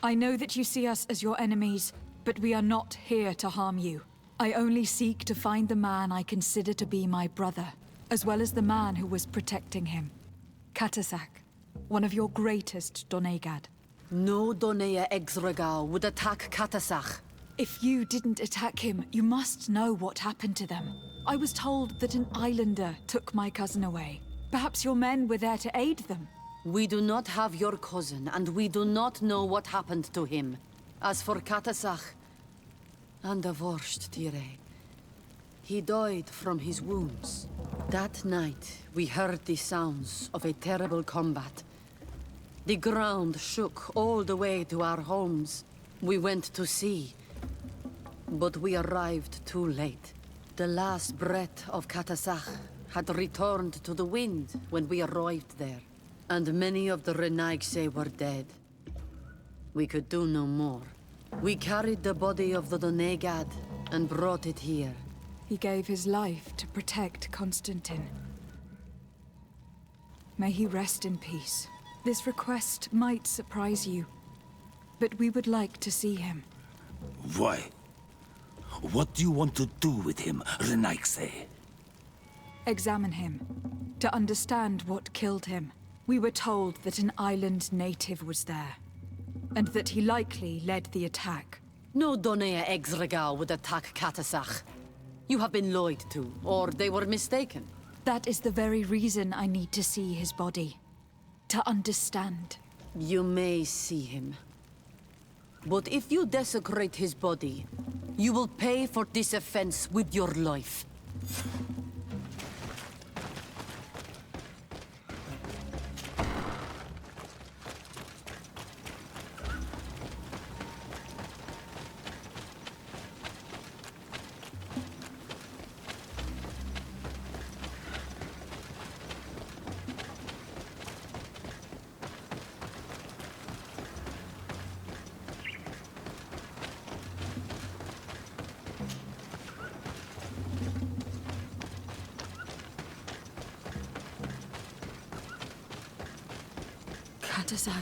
I know that you see us as your enemies, but we are not here to harm you. I only seek to find the man I consider to be my brother, as well as the man who was protecting him. KotC, one of your greatest Donegad. No Donea Exregal would attack KotC. If you didn't attack him, you must know what happened to them. I was told that an islander took my cousin away. Perhaps your men were there to aid them. We do not have your cousin, and we do not know what happened to him. As for KotC, and the worst, Tire, he died from his wounds. That night, we heard the sounds of a terrible combat. The ground shook all the way to our homes. We went to see, but we arrived too late. The last breath of KotC had returned to the wind when we arrived there, and many of the Renaigse were dead. We could do no more. We carried the body of the Donegad and brought it here. He gave his life to protect Constantine. May he rest in peace. This request might surprise you, but we would like to see him. Why? What do you want to do with him, Renaigse? Examine him, to understand what killed him. We were told that an island native was there, and that he likely led the attack. No Donea Exregal would attack KotC. You have been lied to, or they were mistaken. That is the very reason I need to see his body. To understand. You may see him. But if you desecrate his body, you will pay for this offense with your life. KotC.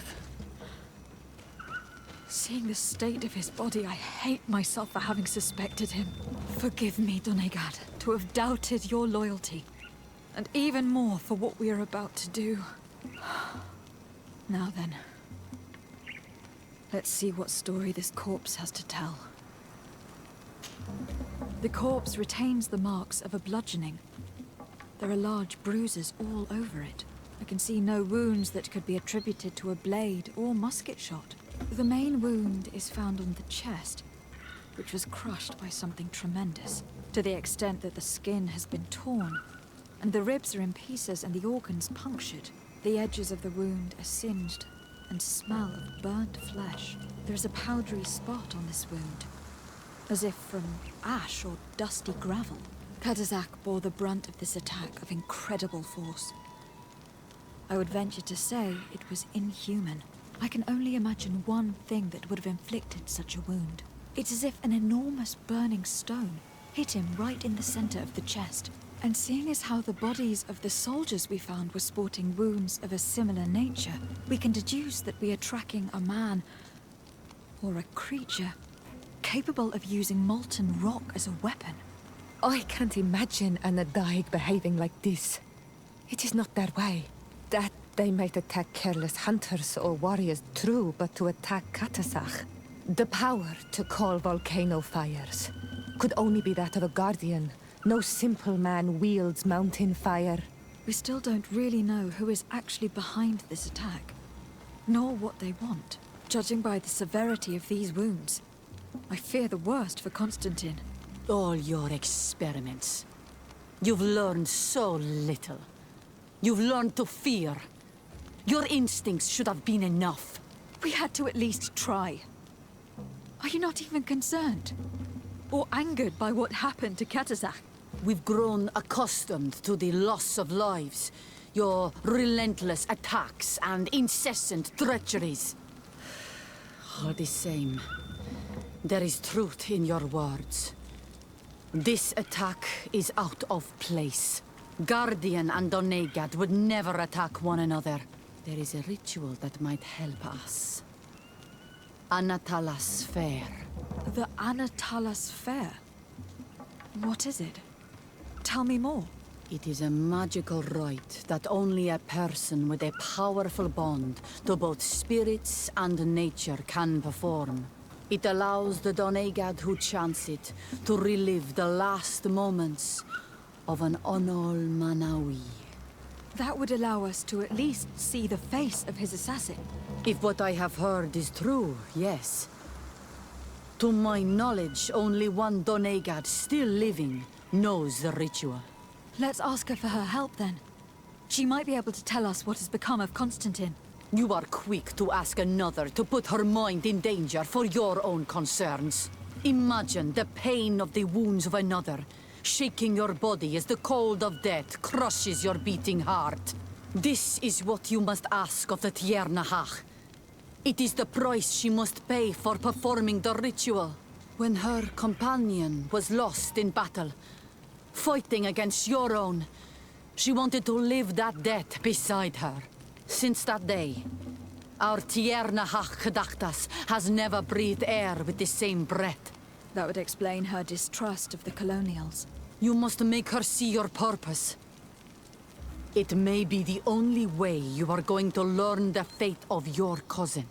Seeing the state of his body, I hate myself for having suspected him. Forgive me, Donegad, to have doubted your loyalty. And even more for what we are about to do. Now then. Let's see what story this corpse has to tell. The corpse retains the marks of a bludgeoning. There are large bruises all over it. I can see no wounds that could be attributed to a blade or musket shot. The main wound is found on the chest, which was crushed by something tremendous, to the extent that the skin has been torn, and the ribs are in pieces and the organs punctured. The edges of the wound are singed and smell of burnt flesh. There is a powdery spot on this wound, as if from ash or dusty gravel. KotC bore the brunt of this attack of incredible force. I would venture to say it was inhuman. I can only imagine one thing that would have inflicted such a wound. It's as if an enormous burning stone hit him right in the center of the chest. And seeing as how the bodies of the soldiers we found were sporting wounds of a similar nature, we can deduce that we are tracking a man or a creature capable of using molten rock as a weapon. I can't imagine an Adaig behaving like this. It is not their way. That they might attack careless hunters or warriors, true, but to attack KotC, the power to call volcano fires, could only be that of a guardian. No simple man wields mountain fire. We still don't really know who is actually behind this attack, nor what they want. Judging by the severity of these wounds, I fear the worst for Constantine. All your experiments. You've learned so little. You've learned to fear. Your instincts should have been enough. We had to at least try. Are you not even concerned? Or angered by what happened to KotC? We've grown accustomed to the loss of lives, your relentless attacks and incessant treacheries. All the same, there is truth in your words. This attack is out of place. Guardian and Donegad would never attack one another. There is a ritual that might help us. Anatalas Fair. The Anatalas Fair? What is it? Tell me more. It is a magical rite that only a person with a powerful bond to both spirits and nature can perform. It allows the Donegad who chants it to relive the last moments of an Onol Manawi. That would allow us to at least see the face of his assassin. If what I have heard is true, yes. To my knowledge, only one Donegad still living knows the ritual. Let's ask her for her help then. She might be able to tell us what has become of Constantine. You are quick to ask another to put her mind in danger for your own concerns. Imagine the pain of the wounds of another, shaking your body as the cold of death crushes your beating heart. This is what you must ask of the Tiernahach. It is the price she must pay for performing the ritual. When her companion was lost in battle, fighting against your own, she wanted to live that death beside her. Since that day, our Tiernahach Kadaktas has never breathed air with the same breath. That would explain her distrust of the colonials. You must make her see your purpose. It may be the only way you are going to learn the fate of your cousin.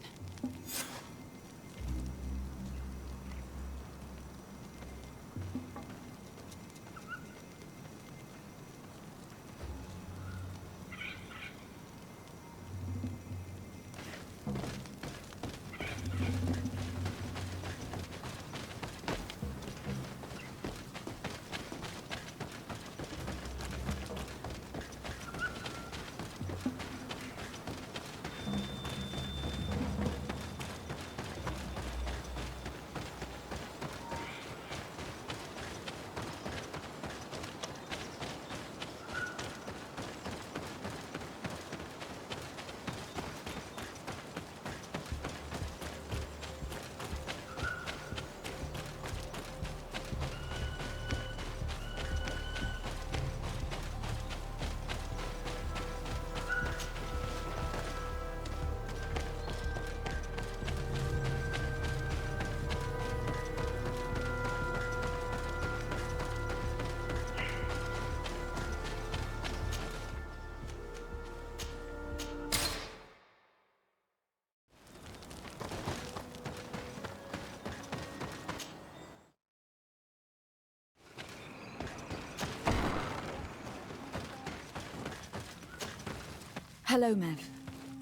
Hello, Mev.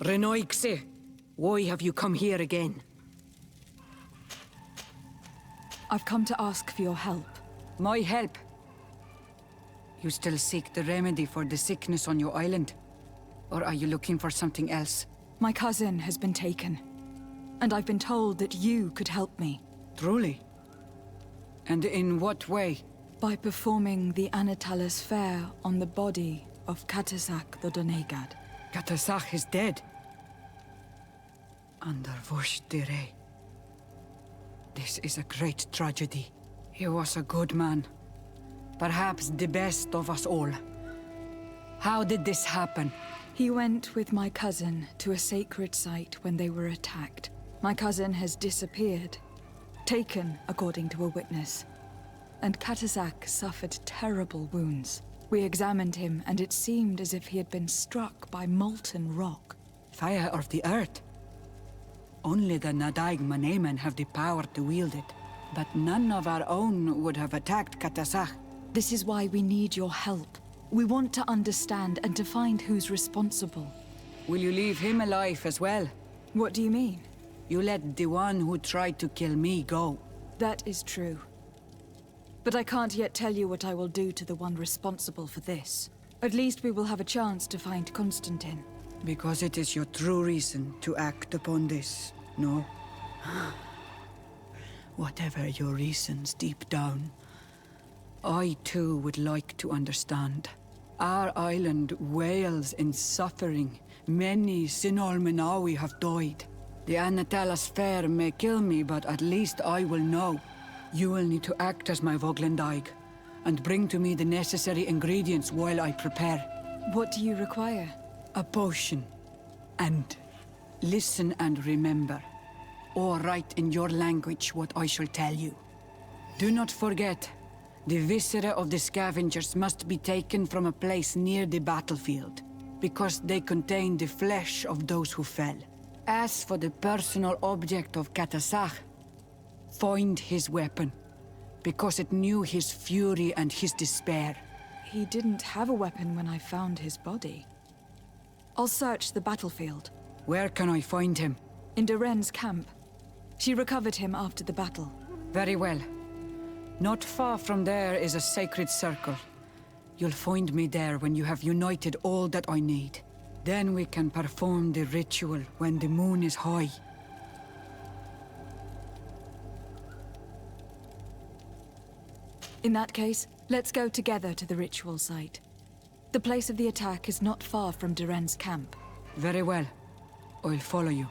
Renoixe, why have you come here again? I've come to ask for your help. My help? You still seek the remedy for the sickness on your island? Or are you looking for something else? My cousin has been taken, and I've been told that you could help me. Truly? And in what way? By performing the Anatalas Fair on the body of KotC the Donegad. KotC is dead. Underwurstere. This is a great tragedy. He was a good man. Perhaps the best of us all. How did this happen? He went with my cousin to a sacred site when they were attacked. My cousin has disappeared. Taken, according to a witness. And KotC suffered terrible wounds. We examined him, and it seemed as if he had been struck by molten rock. Fire of the earth? Only the Minundhanem have the power to wield it. But none of our own would have attacked KotC. This is why we need your help. We want to understand and to find who's responsible. Will you leave him alive as well? What do you mean? You let the one who tried to kill me go. That is true. But I can't yet tell you what I will do to the one responsible for this. At least we will have a chance to find Constantine. Because it is your true reason to act upon this, no? Whatever your reasons deep down, I too would like to understand. Our island wails in suffering. Many Sinol Menawi have died. The Anatala sphere may kill me, but at least I will know. You will need to act as my Voglendaig, and bring to me the necessary ingredients while I prepare. What do you require? A potion. And listen and remember, or write in your language what I shall tell you. Do not forget, the viscera of the scavengers must be taken from a place near the battlefield, because they contain the flesh of those who fell. As for the personal object of KotC, find his weapon, because it knew his fury and his despair. He didn't have a weapon when I found his body. I'll search the battlefield. Where can I find him? In Duren's camp. She recovered him after the battle. Very well. Not far from there is a sacred circle. You'll find me there when you have united all that I need. Then we can perform the ritual when the moon is high. In that case, let's go together to the ritual site. The place of the attack is not far from Duren's camp. Very well. I'll follow you.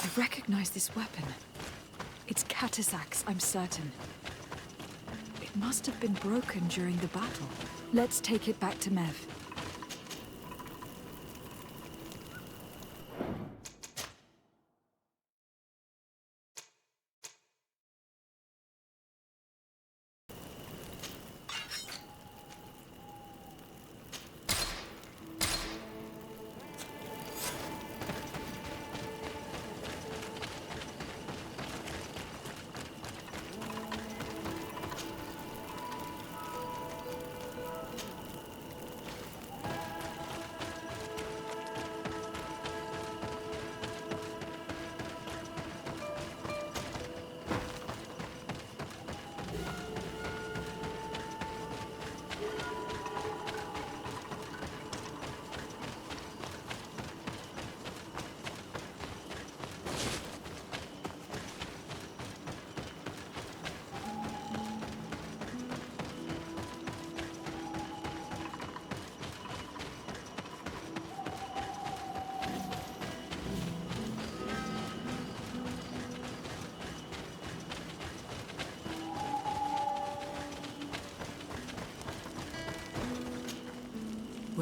I recognize this weapon. It's KotC's, I'm certain. It must have been broken during the battle. Let's take it back to Mev.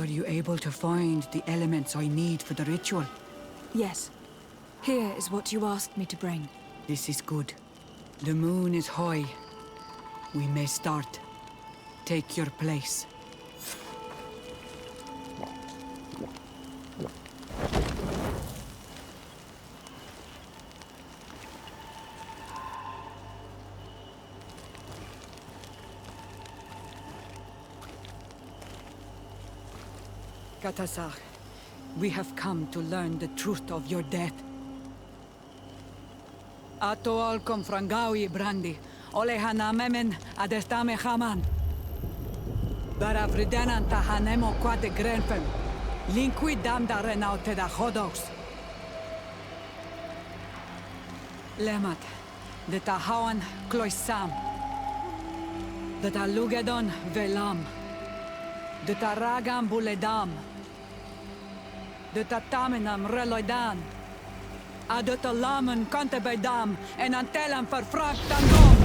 Were you able to find the elements I need for the ritual? Yes. Here is what you asked me to bring. This is good. The moon is high. We may start. Take your place. KotC, we have come to learn the truth of your death. Ato al confrangawi brandi, olehana memen adestame haman. Baravridenan tahanemo quate grenfen, linqui damda renaute da hodos. Lemat, de tahawan kloisam, de talugedon velam, de taragam buledam, de tatamenam reloidan, de talamen kantebedam en antelam verfragtandom.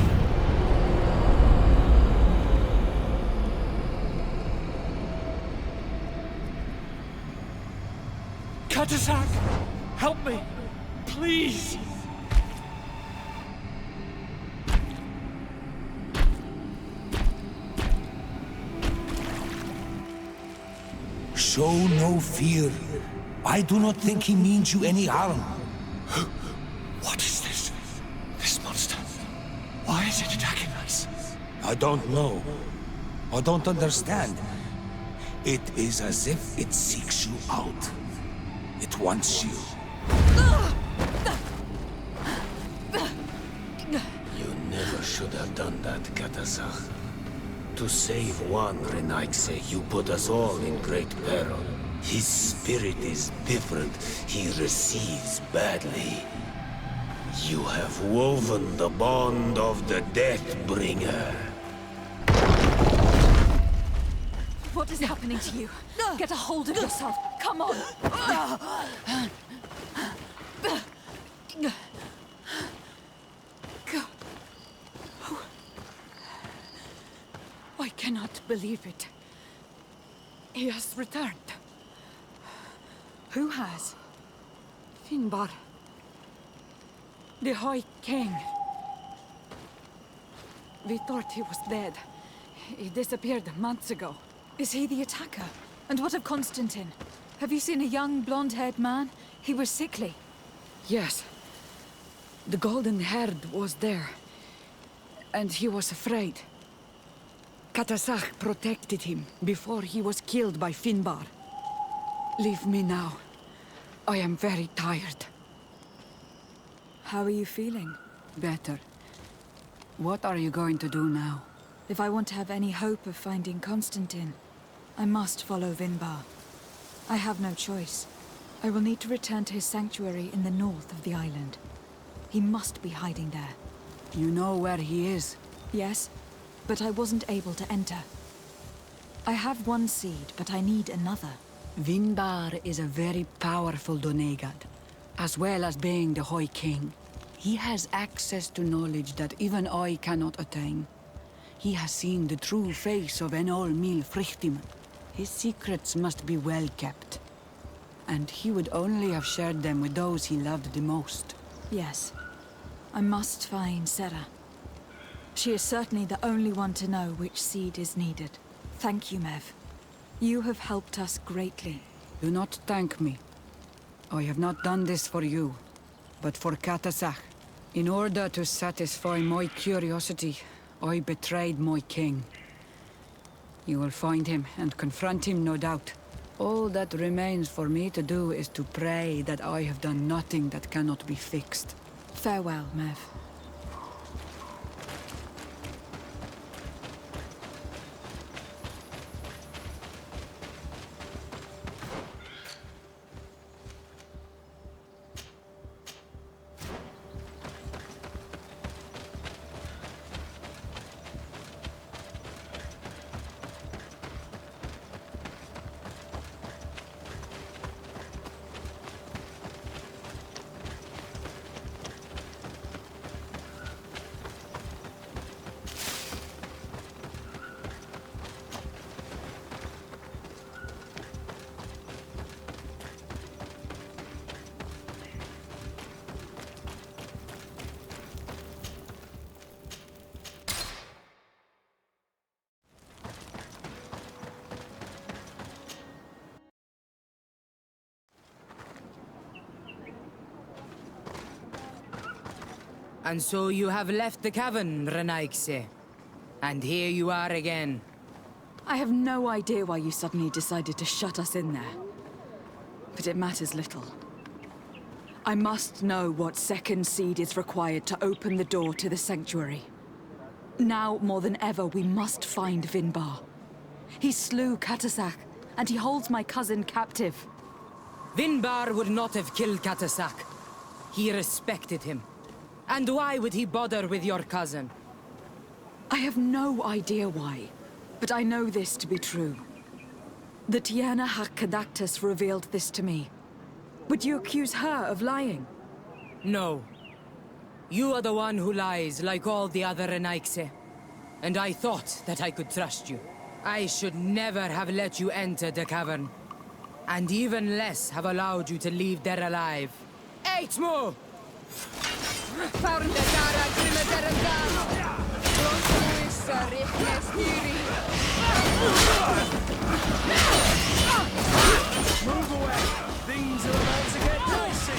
KotC! Help me! Please! Show no fear. I do not think he means you any harm. What is this? This monster? Why is it attacking us? I don't know. I don't understand. It is as if it seeks you out. It wants you. You never should have done that, KotC. To save one Renaigse, you put us all in great peril. His spirit is different. He receives badly. You have woven the bond of the Deathbringer. What is happening to you? Get a hold of yourself. Come on. I cannot believe it. He has returned. Who has? Finbar. The High King. We thought he was dead. He disappeared months ago. Is he the attacker? And what of Constantine? Have you seen a young, blonde-haired man? He was sickly. Yes. The golden-haired was there. And he was afraid. KotC protected him before he was killed by Finbar. Leave me now. I am very tired. How are you feeling? Better. What are you going to do now? If I want to have any hope of finding Constantine, I must follow Vinbar. I have no choice. I will need to return to his sanctuary in the north of the island. He must be hiding there. You know where he is? Yes, but I wasn't able to enter. I have one seed, but I need another. Vinbar is a very powerful Donegad, as well as being the High King. He has access to knowledge that even I cannot attain. He has seen the true face of Enol Mil Frichtiman. His secrets must be well kept. And he would only have shared them with those he loved the most. Yes. I must find Sarah. She is certainly the only one to know which seed is needed. Thank you, Mev. You have helped us greatly. Do not thank me. I have not done this for you, but for KotC. In order to satisfy my curiosity, I betrayed my king. You will find him and confront him, no doubt. All that remains for me to do is to pray that I have done nothing that cannot be fixed. Farewell, Mev. And so you have left the cavern, Renaigse. And here you are again. I have no idea why you suddenly decided to shut us in there. But it matters little. I must know what second seed is required to open the door to the sanctuary. Now, more than ever, we must find Vinbar. He slew KotC, and he holds my cousin captive. Vinbar would not have killed KotC. He respected him. And why would he bother with your cousin? I have no idea why, but I know this to be true. The Tiana Hakkadactus revealed this to me. Would you accuse her of lying? No. You are the one who lies like all the other Renaigse. And I thought that I could trust you. I should never have let you enter the cavern. And even less have allowed you to leave there alive. Eight more! Move away! Things are about to get dicey!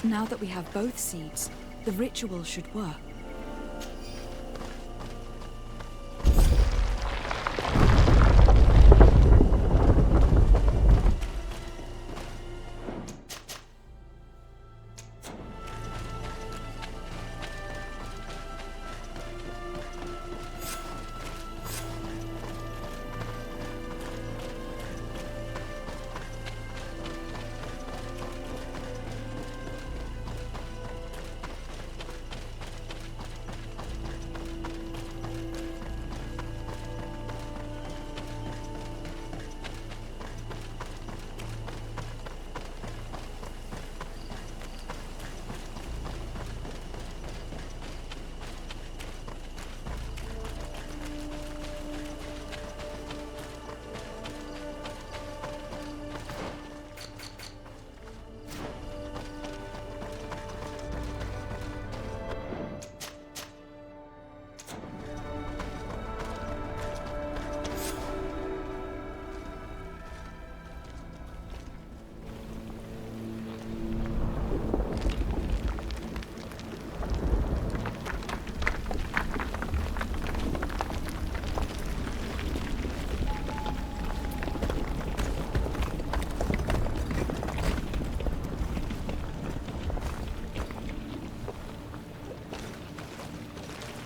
Now that we have both seeds, the ritual should work.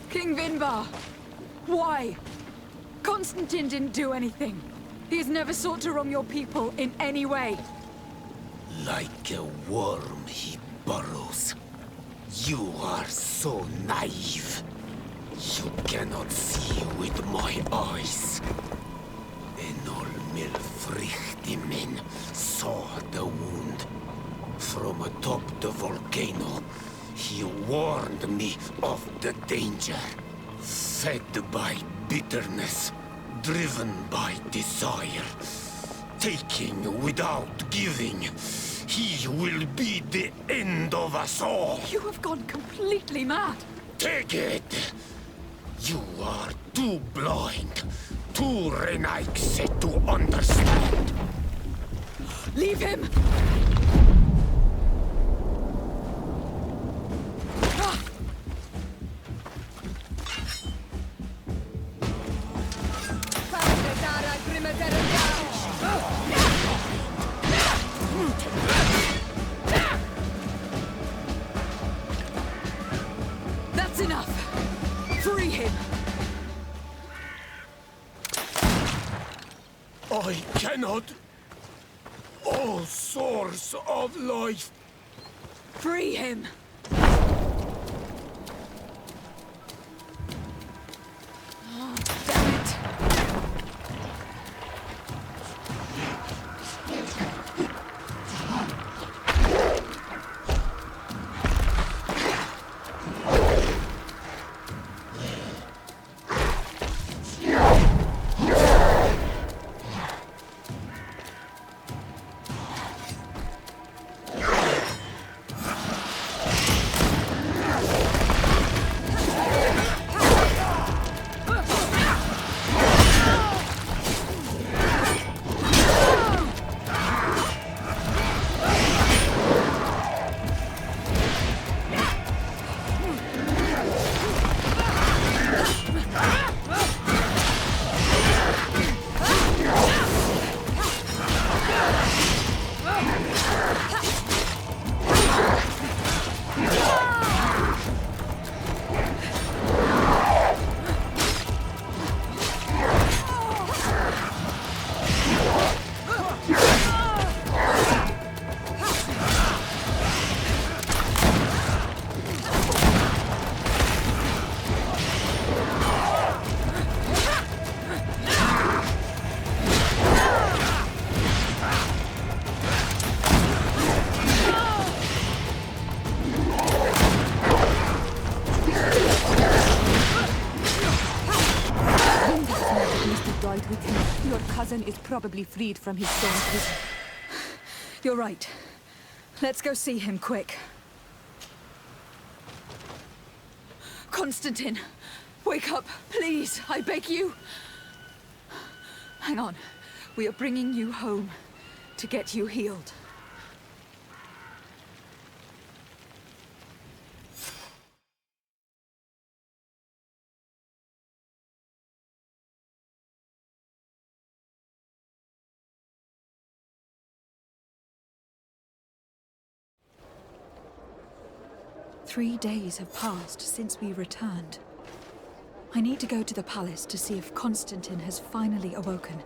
King Vinbar! Why? Constantine didn't do anything. He has never sought to wrong your people in any way. Like a worm he burrows. You are so naive. You cannot see with my eyes. Enol Milfrichtimen saw the wound. From atop the volcano, he warned me of the danger. Fed by bitterness, driven by desire, taking without giving, he will be the end of us all. You have gone completely mad. Take it! You are too blind, too Renaigse to understand. Leave him! That's enough! Free him! I cannot. All source of life. Free him! Oh, damn it! Is probably freed from his stone prison. You're right. Let's go see him, quick. Constantine! Wake up, please, I beg you! Hang on. We are bringing you home to get you healed. Three days have passed since we returned. I need to go to the palace to see if Constantine has finally awoken.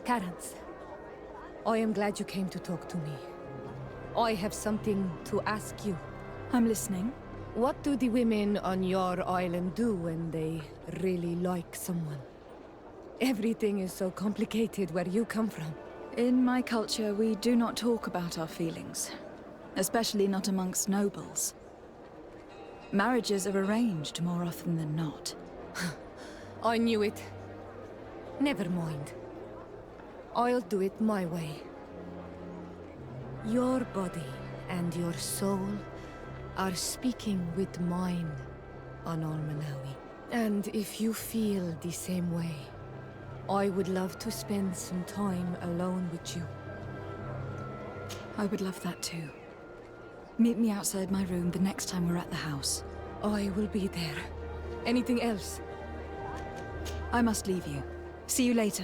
Terence, I am glad you came to talk to me. I have something to ask you. I'm listening. What do the women on your island do when they really like someone? Everything is so complicated where you come from. In my culture, we do not talk about our feelings. Especially not amongst nobles. Marriages are arranged more often than not. I knew it. Never mind. I'll do it my way. Your body and your soul are speaking with mine, Anal Manawi. And if you feel the same way, I would love to spend some time alone with you. I would love that too. Meet me outside my room the next time we're at the house. I will be there. Anything else? I must leave you. See you later.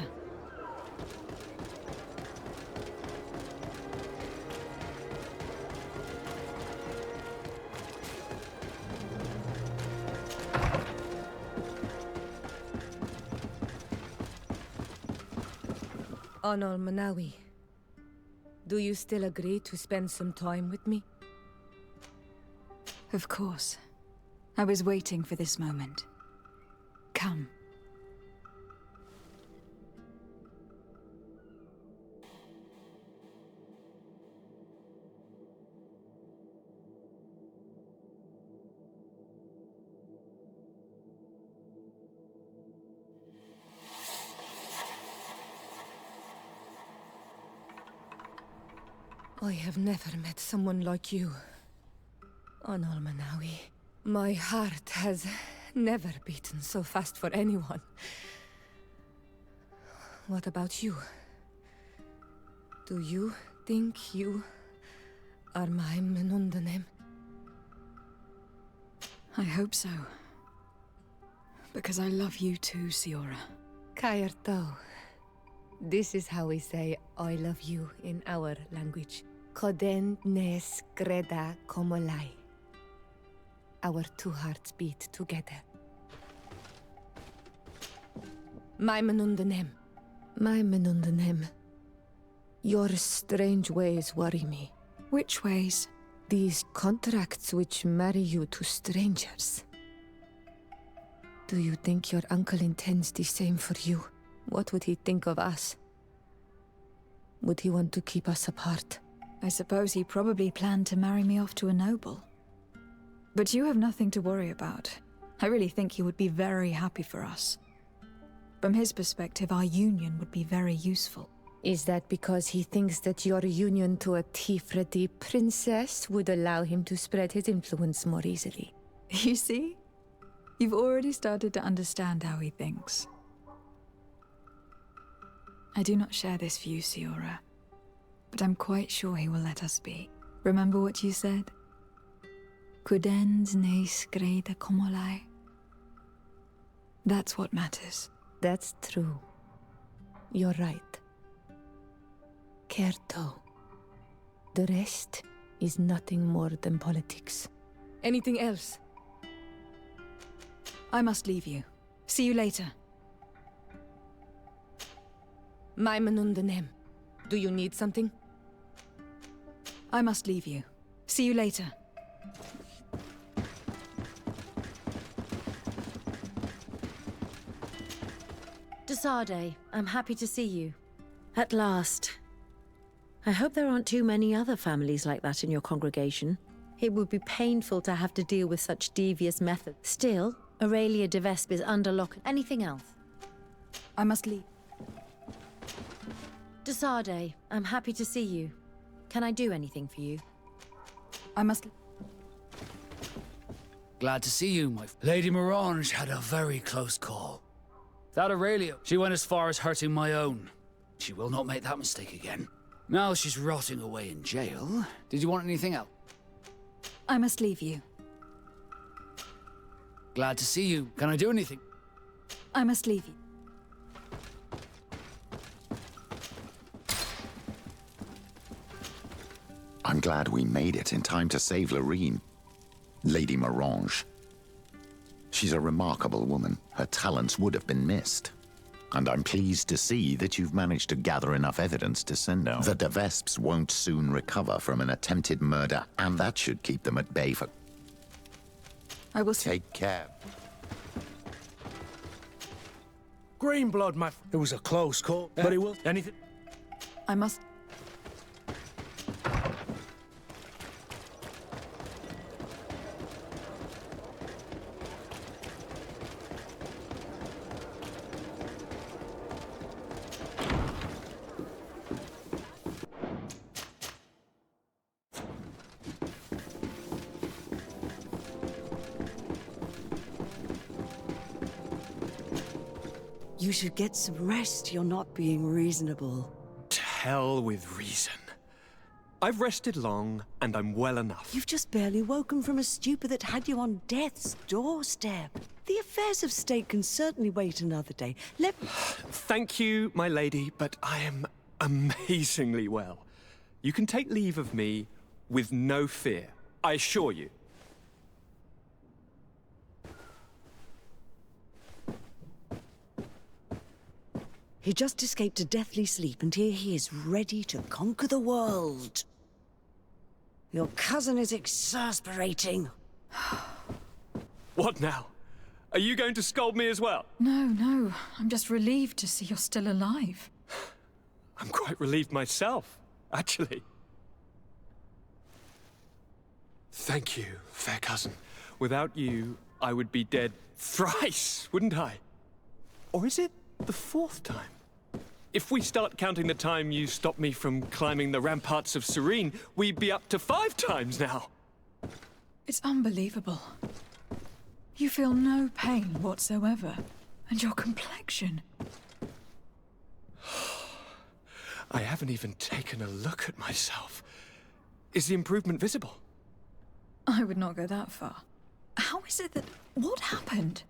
Anal Manawi, do you still agree to spend some time with me? Of course. I was waiting for this moment. Come. I have never met someone like you. On Almanawi. My heart has never beaten so fast for anyone. What about you? Do you think you are my Minundhanem? I hope so. Because I love you too, SWTOR. Kayarto. This is how we say I love you in our language. Koden nes greda komolai. Our two hearts beat together. My Minundhanem. My Minundhanem. Your strange ways worry me. Which ways? These contracts which marry you to strangers. Do you think your uncle intends the same for you? What would he think of us? Would he want to keep us apart? I suppose he probably planned to marry me off to a noble. But you have nothing to worry about. I really think he would be very happy for us. From his perspective, our union would be very useful. Is that because he thinks that your union to a Tifredi princess would allow him to spread his influence more easily? You see? You've already started to understand how he thinks. I do not share this view, SWTOR, but I'm quite sure he will let us be. Remember what you said? Kudens ne skreda komolai. That's what matters. That's true. You're right. Kerto. The rest is nothing more than politics. Anything else? I must leave you. See you later. My Minundhanem. Do you need something? I must leave you. See you later. Desade, I'm happy to see you. At last. I hope there aren't too many other families like that in your congregation. It would be painful to have to deal with such devious methods. Still, Aurelia de Vespe is under lock. Anything else? I must leave. Desade, I'm happy to see you. Can I do anything for you? I must... Glad to see you, my... Lady Morange had a very close call. That Aurelia, she went as far as hurting my own. She will not make that mistake again. Now she's rotting away in jail. Did you want anything else? I must leave you. Glad to see you. Can I do anything? I must leave you. I'm glad we made it in time to save Lorene. Lady Morange. She's a remarkable woman. Her talents would have been missed. And I'm pleased to see that you've managed to gather enough evidence to send out. The de Vespes won't soon recover from an attempted murder, and that should keep them at bay for... I will... Take care. Green blood, it was a close call, but it will... Anything? I must... You should get some rest. You're not being reasonable. To hell with reason. I've rested long, and I'm well enough. You've just barely woken from a stupor that had you on death's doorstep. The affairs of state can certainly wait another day. Thank you, my lady, but I am amazingly well. You can take leave of me with no fear, I assure you. He just escaped a deathly sleep, and here he is, ready to conquer the world. Your cousin is exasperating. What now? Are you going to scold me as well? No. I'm just relieved to see you're still alive. I'm quite relieved myself, actually. Thank you, fair cousin. Without you, I would be dead thrice, wouldn't I? Or is it the fourth time? If we start counting the time you stopped me from climbing the ramparts of Serene, we'd be up to 5 times now. It's unbelievable. You feel no pain whatsoever. And your complexion. I haven't even taken a look at myself. Is the improvement visible? I would not go that far. How is it that... What happened?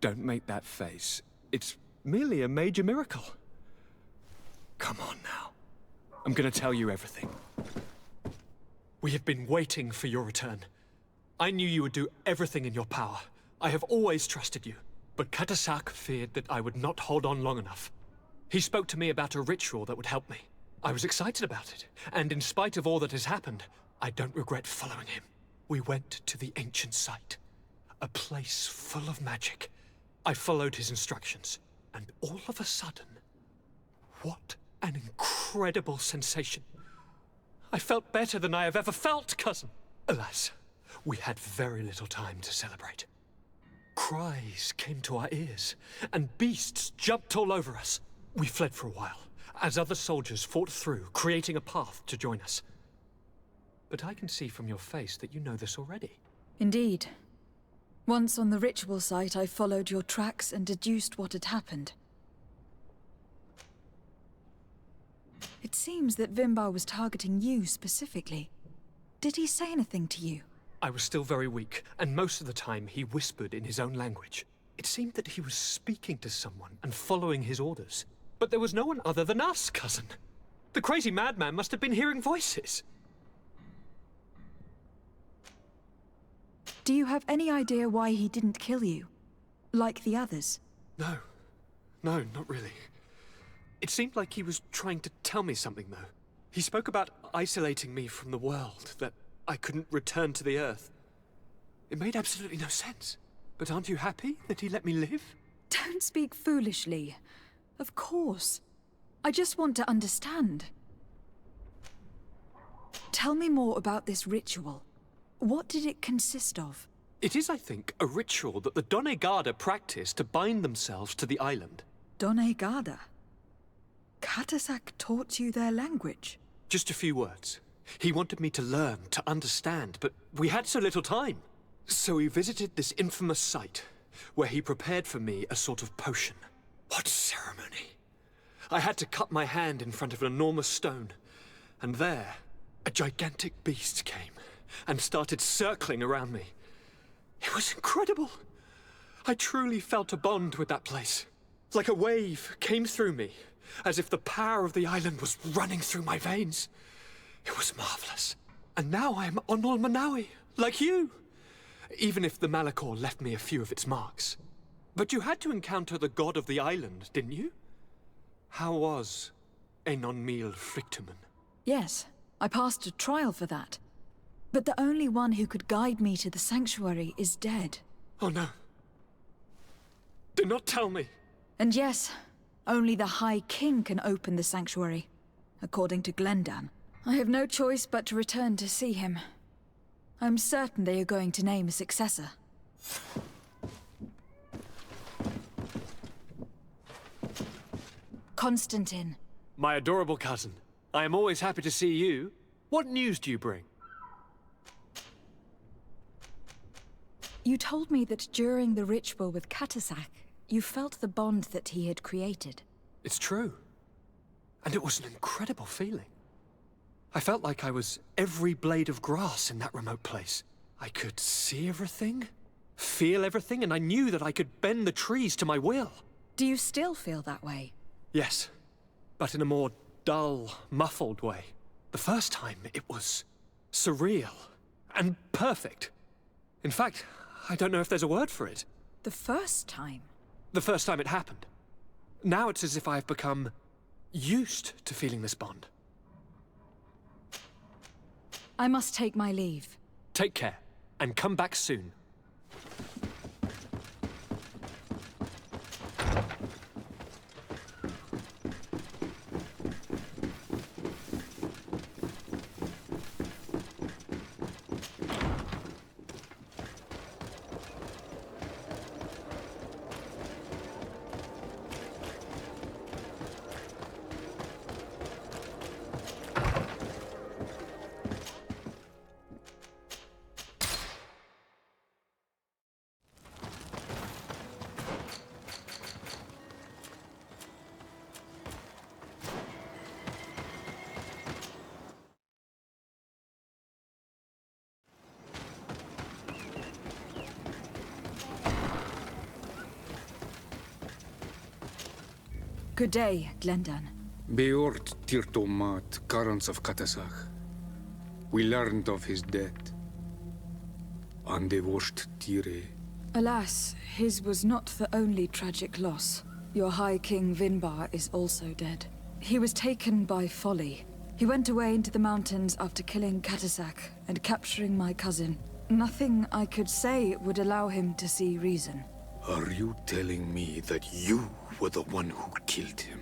Don't make that face. It's merely a major miracle. Come on now. I'm gonna tell you everything. We have been waiting for your return. I knew you would do everything in your power. I have always trusted you. But KotC feared that I would not hold on long enough. He spoke to me about a ritual that would help me. I was excited about it, and in spite of all that has happened, I don't regret following him. We went to the ancient site, a place full of magic. I followed his instructions, and all of a sudden, what an incredible sensation. I felt better than I have ever felt, cousin. Alas, we had very little time to celebrate. Cries came to our ears, and beasts jumped all over us. We fled for a while, as other soldiers fought through, creating a path to join us. But I can see from your face that you know this already. Indeed. Once on the ritual site, I followed your tracks and deduced what had happened. It seems that Vimbar was targeting you specifically. Did he say anything to you? I was still very weak, and most of the time he whispered in his own language. It seemed that he was speaking to someone and following his orders. But there was no one other than us, cousin. The crazy madman must have been hearing voices. Do you have any idea why he didn't kill you? Like the others? No, not really. It seemed like he was trying to tell me something, though. He spoke about isolating me from the world, that I couldn't return to the Earth. It made absolutely no sense. But aren't you happy that he let me live? Don't speak foolishly. Of course. I just want to understand. Tell me more about this ritual. What did it consist of? It is, I think, a ritual that the Donegada practice to bind themselves to the island. Donegada? KotC taught you their language? Just a few words. He wanted me to learn, to understand, but we had so little time. So we visited this infamous site, where he prepared for me a sort of potion. What ceremony! I had to cut my hand in front of an enormous stone, and there, a gigantic beast came, and started circling around me. It was incredible! I truly felt a bond with that place. Like a wave came through me, as if the power of the island was running through my veins. It was marvelous. And now I am Onol Manawi, like you. Even if the Malachor left me a few of its marks. But you had to encounter the god of the island, didn't you? How was Enon Mil Frictumen? Yes, I passed a trial for that. But the only one who could guide me to the sanctuary is dead. Oh no. Do not tell me. And yes, only the High King can open the sanctuary, according to Glendan. I have no choice but to return to see him. I'm certain they are going to name a successor. Constantine. My adorable cousin. I am always happy to see you. What news do you bring? You told me that during the ritual with KotC, you felt the bond that he had created. It's true. And it was an incredible feeling. I felt like I was every blade of grass in that remote place. I could see everything, feel everything, and I knew that I could bend the trees to my will. Do you still feel that way? Yes, but in a more dull, muffled way. The first time, it was surreal and perfect. In fact, I don't know if there's a word for it. The first time? The first time it happened. Now it's as if I've become used to feeling this bond. I must take my leave. Take care, and come back soon. Good day, Glendan. Beort Tirtomat, currents of KotC. We learned of his death. Andevosht Tire. Alas, his was not the only tragic loss. Your High King Vinbar is also dead. He was taken by folly. He went away into the mountains after killing KotC and capturing my cousin. Nothing I could say would allow him to see reason. Are you telling me that you were the one who killed him?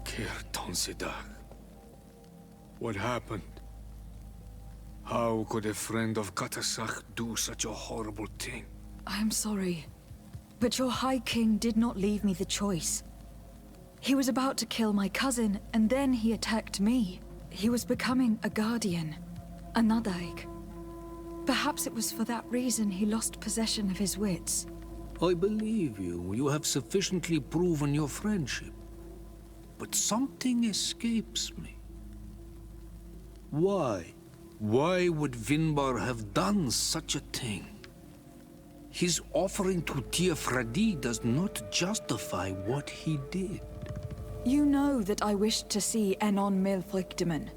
Kertonsedag. What happened? How could a friend of KotC do such a horrible thing? I am sorry, but your High King did not leave me the choice. He was about to kill my cousin, and then he attacked me. He was becoming a guardian, a Nadaig. Perhaps it was for that reason he lost possession of his wits. I believe you. You have sufficiently proven your friendship. But something escapes me. Why? Why would Vinbar have done such a thing? His offering to Tiafradi does not justify what he did. You know that I wished to see Enon Milfrichteman,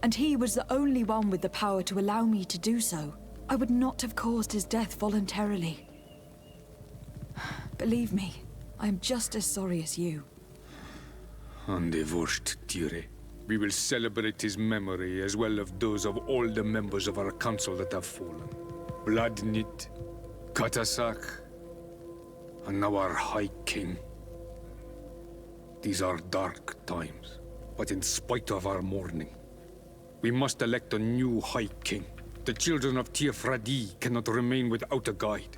and he was the only one with the power to allow me to do so. I would not have caused his death voluntarily. Believe me, I am just as sorry as you. Andevosht Tire. We will celebrate his memory as well as those of all the members of our council that have fallen. Bloodnit, KotC, and now our High King. These are dark times, but in spite of our mourning, we must elect a new High King. The children of Tiafradi cannot remain without a guide.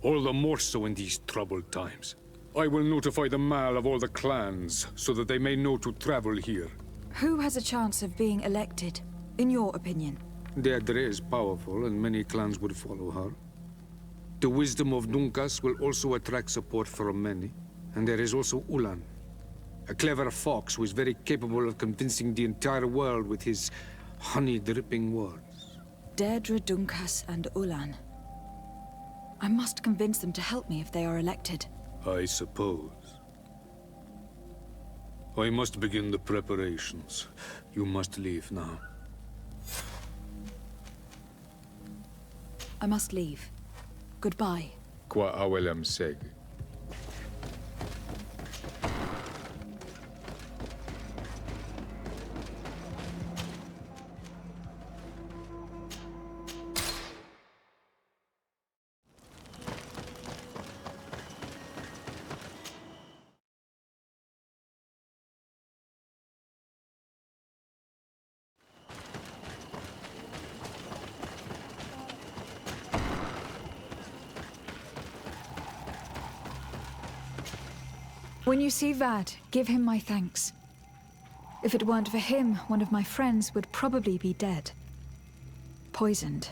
All the more so in these troubled times. I will notify the Mal of all the clans, so that they may know to travel here. Who has a chance of being elected, in your opinion? Deirdre is powerful, and many clans would follow her. The wisdom of Dunkas will also attract support from many. And there is also Ulan, a clever fox who is very capable of convincing the entire world with his honey-dripping words. Deirdre, Dunkas, and Ulan. I must convince them to help me if they are elected. I suppose. I must begin the preparations. You must leave now. I must leave. Goodbye. Qua awelem seg. When you see Vad, give him my thanks. If it weren't for him, one of my friends would probably be dead. Poisoned.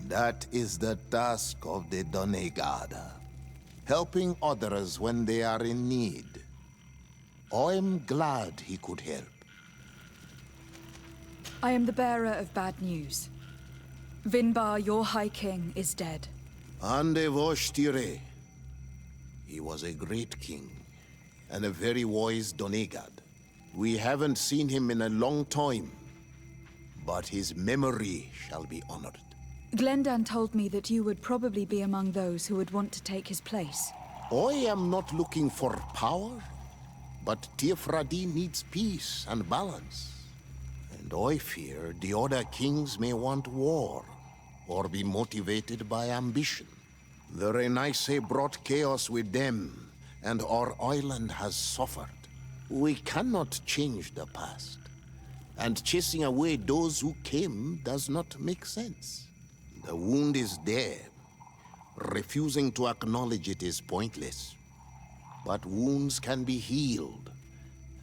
That is the task of the Donegad. Helping others when they are in need. I'm glad he could help. I am the bearer of bad news. Vinbar, your High King, is dead. Andevosht Tire. He was a great king. And a very wise Donegad. We haven't seen him in a long time, but his memory shall be honored. Glendan told me that you would probably be among those who would want to take his place. I am not looking for power, but Tiafradi needs peace and balance. And I fear the other kings may want war, or be motivated by ambition. The Renaisse brought chaos with them, and our island has suffered. We cannot change the past. And chasing away those who came does not make sense. The wound is there. Refusing to acknowledge it is pointless. But wounds can be healed.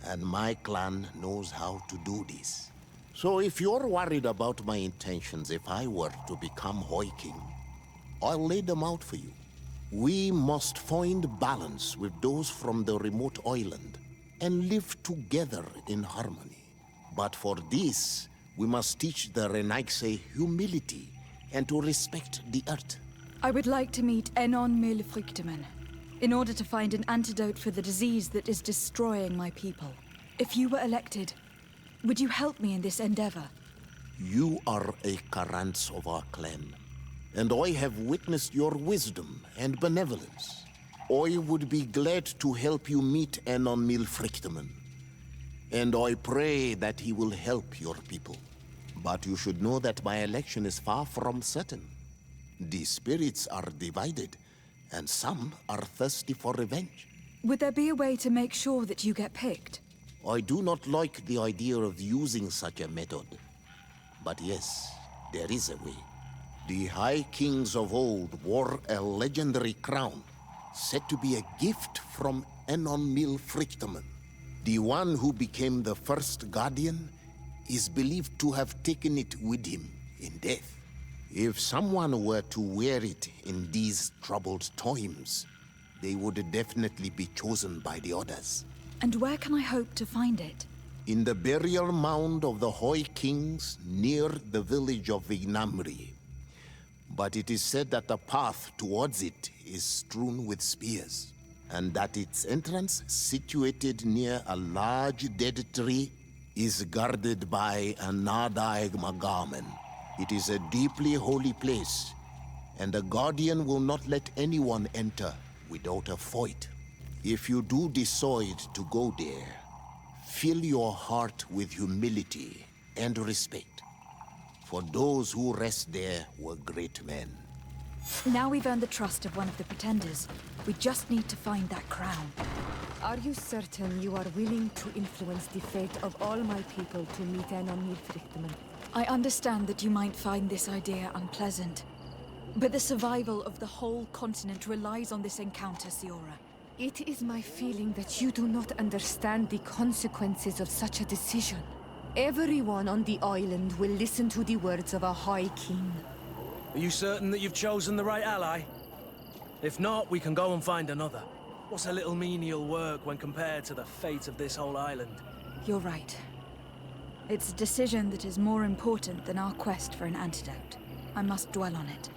And my clan knows how to do this. So if you're worried about my intentions if I were to become High King, I'll lay them out for you. We must find balance with those from the remote island and live together in harmony. But for this, we must teach the Renaisse humility and to respect the earth. I would like to meet Enon Milfrichteman. in order to find an antidote for the disease that is destroying my people. If you were elected, would you help me in this endeavor? You are a Karants of our clan, and I have witnessed your wisdom and benevolence. I would be glad to help you meet Anon Milfrichteman, and I pray that he will help your people. But you should know that my election is far from certain. The spirits are divided, and some are thirsty for revenge. Would there be a way to make sure that you get picked? I do not like the idea of using such a method. But yes, there is a way. The High Kings of old wore a legendary crown, said to be a gift from Anon Milfrichteman. The one who became the first Guardian is believed to have taken it with him in death. If someone were to wear it in these troubled times, they would definitely be chosen by the others. And where can I hope to find it? In the burial mound of the High Kings near the village of Vignamri. But it is said that the path towards it is strewn with spears, and that its entrance, situated near a large dead tree, is guarded by a Nadaig Magamen. It is a deeply holy place, and the Guardian will not let anyone enter without a fight. If you do decide to go there, fill your heart with humility and respect, for those who rest there were great men. Now we've earned the trust of one of the pretenders. We just need to find that crown. Are you certain you are willing to influence the fate of all my people to meet Anon Milfrichteman? I understand that you might find this idea unpleasant, but the survival of the whole continent relies on this encounter, SWTOR. It is my feeling that you do not understand the consequences of such a decision. Everyone on the island will listen to the words of a High King. Are you certain that you've chosen the right ally? If not, we can go and find another. What's a little menial work when compared to the fate of this whole island? You're right. It's a decision that is more important than our quest for an antidote. I must dwell on it.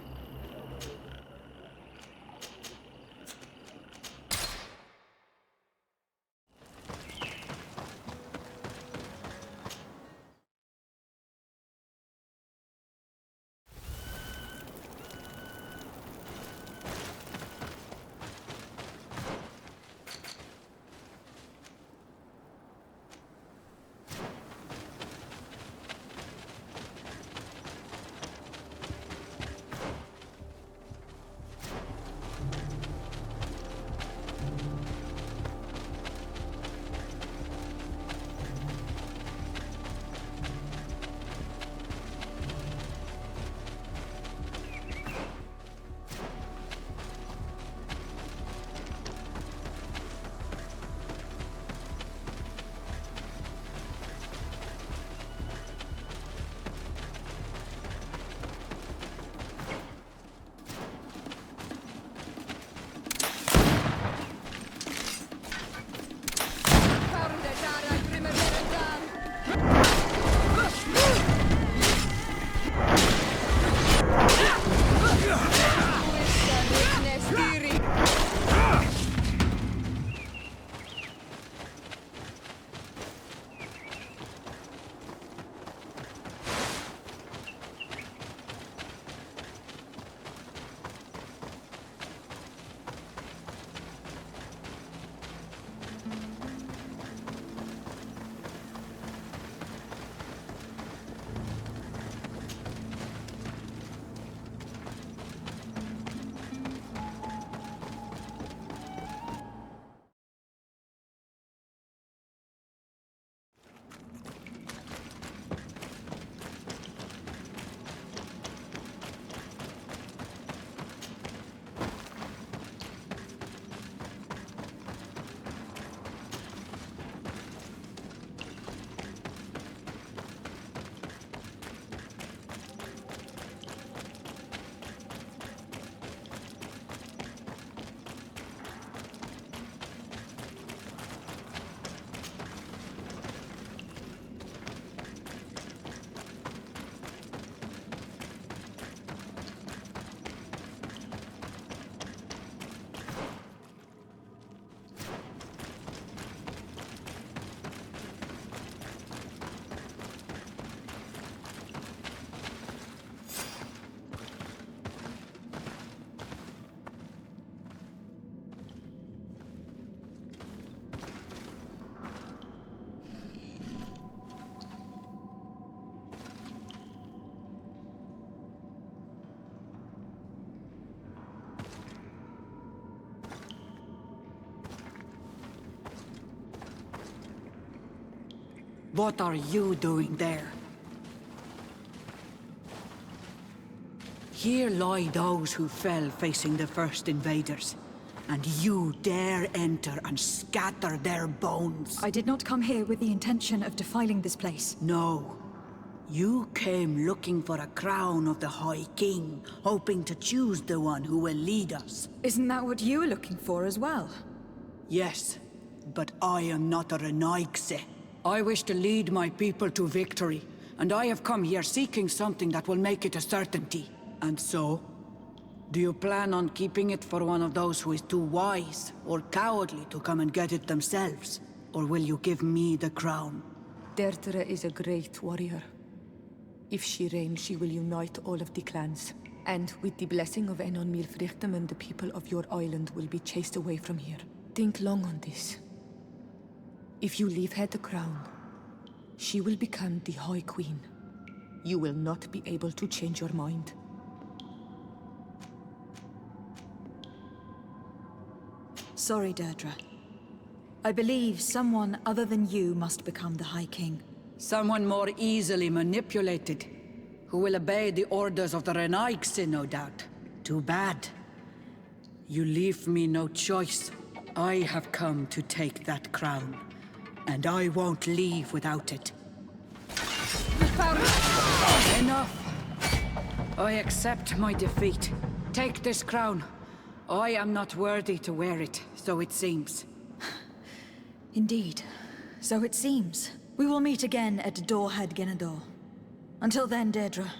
What are you doing there? Here lie those who fell facing the first invaders. And you dare enter and scatter their bones. I did not come here with the intention of defiling this place. No. You came looking for a crown of the High King, hoping to choose the one who will lead us. Isn't that what you were looking for as well? Yes, but I am not a Renaigse. I wish to lead my people to victory, and I have come here seeking something that will make it a certainty. And so, do you plan on keeping it for one of those who is too wise or cowardly to come and get it themselves? Or will you give me the crown? Deirdre is a great warrior. If she reigns, she will unite all of the clans. And with the blessing of Enon Milfrichtem, the people of your island will be chased away from here. Think long on this. If you leave her the crown, she will become the High Queen. You will not be able to change your mind. Sorry, Deirdre. I believe someone other than you must become the High King. Someone more easily manipulated, who will obey the orders of the Renaigse, no doubt. Too bad. You leave me no choice. I have come to take that crown, and I won't leave without it. Enough! I accept my defeat. Take this crown. I am not worthy to wear it, so it seems. Indeed. So it seems. We will meet again at Dorhead Genador. Until then, Deirdre.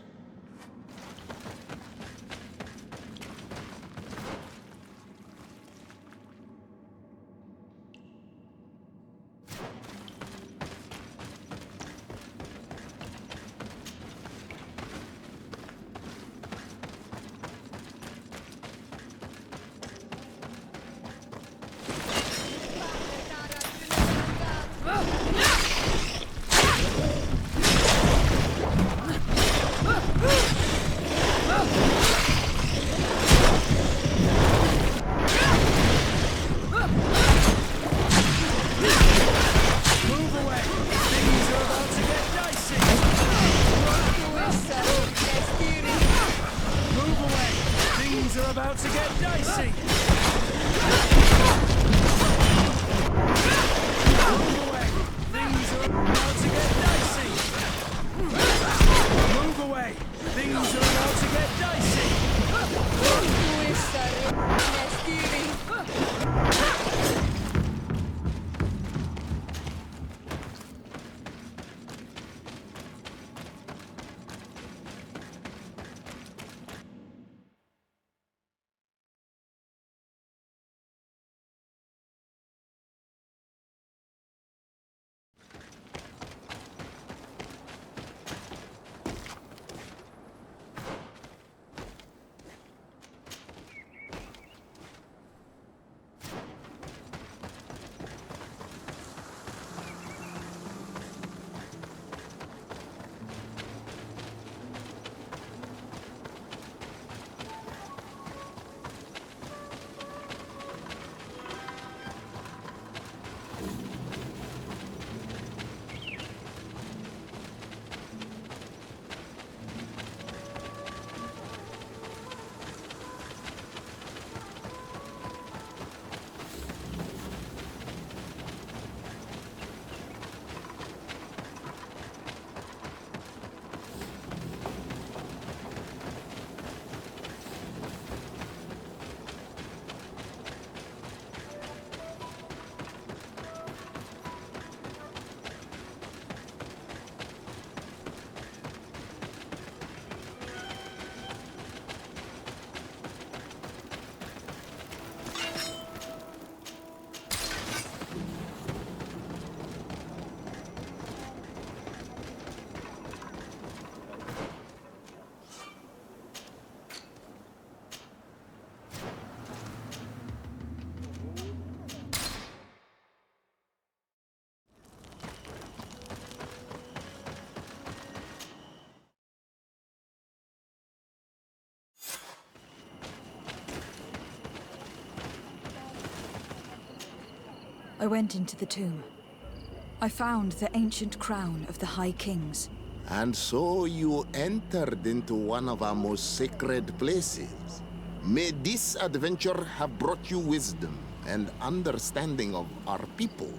I went into the tomb. I found the ancient crown of the High Kings. And so you entered into one of our most sacred places. May this adventure have brought you wisdom and understanding of our people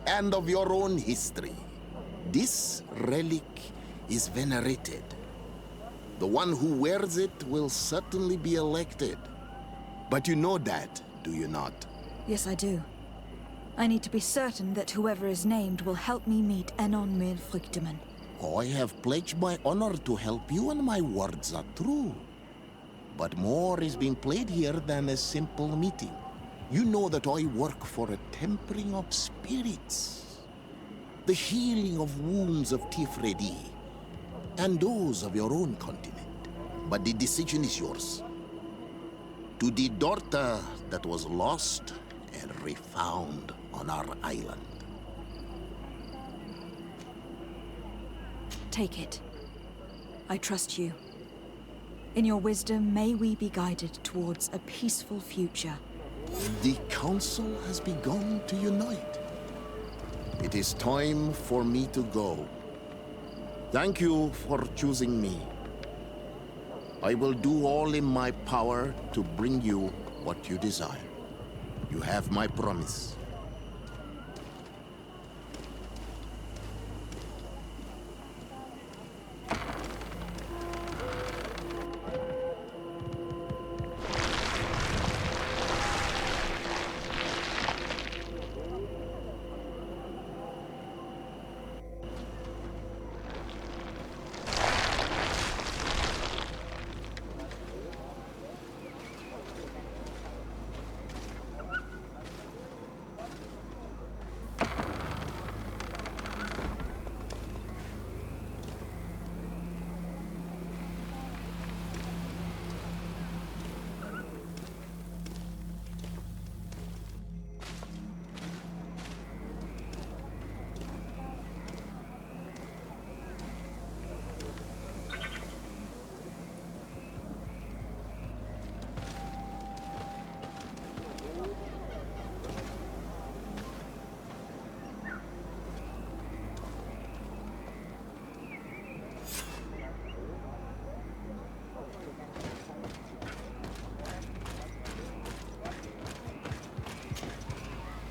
and of your own history. This relic is venerated. The one who wears it will certainly be elected. But you know that, do you not? Yes, I do. I need to be certain that whoever is named will help me meet Enon Milfrichtemann. I have pledged my honor to help you, and my words are true. But more is being played here than a simple meeting. You know that I work for a tempering of spirits, the healing of wounds of Tifredi, and those of your own continent. But the decision is yours. To the daughter that was lost and refound on our island. Take it. I trust you. In your wisdom, may we be guided towards a peaceful future. The Council has begun to unite. It is time for me to go. Thank you for choosing me. I will do all in my power to bring you what you desire. You have my promise.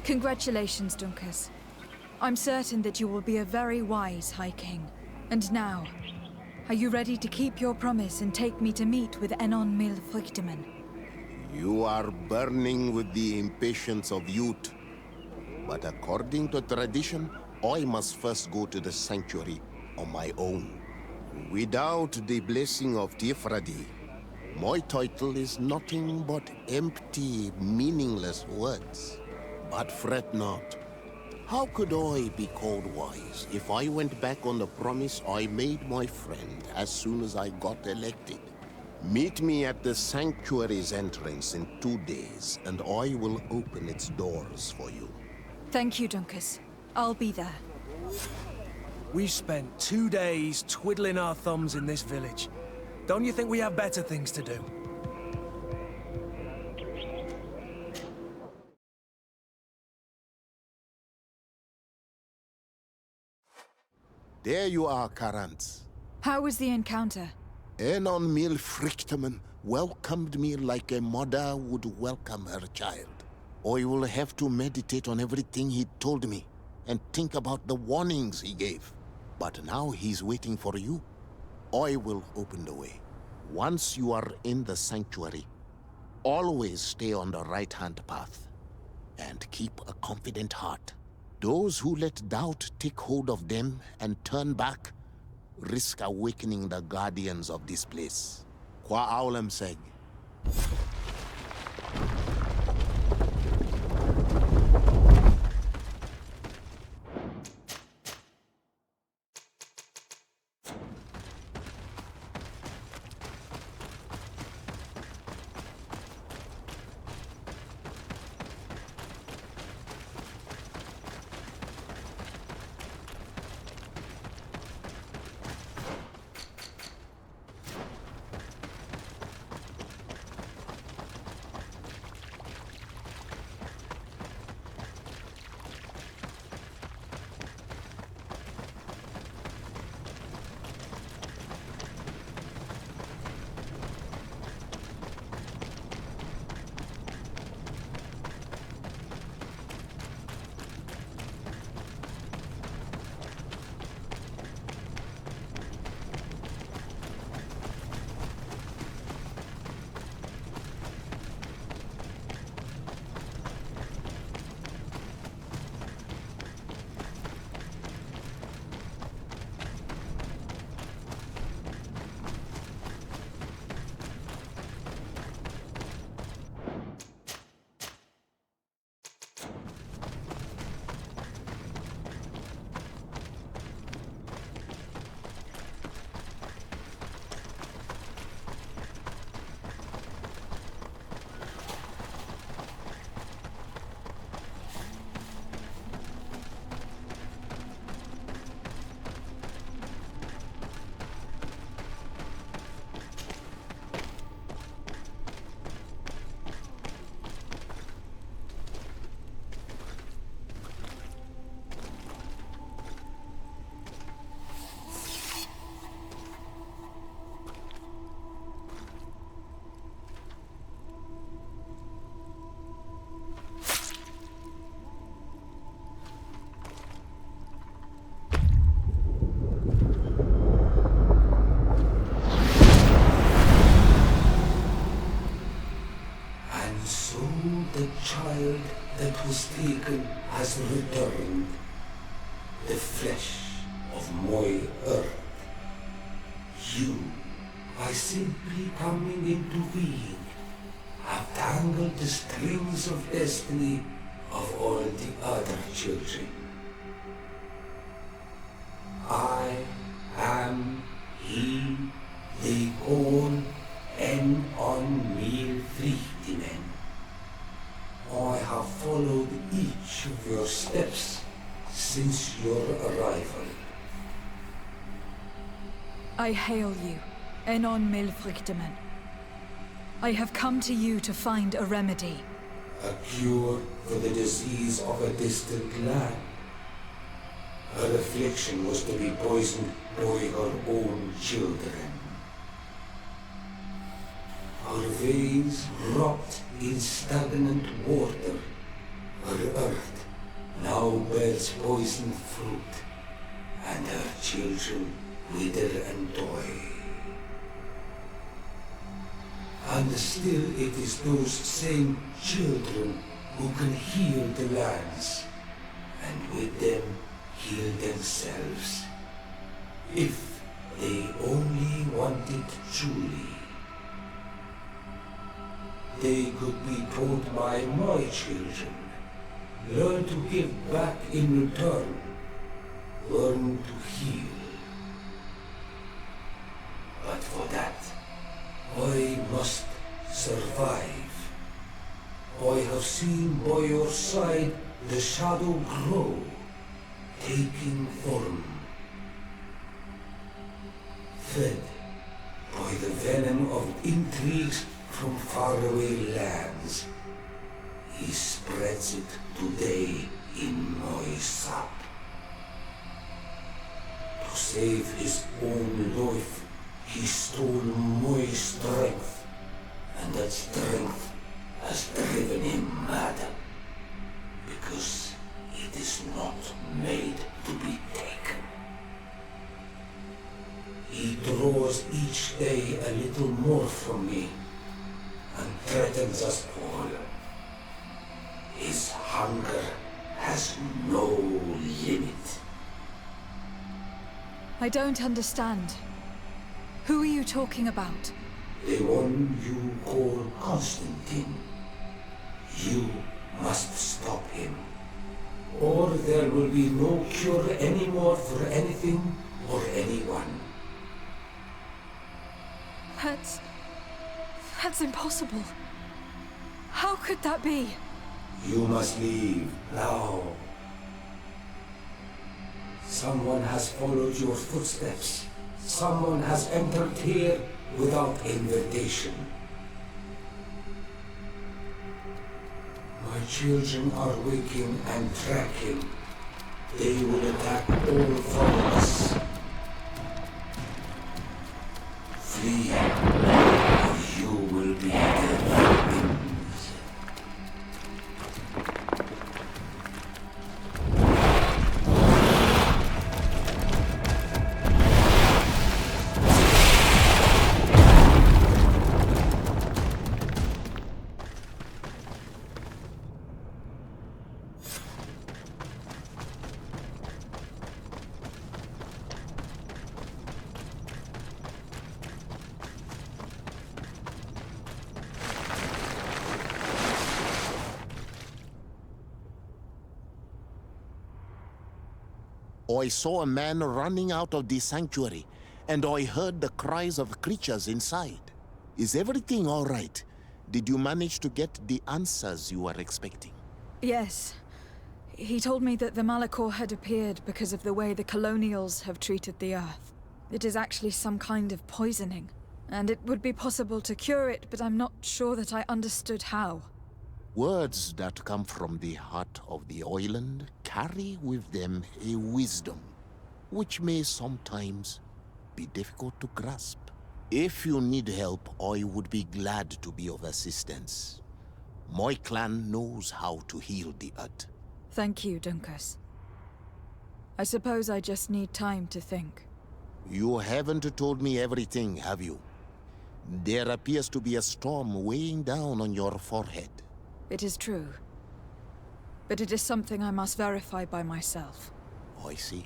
Congratulations, Dunkus. I'm certain that you will be a very wise High King. And now, are you ready to keep your promise and take me to meet with Enon Milfrichtemann? You are burning with the impatience of youth. But according to tradition, I must first go to the sanctuary on my own. Without the blessing of Tifradi, my title is nothing but empty, meaningless words. But fret not. How could I be called wise if I went back on the promise I made my friend as soon as I got elected? Meet me at the sanctuary's entrance in 2 days, and I will open its doors for you. Thank you, Dunkus. I'll be there. We've spent 2 days twiddling our thumbs in this village. Don't you think we have better things to do? There you are, Karantz. How was the encounter? Enon Milfrichtemann welcomed me like a mother would welcome her child. I will have to meditate on everything he told me and think about the warnings he gave. But now he's waiting for you. I will open the way. Once you are in the sanctuary, always stay on the right-hand path and keep a confident heart. Those who let doubt take hold of them and turn back risk awakening the guardians of this place. Qua aulem seg. that was taken has returned. The flesh of my earth. You, by simply coming into being, have tangled the strings of destiny of all the other children. I am he they call N-on-Mil-Frichtimen. I have followed each of your steps since your arrival. I hail you, Enon Milfrichtemen. I have come to you to find a remedy. A cure for the disease of a distant land. Her affliction was to be poisoned by her own children. Her veins rot in stagnant water. Her earth now bears poisoned fruit, and her children wither and die. And still it is those same children who can heal the lands, and with them heal themselves, if they only want it truly. They could be taught by my children, learn to give back in return, learn to heal. But for that, I must survive. I have seen by your side the shadow grow, taking form. Fed by the venom of intrigues from faraway lands, he spreads it today in my sap. To save his own life, he stole my strength, and that strength has driven him mad, because it is not made to be taken. He draws each day a little more from me, and threatens us all. His hunger has no limit. I don't understand. Who are you talking about? The one you call Constantine. You must stop him, or there will be no cure anymore for anything or anyone. That's impossible. How could that be? You must leave now. Someone has followed your footsteps. Someone has entered here without invitation. My children are waking and tracking. They will attack all followers. Flee, or you will be dead. I saw a man running out of the sanctuary, and I heard the cries of creatures inside. Is everything all right? Did you manage to get the answers you were expecting? Yes. He told me that the Malachor had appeared because of the way the colonials have treated the Earth. It is actually some kind of poisoning, and it would be possible to cure it, but I'm not sure that I understood how. Words that come from the heart of the island carry with them a wisdom, which may sometimes be difficult to grasp. If you need help, I would be glad to be of assistance. My clan knows how to heal the Earth. Thank you, Dunkus. I suppose I just need time to think. You haven't told me everything, have you? There appears to be a storm weighing down on your forehead. It is true. But it is something I must verify by myself. I see.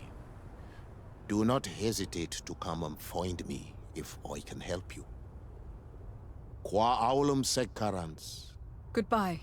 Do not hesitate to come and find me if I can help you. Qua aulum secarans. Goodbye.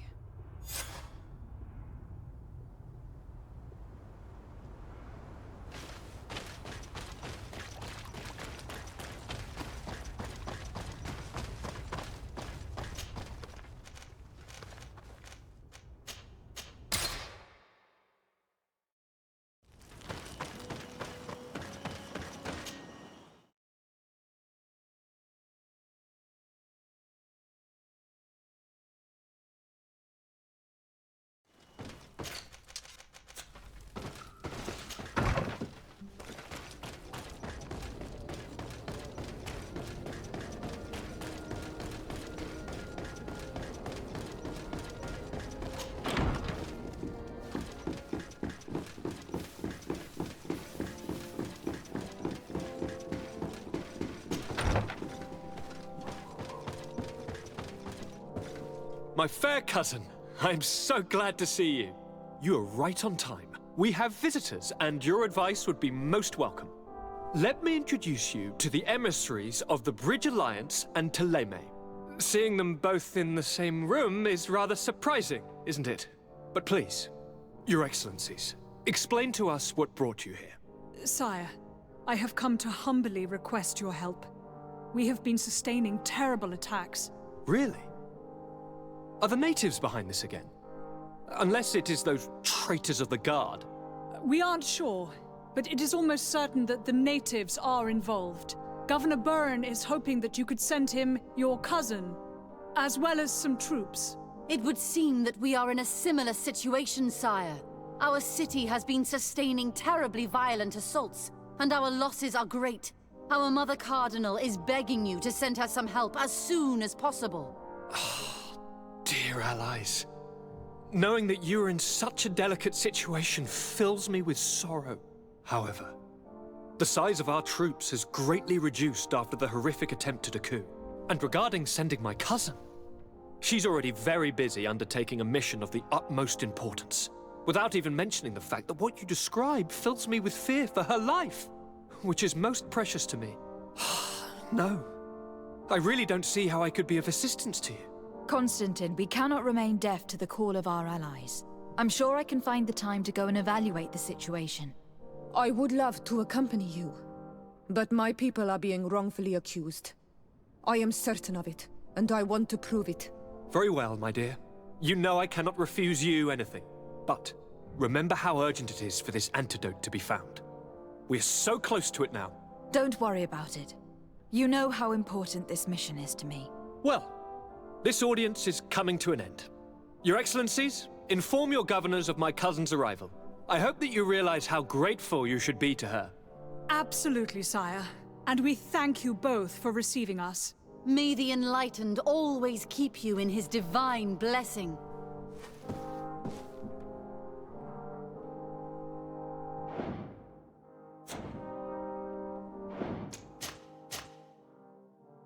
My fair cousin, I'm so glad to see you. You are right on time. We have visitors, and your advice would be most welcome. Let me introduce you to the emissaries of the Bridge Alliance and Teleme. Seeing them both in the same room is rather surprising, isn't it? But please, Your Excellencies, explain to us what brought you here. Sire, I have come to humbly request your help. We have been sustaining terrible attacks. Really? Are the natives behind this again? Unless it is those traitors of the Guard. We aren't sure, but it is almost certain that the natives are involved. Governor Byrne is hoping that you could send him your cousin, as well as some troops. It would seem that we are in a similar situation, sire. Our city has been sustaining terribly violent assaults, and our losses are great. Our Mother Cardinal is begging you to send her some help as soon as possible. Dear allies, knowing that you are in such a delicate situation fills me with sorrow. However, the size of our troops has greatly reduced after the horrific attempt at a coup. And regarding sending my cousin, she's already very busy undertaking a mission of the utmost importance, without even mentioning the fact that what you describe fills me with fear for her life, which is most precious to me. No, I really don't see how I could be of assistance to you. Constantine, we cannot remain deaf to the call of our allies. I'm sure I can find the time to go and evaluate the situation. I would love to accompany you, but my people are being wrongfully accused. I am certain of it, and I want to prove it. Very well, my dear. You know I cannot refuse you anything. But remember how urgent it is for this antidote to be found. We're so close to it now. Don't worry about it. You know how important this mission is to me. Well, this audience is coming to an end. Your Excellencies, inform your governors of my cousin's arrival. I hope that you realize how grateful you should be to her. Absolutely, sire. And we thank you both for receiving us. May the Enlightened always keep you in his divine blessing.